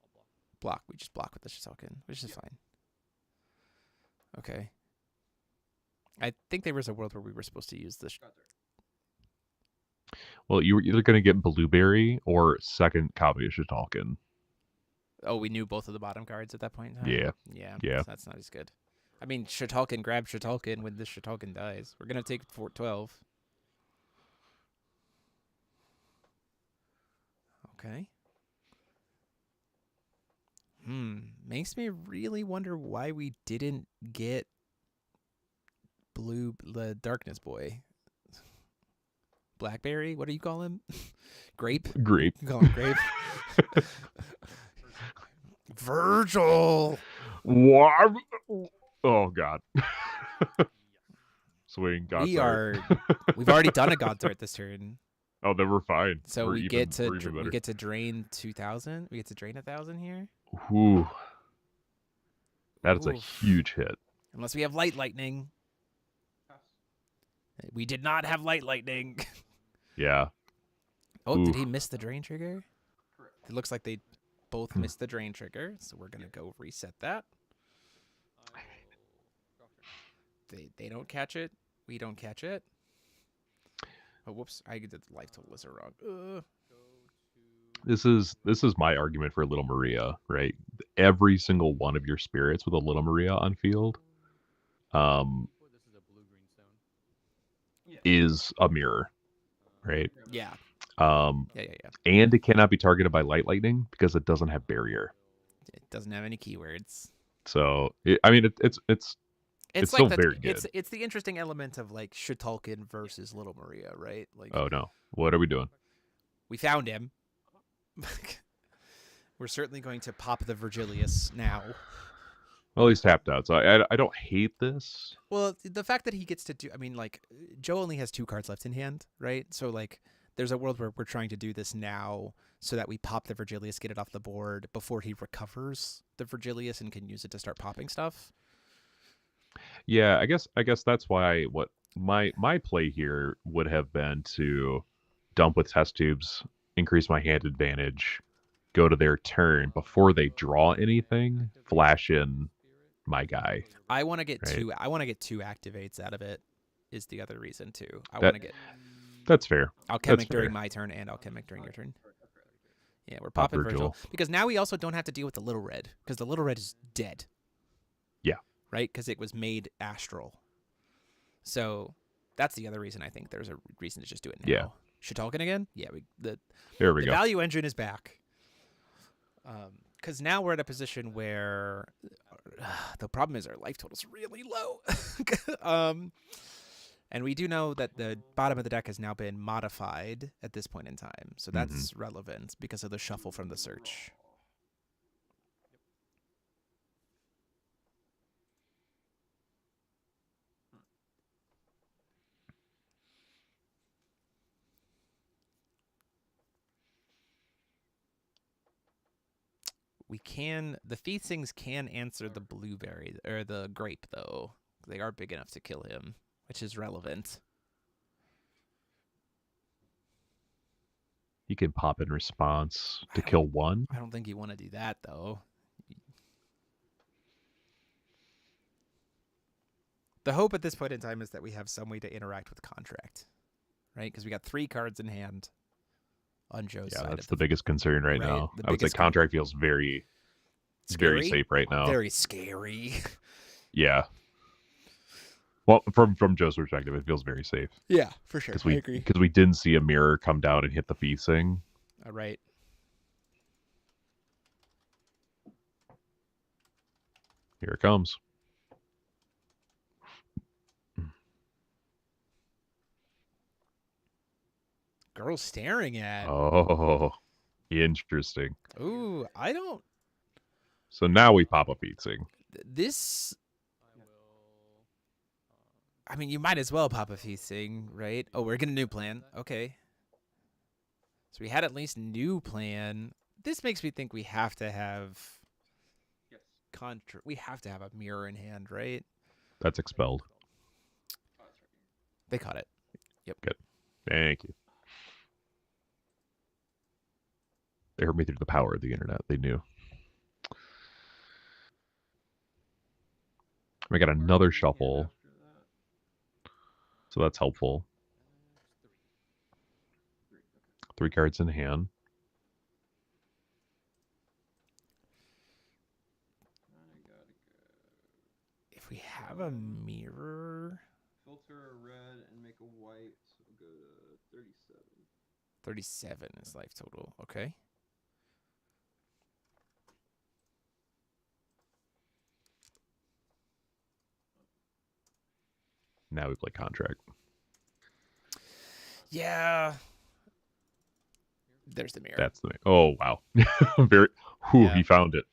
I'll block. Block. We just block with the Shatalkin, which is fine. Okay. I think there was a world where we were supposed to use the. Well, you were either going to get Blueberry or second copy of Shatalkin. Oh, we knew both of the bottom cards at that point in time? Yeah. Yeah. So that's not as good. I mean, Shatalkin, grab Shatalkin when this Shatalkin dies. We're going to take Fort 12. Okay. Makes me really wonder why we didn't get the Darkness Boy. Blackberry? What do you call him? Grape? Grape. You call him Grape? Virgil! What? Oh, God. Swing, God's We've already done a God's Art this turn. Oh, then we're fine. So we're we even, get to we're even better. drain 2,000. We get to drain 1,000 here. Ooh. That is a Oof. huge hit. Unless we have Light Lightning. We did not have Light Lightning. Yeah. Oh, did Oof. he miss the drain trigger? It looks like they both missed the drain trigger, so we're gonna go reset that. They don't catch it. We don't catch it. Oh, whoops! I did the life total list wrong. This is my argument for Little Maria, right? Every single one of your spirits with a Little Maria on field, This is a blue-green stone. is a mirror, right? Yeah. Yeah. And it cannot be targeted by light lightning because it doesn't have barrier. It doesn't have any keywords. So it's still like very good. It's the interesting element of like Shitalkin versus Little Maria, right? Like, oh no, what are we doing? We found him. We're certainly going to pop the Virgilius now. Well, he's tapped out, so I don't hate this. Well, the fact that he gets to do, I mean, like, Joe only has 2 cards left in hand, right? So, like, there's a world where we're trying to do this now so that we pop the Virgilius, get it off the board before he recovers the Virgilius and can use it to start popping stuff. Yeah, I guess that's why what my play here would have been to dump with test tubes, increase my hand advantage, go to their turn before they draw anything, flash in my guy. I want to get right? 2. I want to get 2 activates out of it. Is the other reason too. I want to get. That's fair. Alchemic during my turn and Alchemic during your turn. Yeah, we're popping Virgil because now we also don't have to deal with the little red because the little red is dead. Yeah. Right, because it was made astral. So that's the other reason I think there's a reason to just do it now. Yeah. Shitalkin again? Yeah, there we the go. value engine is back. Because now we're at a position where the problem is our life total is really low. And we do know that the bottom of the deck has now been modified at this point in time. So that's relevant because of the shuffle from the search. The Feastings can answer the blueberry or the grape though. They are big enough to kill him, which is relevant. He can pop in response to kill one. I don't think you want to do that though. The hope at this point in time is that we have some way to interact with contract, right? Because we got 3 cards in hand on Joe's side. Yeah, that's the biggest concern right now. I would say contract feels very safe right now. Very scary. Yeah. Well, from Joe's perspective, it feels very safe. Yeah, for sure. I agree. Because we didn't see a mirror come down and hit the feasting. All right. Here it comes. Girl staring at. Oh, interesting. Ooh, I don't. So now we pop a feasting. This. I mean, you might as well pop a feasting, right? Oh, we're getting a new plan. Okay. So we had at least new plan. This makes me think we have to have we have to have a mirror in hand, right? That's expelled. They caught it. Yep. Good. Thank you. They heard me through the power of the internet. They knew. We got another shuffle. So that's helpful. 3 cards in hand. If we have a mirror. Filter a red and make a white, so we'll go to 37. 37 is life total. Okay. Now we play contract. Yeah. There's the mirror. That's the. Oh wow. Very. Whew, he found it.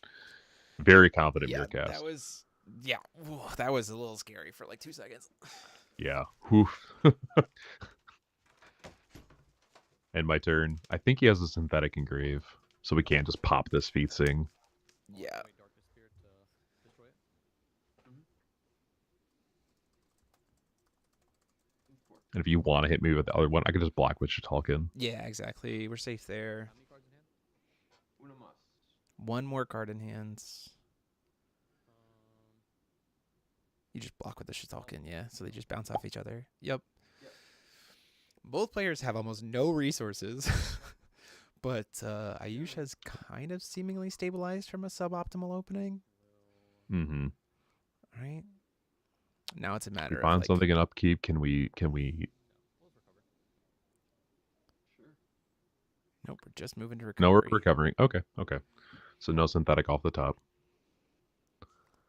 Very confident mirror cast. That was. Yeah. Ooh, that was a little scary for like 2 seconds. Yeah. Whew. And my turn. I think he has a synthetic engrave, so we can't just pop this feasting. Yeah. And if you want to hit me with the other one, I can just block with Shitalkin. Yeah, exactly. We're safe there. 1 more card in hands. You just block with the Shitalkin, yeah. So they just bounce off each other. Yep. Both players have almost no resources, but Ayush has kind of seemingly stabilized from a suboptimal opening. Mm-hmm. Right? Now it's a We matter of find like, something in upkeep. Can we? nope, we're just moving to No, we're recovery. recovering. Okay. So no synthetic off the top.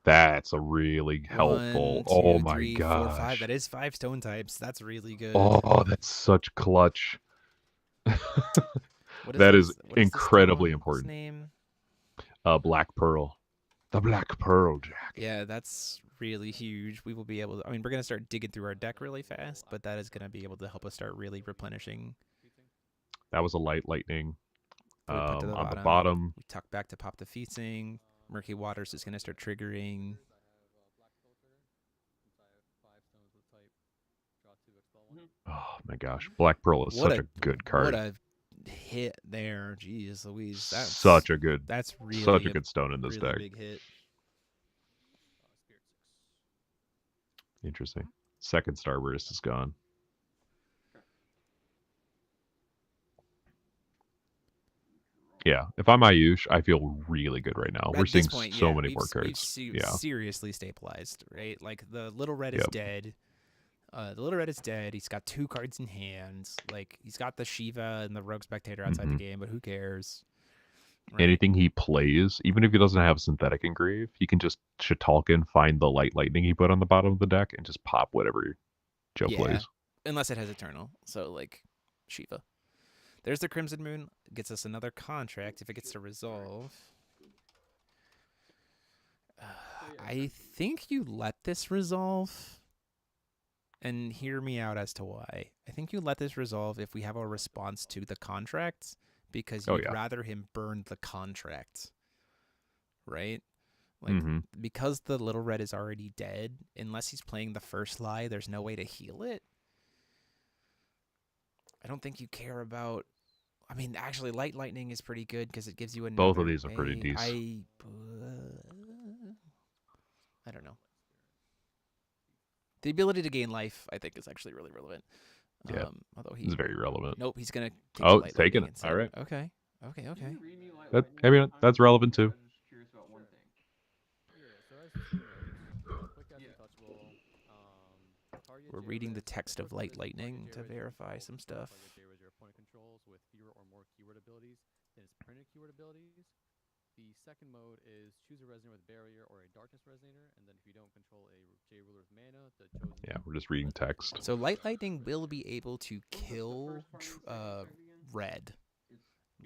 That's a really helpful. 1, 2, Oh my 3, 4, 5. gosh. That is 5 stone types. That's really good. Oh, that's such clutch. What That is what incredibly the important. Name? Black Pearl. The Black Pearl Jack. Yeah, that's really huge. We will be able to, I mean, we're going to start digging through our deck really fast, but that is going to be able to help us start really replenishing. That was a light lightning. We put to On the bottom. We tuck back to pop the feasting. Murky Waters is going to start triggering. Oh my gosh. Black Pearl is such a good card. What a hit there. Jeez Louise. That's such a good. That's really such a good stone in this really deck. Big hit. Interesting. Second Starburst is gone. Yeah, if I'm Ayush, I feel really good right now. We're seeing so many more cards. We've seriously stabilized, right? Like the little red is dead. The little red is dead. He's got 2 cards in hand. Like he's got the Shiva and the Rogue Spectator outside the game, but who cares? Right? Anything he plays, even if he doesn't have synthetic engrave, he can just Shitalkin, find the light lightning he put on the bottom of the deck, and just pop whatever Joe plays. Unless it has Eternal. So like Shiva. There's the Crimson Moon. Gets us another contract if it gets to resolve. I think you let this resolve. And hear me out as to why. I think you let this resolve if we have a response to the contract, because you'd rather him burn the contract. Right? Like, because the little red is already dead, unless he's playing the first lie, there's no way to heal it. I don't think you care about... I mean, actually, Light Lightning is pretty good because it gives you another... Both of these are pretty decent. I don't know. The ability to gain life, I think, is actually really relevant. Yeah, although he's very relevant. Nope, he's going to take it's taking it. All right. Okay. That's relevant too. We're reading the text of Light Lightning to verify some stuff. With fewer or more keyword abilities than its printed keyword abilities. The second mode is choose a resonator with barrier or a darkness resonator, and then if you don't control a J ruler's mana, the chosen... Yeah, we're just reading text. So Light Lightning will be able to kill red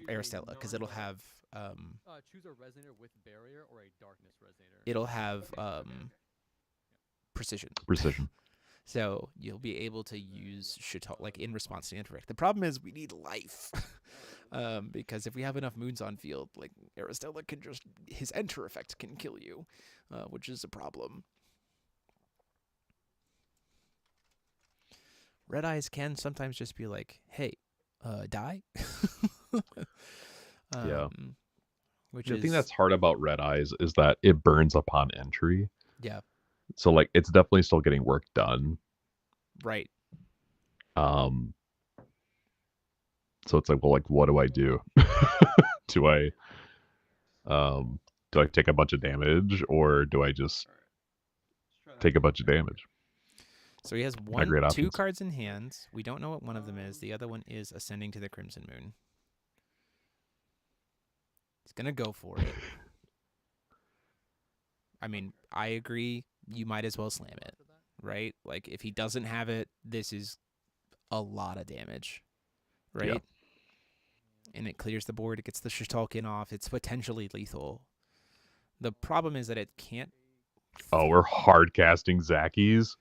Aristella, because it'll have choose a resonator with barrier or a darkness resonator. It'll have precision. So you'll be able to use Shital like in response to interact. The problem is we need life. Because if we have enough moons on field, like Aristella can just, his enter effect can kill you, which is a problem. Red Eyes can sometimes just be like, hey, die. Yeah. Which the thing that's hard about Red Eyes is that it burns upon entry. Yeah. So like it's definitely still getting work done. Right. So it's like, well, like what do I do? do I take a bunch of damage, or do I just take a bunch of damage? So he has 2 cards in hand. We don't know what one of them is. The other one is Ascending to the Crimson Moon. He's gonna go for it. I mean, I agree. You might as well slam it, right? Like, if he doesn't have it, this is a lot of damage, right? Yeah. And it clears the board. It gets the Shitalkin off. It's potentially lethal. The problem is that it can't... Oh, we're hard casting Zackies.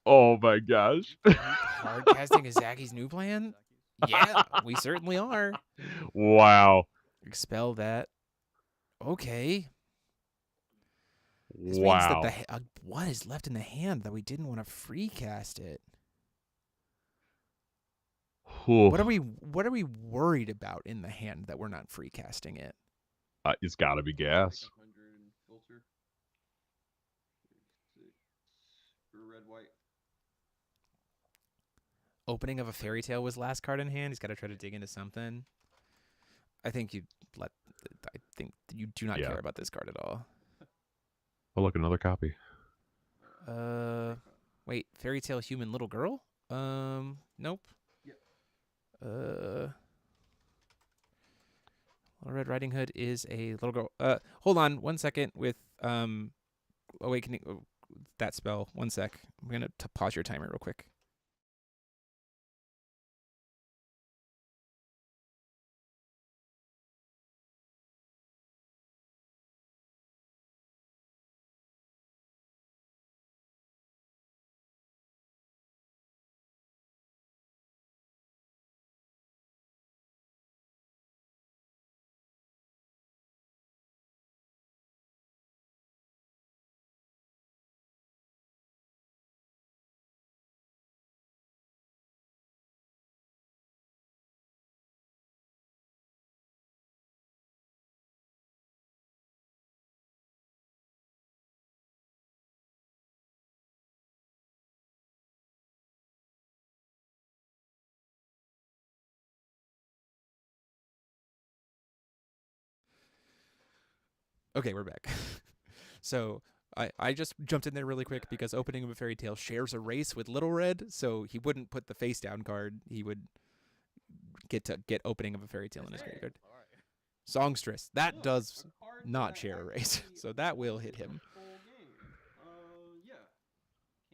Oh my gosh. Hard casting a Zacky's new plan? Yeah, we certainly are. Wow. Expel that. Okay. This wow. means that what is left in the hand that we didn't want to free cast it? What are we worried about in the hand that we're not free casting it? It's got to be gas. Opening of a Fairy Tale was last card in hand. He's got to try to dig into something. I think you do not care about this card at all. Oh, look, another copy. Wait, Fairy Tale Human Little Girl? Nope. Yep. Little Red Riding Hood is a little girl. Hold on 1 second with Awakening. That spell. 1 sec. I'm gonna pause your timer real quick. Okay, we're back. So I just jumped in there really quick because Opening of a Fairy Tale shares a race with Little Red, so he wouldn't put the face down card. He would get Opening of a Fairy Tale in his graveyard. Songstress, that does not share a race, so that will hit him.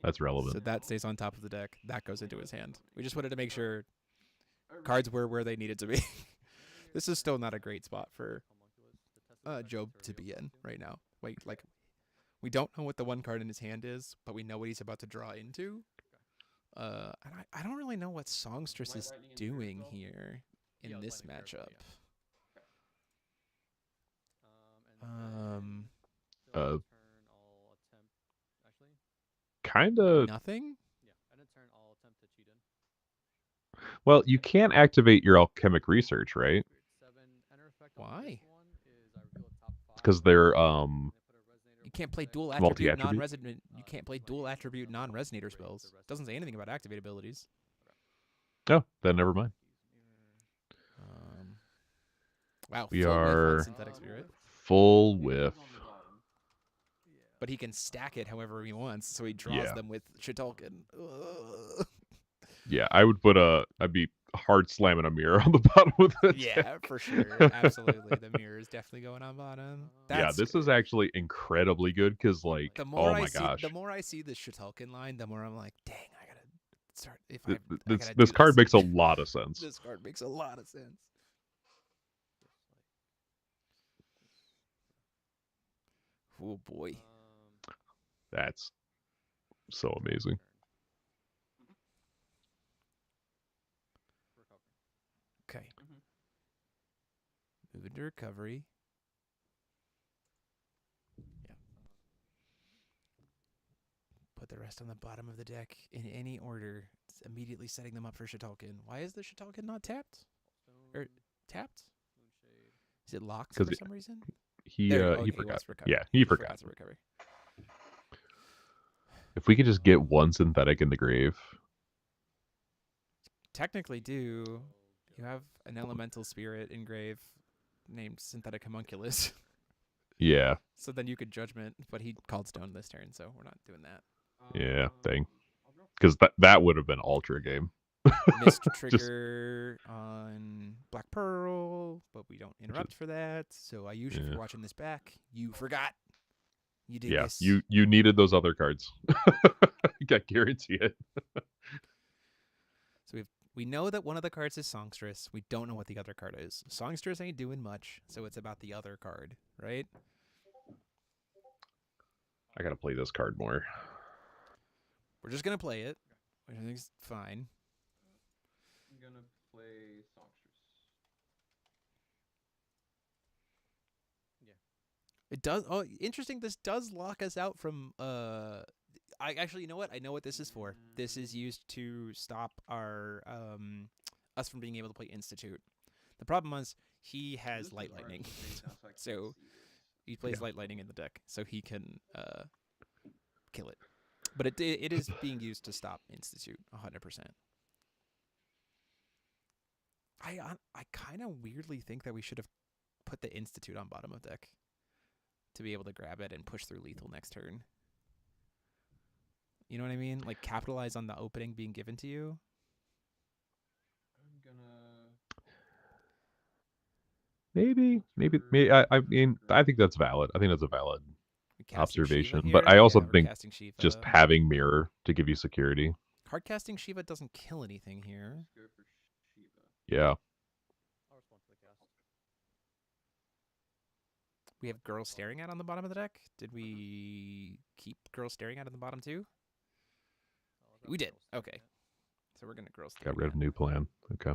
That's relevant. So that stays on top of the deck. That goes into his hand. We just wanted to make sure cards were where they needed to be. This is still not a great spot for Job to be in right now. Wait, like, we don't know what the one card in his hand is, but we know what he's about to draw into. And I don't really know what Songstress is doing here in this matchup. Kind of. Nothing? Well, you can't activate your alchemic research, right? Why? Because they're You can't play dual attribute multi-attribute? non-resident. You can't play dual attribute non-resonator spells. Doesn't say anything about activate abilities. Oh, then never mind. Wow, We full whiff on are Synthetic Spirit. full whiff. But he can stack it however he wants, so he draws them with Shitolkin. Yeah, I'd be hard slamming a mirror on the bottom of this. Yeah, for sure. Absolutely. The mirror is definitely going on bottom. Yeah, this is actually incredibly good because, like, the more oh my gosh. gosh. The more I see the Shitolkin line, the more I'm like, dang, I gotta start. This card makes a lot of sense. This card makes a lot of sense. Oh boy. That's so amazing. Okay. Move into recovery. Yeah. Put the rest on the bottom of the deck in any order. It's immediately setting them up for Shitolkin. Why is the Shitolkin not tapped? Or tapped? Is it locked for some reason? He he forgot. recovered. Yeah, he forgot. To recover. If we could just get one synthetic in the grave. Technically do. You have an elemental spirit in grave named Synthetic Homunculus. Yeah. So then you could Judgment, but he called Stone this turn, so we're not doing that. Yeah, dang. Because that would have been ultra game. Missed trigger on Black Pearl, but we don't interrupt for that. So I usually, if you're watching this back, you forgot. You did this. You needed those other cards. I guarantee it. So we know that one of the cards is Songstress. We don't know what the other card is. Songstress ain't doing much, so it's about the other card, right? I gotta play this card more. We're just gonna play it, which I think is fine. I'm gonna play Songstress. Yeah. It does. Oh, interesting. This does lock us out from. I actually, you know what? I know what this is for. This is used to stop our us from being able to play Institute. The problem is he has Light Lightning, so he plays Light Lightning in the deck, so he can kill it. But it is being used to stop Institute 100%. I kind of weirdly think that we should have put the Institute on bottom of deck to be able to grab it and push through lethal next turn. You know what I mean? Like capitalize on the opening being given to you. I'm gonna. Maybe. I mean, I think that's valid. I think that's a valid We casting observation. Shiva But here? I also Yeah, we're think casting Shiva. just having mirror to give you security. Hard casting Shiva doesn't kill anything here. Let's go for Shiva. Yeah. I'll respond to the cast. We have Girl Staring At on the bottom of the deck. Did we keep Girl Staring At on the bottom too? We did. Okay. So we're gonna Girl Staring Got rid of At. new plan. Okay.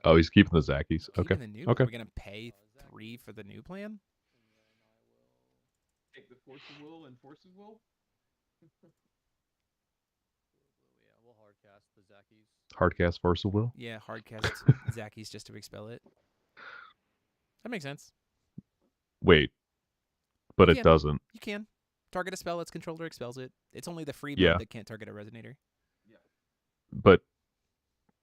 Oh, he's keeping the Zackies. Okay. Keeping the new. Okay. Are we gonna pay 3 for the new plan? Take the Force of Will and Force of Will. Yeah, we'll hard cast the Zackies. Hardcast Force of Will. Yeah, hard cast Zackies just to expel it. That makes sense. Wait, but You it can. doesn't. You can target a spell its controller expels it. It's only the free Yeah. mode that can't target a resonator. But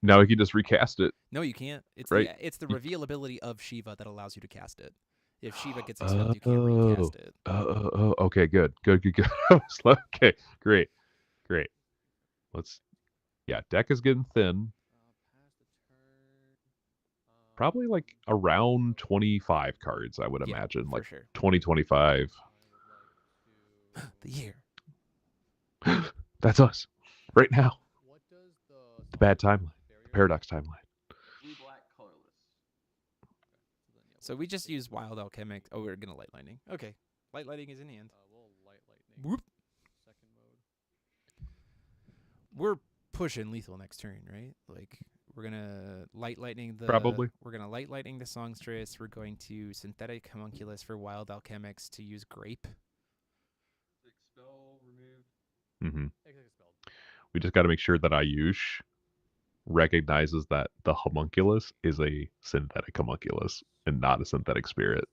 now he can just recast it. No, you can't. It's Right. it's the reveal ability of Shiva that allows you to cast it. If Shiva gets expelled, you can't recast it. Oh, okay, good. Okay, great. Yeah, deck is getting thin. Pass the turn. Probably like around 25 cards, I would Yeah, imagine. for Like sure. 20, 25. I would like to. The year. That's us. Right now. What does The bad timeline. barrier? The paradox timeline. Blue black colorless. So we just use Wild Alchemic. Oh, we're gonna Light Lightning. Okay. Light Lightning is in hand. We'll light lightning. Whoop. Second mode. We're pushing lethal next turn, right? Like we're gonna Light Lightning the Probably. We're gonna Light Lightning the Songstress. We're going to Synthetic Homunculus for Wild Alchemics to use Grape. Expel, remove. Mm-hmm. Expelled. We just got to make sure that Ayush recognizes that the homunculus is a synthetic homunculus and not a synthetic spirit.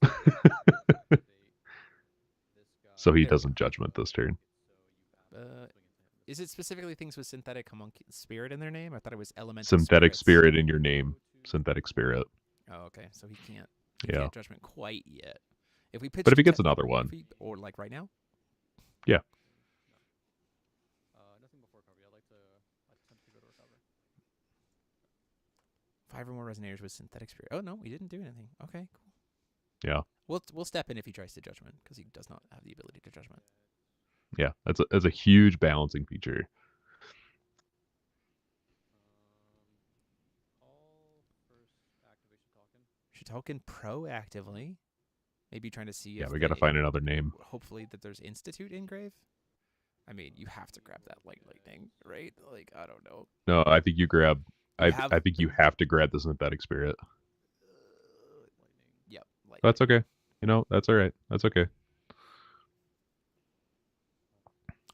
So he There we doesn't judgment this turn. Is it specifically things with synthetic spirit in their name? I thought it was elemental Synthetic spirits. spirit in your name. Synthetic spirit. Oh, okay. So he can't. Yeah. Can't judgment quite yet. If we pitch, But if he to gets another one. or like right now. Yeah. Nothing before cover. I'd like to attempt to go to recover. 5 or more resonators with synthetic spirit. Oh no, we didn't do anything. Okay, cool. Yeah. We'll step in if he tries to judgment because he does not have the ability to judgment. Yeah. That's a huge balancing feature. All first activation token. Shitoken proactively. Maybe trying to see Yeah, if we got to they- find another name. Hopefully that there's Institute engrave. I mean, you have to grab that Light Lightning, right? Like, I don't know. No, I think you grab. You I have- think you have to grab the synthetic spirit. Yep. Light That's Lightning. okay. You know, that's all right. That's okay.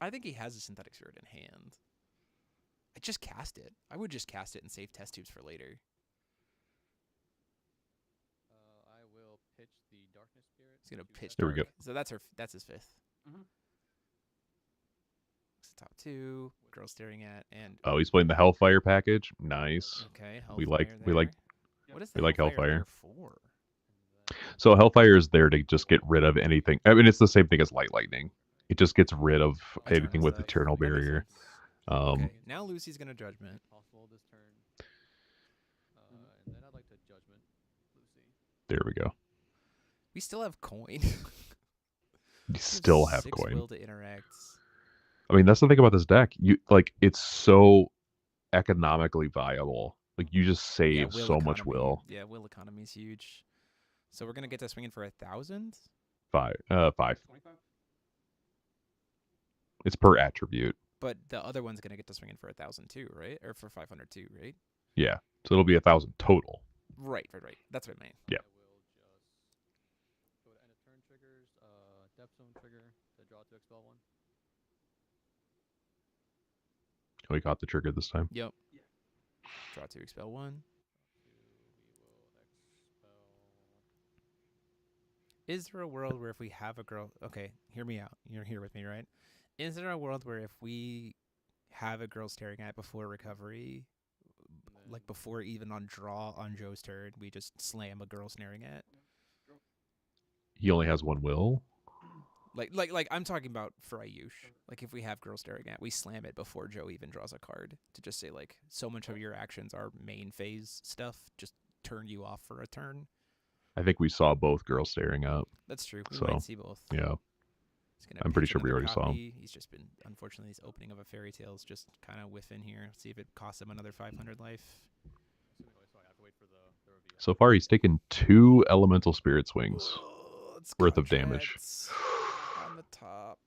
I think he has a synthetic spirit in hand. I just cast it. I would just cast it and save test tubes for later. I will pitch the darkness spirit. He's gonna to pitch. There we dark. go. So that's his 5th. Mhm. It's top 2. Girl Staring At and Oh, he's playing the Hellfire package. Nice. okay. We like- Hellfire we like- there. What is we the like Hellfire there Hellfire. for? So Hellfire is there to just get rid of anything. I mean, it's the same thing as Light Lightning. It just gets rid of anything with stuff. Eternal That makes Barrier. sense. Um, Okay. Now Lucy's gonna judgment. Possible this turn. And then I'd like to judgment Lucy. There we go. We still have coin. You still have 6 coin. will to interact. I mean, that's the thing about this deck. You like it's so economically viable. Like you just save Yeah, will so much economy. will. Yeah, will economy is huge. So we're gonna get to swinging for 1,000. 5. 25. It's per attribute. But the other one's gonna get to swinging for 1,000 too, right? Or for 500 too, right? Yeah. So it'll be 1,000 total. Right. That's what I mean. Yeah. I will just go to end of turn triggers. Depth zone trigger to draw to expel one. We got the trigger this time. Yep. Draw 2, expel 1. We will expel. Is there a world where if we have a girl... Okay, hear me out. You're here with me, right? Is there a world where if we have a girl staring at before recovery, like before even on draw on Joe's turn, we just slam a girl staring at. He only has one will. Like I'm talking about for Ayush. Like if we have girl staring at, we slam it before Joe even draws a card to just say like so much of your actions are main phase stuff. Just turn you off for a turn. I think we saw both girls staring up. That's true. We So, might see both. Yeah. He's gonna I'm pretty pitch sure we another already saw him. copy. He's just been, unfortunately, his opening of a fairy tale is just kind of whiffing here. See if it costs him another 500 life. So far, he's taken 2 elemental spirit swings It's worth of damage. contracts on the top.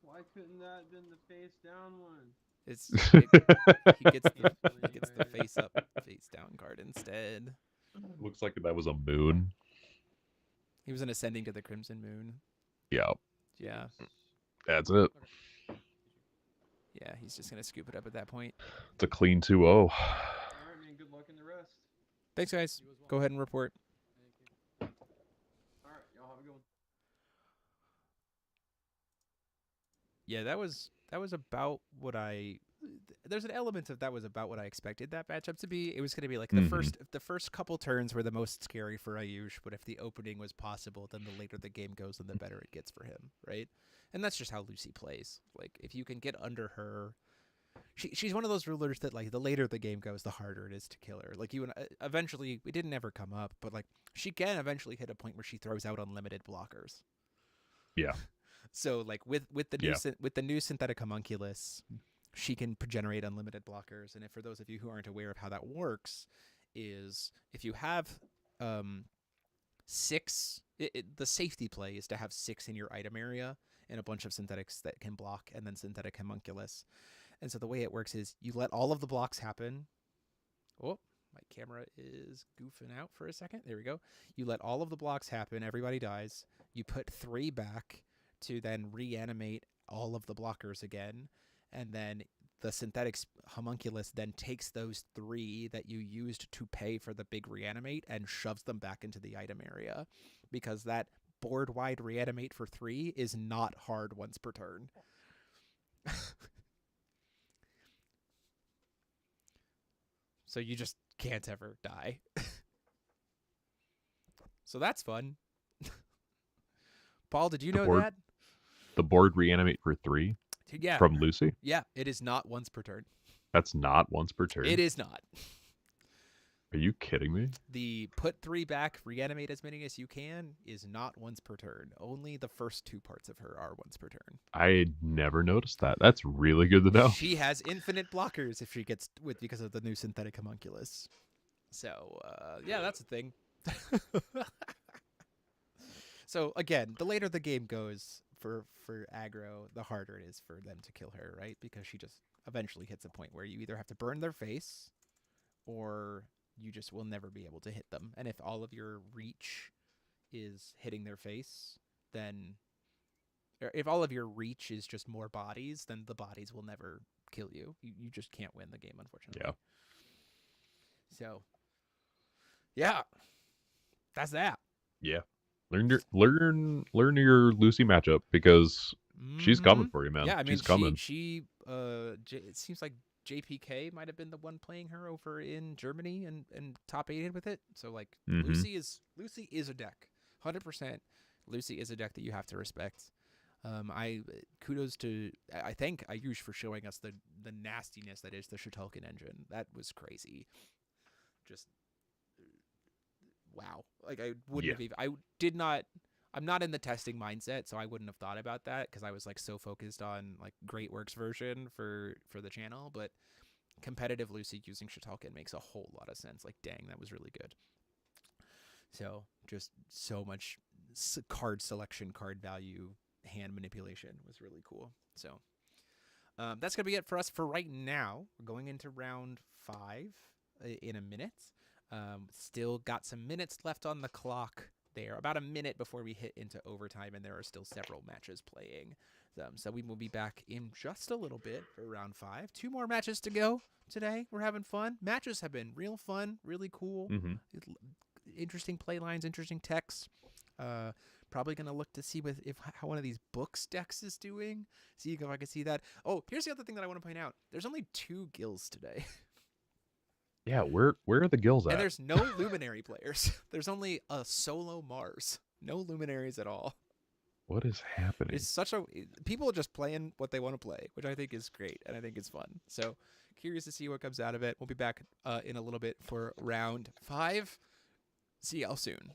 Why couldn't that have been the face down one? It's he gets the face up, face down card instead. Looks like that was a moon. He was an ascending to the Crimson Moon. Yeah. Yeah. That's it. Yeah, he's just gonna scoop it up at that point. It's a clean 2-0. All right, man. Good luck in the rest. Thanks, guys. Go ahead and report. All right, y'all have a good one. Yeah, that was about what I. There's an element of that was about what I expected that matchup to be. It was going to be like the first couple turns were the most scary for Ayush, but if the opening was possible, then the later the game goes, then the better it gets for him, right? And that's just how Lucy plays. Like if you can get under her, she's one of those rulers that like the later the game goes, the harder it is to kill her. Like you and eventually, it didn't ever come up, but like she can eventually hit a point where she throws out unlimited blockers. Yeah. So like with the new synthetic homunculus, she can generate unlimited blockers. And if for those of you who aren't aware of how that works, is if you have 6, the safety play is to have 6 in your item area and a bunch of synthetics that can block, and then synthetic homunculus. And so the way it works is you let all of the blocks happen. Oh, my camera is goofing out for a second. There we go. You let all of the blocks happen. Everybody dies. You put 3 back to then reanimate all of the blockers again. And then the synthetic homunculus then takes those 3 that you used to pay for the big reanimate and shoves them back into the item area, because that board-wide reanimate for 3 is not hard once per turn. So you just can't ever die. So that's fun. Paul, did you know that? The board reanimate for 3? Yeah. From Lucy? Yeah, it is not once per turn. That's not once per turn? It is not. Are you kidding me? The put 3 back, reanimate as many as you can is not once per turn. Only the first 2 parts of her are once per turn. I never noticed that. That's really good to know. She has infinite blockers if she gets with because of the new synthetic homunculus. So, yeah, that's a thing. So, again, the later the game goes for aggro, the harder it is for them to kill her, right? Because she just eventually hits a point where you either have to burn their face or you just will never be able to hit them. And if all of your reach is hitting their face, then if all of your reach is just more bodies, then the bodies will never kill you. You just can't win the game, unfortunately. Yeah. So, yeah, that's that. Yeah. Learn your Lucy matchup, because she's coming for you, man. Yeah, I mean, she's coming. It seems like JPK might have been the one playing her over in Germany and top 8'd with it. So like Lucy is a deck. 100% Lucy is a deck that you have to respect. I thank Ayush for showing us the nastiness that is the Shutulkin engine. That was crazy. Just wow. Like I wouldn't have even, I'm not in the testing mindset, so I wouldn't have thought about that because I was like so focused on like Great Works version for the channel, but competitive Lucy using Shutulkin makes a whole lot of sense. Like, dang, that was really good. So just so much card selection, card value, hand manipulation was really cool. So that's going to be it for us for right now. We're going into round 5 in a minute. Still got some minutes left on the clock there, about a minute before we hit into overtime, and there are still several matches playing. So we will be back in just a little bit for round 5. 2 more matches to go today. We're having fun. Matches have been real fun, really cool. Interesting play lines, interesting techs. Probably gonna look to see how one of these books decks is doing. See if I can see that. Oh, here's the other thing that I want to point out. There's only 2 guilds today. Yeah, where are the guilds at? And there's no luminary players. There's only a solo Mars. No luminaries at all. What is happening? It's people are just playing what they want to play, which I think is great and I think it's fun. So curious to see what comes out of it. We'll be back in a little bit for round 5. See y'all soon.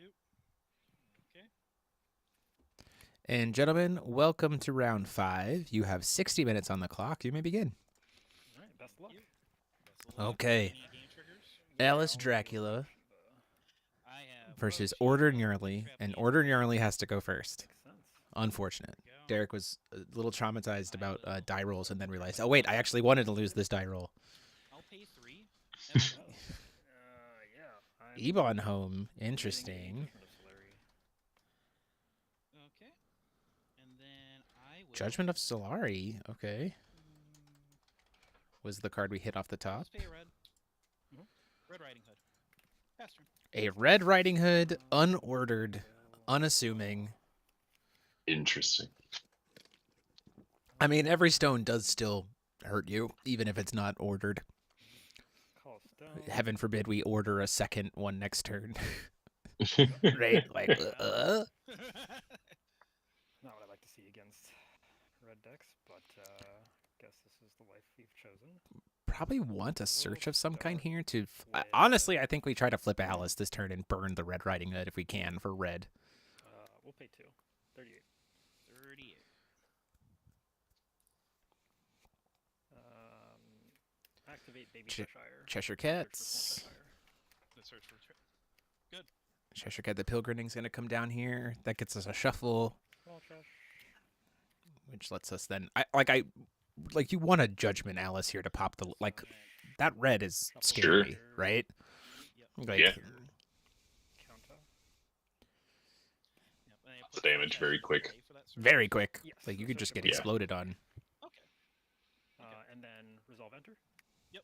Okay. And gentlemen, welcome to round 5. You have 60 minutes on the clock. You may begin. All right. Best of luck. Okay. Any game triggers? Alice Dracula I have versus Roach, Order Trap Gnarly, and Team. Order Gnarly has to go first. Makes sense. Unfortunate. Go. Derek was a little traumatized about die rolls and then realized, oh wait, I actually wanted to lose this die roll. I'll pay 3. Yeah. Ebon Home, interesting. Okay. And then I will Judgment of Solari, okay. Was the card we hit off the top. Let's pay a red. Red Riding Hood. Pass turn. A Red Riding Hood, unordered, unassuming. Interesting. I mean, every stone does still hurt you, even if it's not ordered. Call stone. Heaven forbid we order a second one next turn. Right? Like, Not what I like to see against red decks, but guess this is the life we've chosen. Probably want a search of some kind here to... honestly, I think we try to flip Alice this turn and burn the Red Riding Hood if we can for red. We'll pay 2. 38. 38. Activate Baby Cheshire. Cheshire Cats. The search for good. Cheshire Cat the Pilgriming's going to come down here. That gets us a shuffle. Small trash. Which lets us then... you want a Judgment Alice here to pop the... Like, that red is scary, right? Like, Yeah. Counter. The damage very quick. very quick. Yes, Like, you the could just search get Yeah. exploded on. Okay. And then resolve enter. Yep.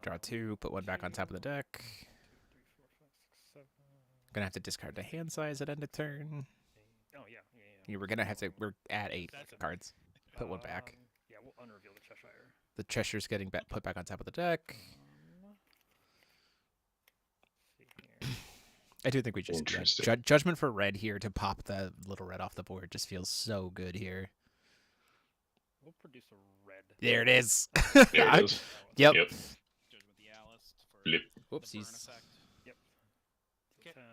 Draw 2, put one back on top of the deck. 2, 3, 4, 5, 6, 7. Gonna have to discard the hand size at end of turn. Oh yeah. We're gonna have to... We're at 8 That's a- cards. Put one back. Yeah, we'll unreveal the Cheshire. The Cheshire's getting put back on top of the deck. See here. I do think we just... Interesting. Judgment for red here to pop the little red off the board just feels so good here. We'll produce a red. There it is. There it is. Yep. Yep. Judgment the Alice for Flip. the burn Whoopsies. effect. Yep. Okay. 10.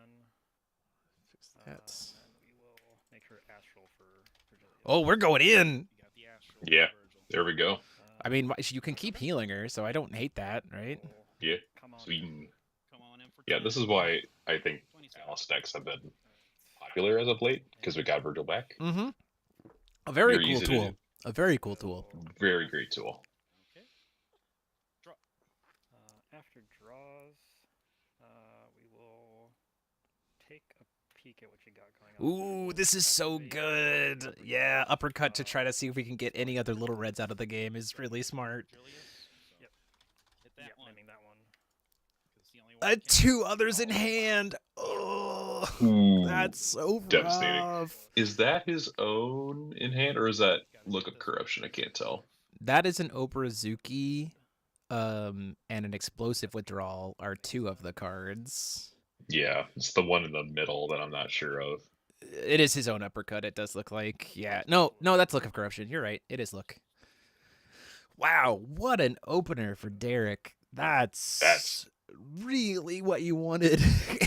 Fix that. And we will make her astral for Virgilia. Oh, we're going in. You got the astral. Yeah. Virgil. There we go. I mean, you can keep healing her, so I don't hate that, right? Yeah. Come on. Sweden. Come on in for Yeah, 10. this is why I think 27. Alice decks have been popular as of late, because we got Virgil back. Mm-hmm. A very Very cool easy to tool. do. A very cool tool. Very great tool. Okay. Draw. After draws, we will take a peek at what you got going on. Ooh, this is so good. Yeah, uppercut to try to see if we can get any other little reds out of the game is really smart. Yep. Hit that one. Naming that one. 'Cause the only one 2 others in hand. Oh, Ooh, that's so devastating. rough. Is that his own in hand, or is that Look of Corruption? I can't tell. That is an Obrazuki, and an Explosive Withdrawal are 2 of the cards. Yeah, it's the one in the middle that I'm not sure of. It is his own uppercut, it does look like. Yeah. No, that's Look of Corruption. You're right. It is Look. Wow, what an opener for Derek. That's really what you wanted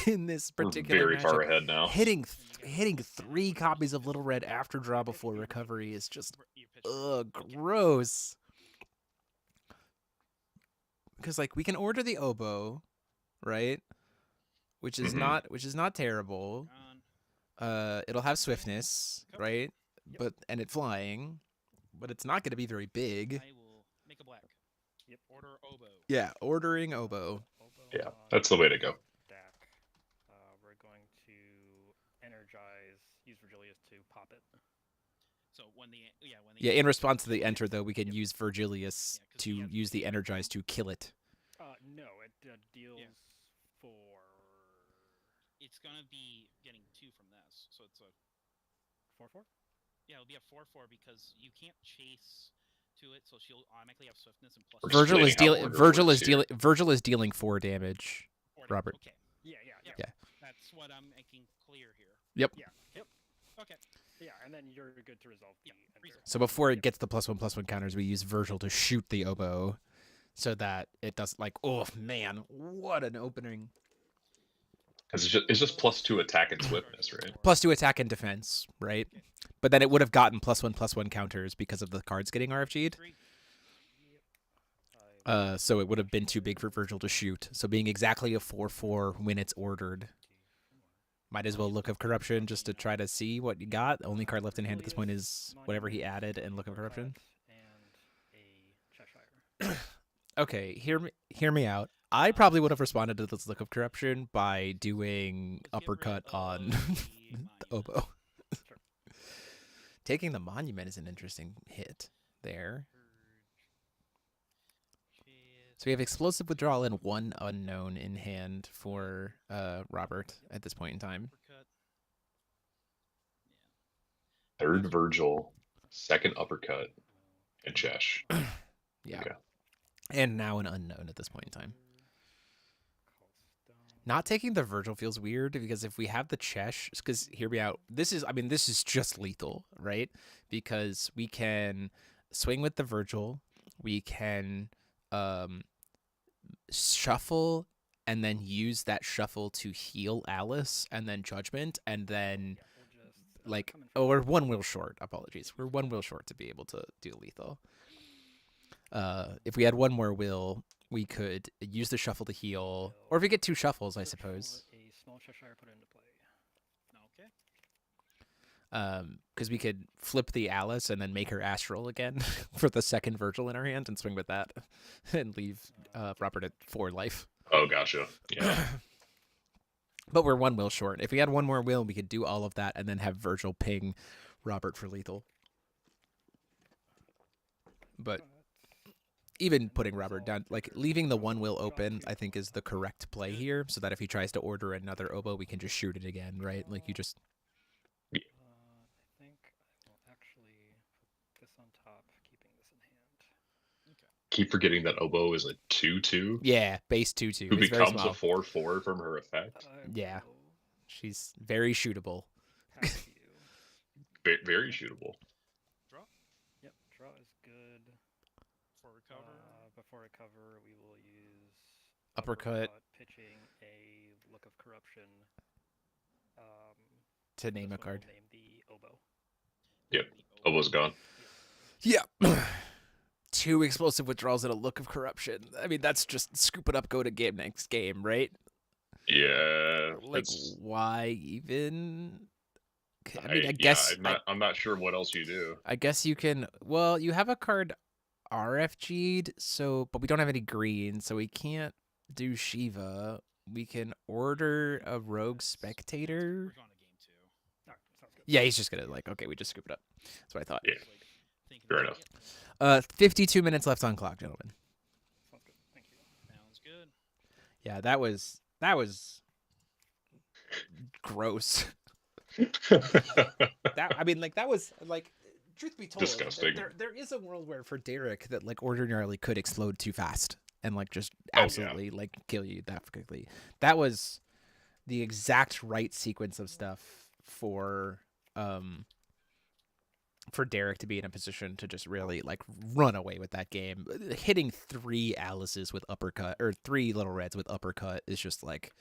in this We're particular very far matchup. ahead now. Hitting 3 copies of Little Red after draw before recovery is just gross. Because like we can order the oboe, right? Which is not terrible. It'll have swiftness, right? And it's flying, but it's not going to be very big. I will make a black. Yep. Order oboe. Yeah, ordering oboe. Yeah, that's the way to go. Deck. We're going to energize. Use Virgilius to pop it. So when the Yeah, in response to the enter though, we can use Virgilius to use the energize to kill it. No, it deals 4. It's gonna be getting 2 from this, so it's a 4/4. Yeah, it'll be a 4/4 because you can't chase to it, so she'll automatically have swiftness and plus. Virgil is dealing 4 damage. Robert. Okay. Yeah. That's what I'm making clear here. Yep. Yep. Okay. Yeah, and then you're good to resolve the enter. So before it gets the +1/+1 counters, we use Virgil to shoot the oboe, so that it does like, oh man, what an opening. Because it's just +2 attack and swiftness, right? +2 attack and defense, right? But then it would have gotten +1/+1 counters because of the cards getting RFG'd. So it would have been too big for Virgil to shoot. So being exactly a 4/4 when it's ordered. Might as well Look of Corruption just to try to see what you got. The only card left in hand at this point is whatever he added and Look of Corruption. Okay, hear me out. I probably would have responded to this Look of Corruption by doing uppercut on the oboe. Taking the monument is an interesting hit there. So we have explosive withdrawal and 1 unknown in hand for Robert at this point in time. Third Virgil, second uppercut, and Chesh. Yeah. Okay. And now an unknown at this point in time. Not taking the Virgil feels weird because if we have the Chesh, because hear me out, this is just lethal, right? Because we can swing with the Virgil, we can shuffle and then use that shuffle to heal Alice and then Judgment and then we're 1 wheel short. Apologies. We're 1 wheel short to be able to do lethal. If we had 1 more wheel, we could use the shuffle to heal, or if we get 2 shuffles, I suppose. A small Cheshire put into play. Okay. Because we could flip the Alice and then make her astral again for the second Virgil in our hand and swing with that and leave Robert at 4 life. Oh, gotcha. Yeah. But we're 1 wheel short. If we had 1 more wheel, we could do all of that and then have Virgil ping Robert for lethal. But even putting Robert down, like leaving the 1 wheel open, I think is the correct play here, so that if he tries to order another oboe, we can just shoot it again, right? Like you just... I think I will actually put this on top, keeping this in hand. Okay. Keep forgetting that oboe is a 2/2. Yeah, base 2/2. Who It's very becomes a small. 4/4 from her effect. Yeah. She's very shootable. Very shootable. Draw. Yep, draw is good. For recover. Before recover, we will use Uppercut. pitching a Look of Corruption. To name a card. Name the oboe. Yep. Oboe's gone. Yeah. 2 explosive withdrawals and a Look of Corruption. I mean, that's just scoop it up, go to game next game, right? Yeah. Like, why even? I mean, I yeah, guess I'm not sure what else you do. I guess you can. Well, you have a card RFG'd, so but we don't have any green, so we can't do Shiva. We can order a Rogue Spectator. We're going to game 2. Alright, sounds good. Yeah, he's just gonna okay, we just scoop it up. That's what I thought. Yeah. Thinking Fair about enough. it. 52 minutes left on clock, gentlemen. Sounds good. Thank you. Sounds good. Yeah, that was gross. That was like, truth be told, Disgusting. There is a world where for Derek that like ordinarily could explode too fast and like just yeah. absolutely like kill you that quickly. That was the exact right sequence of stuff for Derek to be in a position to just really like run away with that game. Hitting 3 Alices with uppercut or 3 Little Reds with uppercut is just like,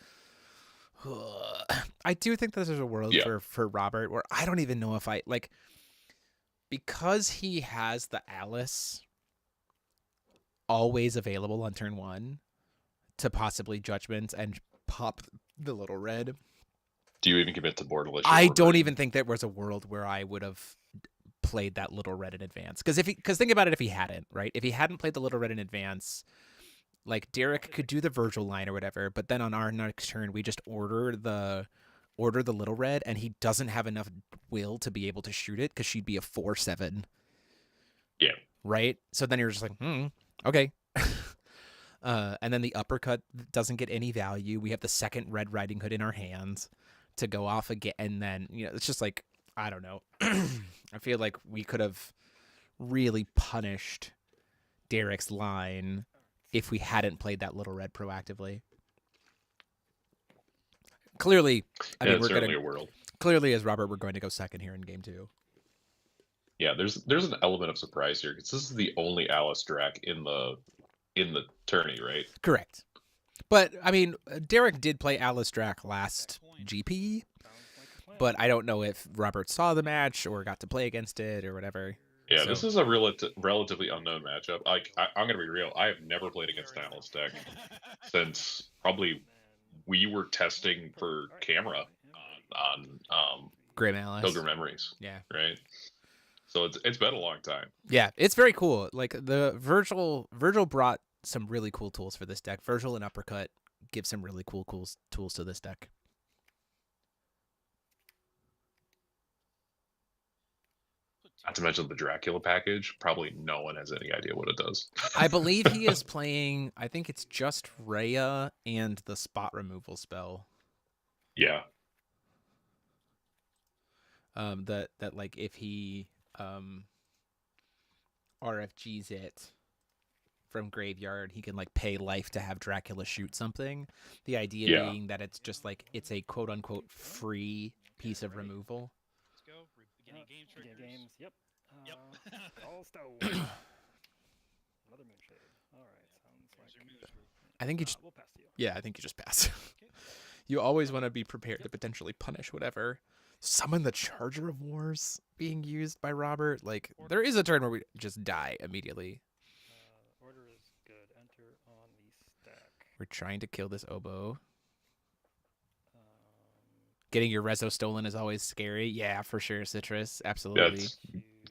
I do think that there's a world for Robert where I don't even know if I like, because he has the Alice always available on turn 1 to possibly Judgment and pop the Little Red. Do you even commit to Borderless? I don't even think there was a world where I would have played that Little Red in advance. Because think about it, if he hadn't, right? If he hadn't played the Little Red in advance, like Derek could do the Virgil line or whatever, but then on our next turn we just order the Little Red, and he doesn't have enough will to be able to shoot it because she'd be a 4/7. Yeah. Right. So then you're just like, okay. And then the uppercut doesn't get any value. We have the second Red Riding Hood in our hands to go off again, and then it's just like, I don't know. I feel like we could have really punished Derek's line if we hadn't played that Little Red proactively. Clearly, I mean, it's certainly a world. Clearly, as Robert, we're going to go second here in game 2. Yeah, there's an element of surprise here because this is the only Alice Drac in the tourney, right? Correct. But I mean, Derek did play Alistrak last GP, but I don't know if Robert saw the match or got to play against it or whatever. Yeah, So- this is a relatively unknown matchup. I'm gonna be real. I have never played against an Alice deck since probably we were testing for camera on Grim Alice. Pilgrim Memories. Yeah. Right. So it's been a long time. Yeah, it's very cool. Like the Virgil brought some really cool tools for this deck. Virgil and Uppercut give some really cool tools to this deck. Not to mention the Dracula package. Probably no one has any idea what it does. I believe he is playing, I think it's just Rhea and the spot removal spell. Yeah. That like if he RFGs it from graveyard, he can like pay life to have Dracula shoot something. The idea being that it's just like it's a quote unquote free piece of removal. Let's go. Beginning game triggers. Games. Yep. Yep. All stone. Another Moonshade. All right. Sounds like. I think you just We'll pass to you. Yeah, I think you just pass. You always want to be prepared to potentially punish whatever. Summon the Charger of Wars being used by Robert. Like there is a turn where we just die immediately. Order is good. Enter on the stack. We're trying to kill this oboe. Getting your Rezo stolen is always scary. Yeah, for sure, Citrus. Absolutely. That's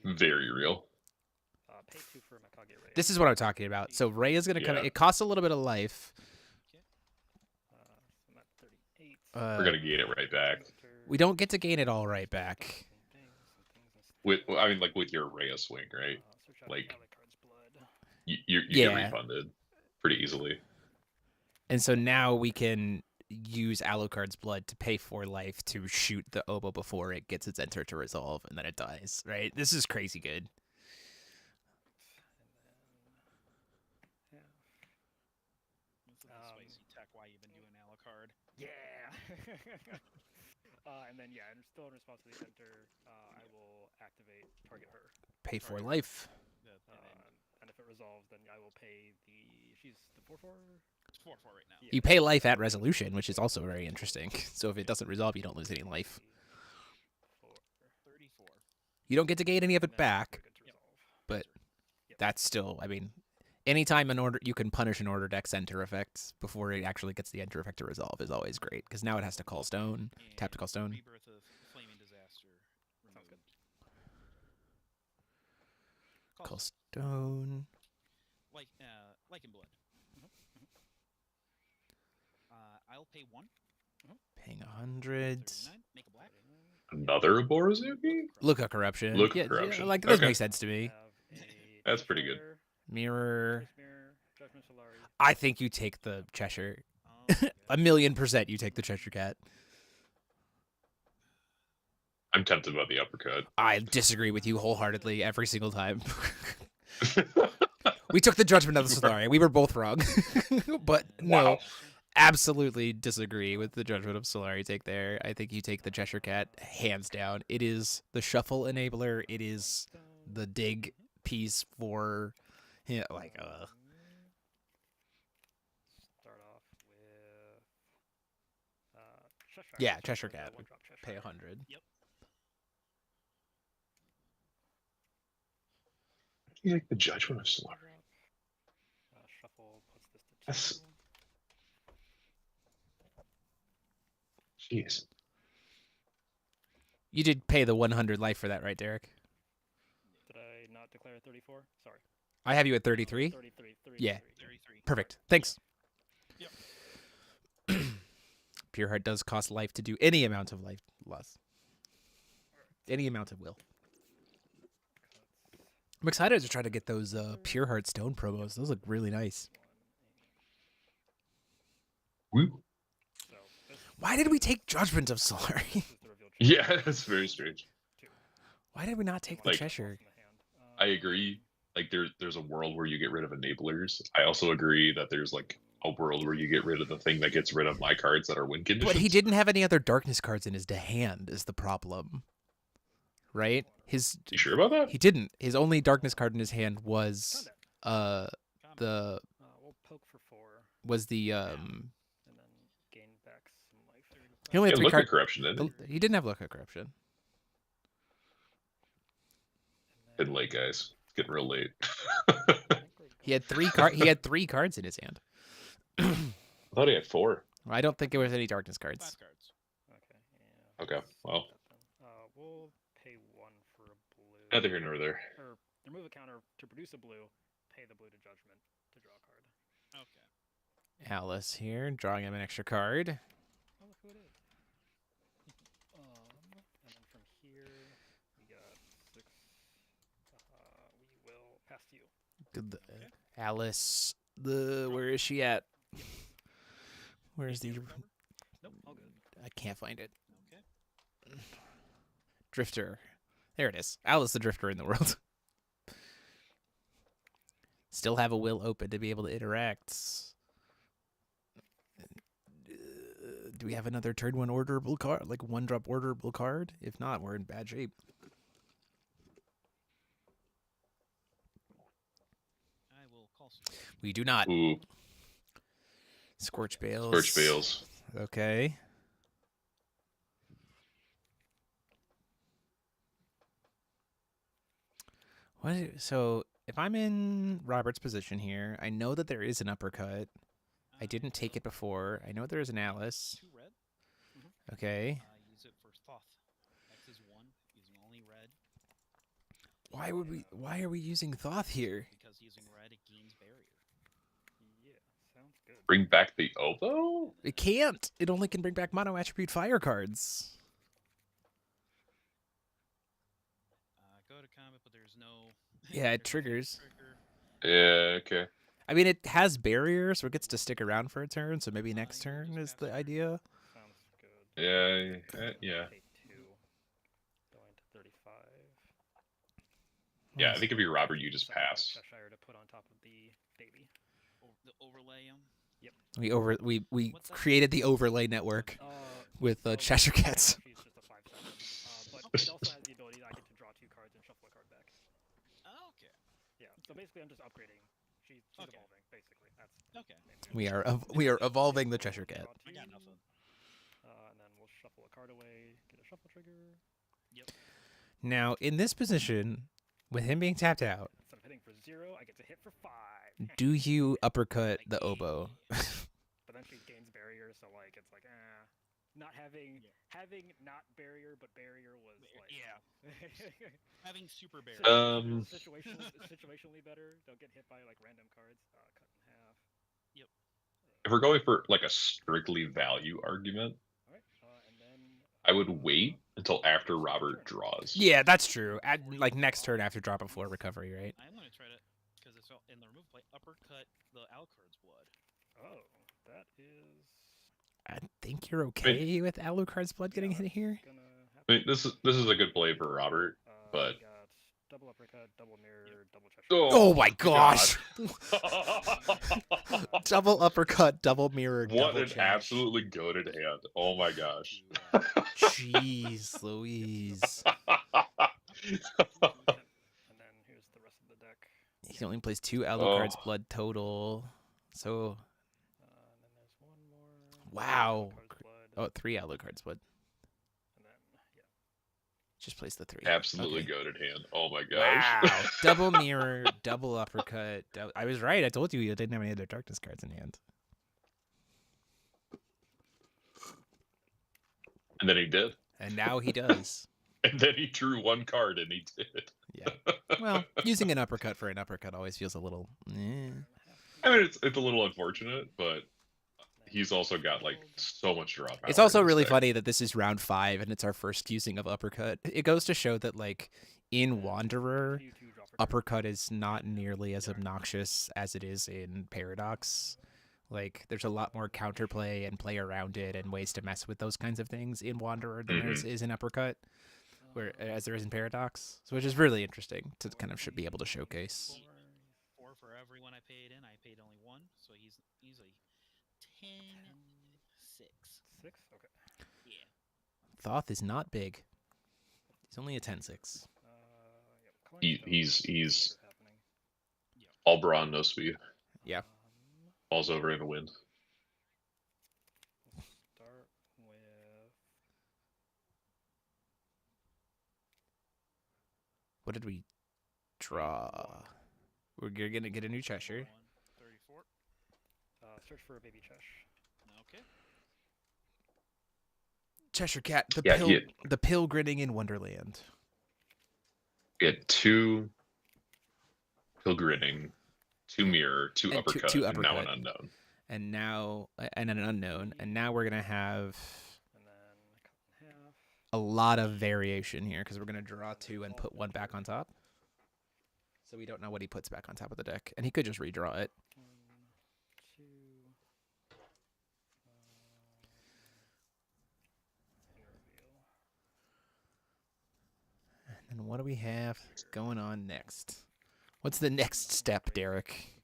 very real. Pay 2 for Makage Ray. This is what I'm talking about. So Ray is going to come. It costs a little bit of life. I'm at 38. We're gonna gain it right back. We don't get to gain it all right back. With your Rhea swing, right? Like you get Yeah. refunded pretty easily. And so now we can use Alucard's blood to pay 4 life to shoot the oboe before it gets its enter to resolve, and then it dies. Right? This is crazy good. This is the spicy tech. Why you've been doing Alucard? Yeah. And then and still in response to the enter, I will activate target her. Pay 4 life. And if it resolves, then I will pay the. She's the 4/4. It's 4/4 right now. You pay life at resolution, which is also very interesting. So if it doesn't resolve, you don't lose any life. 34. You don't get to gain any of it back, but that's still, I mean, anytime an order you can punish an order deck's enter effect before it actually gets the enter effect to resolve is always great, because now it has to call stone, tap to call stone. Rebirth of Flaming Disaster. Removed. Call stone. Like in blood. I'll pay 1. Paying 100. 39. Make a black. Another Borozuki? Look at corruption. Look yeah, at corruption. like that Okay. makes sense to me. That's pretty good. Mirror. Judgment Solari. I think you take the Cheshire. 1,000,000% you take the Cheshire Cat. I'm tempted by the uppercut. I disagree with you wholeheartedly every single time. We took the Judgment of the Solari. We were both wrong. But no, Wow. absolutely disagree with the Judgment of Solari take there. I think you take the Cheshire Cat hands down. It is the shuffle enabler. It is the dig piece for, Start off with Cheshire. Yeah, So Cheshire it's a Cat. one-drop Cheshire. Pay 100. Yep. You like the Judgment of Solari? Shuffle puts this to 2. That's jeez. You did pay the 100 life for that, right, Derek? Did I not declare 34? Sorry. I have you at 33. 33. Yeah. 33. Perfect. Thanks. Yep. Pure Heart does cost life to do any amount of life loss. Any amount of will. I'm excited to try to get those Pure Heart Stone promos. Those look really nice. Woo. Why did we take Judgment of Solari? Yeah, that's very strange. Why did we not take the Like- Cheshire? I agree. Like there's a world where you get rid of enablers. I also agree that there's like a world where you get rid of the thing that gets rid of my cards that are win conditions. But he didn't have any other darkness cards in his hand is the problem. Right? You sure about that? He didn't. His only darkness card in his hand was the We'll poke for 4. was the and then gain back some life. He only had Yeah, 3 look cards. at corruption, didn't he? He didn't have look at corruption. Getting late, guys. It's getting real late. He had 3 cards. He had 3 cards in his hand. I thought he had 4. Well, I don't think there was any darkness cards. 5 cards. Okay, yeah. Okay, well, We'll pay 1 for a blue. neither here nor there. Or remove a counter to produce a blue, pay the blue to judgment to draw a card. Okay. Alice here, drawing him an extra card. Oh, look who it is. And then from here, we got 6. We will pass to you. Alice, where is she at? Where's the? Nope, all good. I can't find it. Okay. Drifter. There it is. Alice the Drifter in the world. Still have a will open to be able to interact. Do we have another turn 1 orderable card? Like 1-drop orderable card? If not, we're in bad shape. I will call. We do not. Ooh. Scorch Bales. Scorch Bales. Okay. So if I'm in Robert's position here, I know that there is an uppercut. I didn't take it before. I know there is an Alice. 2 red. Okay. Use it for Thoth. X is 1, using only red. Why are we using Thoth here? Because using red, it gains barrier. Yeah, sounds good. Bring back the oboe? It can't. It only can bring back mono attribute fire cards. Go to combat, but there's no. Yeah, it triggers. Yeah, okay. I mean, it has barrier, so it gets to stick around for a turn. So maybe next turn is the idea. Sounds good. Yeah. Pay 2. Going to 35. Yeah, I think if you're Robert, you just pass. Cheshire to put on top of the baby. The overlay him. Yep. We created the overlay network with Cheshire Cats. She's just a 5/7. But it also has the ability that I get to draw 2 cards and shuffle a card back. Oh, okay. Yeah. So basically, I'm just upgrading. She's Okay. evolving. Basically, that's Okay. We are evolving the Cheshire Cat. I got nothing. And then we'll shuffle a card away, get a shuffle trigger. Yep. Now in this position, with him being tapped out, Instead of hitting for 0, I get to hit for 5. do you uppercut the oboe? But then she gains barrier, so like it's like not having not barrier, but barrier was like Having super barrier. Situationally better. Don't get hit by like random cards. Cut in half. Yep. If we're going for like a strictly value argument, All right. And then I would wait until after Robert draws. Yeah, that's true. Like next turn after drop before recovery, right? I'm gonna try to, because it's in the remove play, uppercut the Alucard's blood. Oh, that is I think you're okay with Alucard's blood getting hit here. gonna happen. I mean, this is a good play for Robert, but We got double uppercut, double mirror, double Cheshire. Oh my gosh! Double uppercut, double mirror, what double an chesh. absolutely goated hand! Oh my gosh! Jeez Louise. And then here's the rest of the deck. He only plays 2 Alucard's blood total. So And then there's one more. wow. Alucard's blood. Oh, 3 Alucard's blood. And then yeah. Just plays the 3. Absolutely Okay. goated hand! Oh my gosh! Wow. Double mirror, double uppercut. I was right. I told you didn't have any other darkness cards in hand. And then he did. And now he does. And then he drew 1 card, and he did. Yeah. Well, using an uppercut for an uppercut always feels a little. Eh. I mean, it's a little unfortunate, but he's also got like so much draw power. It's also in this really deck. funny that this is round 5 and it's our first using of uppercut. It goes to show that like in Wanderer, uppercut is not nearly as obnoxious as it is in Paradox. Like there's a lot more counterplay and play around it and ways to mess with those kinds of things in Wanderer than there is in uppercut, as there is in Paradox. So which is really interesting to kind of should be able to showcase. 4 for everyone I paid in. I paid only 1, so he's a 10-6. 6. Okay. Yeah. Thoth is not big. He's only a 10-6. Yep. He's all brawn, no speed. Yeah. Falls over in the wind. Let's start with. What did we draw? We're gonna get a new Cheshire. 34. Search for a baby Chesh. Okay. Cheshire Cat, Yeah, the pilgriming in Wonderland. Get 2 pilgriming, 2 mirror, 2 And uppercut, two and now an uppercut. unknown. And now an unknown, and now we're gonna have And then cut in half. a lot of variation here because we're gonna draw 2 and put 1 back on top. So we don't know what he puts back on top of the deck, and he could just redraw it. 1, 2. And reveal. And what do we have going on next? What's the next step, Derek?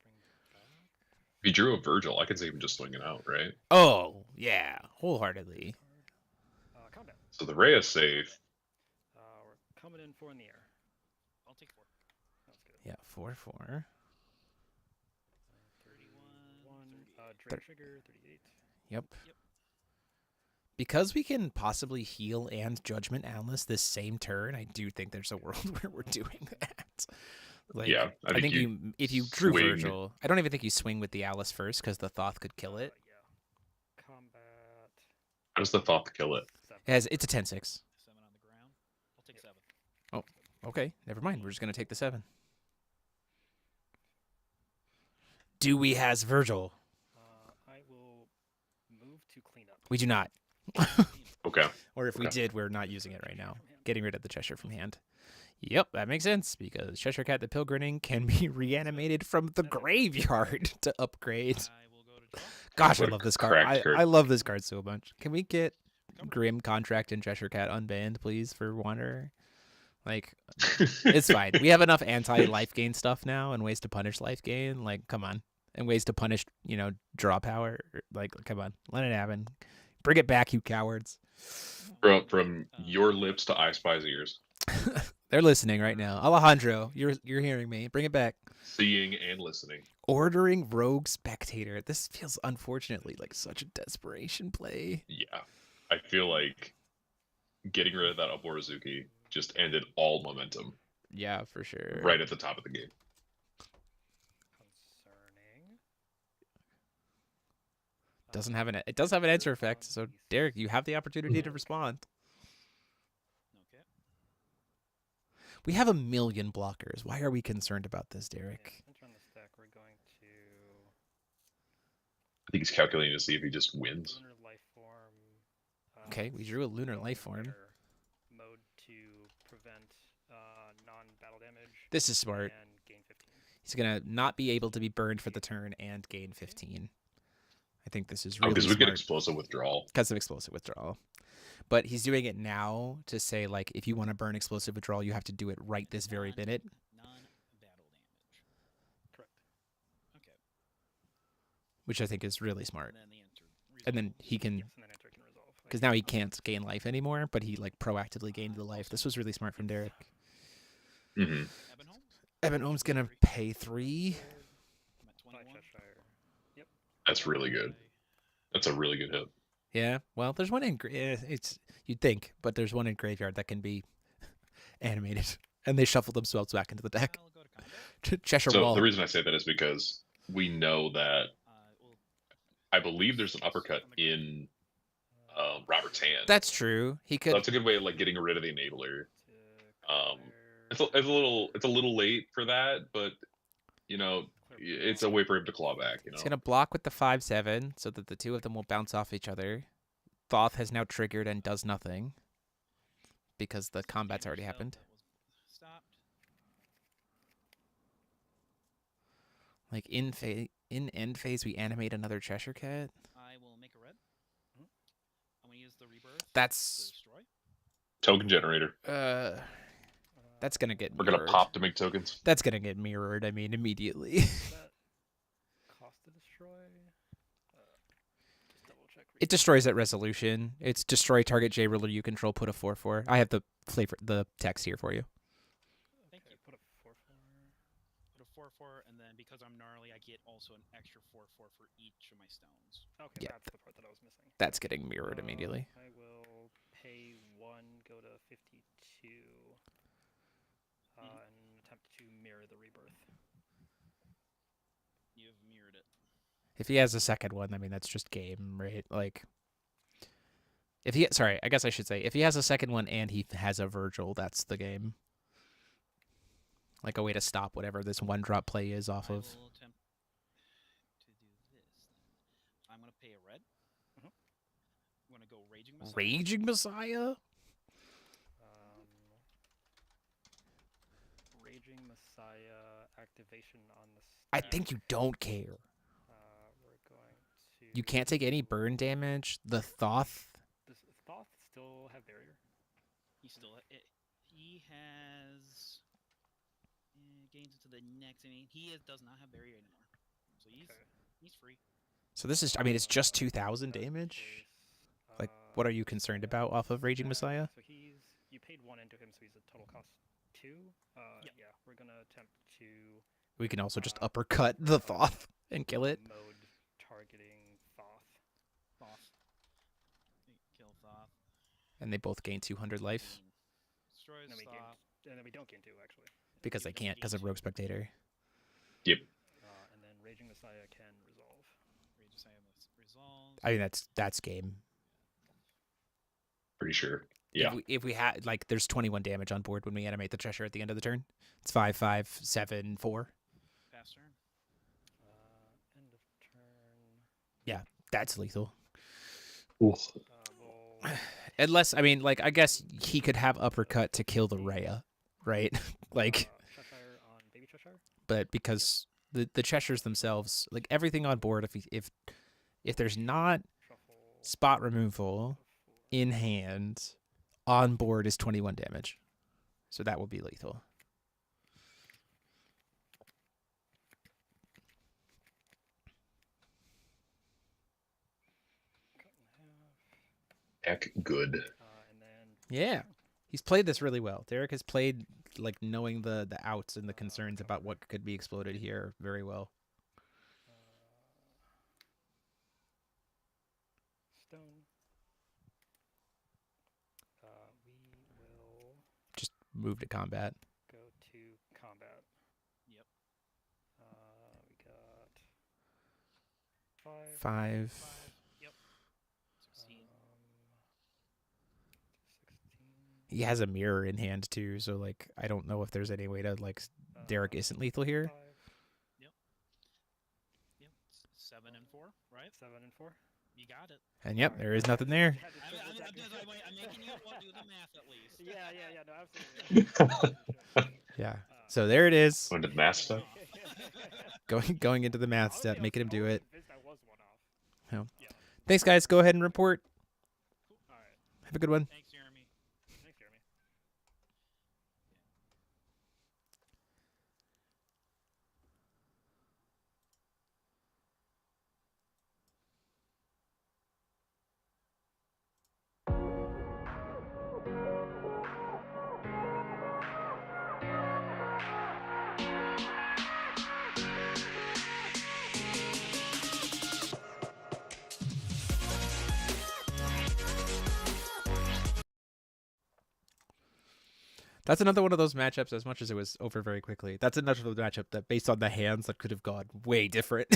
If you drew a Virgil, I could say even just swing it out, right? Oh yeah, wholeheartedly. Combat. So the Rhea is safe. We're coming in 4 in the air. I'll take 4. That's good. Yeah, 4/4. 31. Drain trigger 38. Yep. Because we can possibly heal and Judgment Analyst this same turn, I do think there's a world where we're doing that. Like, Yeah, I think you if you drew swing. Virgil, I don't even think you swing with the Alice first because the Thoth could kill it. Yeah. Combat. How does the Thoth kill it? It's a 10/6. 7 on the ground. I'll take 7. Oh, okay. Never mind. We're just gonna take the 7. Do we has Virgil? I will move to clean up. We do not. Okay. Or if we did, we're not using it right now. Getting rid of the Cheshire from hand. Yep, that makes sense because Cheshire Cat the Pilgriming can be reanimated from the graveyard to upgrade. I will go to draw. Gosh, I What a love this card. cracked card. I love this card so much. Can we get Grim Contract and Cheshire Cat unbanned, please, for Wanderer? Like, it's fine. We have enough anti-life gain stuff now and ways to punish life gain. Like, come on. And ways to punish, draw power. Like, come on. Let it happen. Bring it back, you cowards. From your lips to I Spy's ears. They're listening right now. Alejandro, you're hearing me. Bring it back. Seeing and listening. Ordering Rogue Spectator. This feels unfortunately like such a desperation play. Yeah. I feel like getting rid of that Uporizuki just ended all momentum Yeah, for sure. right at the top of the game. Concerning. It does have an answer effect. So Derek, you have the opportunity to respond. Okay. We have a million blockers. Why are we concerned about this, Derek? Since we're on this deck, we're going to I think he's calculating to see if he just wins. Lunar Life Form. Okay, we drew a Lunar Life Form. Mode to prevent non-battle damage. This is smart. And gain 15. He's gonna not be able to be burned for the turn and gain 15. I think this is really Because we get smart explosive withdrawal. because of explosive withdrawal. But he's doing it now to say, like, if you want to burn explosive withdrawal, you have to do it right this very minute. Non-battle damage. Correct. Okay. Which I think is really smart. And then the answer. And then he can, Yes, and then enter can resolve. because now he can't gain life anymore, but he like proactively gained the life. This was really smart from Derek. Mm-hmm. Eben Holmes. Evan Ohm's gonna pay 3. I'm at 21. Cheshire. Yep. That's really good. That's a really good hit. Yeah, well, there's one in it's you'd think, but there's one in graveyard that can be animated, and they shuffle themselves back into the deck. I'll go to combat. Cheshire So Wall. the reason I say that is because we know that Well, I believe there's an uppercut in Robert's hand. That's true. He So could. that's a good way of like getting rid of the enabler. To It's a little late for that, but it's a way for him to claw back. He's gonna block with the 5/7 so that the two of them will bounce off each other. Thoth has now triggered and does nothing because the combat's already happened. Stopped. Like in end phase, we animate another Cheshire Cat. I will make a red. I'm gonna use the rebirth. To That's destroy. Token generator. that's gonna get. We're gonna mirrored. pop to make tokens. That's gonna get mirrored. I mean, immediately. that cost to destroy. Just double check. It destroys at resolution. It's destroy target J ruler you control. Put a 4/4. I have the text here for you. Thank you. Put a 4/4. Put a 4/4 4/4, and then because I'm gnarly, I get also an extra 4/4 for each of my stones. Okay, Yeah. that's the part that I was missing. That's getting mirrored immediately. I will pay 1, go to 52, and attempt to mirror the rebirth. You've mirrored it. If he has a second one, I mean, that's just game, right? Like, if he, sorry, I guess I should say, if he has a second one and he has a Virgil, that's the game. Like a way to stop whatever this one drop play is off of. I will attempt to do this then. I'm going to pay a red. I'm going to go Raging Messiah. Raging Messiah? Raging Messiah activation on the stack. I think you don't care. We're going to... You can't take any burn damage. The Thoth. Does Thoth still have barrier? He still he has gains into the next. I mean, does not have barrier anymore, so he's free. So this is, I mean, it's just 2,000 damage. Like, what are you concerned about off of Raging Messiah? So you paid 1 into him, so he's a total cost 2. Yeah, we're gonna attempt to. We can also just uppercut the Thoth and kill it. Mode targeting Thoth. Kill Thoth. And they both gain 200 life. Destroys and Thoth. And then we don't gain 2 actually. Because they can't, because of Rogue Spectator. Yep. And then Raging Messiah can resolve. Raging Messiah must resolve. I mean, that's game. Pretty sure. Yeah. If we had, like, there's 21 damage on board when we animate the Cheshire at the end of the turn. It's 5, 5, 7, 4. Pass turn. End of turn. Yeah, that's lethal. We'll... Unless, I mean, like, I guess he could have uppercut to kill the Rhea, right? Like, Cheshire on Baby Cheshire? but because the Cheshires themselves, like, everything on board, if there's not spot removal in hand, on board is 21 damage. So that would be lethal. Heck, good. Yeah. He's played this really well. Derek has played, like, knowing the outs and the concerns about what could be exploded here very well. Stone. We will Just move to combat. go to combat. Yep. We got 5. 5. Yep. 16. 16. He has a mirror in hand, too, so, like, I don't know if there's any way to, like, Derek isn't lethal here. 5. Yep. 7 and 4, right? 7 and 4. You got it. And, yep, there is nothing there. I'm making you do the math at least. Yeah, no, absolutely. Yeah. So there it is. Going to the math stuff. Going into the math step, making him do it. I was one off. Yeah. Thanks, guys. Go ahead and report. All right. Have a good one. Thanks, Jeremy. Thanks, Jeremy. That's another one of those matchups, as much as it was over very quickly. That's another matchup that, based on the hands, that could have gone way different.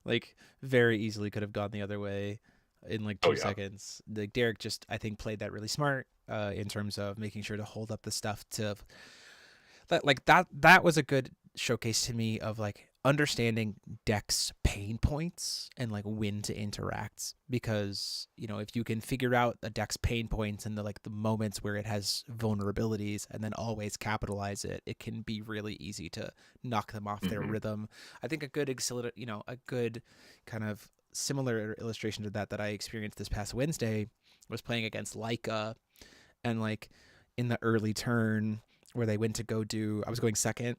Like, very easily could have gone the other way in, like, 2 seconds. Like, Derek just, I think, played that really smart in terms of making sure to hold up the stuff to... That was a good showcase to me of, like, understanding decks' pain points and, like, when to interact, because, you know, if you can figure out a deck's pain points and the moments where it has vulnerabilities and then always capitalize it, it can be really easy to knock them off their rhythm. I think a good kind of similar illustration to that I experienced this past Wednesday was playing against Leica, and, like, in the early turn where they went to go do, I was going second,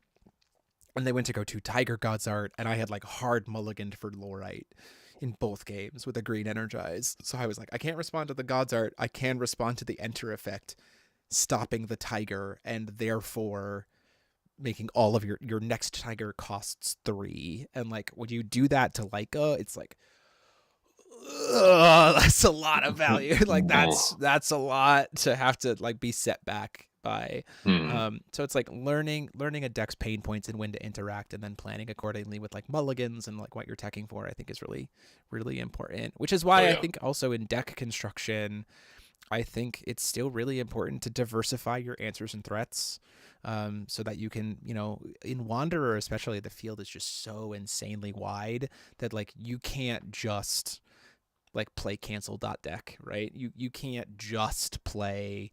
and they went to go to Tiger God's Art, and I had, like, hard mulliganed for Lorite in both games with a green Energize. So I was like, I can't respond to the God's Art. I can respond to the Enter effect, stopping the Tiger, and therefore making all of your next tiger costs 3, and like when you do that to Leica, it's like, that's a lot of value. Like that's a lot to have to like be set back by. So it's like learning a deck's pain points and when to interact, and then planning accordingly with like mulligans and like what you're teching for, I think is really, really important. Which is why I think also in deck construction, I think it's still really important to diversify your answers and threats, so that you can, in Wanderer especially, the field is just so insanely wide that like you can't just like play cancel deck, right? You can't just play,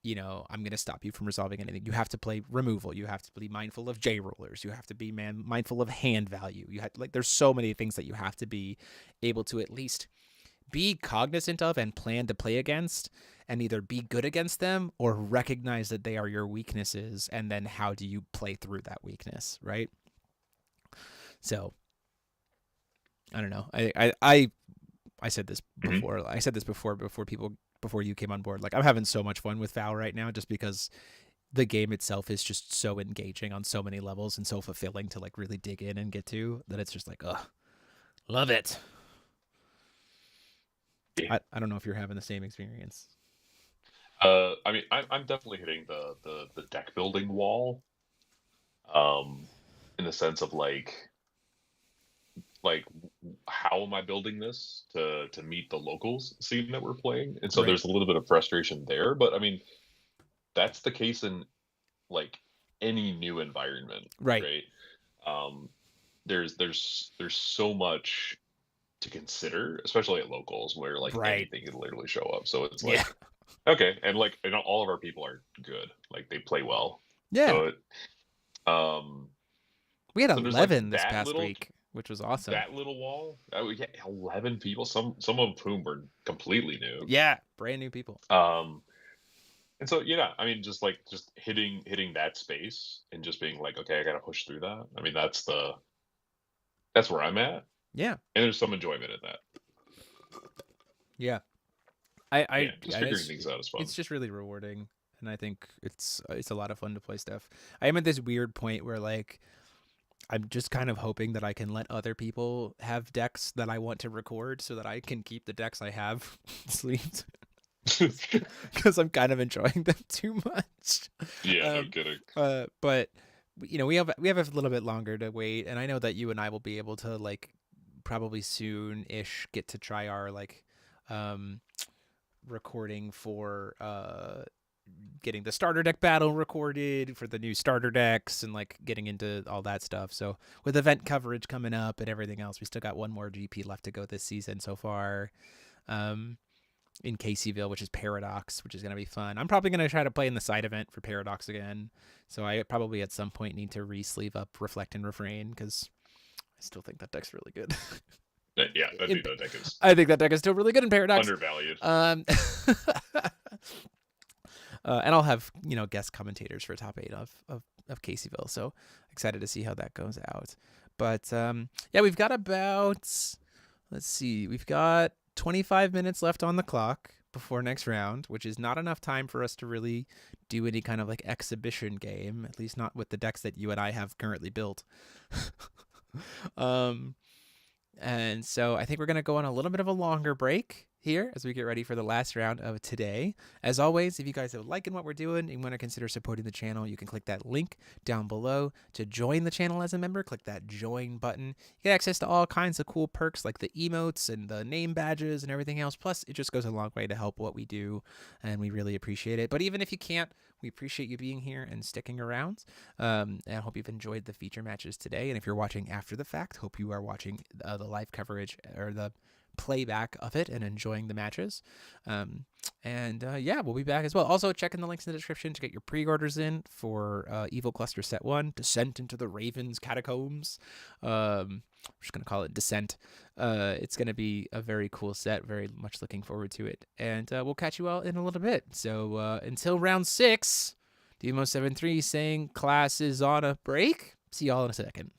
I'm going to stop you from resolving anything. You have to play removal. You have to be mindful of J rulers. You have to be mindful of hand value. There's so many things that you have to be able to at least be cognizant of and plan to play against, and either be good against them or recognize that they are your weaknesses, and then how do you play through that weakness, right? So I don't know. I said this before. I said this before you came on board. Like, I'm having so much fun with FOW right now, just because the game itself is just so engaging on so many levels and so fulfilling to like really dig in and get to, that it's just like, love it. I don't know if you're having the same experience. I mean, I'm definitely hitting the deck building wall. In the sense of like how am I building this to meet the locals scene that we're playing? And so there's a little bit of frustration there, but I mean, that's the case in like any new environment, right? There's so much to consider, especially at locals, where like anything can literally show up. So it's like, okay, and like, all of our people are good, like they play well. So we had so 11 this past week, which was awesome. That little wall, we had 11 people, some of whom were completely new. Yeah, brand new people. And so I mean, just hitting that space and just being like, okay, I gotta push through that. I mean, that's where I'm at. Yeah, and there's some enjoyment in that. Yeah, just figuring things out is fun. It's just really rewarding, and I think it's a lot of fun to play stuff. I am at this weird point where like I'm just kind of hoping that I can let other people have decks that I want to record, so that I can keep the decks I have sleeved. Because I'm kind of enjoying them too much. Yeah, no kidding. But we have a little bit longer to wait, and I know that you and I will be able to like probably soon-ish get to try our like recording for getting the starter deck battle recorded for the new starter decks, and like getting into all that stuff. So with event coverage coming up and everything else, we still got one more GP left to go this season so far. In Caseyville, which is Paradox, which is going to be fun. I'm probably going to try to play in the side event for Paradox again. So I probably at some point need to re-sleeve up Reflect and Refrain, because I still think that deck's really good. Yeah, I think that deck is. I think that deck is still really good in Paradox. Undervalued. And I'll have guest commentators for top 8 of Caseyville. So excited to see how that goes out. But yeah, we've got about, let's see, we've got 25 minutes left on the clock before next round, which is not enough time for us to really do any kind of like exhibition game, at least not with the decks that you and I have currently built. And so I think we're going to go on a little bit of a longer break here as we get ready for the last round of today. As always, if you guys are liking what we're doing and want to consider supporting the channel, you can click that link down below to join the channel as a member. Click that join button. You get access to all kinds of cool perks like the emotes and the name badges and everything else. Plus, it just goes a long way to help what we do, and we really appreciate it. But even if you can't, we appreciate you being here and sticking around. And I hope you've enjoyed the feature matches today. And if you're watching after the fact, hope you are watching the live coverage or the playback of it and enjoying the matches. Yeah, we'll be back as well. Also, check in the links in the description to get your pre-orders in for Evil Cluster Set 1, Descent into the Raven's Catacombs. I'm just going to call it Descent. It's going to be a very cool set. Very much looking forward to it. And we'll catch you all in a little bit. So until round 6, Demo73 saying class is on a break. See y'all in a second.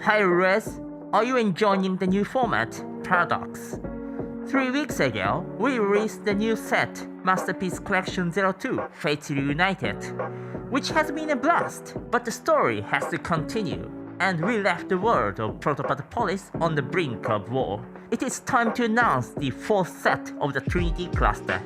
Hi Rez, are you enjoying the new format, Paradox? 3 weeks ago, we released the new set, Masterpiece Collection 02, Fates Reunited, which has been a blast, but the story has to continue, and we left the world of Protopolis on the brink of war. It is time to announce the fourth set of the Trinity cluster.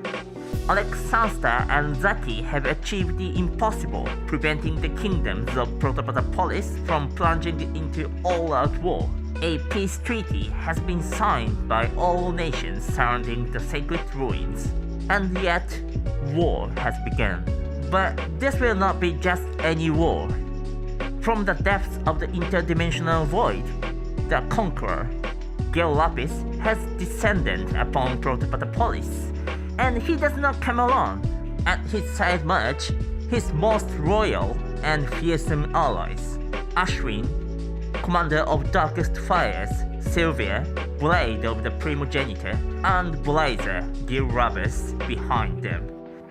Alex Sansta and Zaki have achieved the impossible, preventing the kingdoms of Protopolis from plunging into all-out war. A peace treaty has been signed by all nations surrounding the sacred ruins, and yet war has begun. But this will not be just any war. From the depths of the interdimensional void, the conqueror, Gil Lapis, has descended upon Protopolis, and he does not come alone. At his side march, his most loyal and fearsome allies, Ashwin, Commander of Darkest Fires, Sylvia, Blade of the Primogenitor, and Blazer, Gil Rabus, behind them.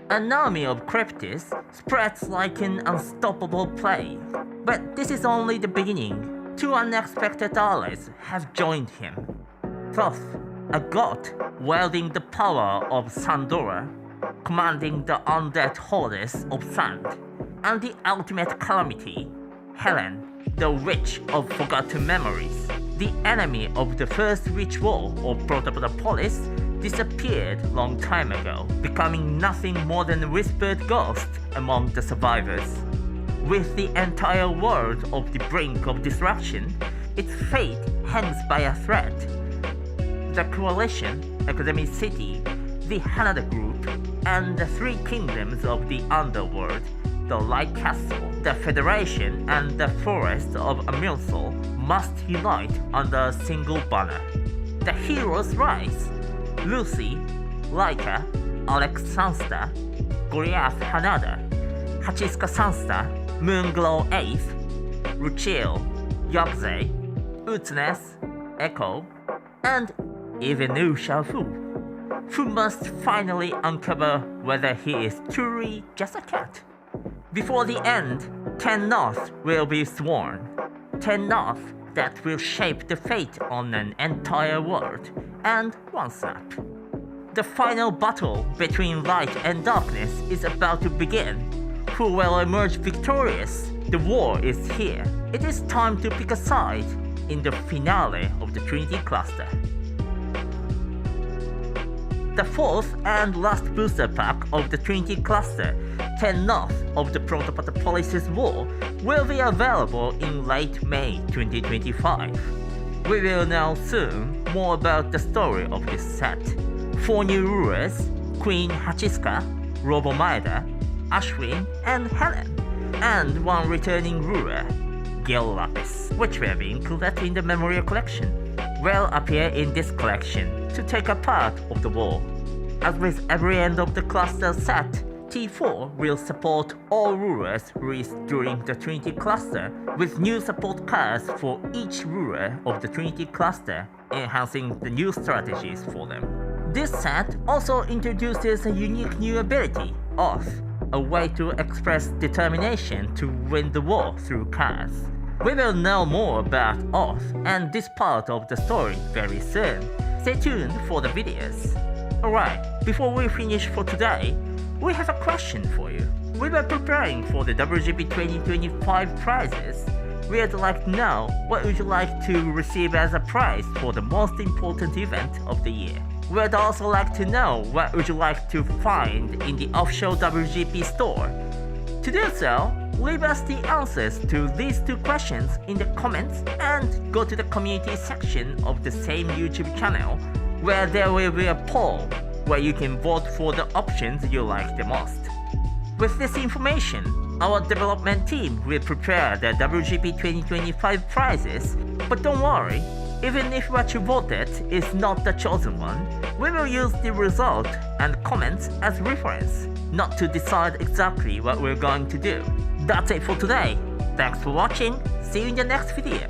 An army of Cryptis spreads like an unstoppable plague. But this is only the beginning. Two unexpected allies have joined him. Thoth, a god wielding the power of Sandora, commanding the undead hordes of sand, and the ultimate calamity, Helen, the Witch of Forgotten Memories. The enemy of the first Witch War of Protopolis disappeared long time ago, becoming nothing more than a whispered ghost among the survivors. With the entire world on the brink of disruption, its fate hangs by a thread. The Coalition, Academy City, the Hanada Group, and the three kingdoms of the Underworld, the Light Castle, the Federation, and the Forest of Amilsol must unite under a single banner. The heroes rise. Lucy, Laika, Alex Sansta, Goliath Hanada, Hachiska Sansta, Moonglow 8th, Ruchiel, Yobze, Utnes, Echo, and even Wu Xiaofu, who must finally uncover whether he is truly just a cat. Before the end, 10 North will be sworn. 10 North that will shape the fate on an entire world, and one snap. The final battle between light and darkness is about to begin. Who will emerge victorious? The war is here. It is time to pick a side in the finale of the Trinity cluster. The fourth and last booster pack of the Trinity cluster, 10 North of the Protopolis War, will be available in late May 2025. We will know soon more about the story of this set. 4 new rulers, Queen Hachiska, Robomaeda, Ashwin, and Helen, and 1 returning ruler, Gil Lapis, which will be included in the Memorial Collection, will appear in this collection to take a part of the war. As with every end of the cluster set, T4 will support all rulers released during the Trinity cluster, with new support cards for each ruler of the Trinity cluster, enhancing the new strategies for them. This set also introduces a unique new ability, Oath, a way to express determination to win the war through cards. We will know more about Oath and this part of the story very soon. Stay tuned for the videos. Alright, before we finish for today, we have a question for you. We were preparing for the WGP 2025 prizes. We'd like to know what would you like to receive as a prize for the most important event of the year. We'd also like to know what would you like to find in the official WGP store. To do so, leave us the answers to these 2 questions in the comments and go to the community section of the same YouTube channel, where there will be a poll where you can vote for the options you like the most. With this information, our development team will prepare the WGP 2025 prizes, but don't worry, even if what you voted is not the chosen one, we will use the result and comments as reference, not to decide exactly what we're going to do. That's it for today. Thanks for watching, see you in the next video.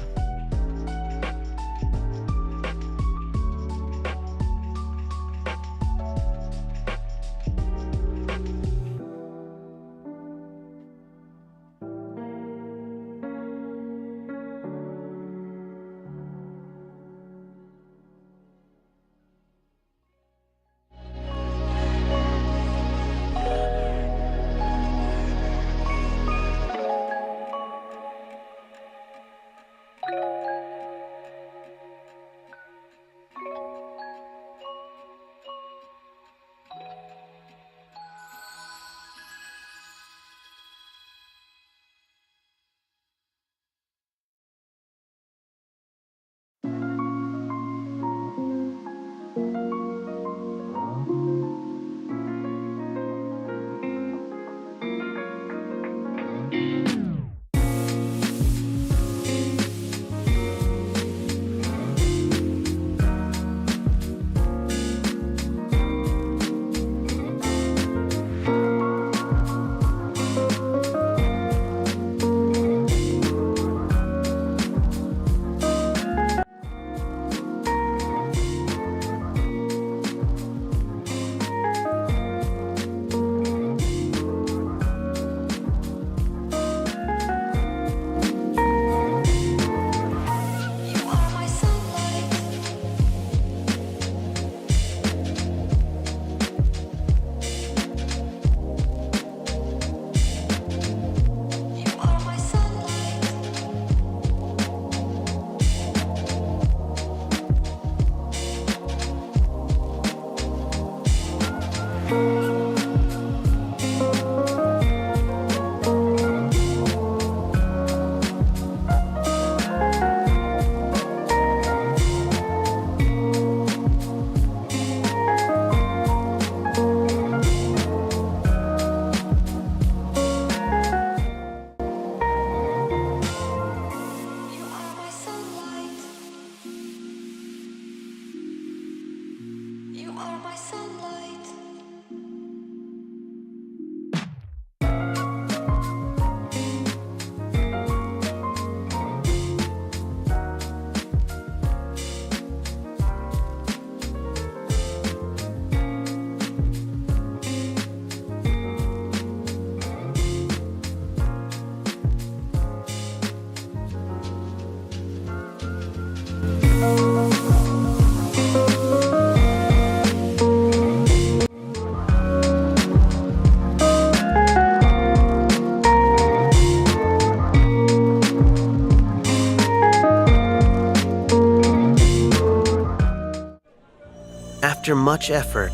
After much effort,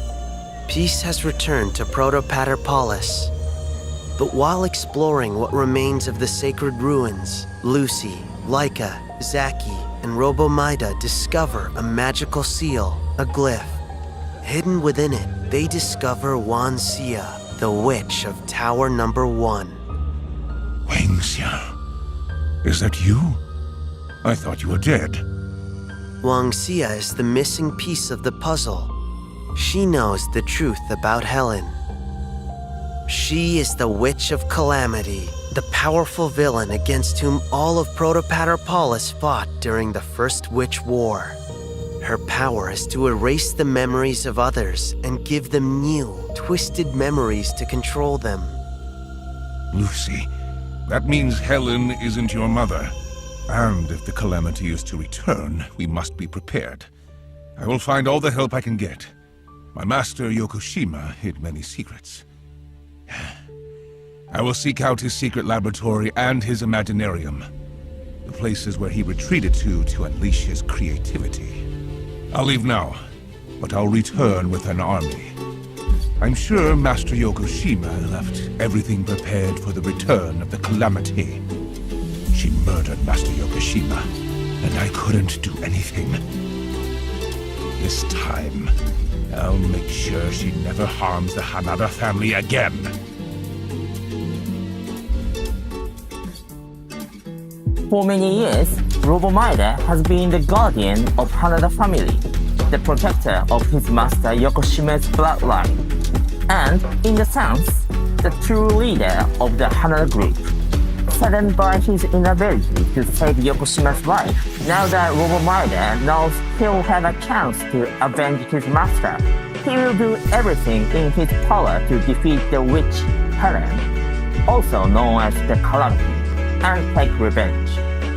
peace has returned to Protopaterpolis. But while exploring what remains of the sacred ruins, Lucy, Laika, Zaki, and Robomida discover a magical seal, a glyph. Hidden within it, they discover Wanxia, the witch of Tower Number 1. Wanxia, is that you? I thought you were dead. Wanxia is the missing piece of the puzzle. She knows the truth about Helen. She is the Witch of Calamity, the powerful villain against whom all of Protopaterpolis fought during the First Witch War. Her power is to erase the memories of others and give them new, twisted memories to control them. Lucy, that means Helen isn't your mother. And if the Calamity is to return, we must be prepared. I will find all the help I can get. My master Yokoshima hid many secrets. I will seek out his secret laboratory and his Imaginarium, the places where he retreated to unleash his creativity. I'll leave now, but I'll return with an army. I'm sure Master Yokoshima left everything prepared for the return of the Calamity. She murdered Master Yokoshima, and I couldn't do anything. This time, I'll make sure she never harms the Hanada family again. For many years, Robomida has been the guardian of Hanada family, the protector of his master Yokoshima's bloodline, and, in a sense, the true leader of the Hanada group. Saddened by his inability to save Yokoshima's life, now that Robomida knows he'll have a chance to avenge his master, he will do everything in his power to defeat the witch Helen, also known as the Calamity, and take revenge.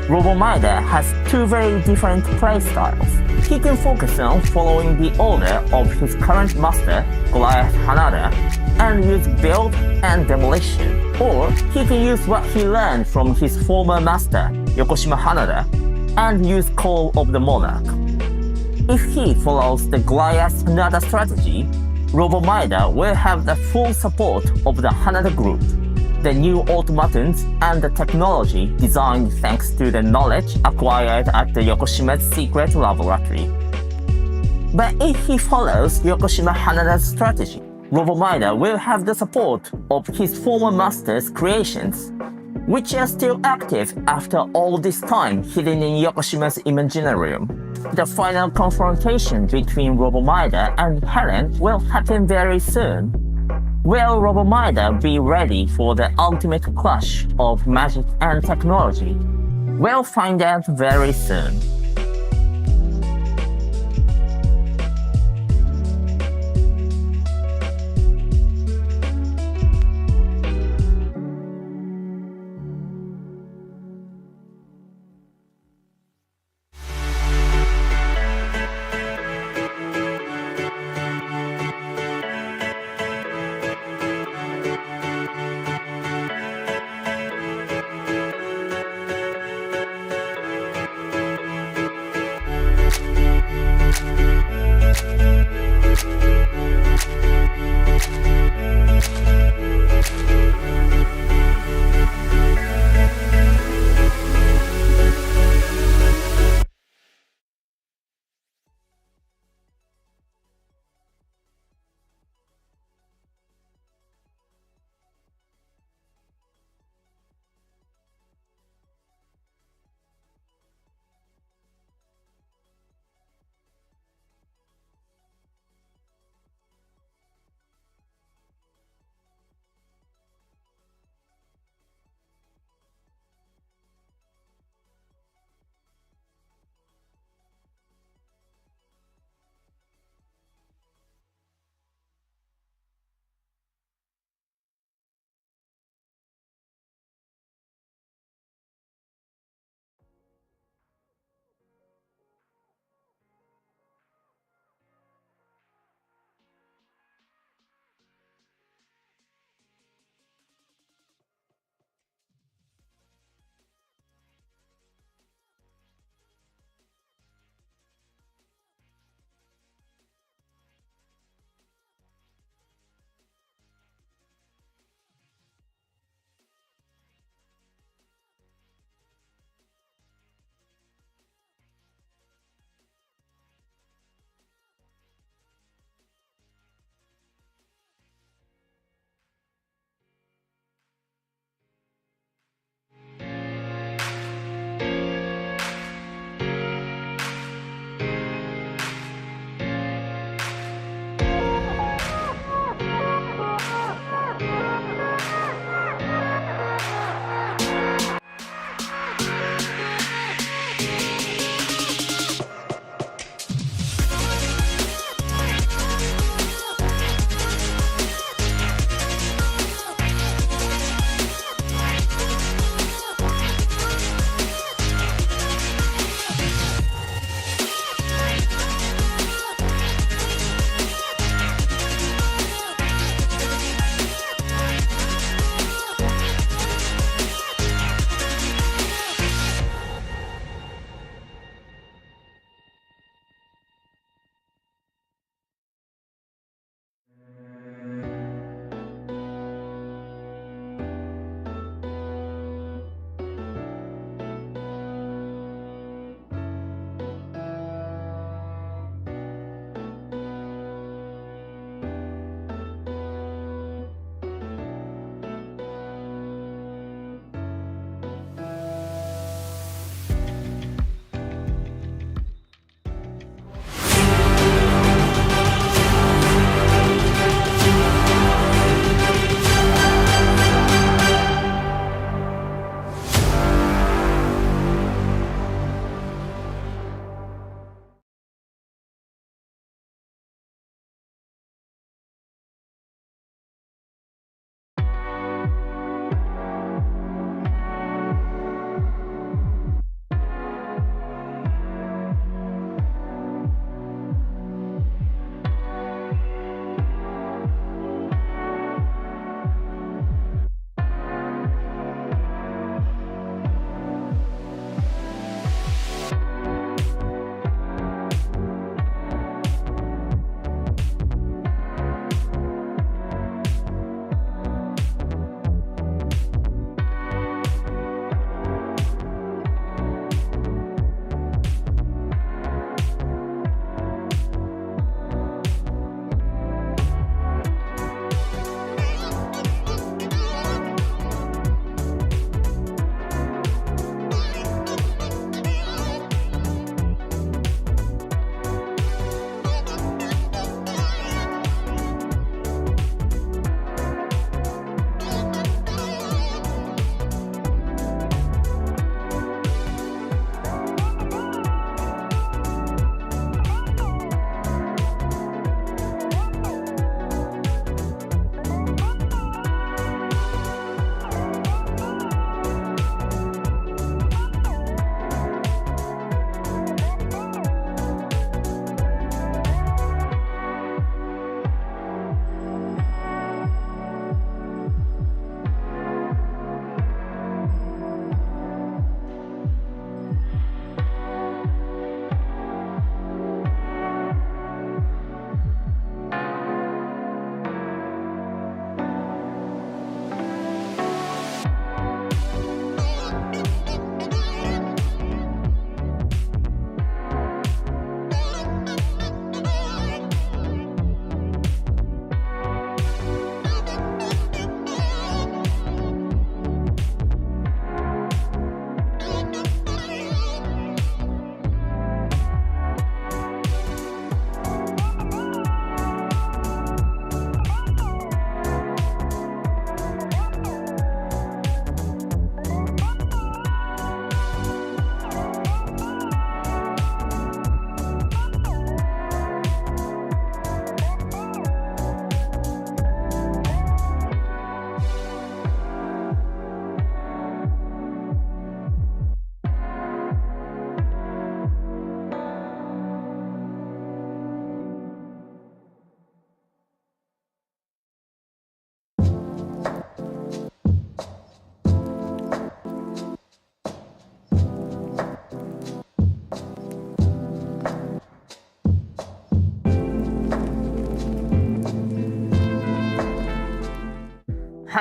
Robomida has two very different playstyles. He can focus on following the order of his current master, Goliath Hanada, and use build and demolition, or he can use what he learned from his former master, Yokoshima Hanada, and use Call of the Monarch. If he follows the Goliath Hanada strategy, Robomida will have the full support of the Hanada group, the new automatons, and the technology designed thanks to the knowledge acquired at the Yokoshima's secret laboratory. But if he follows Yokoshima Hanada's strategy, Robomida will have the support of his former master's creations, which are still active after all this time hidden in Yokoshima's Imaginarium. The final confrontation between Robomida and Helen will happen very soon. Will Robomida be ready for the ultimate clash of magic and technology? We'll find out very soon.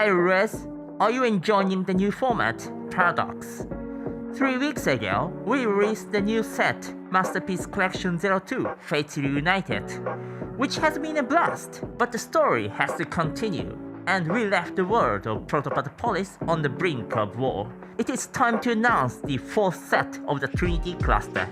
Hi Rules, are you enjoying the new format, Paradox? 3 weeks ago, we released the new set, Masterpiece Collection 02, Fates Reunited, which has been a blast, but the story has to continue, and we left the world of Protopolis on the brink of war. It is time to announce the 4th set of the Trinity cluster.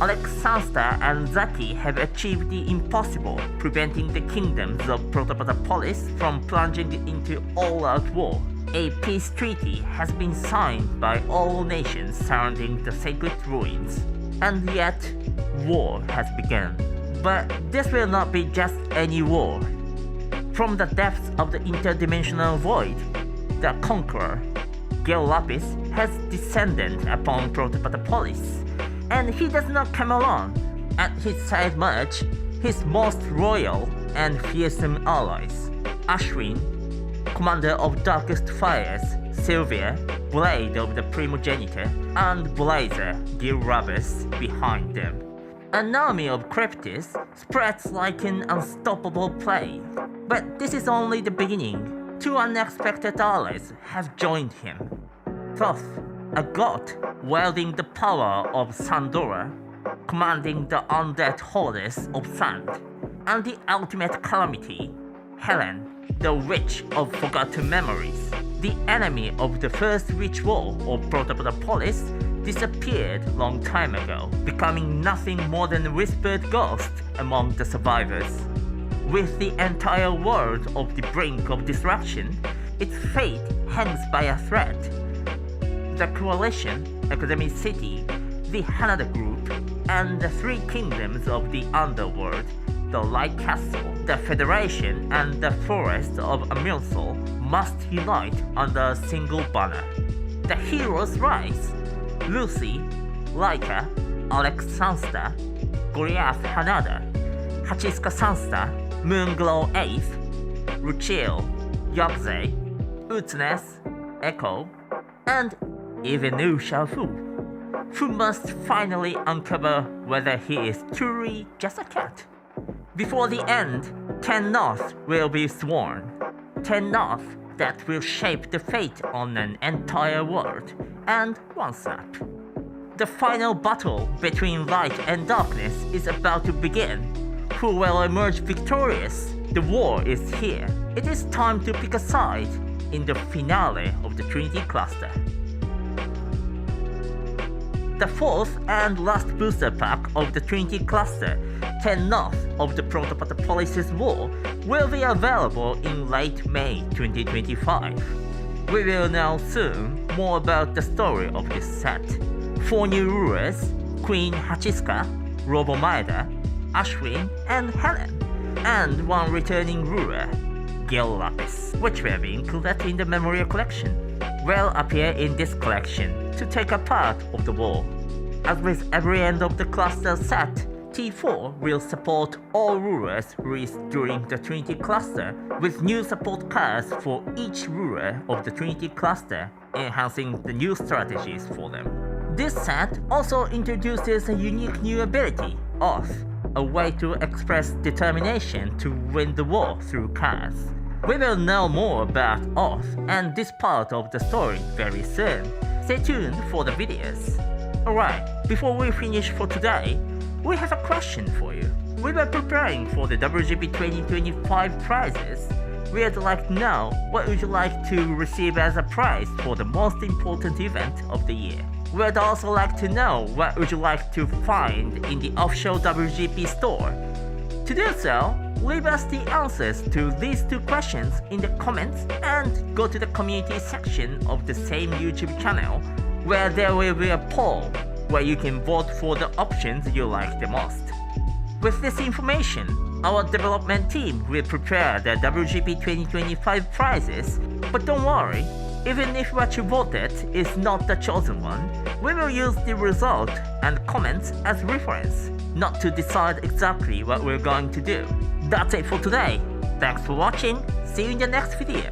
Alex Sansta and Zaki have achieved the impossible, preventing the kingdoms of Protopolis from plunging into all-out war. A peace treaty has been signed by all nations surrounding the sacred ruins, and yet war has begun. But this will not be just any war. From the depths of the interdimensional void, the conqueror, Gil Lapis, has descended upon Protopolis, and he does not come alone. At his side march, his most royal and fearsome allies, Ashwin, Commander of Darkest Fires, Sylvia, Blade of the Primogenitor, and Blazer, Gil Rabus, behind them. An army of Cryptis spreads like an unstoppable plague. But this is only the beginning. 2 unexpected allies have joined him. Thoth, a god wielding the power of Sandora, commanding the undead hordes of Sand, and the ultimate calamity, Helen, the Witch of Forgotten Memories. The enemy of the first witch war of Protopolis disappeared long time ago, becoming nothing more than a whispered ghost among the survivors. With the entire world on the brink of destruction, its fate hangs by a thread. The Coalition, Academy City, the Hanada Group, and the 3 kingdoms of the Underworld, the Light Castle, the Federation, and the Forest of Amilsol must unite under a single banner. The heroes rise. Lucy, Laika, Alex Sansta, Goliath Hanada, Hachiska Sansta, Moonglow 8th, Ruchil, Yogze, Utnes, Echo, and even Wu Xiaofu, who must finally uncover whether he is truly just a cat. Before the end, 10 North will be sworn. 10 North that will shape the fate on an entire world and one snap. The final battle between light and darkness is about to begin. Who will emerge victorious? The war is here. It is time to pick a side in the finale of the Trinity cluster. The 4th and last booster pack of the Trinity cluster, 10 North of the Protopolis War, will be available in late May 2025. We will know soon more about the story of this set. 4 new rulers, Queen Hachiska, Robomaeda, Ashwin, and Helen, and 1 returning ruler, Gil Lapis, which will be included in the Memorial Collection, will appear in this collection to take a part of the war. As with every end of the cluster set, T4 will support all rulers released during the Trinity cluster, with new support cards for each ruler of the Trinity cluster, enhancing the new strategies for them. This set also introduces a unique new ability, Oath, a way to express determination to win the war through cards. We will know more about Oath and this part of the story very soon. Stay tuned for the videos. Alright, before we finish for today, we have a question for you. We were preparing for the WGP 2025 prizes. We'd like to know what would you like to receive as a prize for the most important event of the year. We'd also like to know what would you like to find in the official WGP store. To do so, leave us the answers to these 2 questions in the comments and go to the community section of the same YouTube channel, where there will be a poll where you can vote for the options you like the most. With this information, our development team will prepare the WGP 2025 prizes, but don't worry, even if what you voted is not the chosen one, we will use the result and comments as reference, not to decide exactly what we're going to do. That's it for today. Thanks for watching, see you in the next video.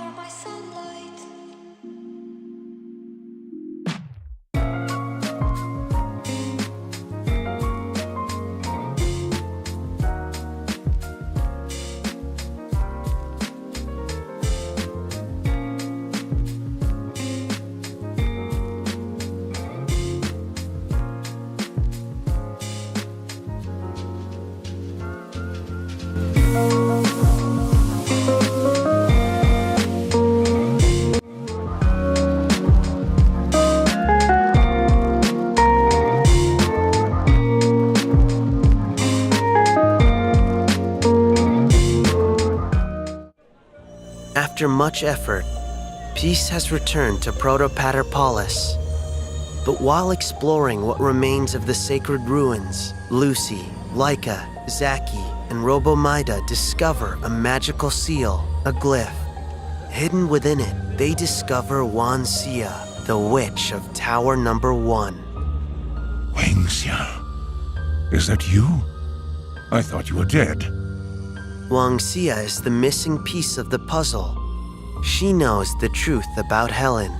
are my sunlight. After much effort, peace has returned to Protopaterpolis. But while exploring what remains of the sacred ruins, Lucy, Laika, Zaki, and Robomida discover a magical seal, a glyph. Hidden within it, they discover Wanxia, the witch of Tower Number 1. Wangxia, is that you? I thought you were dead. Wanxia is the missing piece of the puzzle. She knows the truth about Helen.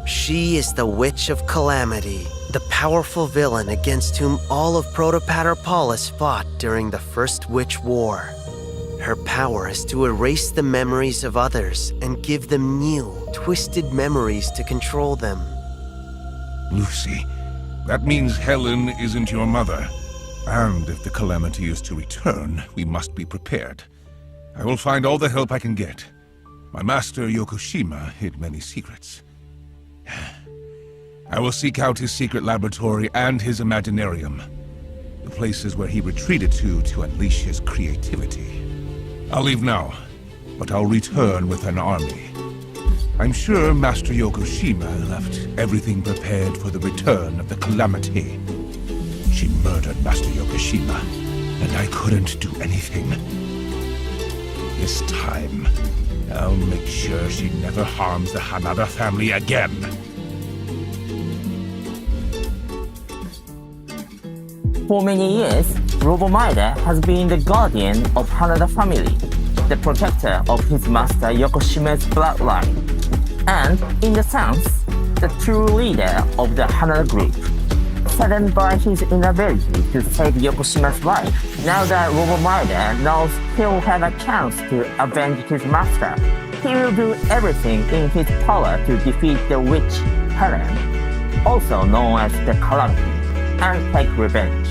She is the Witch of Calamity, the powerful villain against whom all of Protopaterpolis fought during the First Witch War. Her power is to erase the memories of others and give them new, twisted memories to control them. Lucy, that means Helen isn't your mother. And if the Calamity is to return, we must be prepared. I will find all the help I can get. My master Yokoshima hid many secrets. I will seek out his secret laboratory and his Imaginarium, the places where he retreated to unleash his creativity. I'll leave now, but I'll return with an army. I'm sure Master Yokoshima left everything prepared for the return of the Calamity. She murdered Master Yokoshima, and I couldn't do anything. This time, I'll make sure she never harms the Hanada family again. For many years, Robomida has been the guardian of Hanada family, the protector of his master Yokoshima's bloodline, and, in a sense, the true leader of the Hanada group. Saddened by his inability to save Yokoshima's life, now that Robomida knows he'll have a chance to avenge his master, he will do everything in his power to defeat the witch Helen, also known as the Calamity, and take revenge.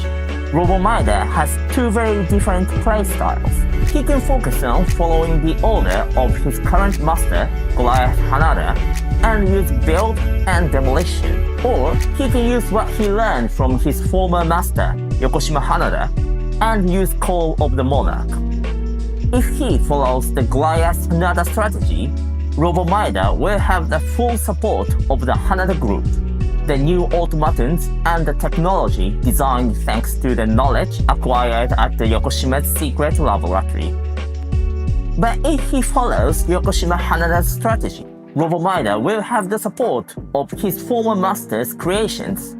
Robomida has two very different playstyles. He can focus on following the order of his current master, Goliath Hanada, and use build and demolition, or he can use what he learned from his former master, Yokoshima Hanada, and use Call of the Monarch. If he follows the Goliath Hanada strategy, Robomida will have the full support of the Hanada group, the new automatons, and the technology designed thanks to the knowledge acquired at the Yokoshima's secret laboratory. But if he follows Yokoshima Hanada's strategy, Robomida will have the support of his former master's creations,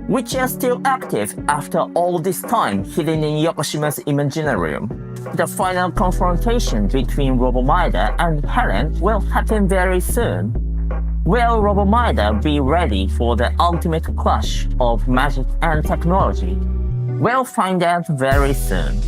which are still active after all this time hidden in Yokoshima's Imaginarium. The final confrontation between Robomida and Helen will happen very soon. Will Robomida be ready for the ultimate clash of magic and technology? We'll find out very soon.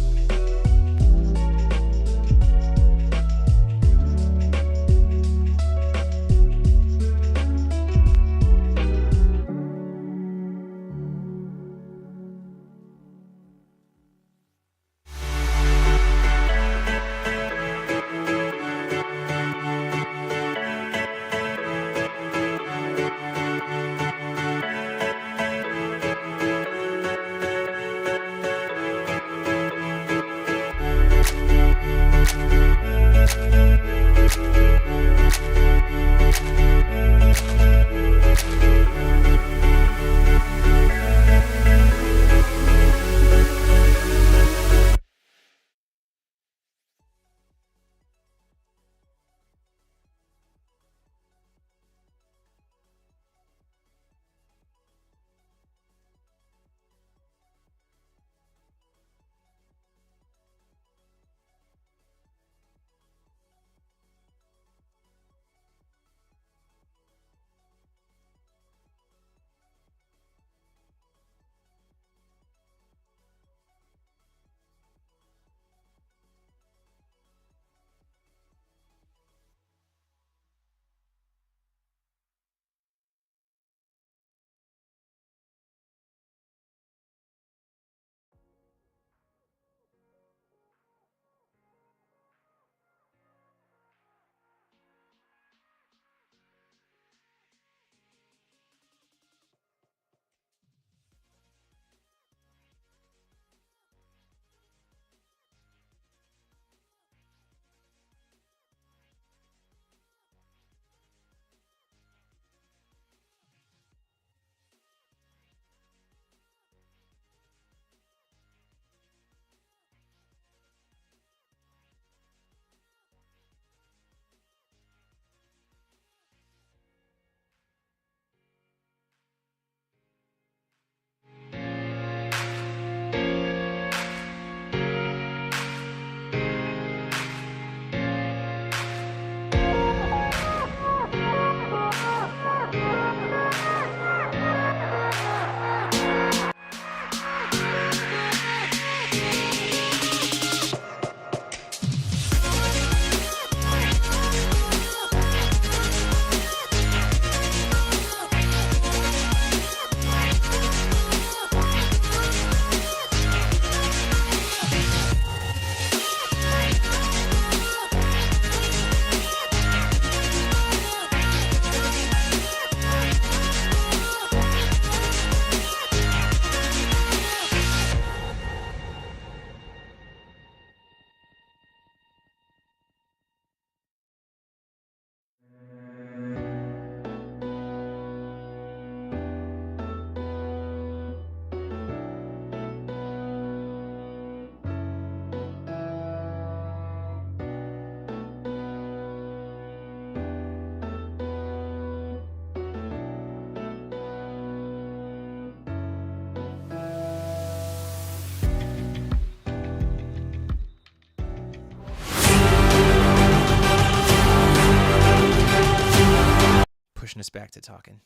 pushing us back to talking.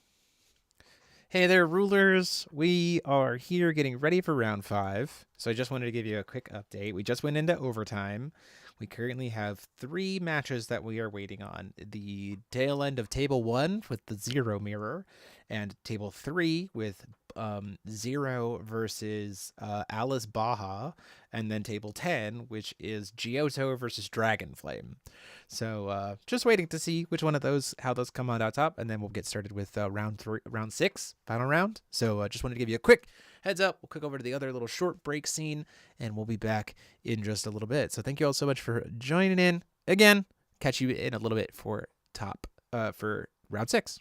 Hey there, rulers. We are here getting ready for round 5. So I just wanted to give you a quick update. We just went into overtime. We currently have 3 matches that we are waiting on. The tail end of table 1 with the 0 mirror, and table 3 with 0 versus Alice Baja, and then table 10, which is Giotto versus Dragonflame. So just waiting to see which one of those, how those come out on top, and then we'll get started with round 6, final round. So just wanted to give you a quick heads up. We'll click over to the other little short break scene, and we'll be back in just a little bit. So thank you all so much for joining in. Again, catch you in a little bit for round 6.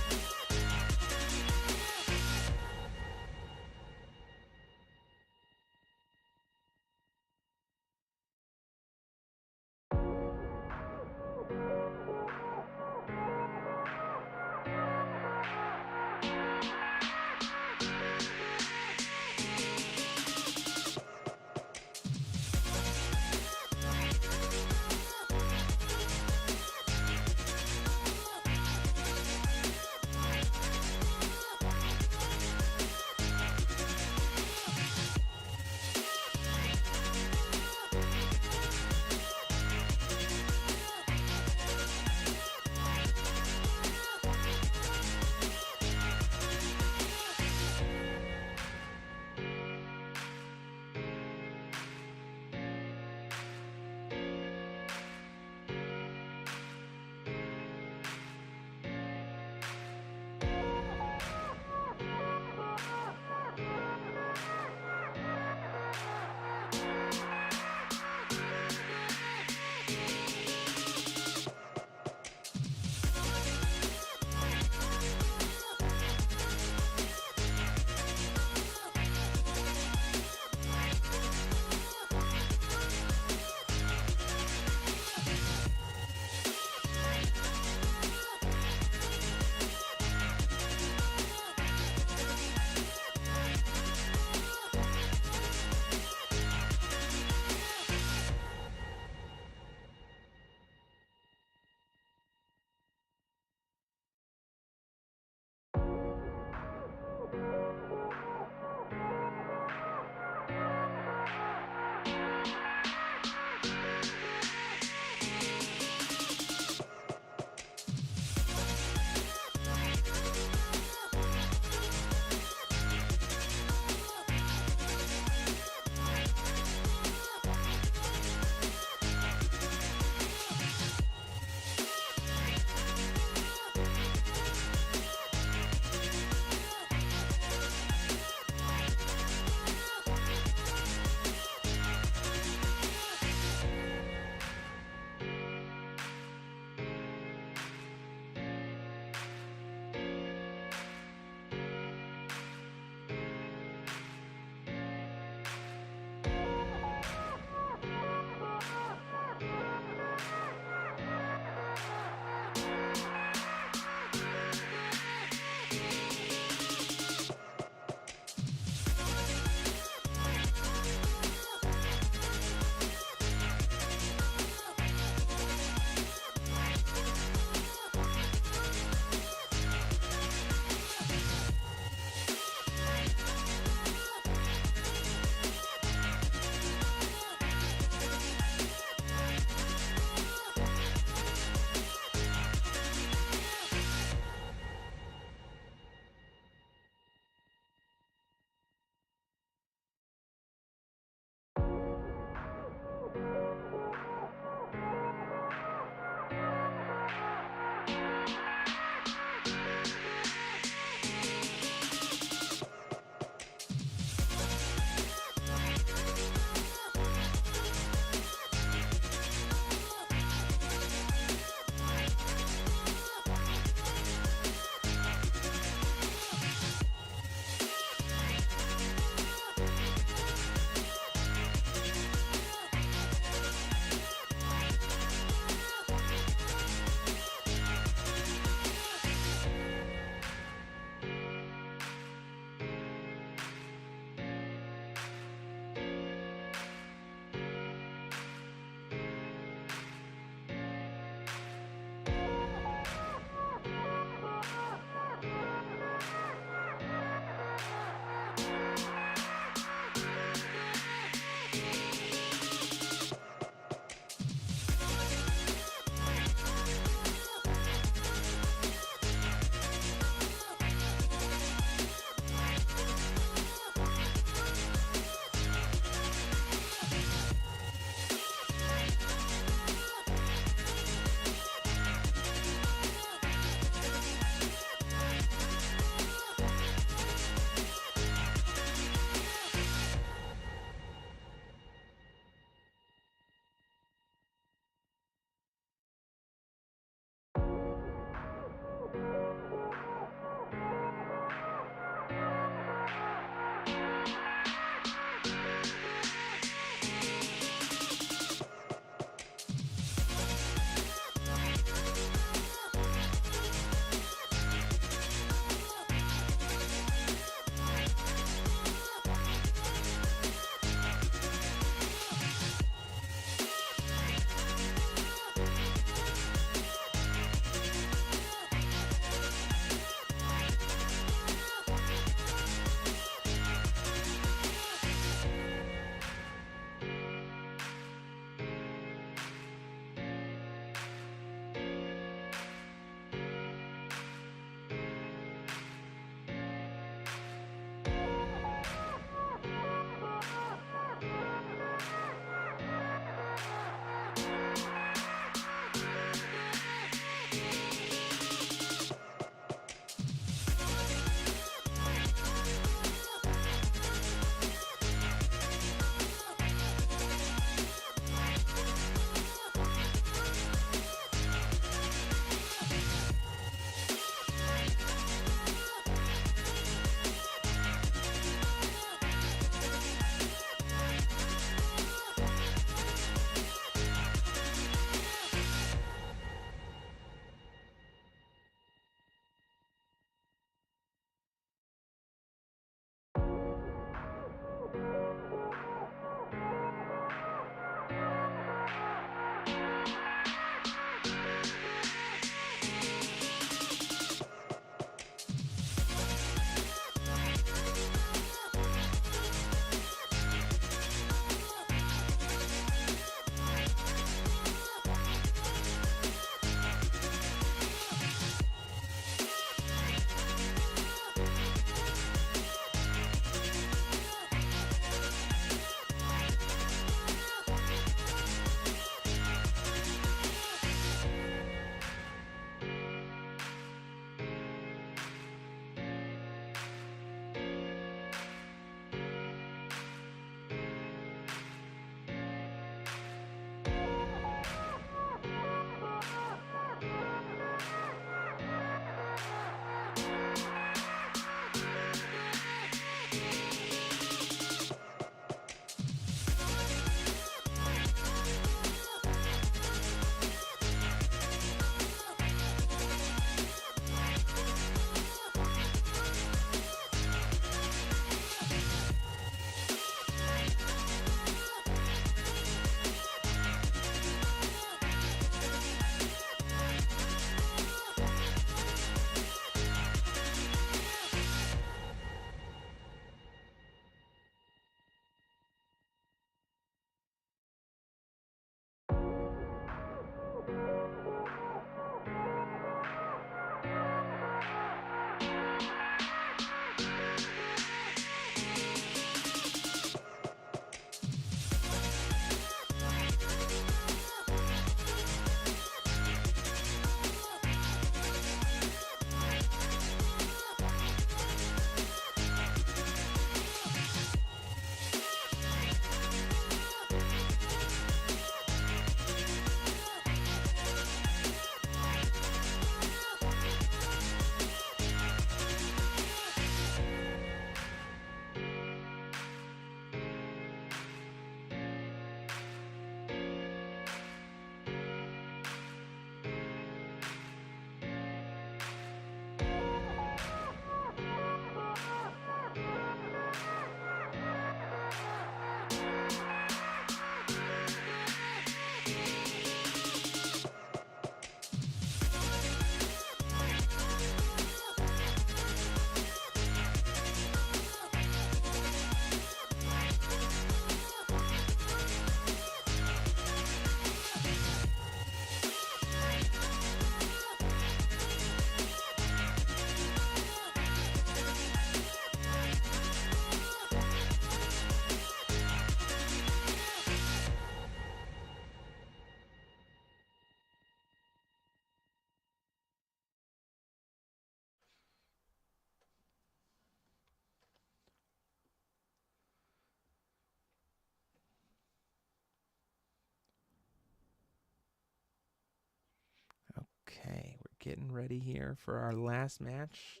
Okay, we're getting ready here for our last match.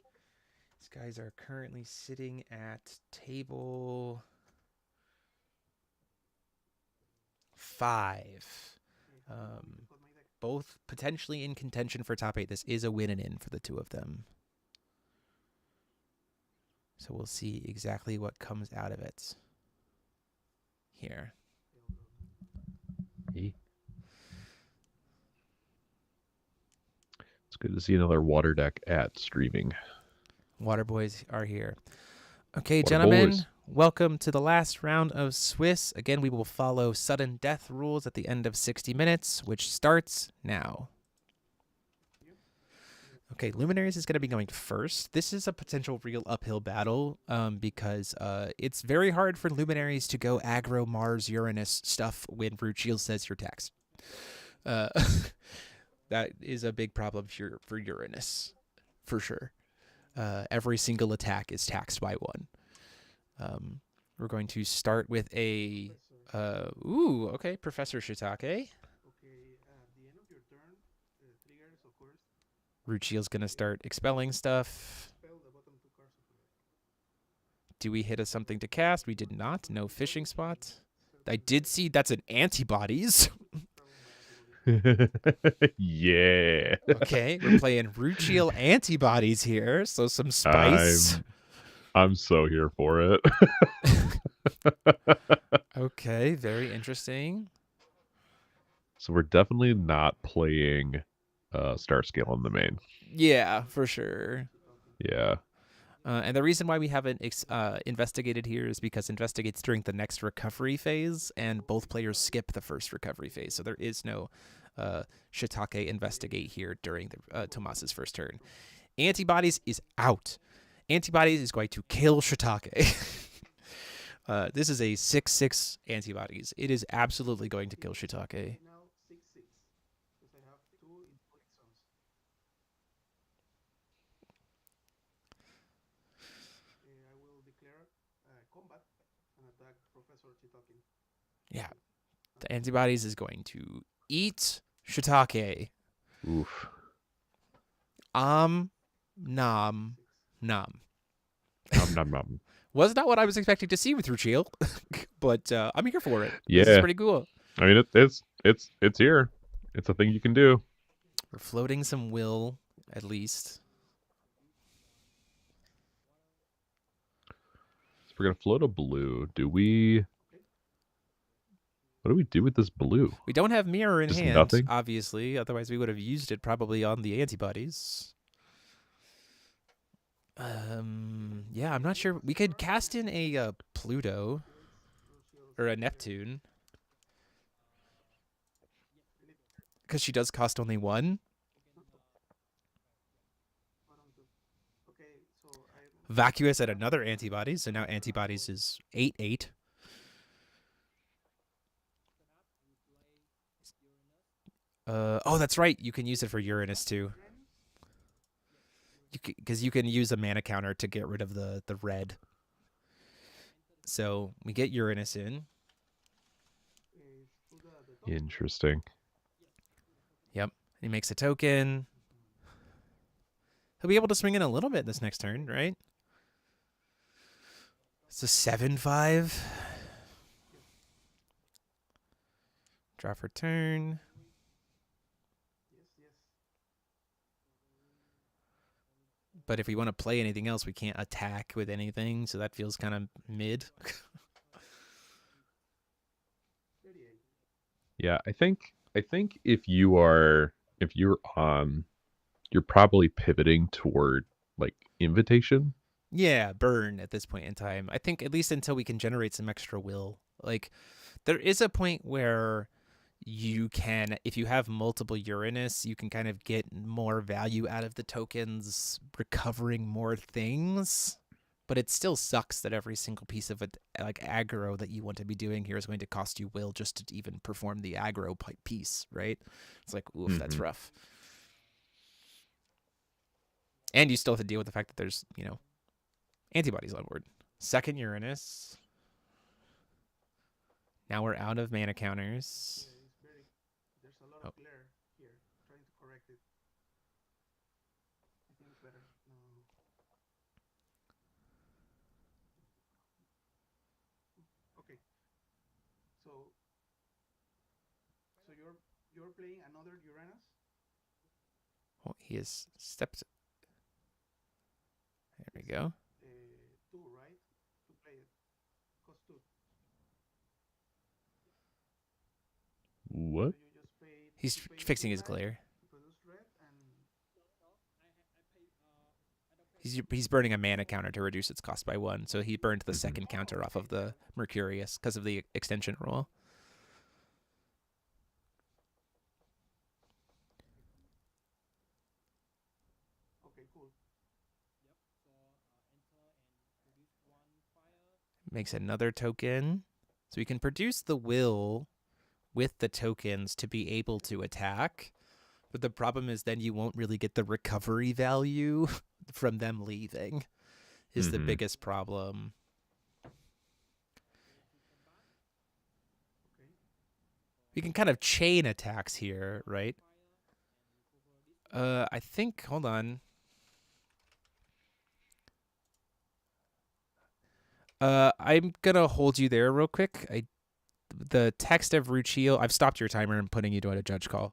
These guys are currently sitting at table 5. Both potentially in contention for top 8. This is a win and in for the two of them. So we'll see exactly what comes out of it here. It's good to see another Water Deck at streaming. Water Boys are here. Okay, Water gentlemen, Boys. welcome to the last round of Swiss. Again, we will follow sudden death rules at the end of 60 minutes, which starts now. Okay, Luminaries is going to be going first. This is a potential real uphill battle because it's very hard for Luminaries to go aggro Mars Uranus stuff when Ruchiel says you're taxed. That is a big problem for Uranus, for sure. Every single attack is taxed by 1. We're going to start with a... okay, Professor Shiitake. Ruchiel's going to start expelling stuff. Do we hit a something to cast? We did not. No fishing spot. I did see that's an antibodies. Yeah. Okay, we're playing Ruchiel antibodies here, so some spice. I'm so here for it. Okay, very interesting. So we're definitely not playing Star Scale on the main. Yeah, for sure. Yeah. And the reason why we haven't investigated here is because investigates during the next recovery phase, and both players skip the first recovery phase. So there is no Shiitake investigate here during Tomas's first turn. Antibodies is out. Antibodies is going to kill Shiitake. This is a 6/6 antibodies. It is absolutely going to kill Shiitake. Yeah. The antibodies is going to eat Shiitake. Oof. Nom. Nom nom nom. Was not what I was expecting to see with Ruchiel, but I'm here for it. Yeah. This is pretty cool. I mean, it's here. It's a thing you can do. We're floating some will, at least. So we're gonna float a blue. What do we do with this blue? We don't have mirror in Just hand, nothing? obviously. Otherwise, we would have used it probably on the antibodies. Yeah, I'm not sure. We could cast in a Pluto or a Neptune because she does cost only 1. Vacuous at another antibodies, so now antibodies is 8/8. Oh, that's right. You can use it for Uranus too. Because you can use a mana counter to get rid of the red. So we get Uranus in. Interesting. Yep. He makes a token. He'll be able to swing in a little bit this next turn, right? It's a 7/5. Draw for turn. But if we want to play anything else, we can't attack with anything, so that feels kind of mid. Yeah, I think if you're on, you're probably pivoting toward like invitation. Yeah, burn at this point in time. I think at least until we can generate some extra will. Like, there is a point where you can, if you have multiple Uranus, you can kind of get more value out of the tokens, recovering more things. But it still sucks that every single piece of it, like aggro that you want to be doing here, is going to cost you will just to even perform the aggro piece, right? It's like, oof, that's rough. And you still have to deal with the fact that there's, antibodies on board. Second Uranus. Now we're out of mana counters. you're playing another Uranus. Oh, he has stepped. There we go. 2, right? To play it. Cost 2. What? So you just pay. He's You pay fixing 2 his life glare. to produce red, and He's burning a mana counter to reduce its cost by 1, so he burned the second counter off of the Mercurius because of the extension rule. okay, cool. Makes another token. So we can produce the will with the tokens to be able to attack. But the problem is then you won't really get the recovery value from them leaving is the biggest problem. We can kind of chain attacks here, right? I think, hold on. I'm going to hold you there real quick. The text of Ruchil, I've stopped your timer and putting you to a judge call.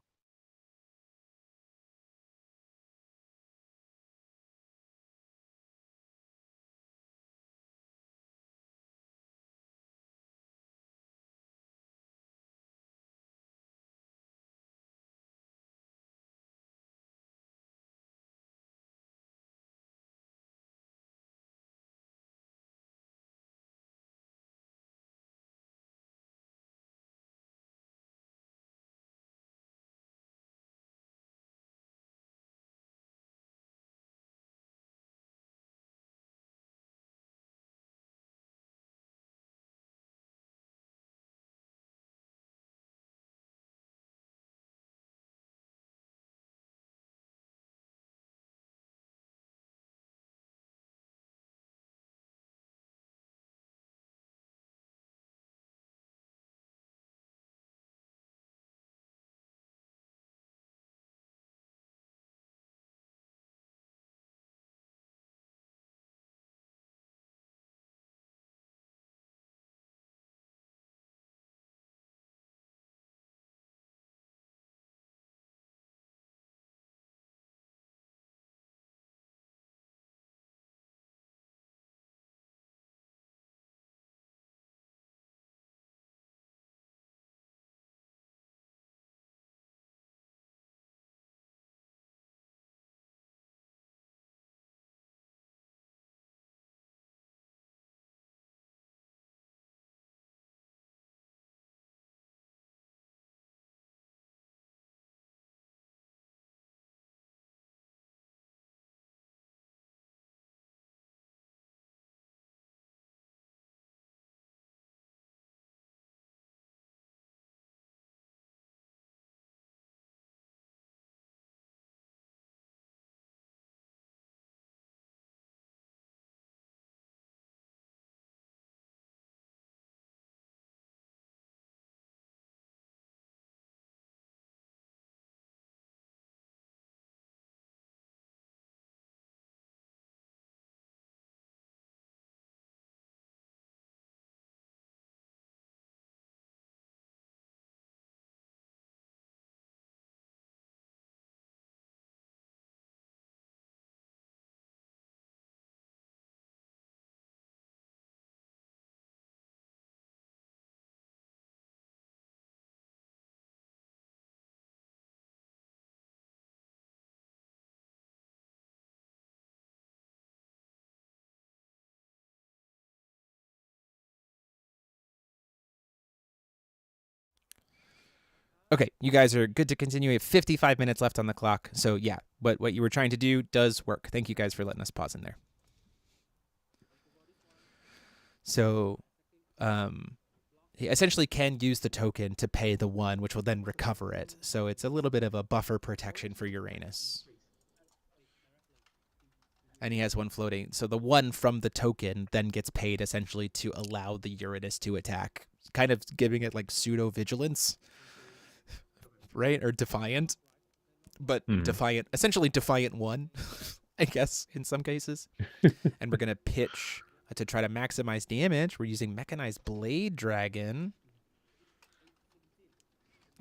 Okay, you guys are good to continue. We have 55 minutes left on the clock. So yeah, what you were trying to do does work. Thank you guys for letting us pause in there. So he essentially can use the token to pay the 1, which will then recover it. So it's a little bit of a buffer protection for Uranus. And he has 1 floating. So the 1 from the token then gets paid essentially to allow the Uranus to attack, kind of giving it like pseudo-vigilance. Right? Or defiant, but defiant, essentially defiant 1, I guess, in some cases. And we're going to pitch to try to maximize damage. We're using Mechanized Blade Dragon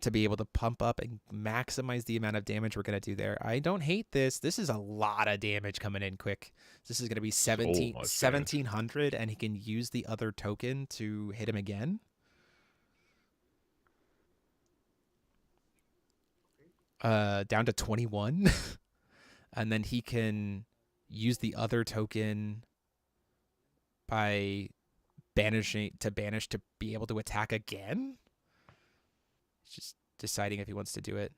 to be able to pump up and maximize the amount of damage we're going to do there. I don't hate this. This is a lot of damage coming in quick. This is going to be 1700, and he can use the other token to hit him again. Down to 21. And then he can use the other token by banish to be able to attack again. He's just deciding if he wants to do it.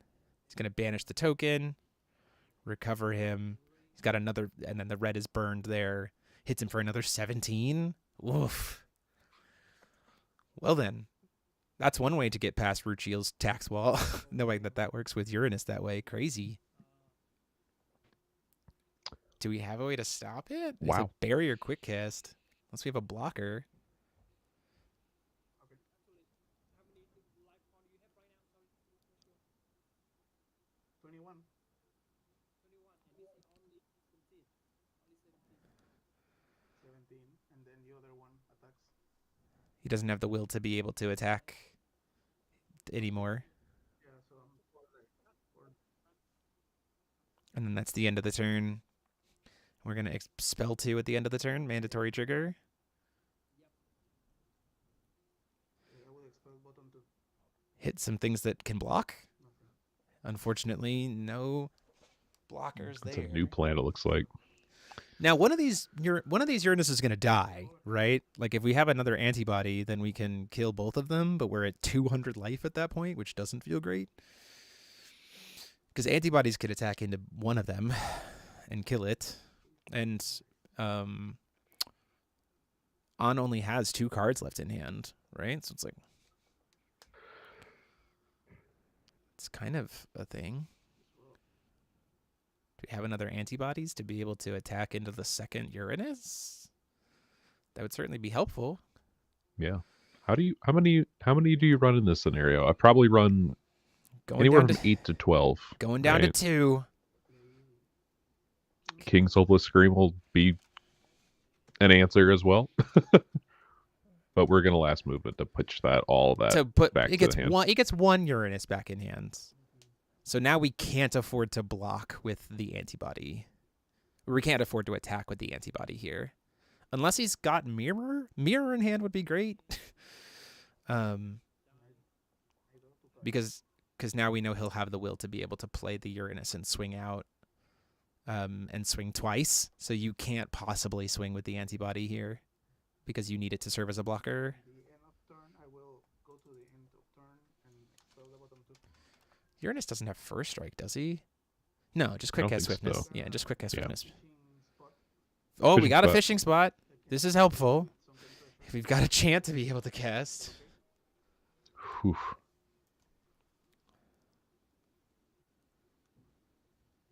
He's going to banish the token, recover him. He's got another, and then the red is burned there. Hits him for another 17. Woof. Well then, that's one way to get past Ruchiel's tax wall. Knowing that works with Uranus that way. Crazy. Do we have a way to stop it? Wow. It's a barrier quick cast. Unless we have a blocker. 21. And then the other one attacks. He doesn't have the will to be able to attack anymore. Yeah, so And then that's the end of the turn. We're going to expel 2 at the end of the turn. Mandatory trigger. I will expel bottom 2. Hit some things that can block. Unfortunately, no blockers That's there. a new plan, it looks like. Now, one of these Uranus is going to die, right? Like, if we have another antibody, then we can kill both of them, but we're at 200 life at that point, which doesn't feel great. Because antibodies could attack into one of them and kill it. And On only has 2 cards left in hand, right? So it's like... It's kind of a thing. Do we have another antibodies to be able to attack into the second Uranus? That would certainly be helpful. Yeah. How many do you run in this scenario? I probably run anywhere from 8 to 12. Going down to 2. King's Hopeless Scream will be an answer as well. But we're gonna last movement to pitch back to the hand. He gets 1 Uranus back in hand. So now we can't afford to block with the antibody. We can't afford to attack with the antibody here. Unless he's got mirror. Mirror in hand would be great. Because now we know he'll have the will to be able to play the Uranus and swing out. And swing twice. So you can't possibly swing with the antibody here. Because you need it to serve as a blocker. At the end of turn, I will go to the end of turn and expel the bottom 2. Uranus doesn't have first strike, does he? No, just quick cast swiftness. So. Yeah, just quick cast swiftness. Oh, we got a fishing spot. This is helpful. If we've got a chance to be able to cast. Whew.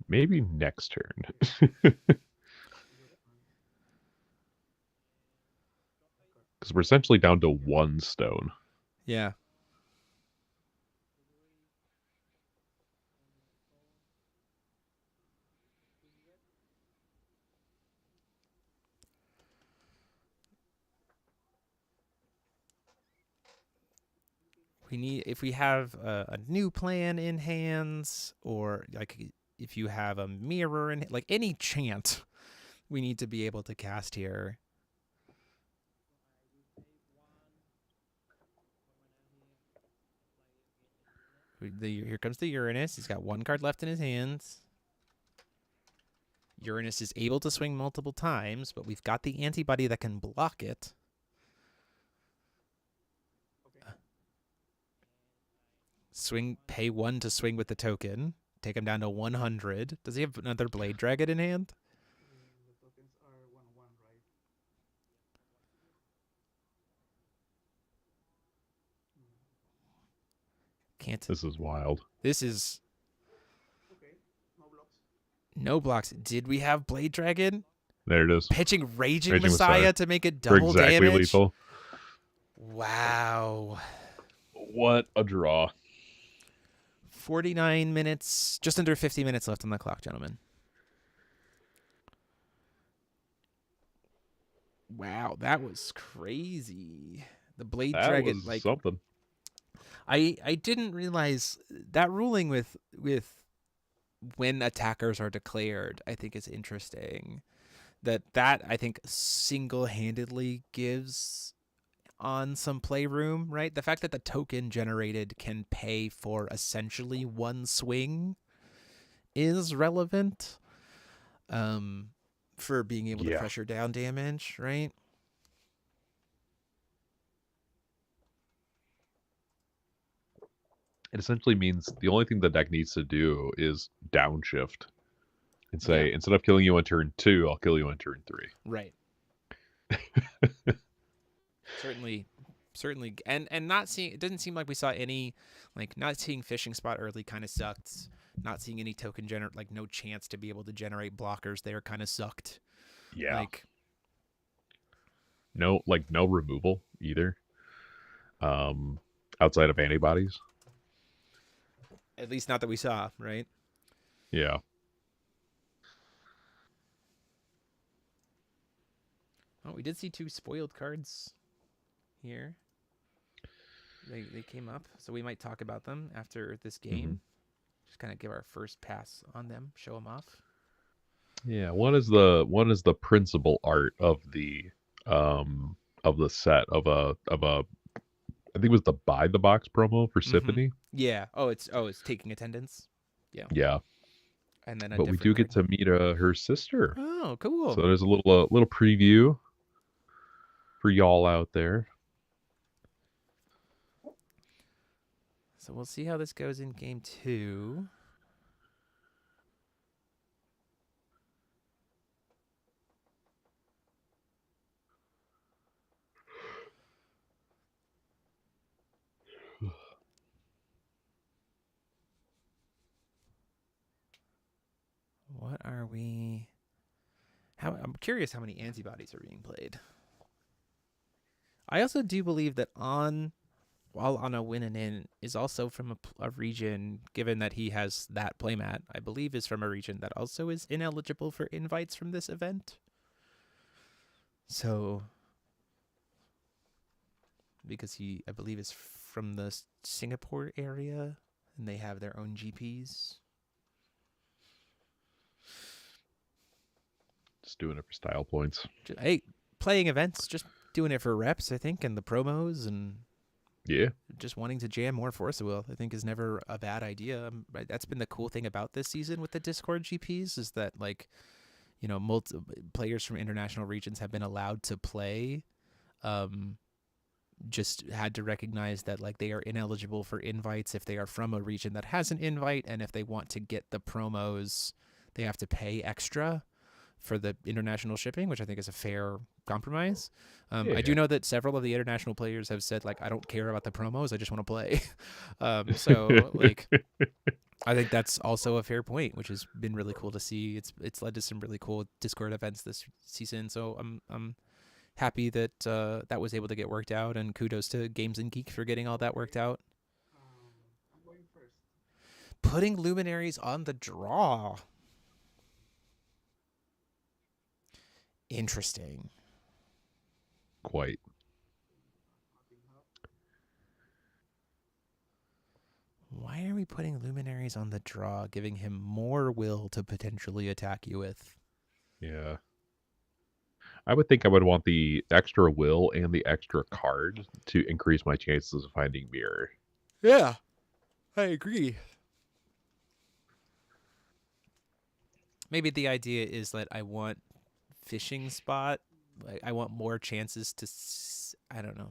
Maybe next turn. Because we're essentially down to 1 stone. Yeah. If we have a new plan in hands, or like if you have a mirror in, like any chant, we need to be able to cast here. Here comes the Uranus. He's got 1 card left in his hands. Uranus is able to swing multiple times, but we've got the antibody that can block it. Pay 1 to swing with the token. Take him down to 100. Does he have another Blade Dragon in hand? The tokens are 1/1, right? Can't. This is wild. This is... Okay, no blocks. No blocks. Did we have Blade Dragon? There it is. Pitching Raging Messiah to make it double exactly damage? Lethal. Wow. What a draw. 49 minutes, just under 50 minutes left on the clock, gentlemen. Wow, that was crazy. The Blade Dragon, was like something. I didn't realize that ruling with when attackers are declared, I think is interesting. That I think single-handedly gives on some playroom, right? The fact that the token generated can pay for essentially one swing is relevant for being able to pressure down damage, right? It essentially means the only thing the deck needs to do is downshift and say, instead of killing you on turn 2, I'll kill you on turn 3. Right. certainly, and not seeing. It doesn't seem like we saw any, like, not seeing fishing spot early kind of sucked. Not seeing any token generate, like no chance to be able to generate blockers there kind of sucked. Yeah. Like, no removal either. Outside of antibodies. At least not that we saw, right? Yeah. Oh, we did see 2 spoiled cards here. They came up, so we might talk about them after this game. Just kind of give our first pass on them, show them off. Yeah, one is the principal art of the set of a I think it was the buy the box promo for Symphony. Yeah. Oh, it's taking attendance. Yeah. Yeah. And then but we do get to meet her sister. Oh, cool. So there's a little preview for y'all out there. So we'll see how this goes in game 2. What are we? I'm curious how many antibodies are being played. I also do believe that while on a win and in is also from a region, given that he has that playmat, I believe is from a region that also is ineligible for invites from this event. So, because he, I believe, is from the Singapore area, and they have their own GPs. Just doing it for style points. Hey, playing events, just doing it for reps, I think, and the promos, and just wanting to jam more Force of Will, I think, is never a bad idea. That's been the cool thing about this season with the Discord GPs, is that, like, you know, players from international regions have been allowed to play. Just had to recognize that, like, they are ineligible for invites if they are from a region that has an invite, and if they want to get the promos, they have to pay extra for the international shipping, which I think is a fair compromise. I do know that several of the international players have said, like, I don't care about the promos, I just want to play. So, like, I think that's also a fair point, which has been really cool to see. It's led to some really cool Discord events this season. So I'm happy that that was able to get worked out, and kudos to Games and Geek for getting all that worked out. Putting Luminaries on the draw. Interesting. Quite. Why are we putting Luminaries on the draw, giving him more will to potentially attack you with? Yeah. I would think I would want the extra will and the extra card to increase my chances of finding mirror. Yeah, I agree. Maybe the idea is that I want fishing spot. Like, I want more chances to,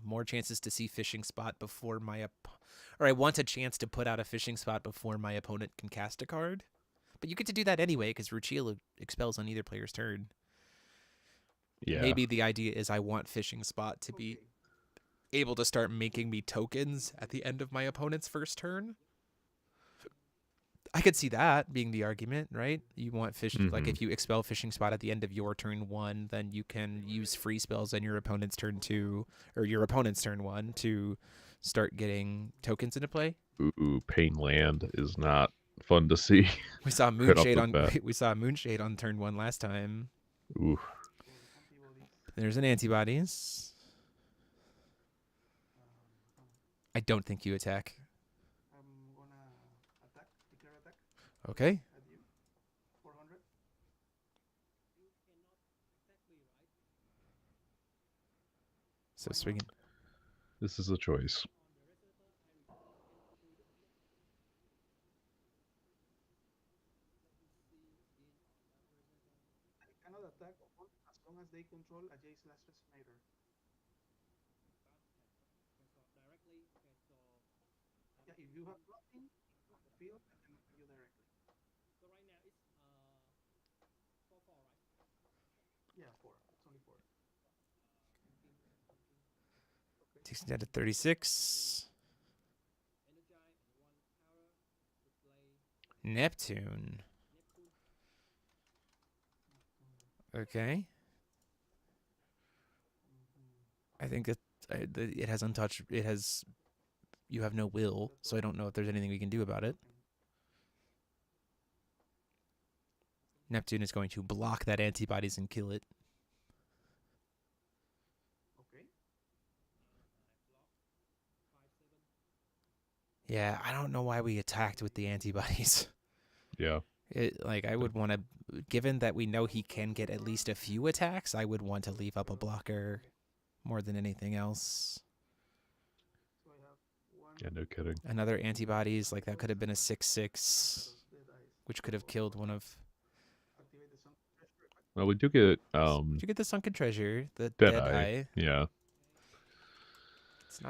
more chances to see fishing spot before or I want a chance to put out a fishing spot before my opponent can cast a card. But you get to do that anyway, because Ruchil expels on either player's turn. Yeah. Maybe the idea is I want fishing spot to be able to start making me tokens at the end of my opponent's first turn. I could see that being the argument, right? You want like, if you expel fishing spot at the end of your turn 1, then you can use free spells on your opponent's turn 2, or your opponent's turn 1 to start getting tokens into play. Ooh, Pain Land is not fun to see. We saw Moonshade on turn 1 last time. Ooh. There's an antibodies. I don't think you attack. I'm gonna attack, declare attack Okay. at you. 400. So swinging. This is a choice. I cannot attack on as long as they control a J/Resonator. Yeah, if you have nothing on the field, I can attack you directly. So right now it's 4/4, right? Yeah, 4. It's only 4. Takes me down to 36. Neptune. Okay. I think that it has untouched. It has. You have no will, so I don't know if there's anything we can do about it. Neptune is going to block that antibodies and kill it. Okay. Yeah, I don't know why we attacked with the antibodies. Yeah. I would want to, given that we know he can get at least a few attacks, I would want to leave up a blocker more than anything else. So I have 1. Yeah, no kidding. Another antibodies, like that could have been a 6/6, which could have killed one of. Activate the sun treasure effect. Well, we do get Did you get the sunken treasure, the Dead dead Eye. eye? Yeah. It's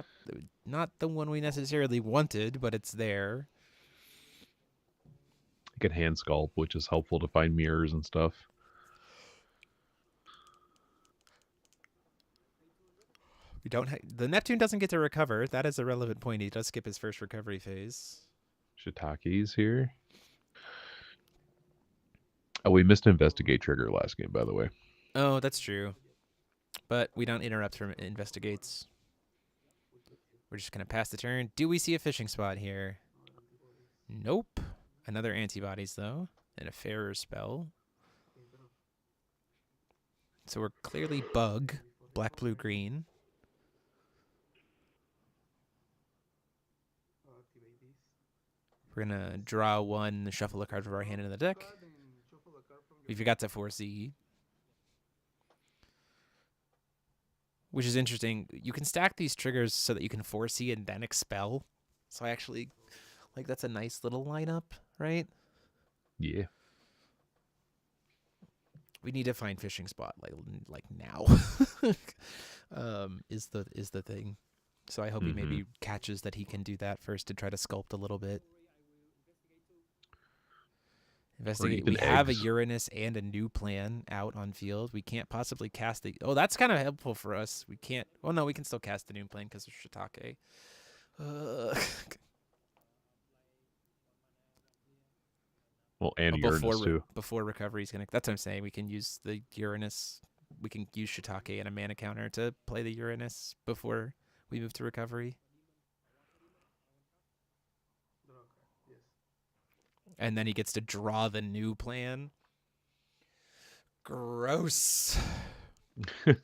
not the one we necessarily wanted, but it's there. You can hand sculpt, which is helpful to find mirrors and stuff. We don't. The Neptune doesn't get to recover. That is a relevant point. He does skip his first recovery phase. Shitake's here. Oh, we missed investigate trigger last game, by the way. Oh, that's true. But we don't interrupt from investigates. We're just going to pass the turn. Do we see a fishing spot here? Nope. Another antibodies, though. And a fairer spell. So we're clearly bug. Black, blue, green. We're going to draw one, shuffle a card from our hand into the deck. We forgot to foresee. Which is interesting. You can stack these triggers so that you can foresee and then expel. So I actually, that's a nice little lineup, right? Yeah. We need to find fishing spot like now. Is the thing. So I hope he maybe catches that he can do that first to try to sculpt a little bit. Investigate. We have a Uranus and a new plan out on field. We can't possibly cast the. Oh, that's kind of helpful for us. We can't. Oh no, we can still cast the new plan because of Shitake. Well, and Uranus too. Before recovery's gonna. That's what I'm saying. We can use the Uranus. We can use Shitake and a mana counter to play the Uranus before we move to recovery. And then he gets to draw the new plan. Gross. There's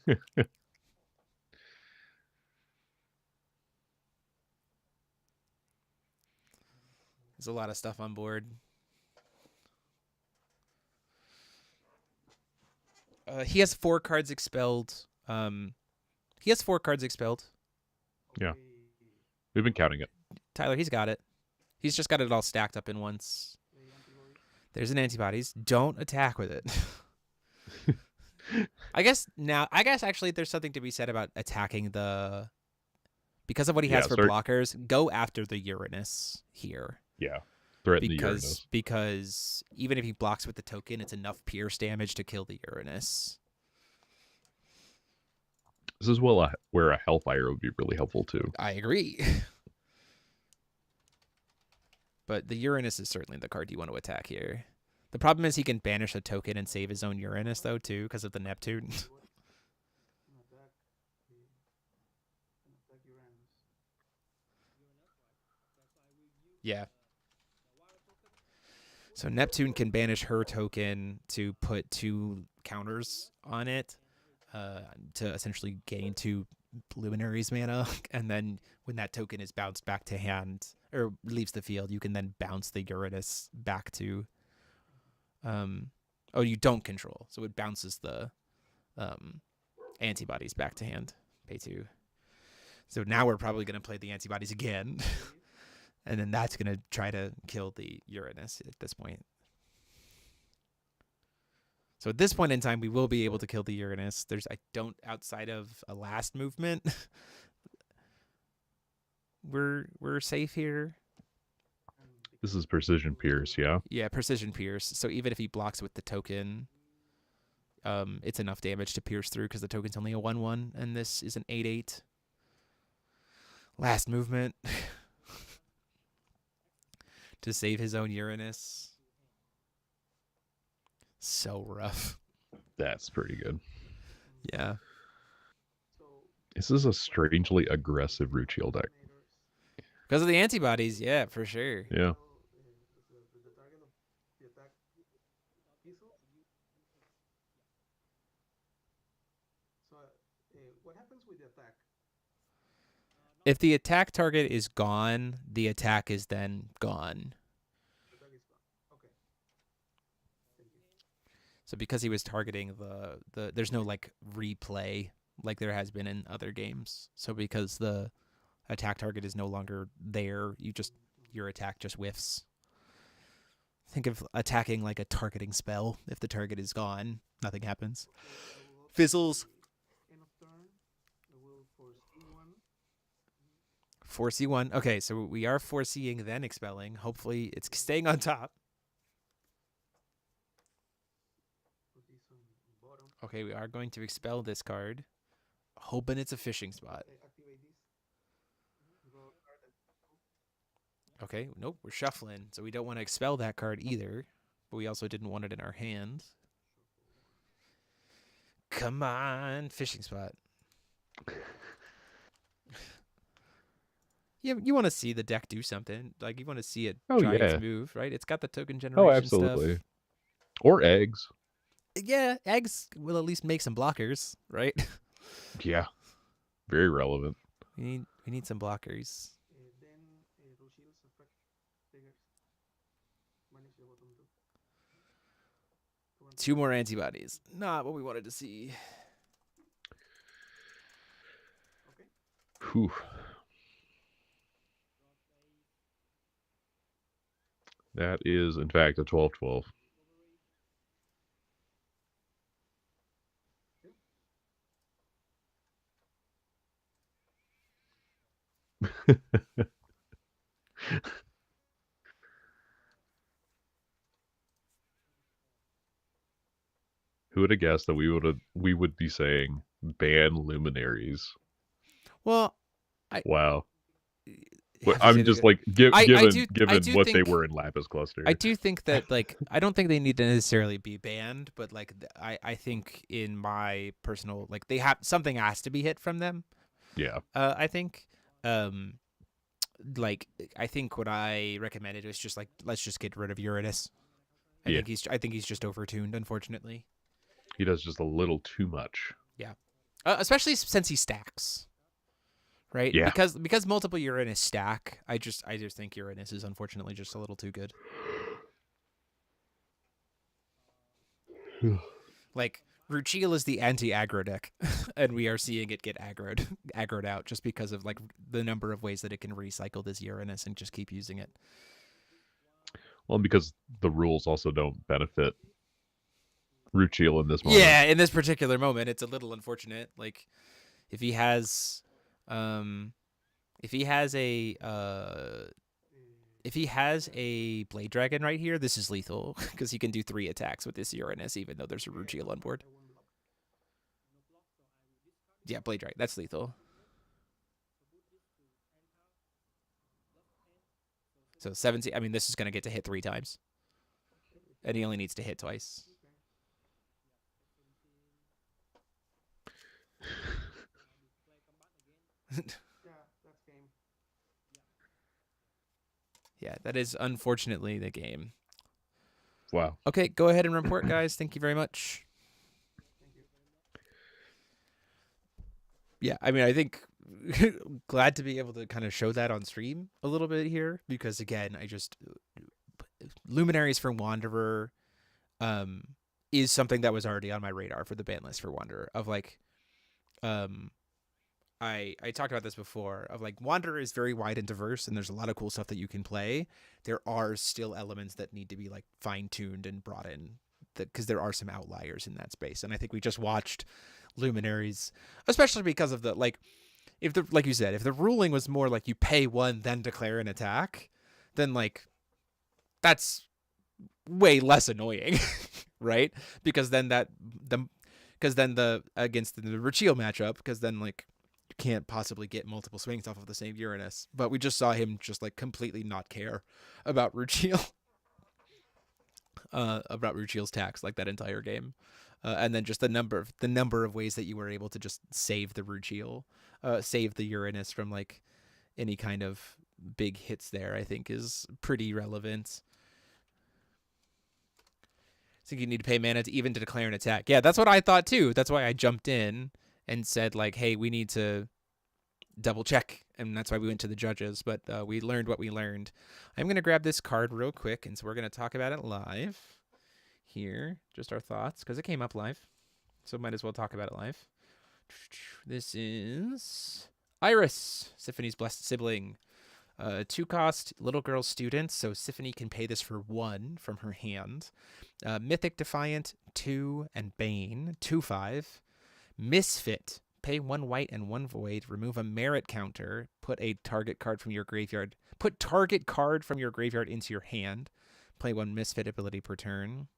a lot of stuff on board. He has 4 cards expelled. He has 4 cards expelled. Yeah. We've been counting it. Tyler, he's got it. He's just got it all stacked up in once. There's an antibodies. Don't attack with it. I guess actually there's something to be said about attacking the... Because of what he has for blockers, go after the Uranus here. Yeah. Threaten the Uranus. Because even if he blocks with the token, it's enough pierce damage to kill the Uranus. This is where a Hellfire would be really helpful too. I agree. But the Uranus is certainly the card you want to attack here. The problem is he can banish a token and save his own Uranus, though, too, because of the Neptune. Yeah. So Neptune can banish her token to put 2 counters on it to essentially gain 2 Luminaries mana, and then when that token is bounced back to hand or leaves the field, you can then bounce the Uranus back to. Oh, you don't control, so it bounces the antibodies back to hand. Pay 2. So now we're probably going to play the antibodies again, and then that's going to try to kill the Uranus at this point. So at this point in time, we will be able to kill the Uranus. Outside of a last movement, we're safe here. This is Precision Pierce, yeah? Yeah, Precision Pierce. So even if he blocks with the token, it's enough damage to pierce through because the token's only a 1/1, and this is an 8/8. Last movement to save his own Uranus. So rough. That's pretty good. Yeah. This is a strangely aggressive root shield deck. Because of the antibodies, yeah, for sure. Yeah. What happens with the attack? If the attack target is gone, the attack is then gone. Okay. Thank you. So because he was targeting the there's no like replay like there has been in other games. So because the attack target is no longer there, your attack just whiffs. Think of attacking like a targeting spell. If the target is gone, nothing happens. Fizzles. End of turn. I will foresee one. Foresee 1. Okay, so we are foreseeing then expelling. Hopefully it's staying on top. Okay, we are going to expel this card. Hoping it's a fishing spot. Activate this. Okay, nope, we're shuffling, so we don't want to expel that card either, but we also didn't want it in our hand. Come on, fishing spot. You want to see the deck do something. Like, you want to see it try its move, right? It's got the token generation absolutely. stuff. Or eggs. Yeah, eggs will at least make some blockers, right? Yeah. Very relevant. We need some blockers. Then Rochille's effect triggers. Manage the bottom 2. 2 more antibodies. Not what we wanted to see. Okay. Whew. That is, in fact, a 12/12. Who would have guessed that we would be saying ban luminaries? Well, wow. But I'm just like given what they were in Lapis Cluster. I do think that I don't think they need to necessarily be banned, but I think in my personal they have something has to be hit from them. Yeah. I think I think what I recommended was just let's just get rid of Uranus. I think he's just overtuned, unfortunately. He does just a little too much. Yeah. Especially since he stacks. Right? Yeah. Because multiple Uranus stack, I just think Uranus is unfortunately just a little too good. Ruchil is the anti-aggro deck, and we are seeing it get aggroed out just because of the number of ways that it can recycle this Uranus and just keep using it. Well, because the rules also don't benefit Ruchil in this moment. Yeah, in this particular moment, it's a little unfortunate. If he has a Blade Dragon right here, this is lethal because he can do 3 attacks with this Uranus, even though there's a Ruchil on board. Yeah, Blade Dragon, that's lethal. So 17. I mean, this is gonna get to hit 3 times, and he only needs to hit twice. Yeah, that is unfortunately the game. Wow. Okay, go ahead and report, guys. Thank you very much. yeah, I mean, I think glad to be able to kind of show that on stream a little bit here, because again, I just Luminaries for Wanderer is something that was already on my radar for the ban list for Wanderer, of like I talked about this before, of like Wanderer is very wide and diverse, and there's a lot of cool stuff that you can play. There are still elements that need to be like fine-tuned and brought in, because there are some outliers in that space. And I think we just watched Luminaries, especially because of the like, if the, like you said, if the ruling was more like you pay one then declare an attack, then like that's way less annoying, right? Because then the against the Rachel matchup, because then like you can't possibly get multiple swings off of the same Uranus. But we just saw him just like completely not care about Rachel, about Rachel's tax like that entire game. And then just the number of ways that you were able to just save the Rachel, save the Uranus from like any kind of big hits there, I think is pretty relevant. I think you need to pay mana to even to declare an attack. Yeah, that's what I thought too. That's why I jumped in and said like, hey, we need to double check. And that's why we went to the judges. But we learned what we learned. I'm going to grab this card real quick, and so we're going to talk about it live here. Just our thoughts, because it came up live. So might as well talk about it live. This is Iris, Symphony's blessed sibling. 2-cost little girl student, so Symphony can pay this for 1 from her hand. Mythic Defiant, 2, and Bane, 2/5. Misfit, pay 1 white and 1 void, remove a merit counter, put target card from your graveyard into your hand, play 1 Misfit ability per turn.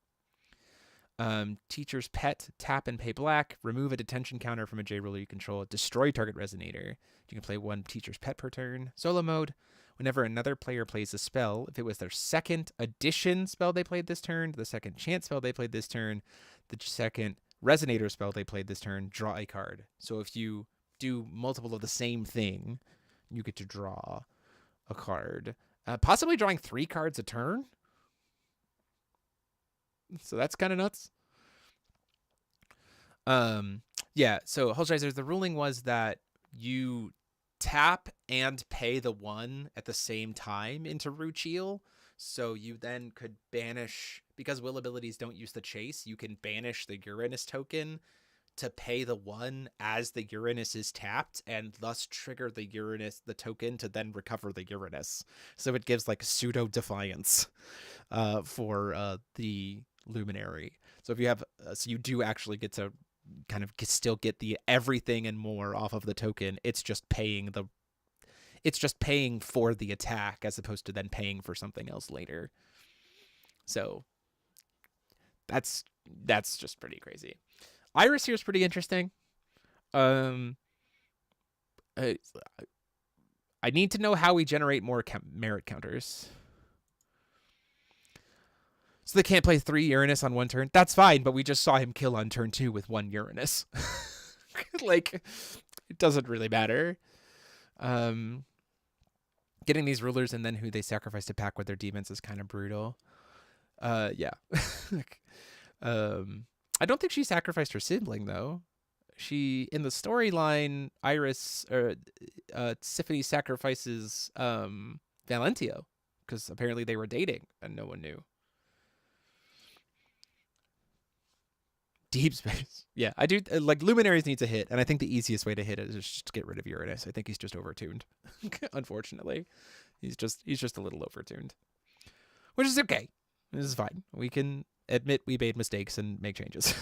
Teacher's Pet, tap and pay black, remove a detention counter from a J ruler you control, destroy target resonator. You can play 1 Teacher's Pet per turn. Solo mode, whenever another player plays a spell, if it was their second addition spell they played this turn, the second chance spell they played this turn, the second resonator spell they played this turn, draw a card. So if you do multiple of the same thing, you get to draw a card. Possibly drawing 3 cards a turn. So that's kind of nuts. Yeah, so Hulshizers, the ruling was that you tap and pay the 1 at the same time into Ruchil. So you then could banish, because will abilities don't use the chase, you can banish the Uranus token to pay the 1 as the Uranus is tapped, and thus trigger the token to then recover the Uranus. So it gives like pseudo defiance for the Luminary. So if you have, so you do actually get to kind of still get the everything and more off of the token. It's just paying for the attack as opposed to then paying for something else later. So that's just pretty crazy. Iris here is pretty interesting. I need to know how we generate more merit counters. So they can't play 3 Uranus on 1 turn. That's fine, but we just saw him kill on turn 2 with 1 Uranus. Like, it doesn't really matter. Getting these rulers and then who they sacrifice to pack with their demons is kind of brutal. Yeah. I don't think she sacrificed her sibling, though. She, in the storyline, Symphony sacrifices Valentio, because apparently they were dating and no one knew. Deep space. Yeah, I do like Luminaries needs a hit, and I think the easiest way to hit it is just to get rid of Uranus. I think he's just overtuned. Unfortunately, he's just a little overtuned, which is okay. This is fine. We can admit we made mistakes and make changes.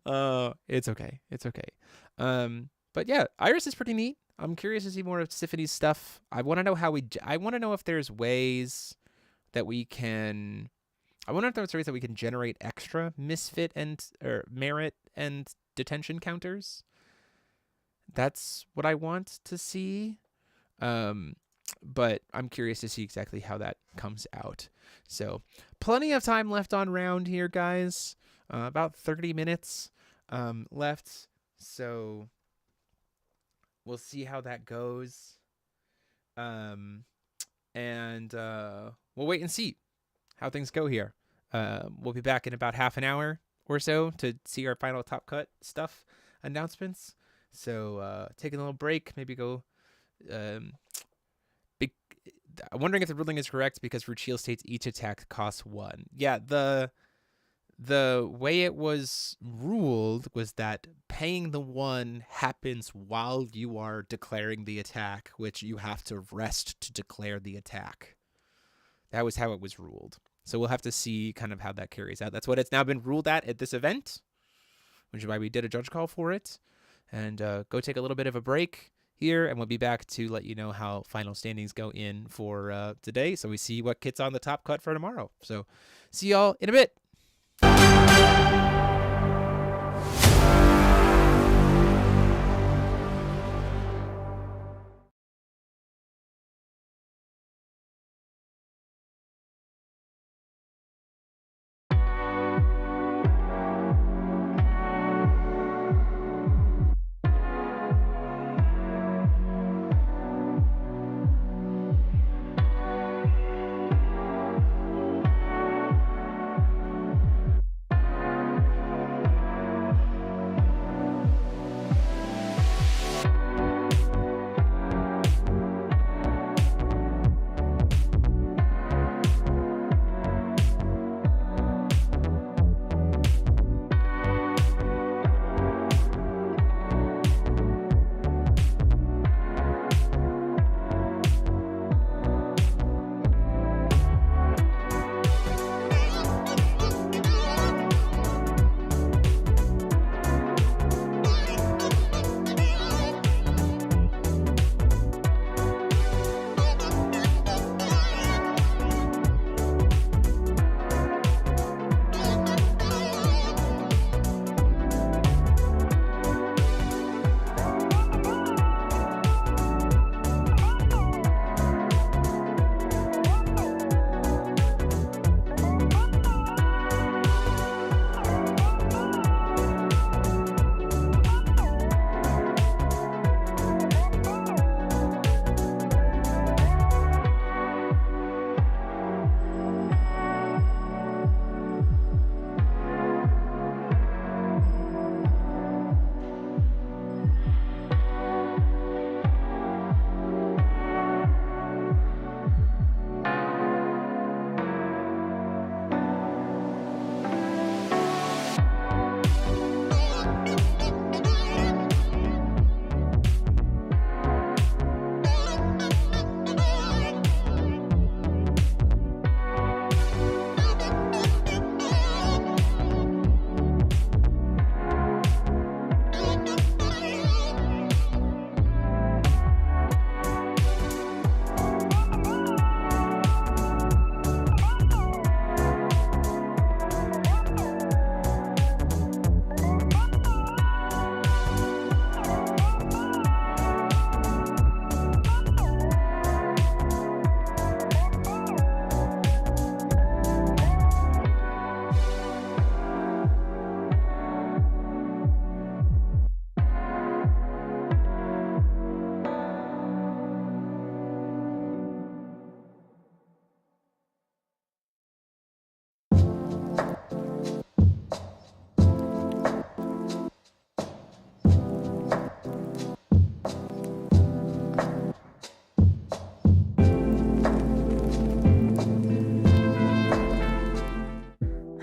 It's okay. It's okay. But yeah, Iris is pretty neat. I'm curious to see more of Symphony's stuff. I want to know I want to know if there's ways that we can. I wonder if there's ways that we can generate extra misfit or merit and detention counters. That's what I want to see. But I'm curious to see exactly how that comes out. So plenty of time left on round here, guys. About 30 minutes left. So we'll see how that goes. And we'll wait and see how things go here. We'll be back in about half an hour or so to see our final top cut stuff announcements. So taking a little break, maybe go. I'm wondering if the ruling is correct because Ruchil states each attack costs 1. Yeah, the way it was ruled was that paying the 1 happens while you are declaring the attack, which you have to rest to declare the attack. That was how it was ruled. So we'll have to see kind of how that carries out. That's what it's now been ruled at this event, which is why we did a judge call for it. And go take a little bit of a break here, and we'll be back to let you know how final standings go in for today. So we see what kit's on the top cut for tomorrow. So see y'all in a bit.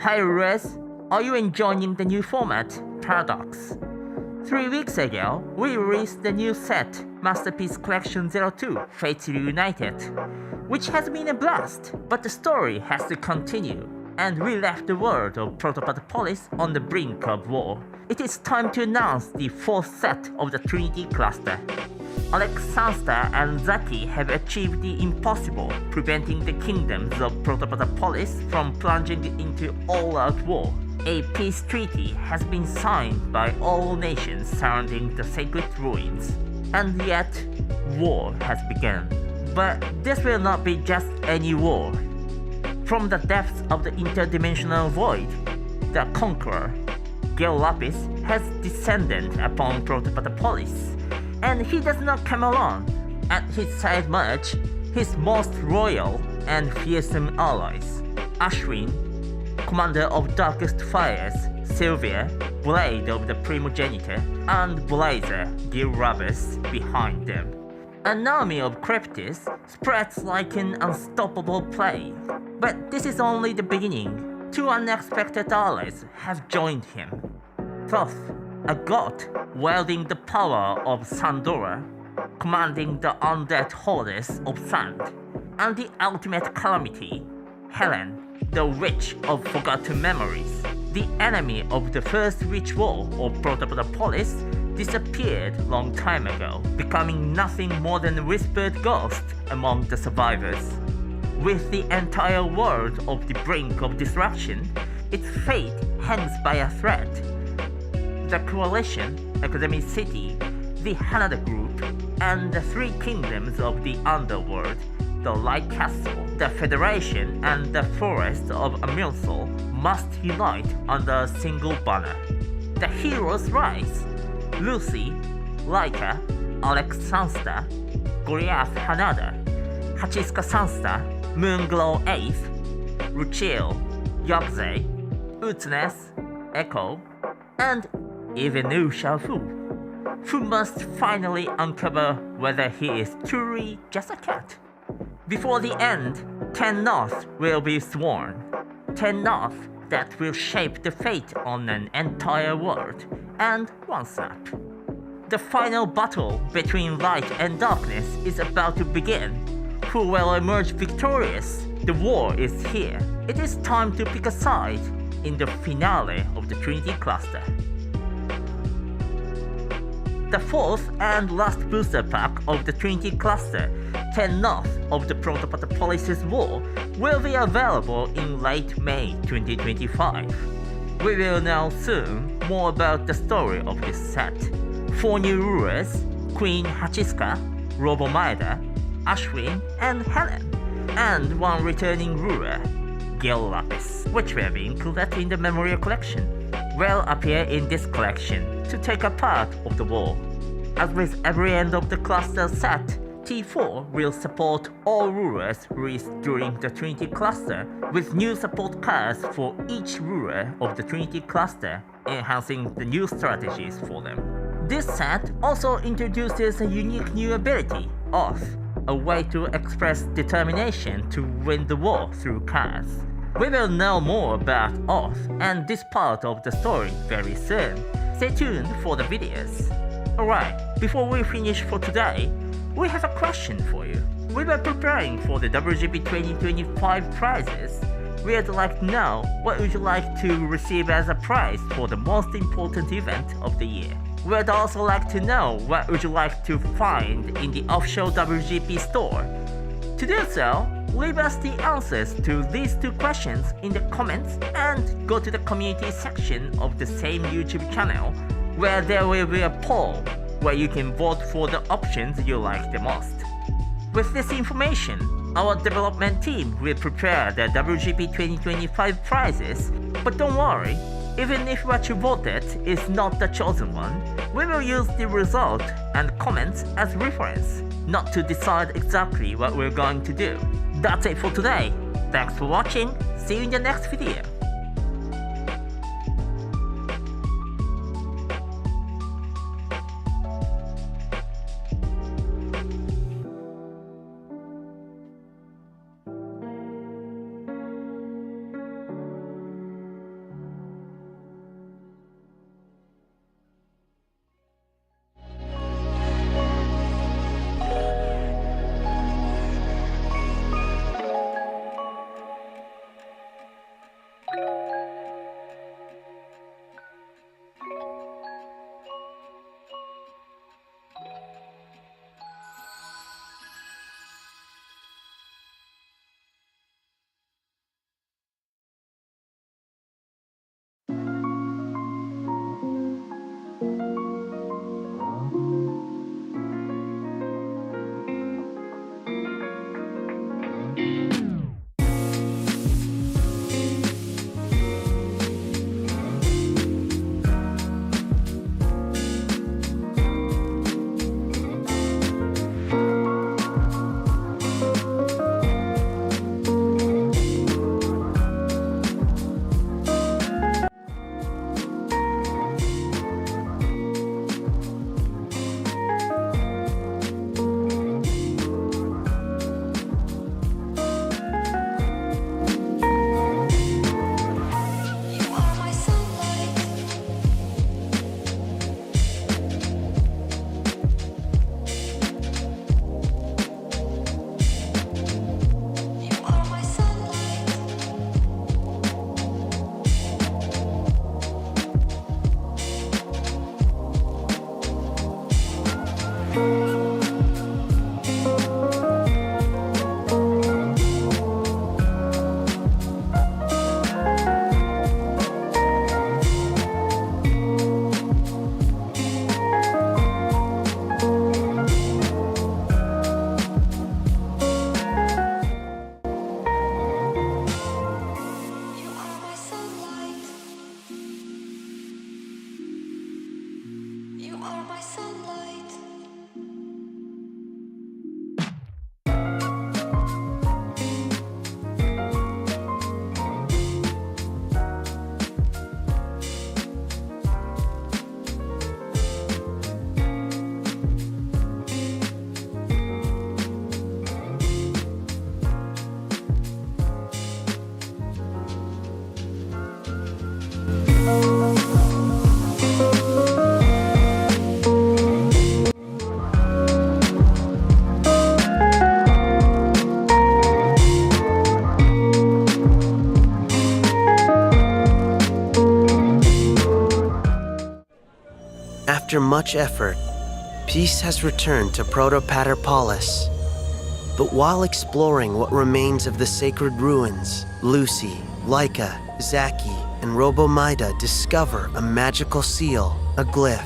Hi Rez, are you enjoying the new format, Paradox? 3 weeks ago, we released the new set, Masterpiece Collection 02, Fates Reunited, which has been a blast, but the story has to continue, and we left the world of Protopatopolis on the brink of war. It is time to announce the 4th set of the Trinity cluster. Alex Sansta and Zaki have achieved the impossible, preventing the kingdoms of Protopatopolis from plunging into all-out war. A peace treaty has been signed by all nations surrounding the sacred ruins. And yet, war has begun. But this will not be just any war. From the depths of the interdimensional void, the Conqueror, Gil Lapis, has descended upon Protopatopolis. And he does not come alone. At his side march, his most loyal and fearsome allies, Ashwin, Commander of Darkest Fires, Sylvia, blade of the primogenitor and blazer gear rubbers behind them. An army of Cryptis spreads like an unstoppable plague. But this is only the beginning. 2 unexpected allies have joined him. Thoth, a god wielding the power of Sandora, commanding the undead hordes of sand, and the ultimate calamity, Helen, the witch of forgotten memories. The enemy of the first witch war of Protopolis disappeared long time ago, becoming nothing more than a whispered ghost among the survivors. With the entire world on the brink of destruction, its fate hangs by a thread. The Coalition, Academy City, the Hanada Group, and the 3 kingdoms of the underworld, the Light Castle, the Federation, and the Forest of Amilsol must unite under a single banner. The heroes rise. Lucy, Laika, Alex Sansta, Goliath Hanada, Hachiska Sansta, Moonglow 8th, Ruchiel, Yogze, Utnes, Echo, and even Wu Xiaofu, who must finally uncover whether he is truly just a cat. Before the end, 10 North will be sworn. 10 North that will shape the fate on an entire world, and one snap. The final battle between light and darkness is about to begin. Who will emerge victorious? The war is here. It is time to pick a side in the finale of the Trinity Cluster. The 4th and last booster pack of the Trinity Cluster, 10 North of the Protopolis War, will be available in late May 2025. We will know soon more about the story of this set. 4 new rulers, Queen Hachiska, Robomaida, Ashwin, and Helen, and 1 returning ruler, Gil Lapis, which will be included in the Memorial Collection, will appear in this collection to take a part of the war. As with every end of the cluster set, T4 will support all rulers released during the Trinity Cluster, with new support cards for each ruler of the Trinity Cluster, enhancing the new strategies for them. This set also introduces a unique new ability, Oath, a way to express determination to win the war through cards. We will know more about Oath and this part of the story very soon. Stay tuned for the videos. Alright, before we finish for today, we have a question for you. We were preparing for the WGP 2025 prizes. We'd like to know what would you like to receive as a prize for the most important event of the year. We'd also like to know what would you like to find in the official WGP store. To do so, leave us the answers to these 2 questions in the comments and go to the community section of the same YouTube channel, where there will be a poll where you can vote for the options you like the most. With this information, our development team will prepare the WGP 2025 prizes, but don't worry, even if what you voted is not the chosen one, we will use the result and comments as reference, not to decide exactly what we're going to do. That's it for today. Thanks for watching, see you in the next video. After much effort, peace has returned to Protopaterpolis. But while exploring what remains of the sacred ruins, Lucy, Laika, Zaki, and Robomida discover a magical seal, a glyph.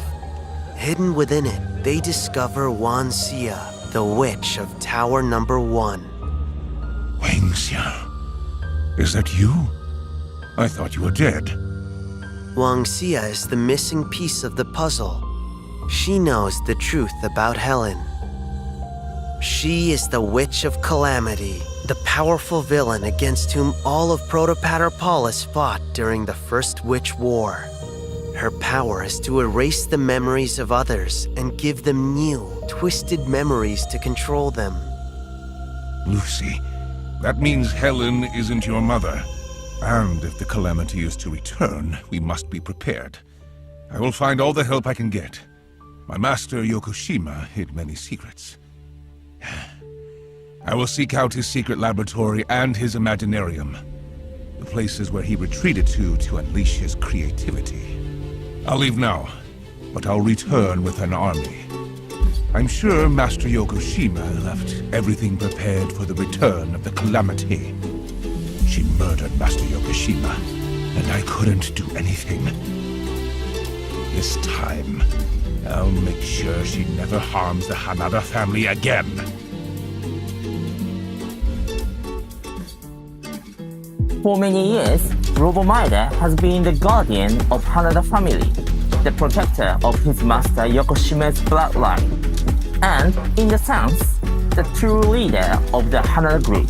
Hidden within it, they discover Wanxia, the witch of Tower Number 1. Wanxia, is that you? I thought you were dead. Wanxia is the missing piece of the puzzle. She knows the truth about Helen. She is the Witch of Calamity, the powerful villain against whom all of Protopaterpolis fought during the First Witch War. Her power is to erase the memories of others and give them new, twisted memories to control them. Lucy, that means Helen isn't your mother. And if the Calamity is to return, we must be prepared. I will find all the help I can get. My master Yokoshima hid many secrets. I will seek out his secret laboratory and his Imaginarium, the places where he retreated to unleash his creativity. I'll leave now, but I'll return with an army. I'm sure Master Yokoshima left everything prepared for the return of the Calamity. She murdered Master Yokoshima, and I couldn't do anything. This time, I'll make sure she never harms the Hanada family again. For many years, Robomida has been the guardian of Hanada family, the protector of his master Yokoshima's bloodline, and, in a sense, the true leader of the Hanada group.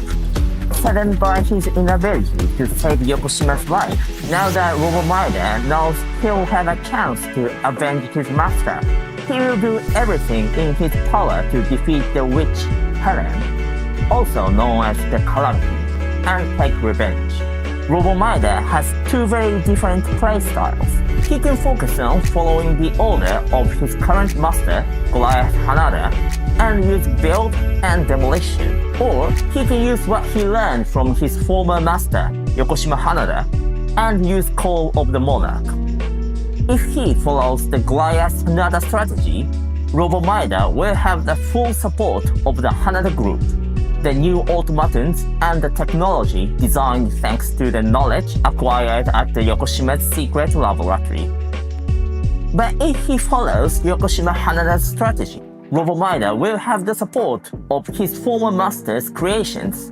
Saddened by his inability to save Yokoshima's life, now that Robomida knows he'll have a chance to avenge his master, he will do everything in his power to defeat the witch Helen, also known as the Calamity, and take revenge. Robomida has two very different playstyles. He can focus on following the order of his current master, Goliath Hanada, and use build and demolition, or he can use what he learned from his former master, Yokoshima Hanada, and use Call of the Monarch. If he follows the Goliath Hanada strategy, Robomida will have the full support of the Hanada group, the new automatons, and the technology designed thanks to the knowledge acquired at the Yokoshima's secret laboratory. But if he follows Yokoshima Hanada's strategy, Robomida will have the support of his former master's creations,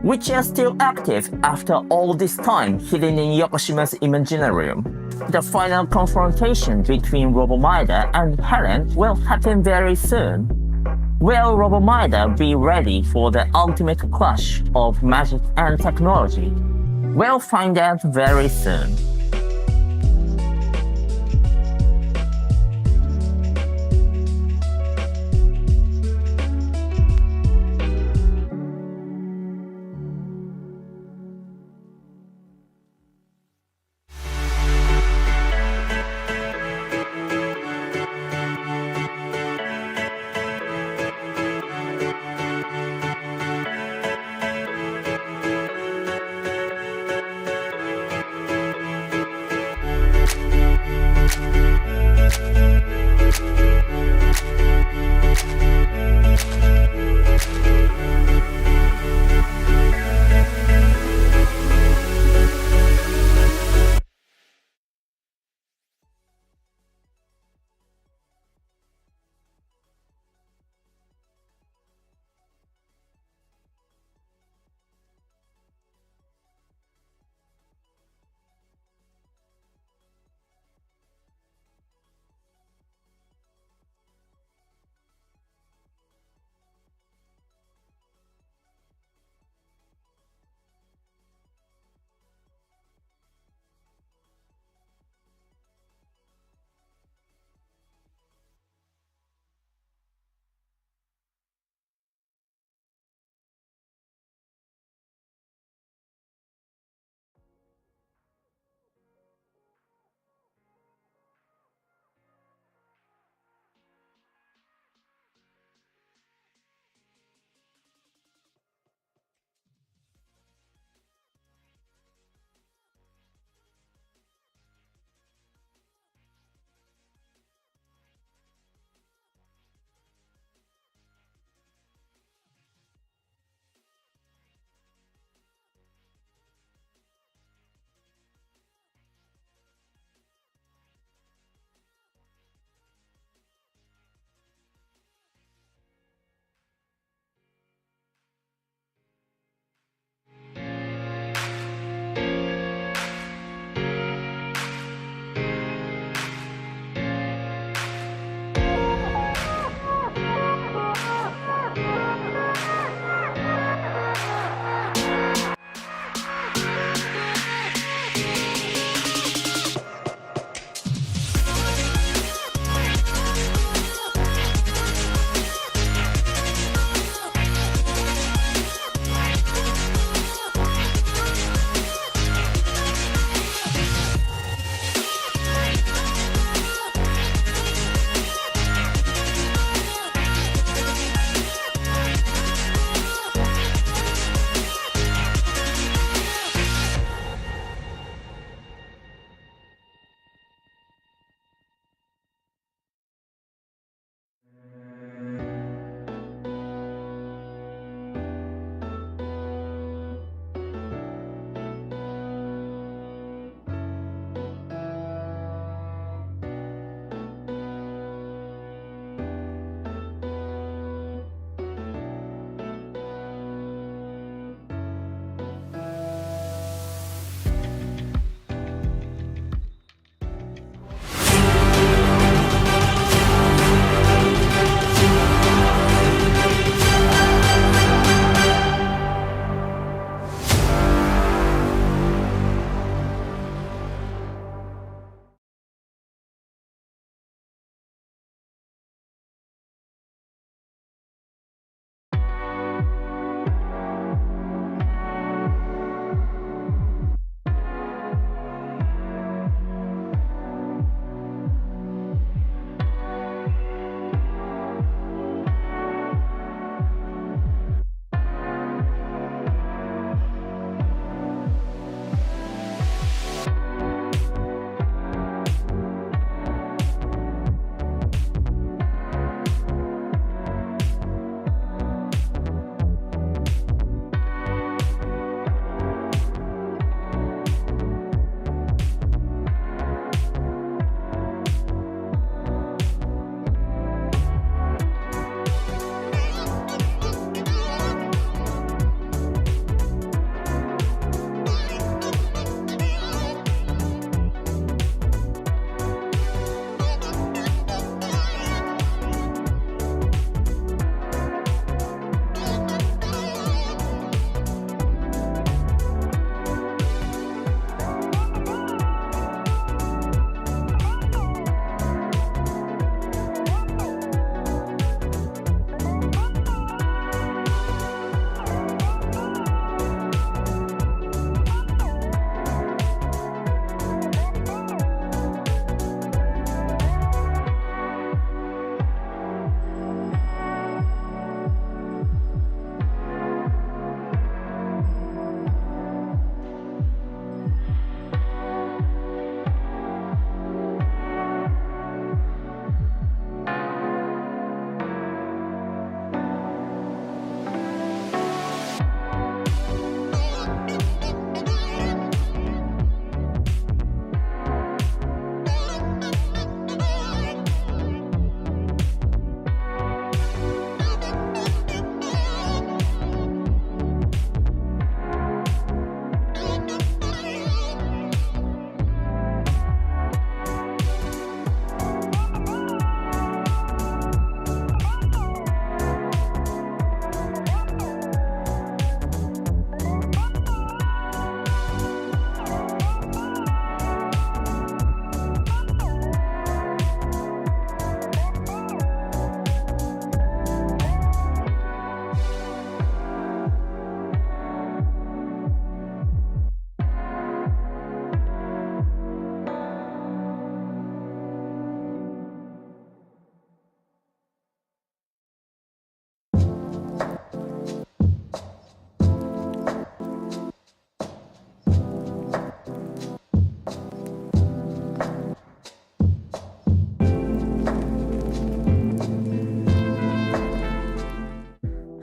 which are still active after all this time hidden in Yokoshima's Imaginarium. The final confrontation between Robomida and Helen will happen very soon. Will Robomida be ready for the ultimate clash of magic and technology? We'll find out very soon.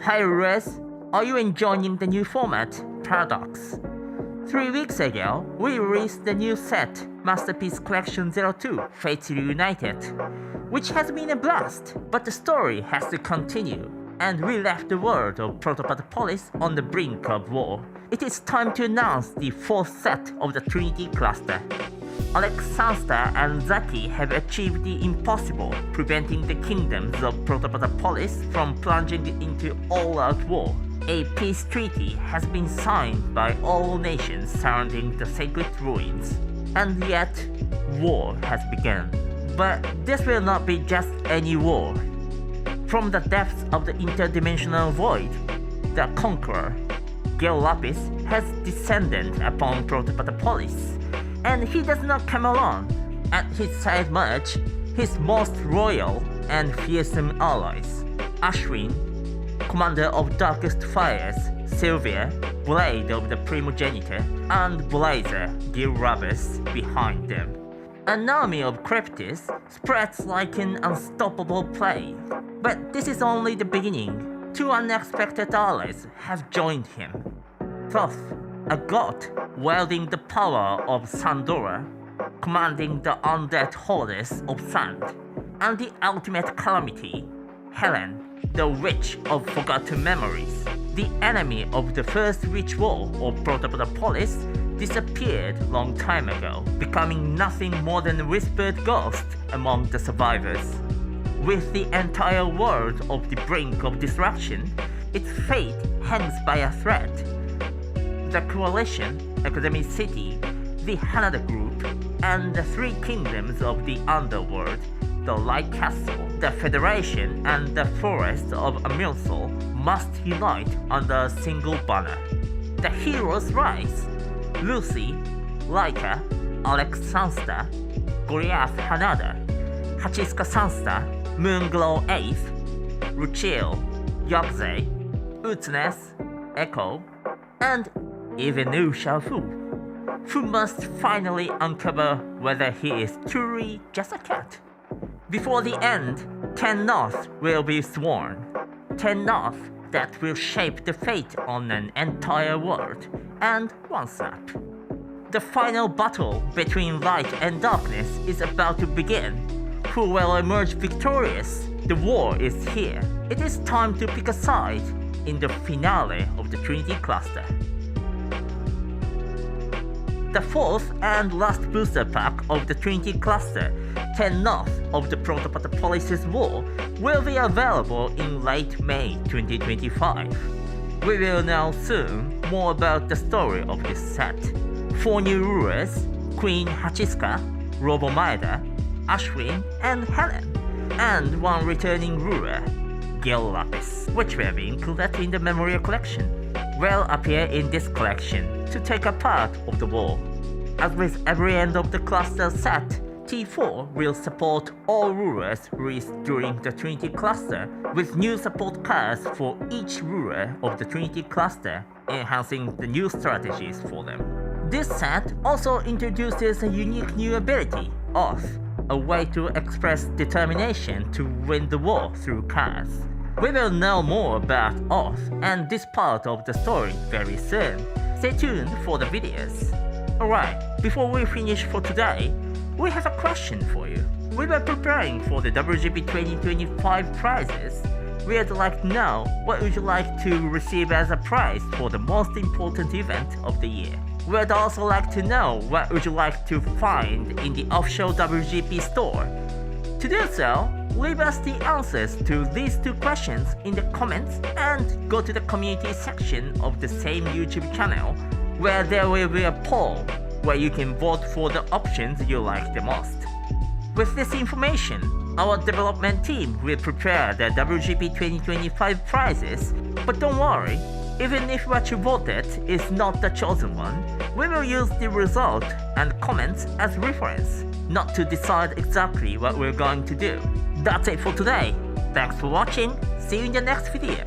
Hi Rez, are you enjoying the new format, Paradox? 3 weeks ago, we released the new set, Masterpiece Collection 02, Fates Reunited, which has been a blast, but the story has to continue, and we left the world of Protopolis on the brink of war. It is time to announce the 4th set of the Trinity cluster. Alex Sansta and Zaki have achieved the impossible, preventing the kingdoms of Protopolis from plunging into all-out war. A peace treaty has been signed by all nations surrounding the sacred ruins, and yet war has begun. But this will not be just any war. From the depths of the interdimensional void, the conqueror, Gil Lapis, has descended upon Protopolis, and he does not come alone. At his side march, his most royal and fearsome allies, Ashwin, Commander of Darkest Fires, Sylvia, Blade of the Primogenitor, and Blazer, Gil Rabus, behind them. An army of Cryptis spreads like an unstoppable plague. But this is only the beginning. 2 unexpected allies have joined him. Thoth, a god wielding the power of Sandora, commanding the undead hordes of Sand, and the ultimate calamity, Helen, the Witch of Forgotten Memories. The enemy of the first witch war of Protopolis disappeared long time ago, becoming nothing more than a whispered ghost among the survivors. With the entire world on the brink of destruction, its fate hangs by a thread. The Coalition, Academy City, the Hanada Group, and the 3 kingdoms of the Underworld, the Light Castle, the Federation, and the Forest of Amilsol must unite under a single banner. The heroes rise. Lucy, Laika, Alex Sansta, Goliath Hanada, Hachiska Sansta, Moonglow 8th, Ruchil, Yogze, Utnes, Echo, and even Wu Xiaofu, who must finally uncover whether he is truly just a cat. Before the end, 10 North will be sworn. 10 North that will shape the fate on an entire world and one snap. The final battle between light and darkness is about to begin. Who will emerge victorious? The war is here. It is time to pick a side in the finale of the Trinity cluster. The 4th and last booster pack of the Trinity cluster, 10 North of the Protopolis War, will be available in late May 2025. We will know soon more about the story of this set. 4 new rulers, Queen Hachiska, Robomaeda, Ashwin, and Helen, and 1 returning ruler, Gil Lapis, which will be included in the Memorial Collection, will appear in this collection to take a part of the war. As with every end of the cluster set, T4 will support all rulers released during the Trinity cluster, with new support cards for each ruler of the Trinity cluster, enhancing the new strategies for them. This set also introduces a unique new ability, Oath, a way to express determination to win the war through cards. We will know more about Oath and this part of the story very soon. Stay tuned for the videos. Alright, before we finish for today, we have a question for you. We were preparing for the WGP 2025 prizes. We'd like to know what would you like to receive as a prize for the most important event of the year. We'd also like to know what would you like to find in the official WGP store. To do so, leave us the answers to these 2 questions in the comments and go to the community section of the same YouTube channel, where there will be a poll where you can vote for the options you like the most. With this information, our development team will prepare the WGP 2025 prizes, but don't worry, even if what you voted is not the chosen one, we will use the result and comments as reference, not to decide exactly what we're going to do. That's it for today. Thanks for watching, see you in the next video.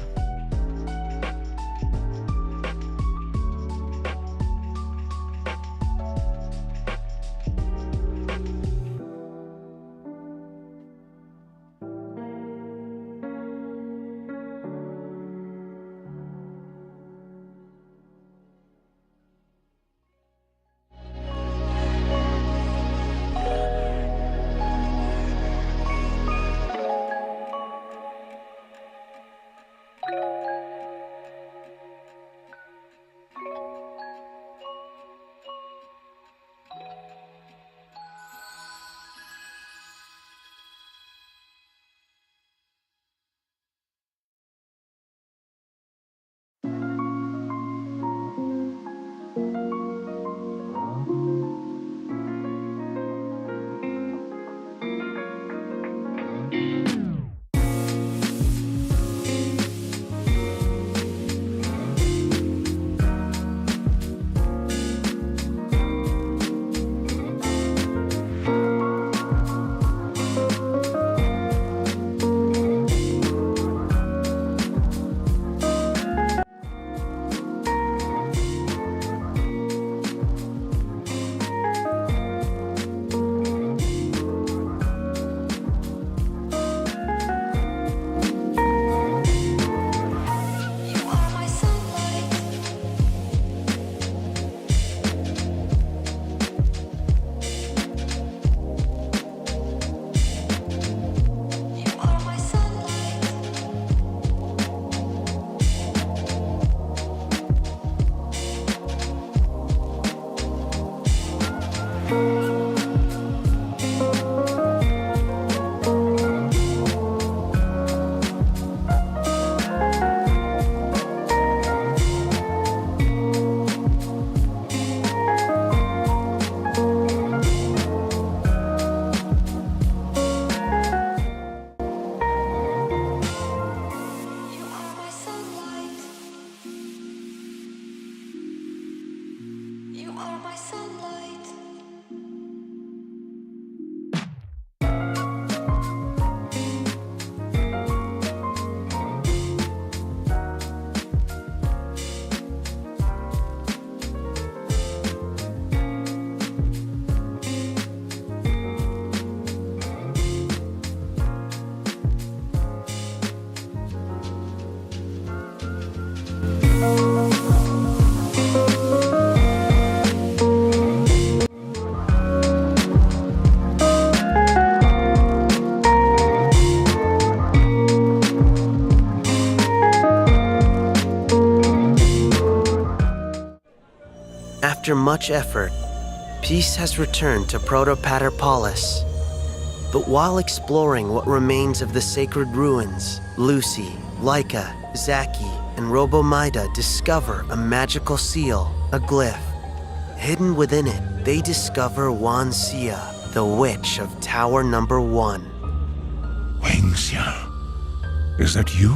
After much effort, peace has returned to Protopater Paulus. But while exploring what remains of the sacred ruins, Lucy, Laika, Zaki, and Robomida discover a magical seal, a glyph. Hidden within it, they discover Wan Xia, the witch of Tower Number 1. Wang Xia, is that you?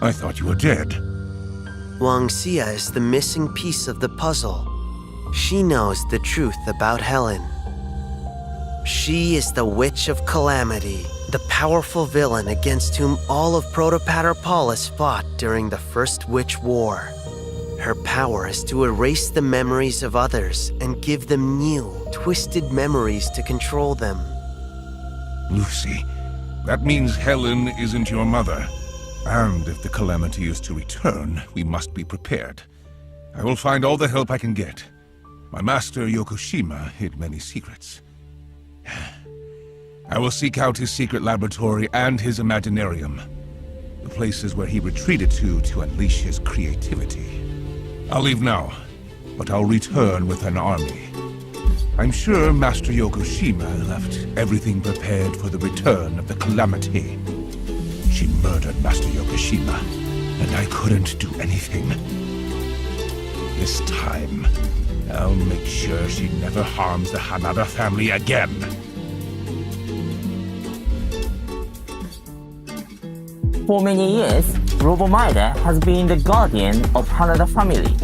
I thought you were dead. Wang Xia is the missing piece of the puzzle. She knows the truth about Helen. She is the Witch of Calamity, the powerful villain against whom all of Protopater Paulus fought during the First Witch War. Her power is to erase the memories of others and give them new, twisted memories to control them. Lucy, that means Helen isn't your mother. And if the Calamity is to return, we must be prepared. I will find all the help I can get. My master Yokoshima hid many secrets. I will seek out his secret laboratory and his Imaginarium, the places where he retreated to unleash his creativity. I'll leave now, but I'll return with an army. I'm sure Master Yokoshima left everything prepared for the return of the Calamity. She murdered Master Yokoshima, and I couldn't do anything. This time, I'll make sure she never harms the Hanada family again. For many years, Robomida has been the guardian of Hanada family,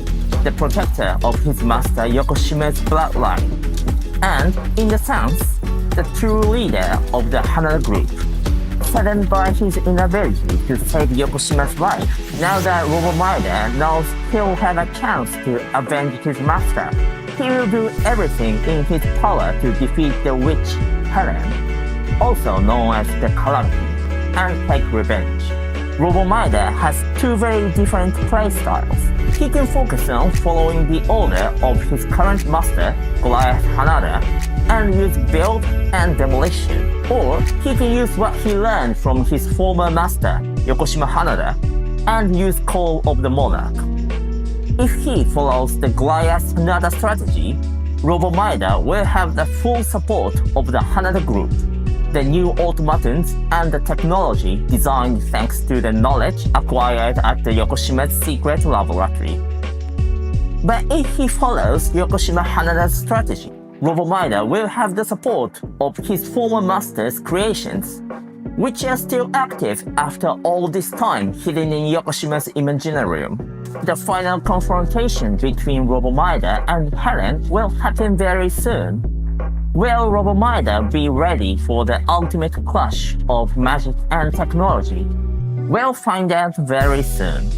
the protector of his master Yokoshima's bloodline, and, in a sense, the true leader of the Hanada group. Saddened by his inability to save Yokoshima's life, now that Robomida knows he'll have a chance to avenge his master, he will do everything in his power to defeat the witch Helen, also known as the Calamity, and take revenge. Robomida has two very different playstyles. He can focus on following the order of his current master, Goliath Hanada, and use build and demolition, or he can use what he learned from his former master, Yokoshima Hanada, and use Call of the Monarch. If he follows the Goliath Hanada strategy, Robomida will have the full support of the Hanada group, the new automatons, and the technology designed thanks to the knowledge acquired at the Yokoshima's secret laboratory. But if he follows Yokoshima Hanada's strategy, Robomida will have the support of his former master's creations, which are still active after all this time hidden in Yokoshima's Imaginarium. The final confrontation between Robomida and Helen will happen very soon. Will Robomida be ready for the ultimate clash of magic and technology? We'll find out very soon.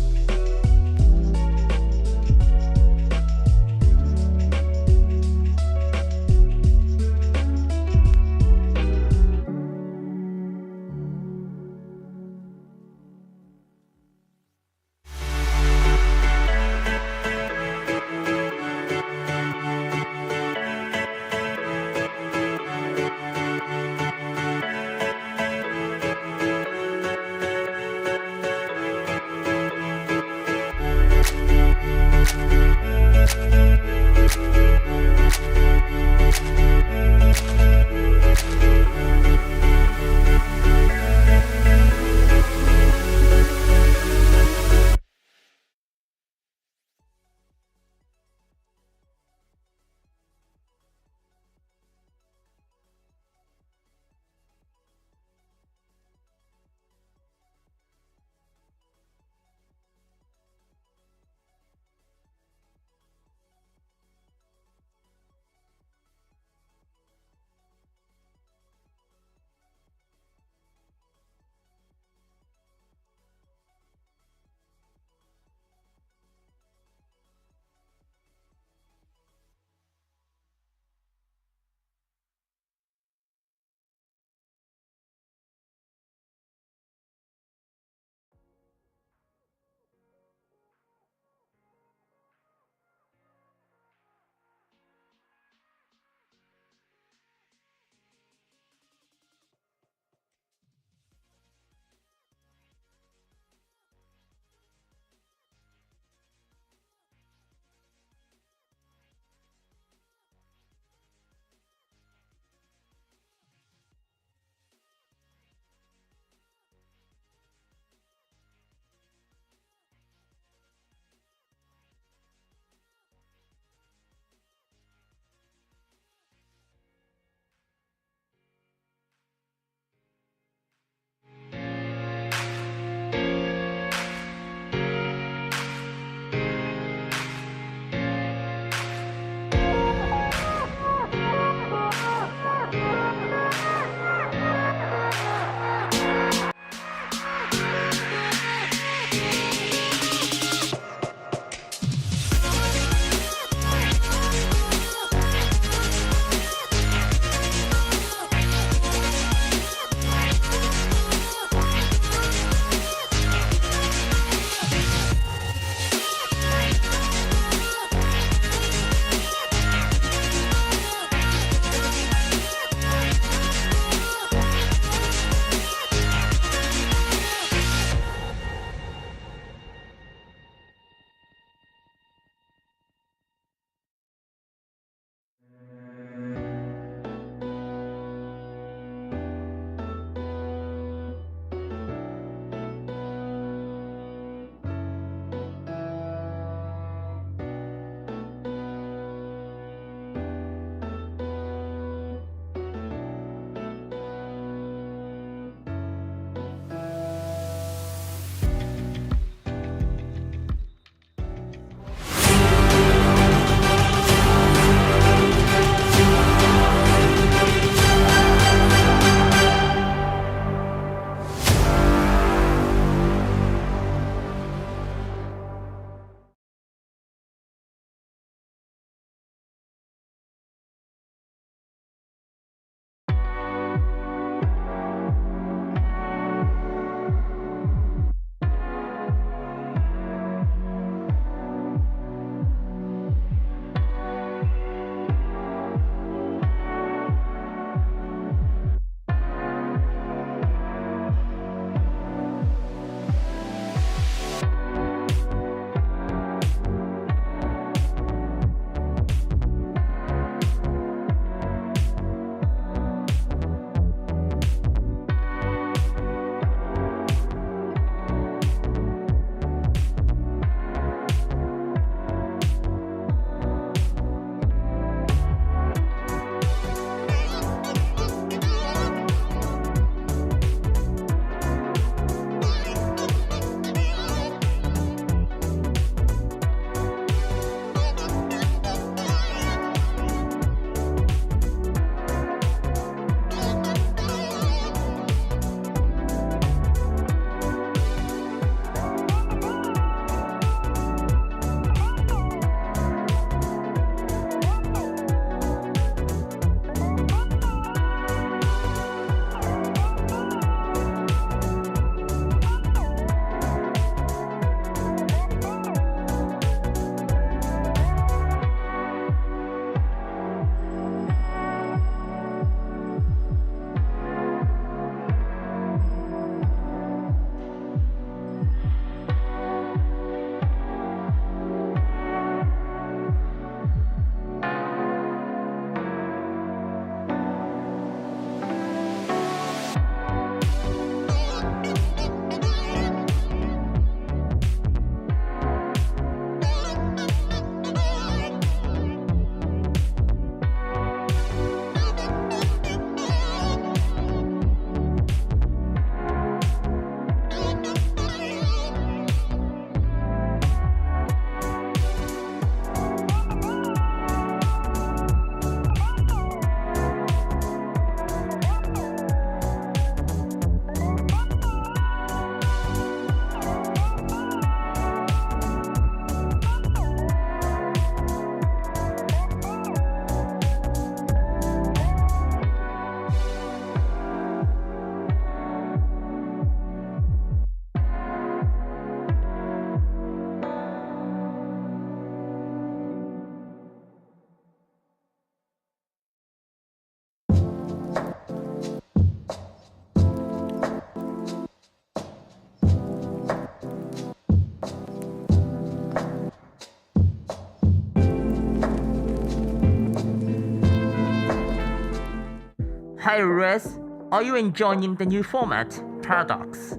Hi Rez, are you enjoying the new format, Paradox?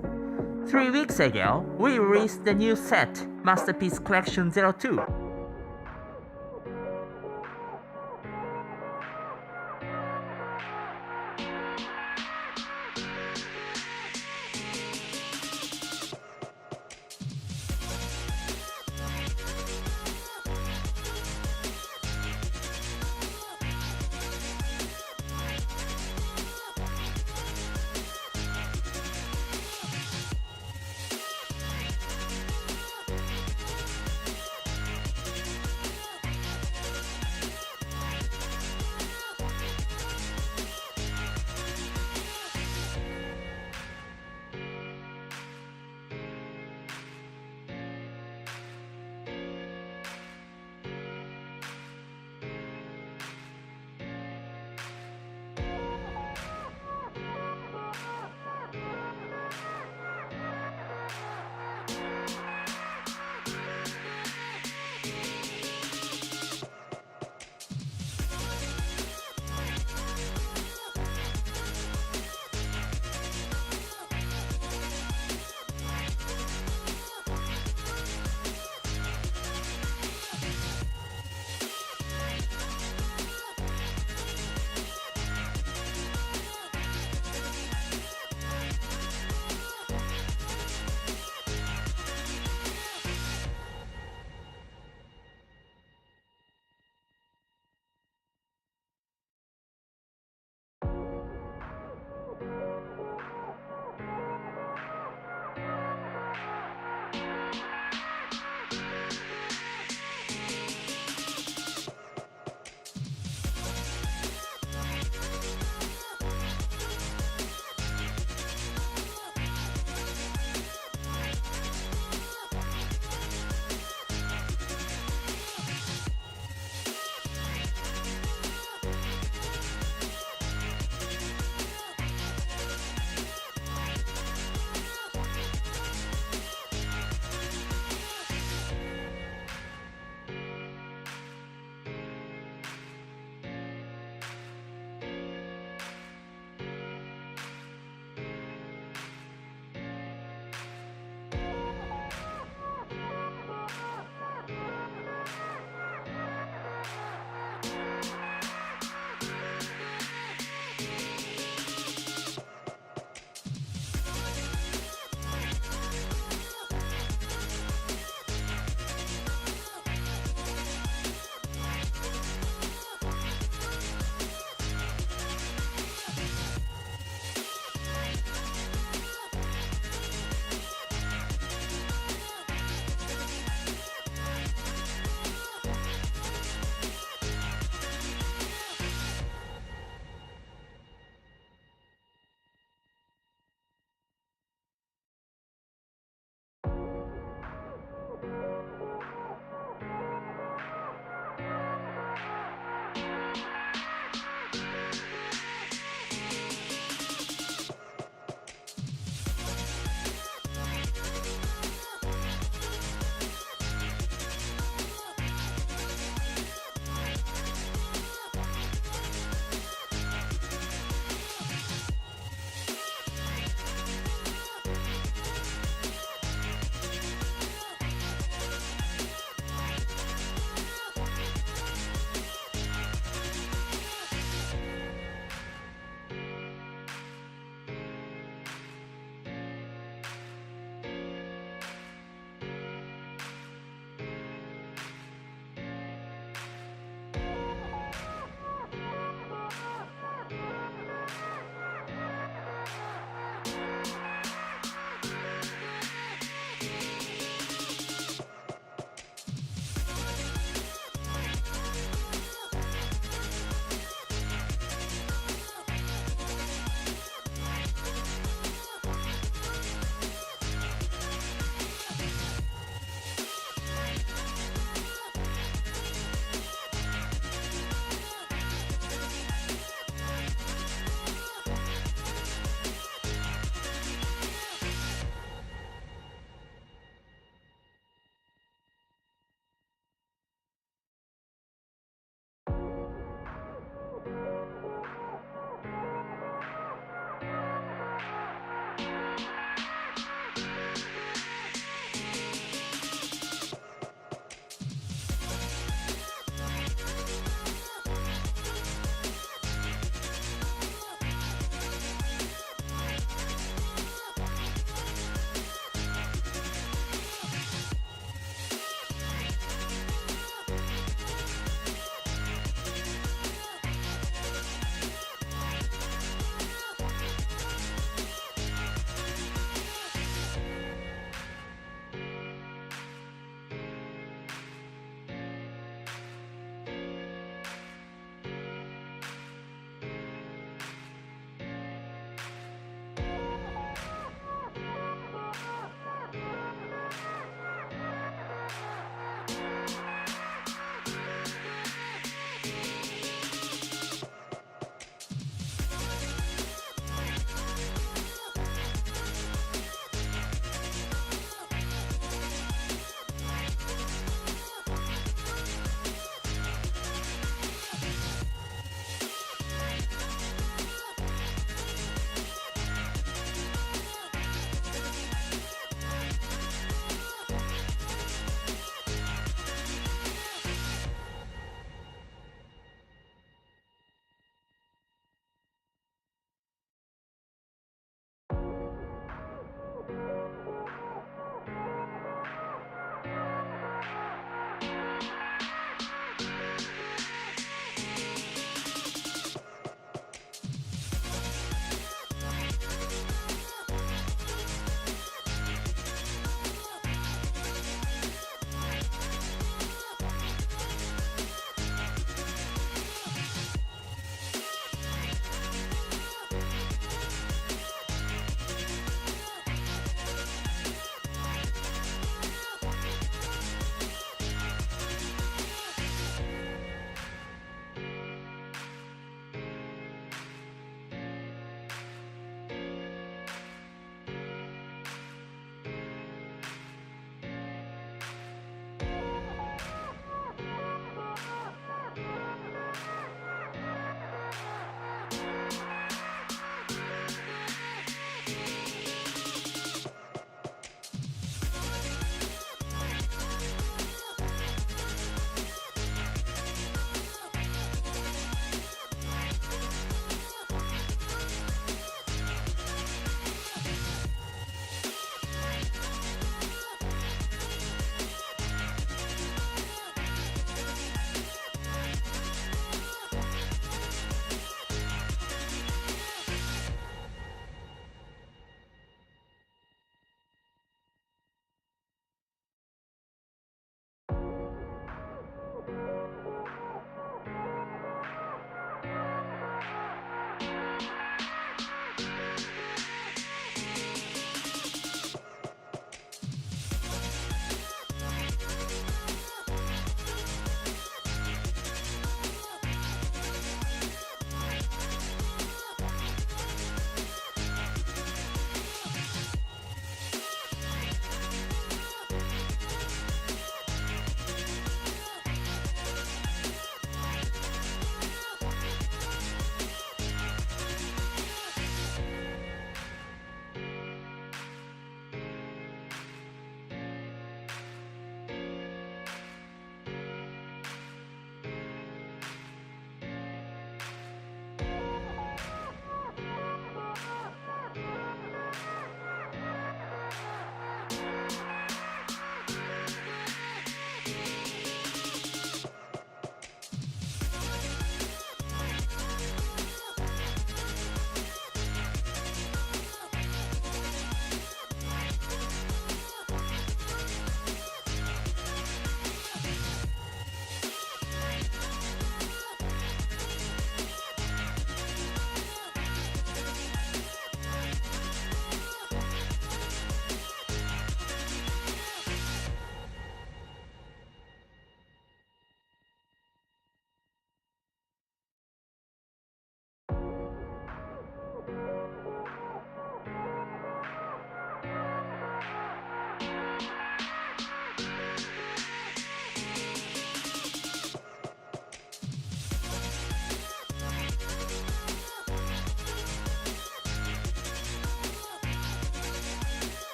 3 weeks ago, we released the new set, Masterpiece Collection 02.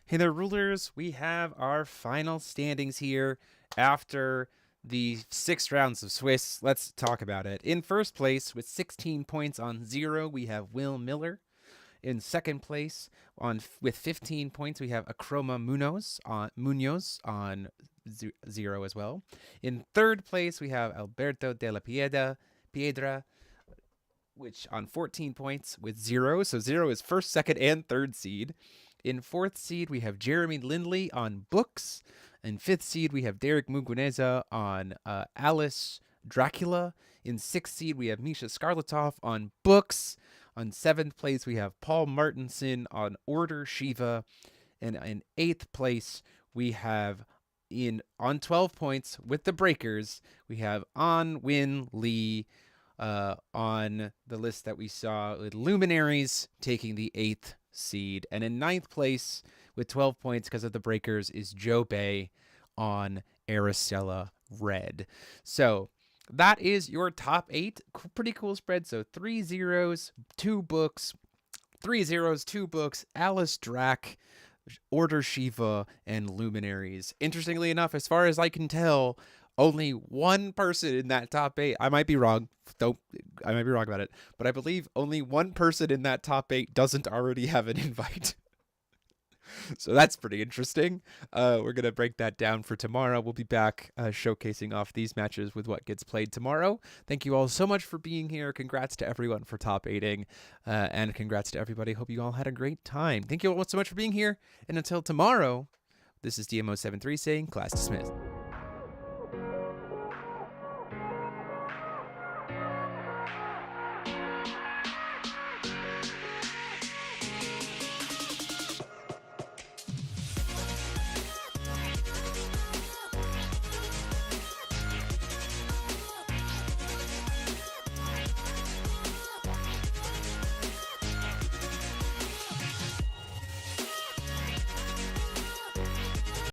Hey there, rulers. We have our final standings here after the 6 rounds of Swiss. Let's talk about it. In first place, with 16 points on 0, we have Will Miller. In second place, with 15 points, we have Acroma Munoz on 0 as well. In third place, we have Alberto de la Piedra, which on 14 points with 0. So 0 is first, second, and third seed. In fourth seed, we have Jeremy Lindley on books. In fifth seed, we have Derek Muguneza on Alice Dracula. In sixth seed, we have Misha Skarlatov on books. On seventh place, we have Paul Martinson on Order Shiva. And in eighth place, we have on 12 points with the Breakers, we have An Win Lee on the list that we saw with Luminaries taking the 8th seed. And in 9th place with 12 points because of the Breakers is Joe Bay on Araceli Red. So that is your top 8. Pretty cool spread. So 3 zeros, 2 books, 3 zeros, 2 books, Alice Drac, Order Shiva, and Luminaries. Interestingly enough, as far as I can tell, only one person in that top 8, I might be wrong, I might be wrong about it, but I believe only one person in that top 8 doesn't already have an invite. So that's pretty interesting. We're going to break that down for tomorrow. We'll be back showcasing off these matches with what gets played tomorrow. Thank you all so much for being here. Congrats to everyone for top 8ing, and congrats to everybody. Hope you all had a great time. Thank you all so much for being here, and until tomorrow, this is DMO73 saying class dismissed.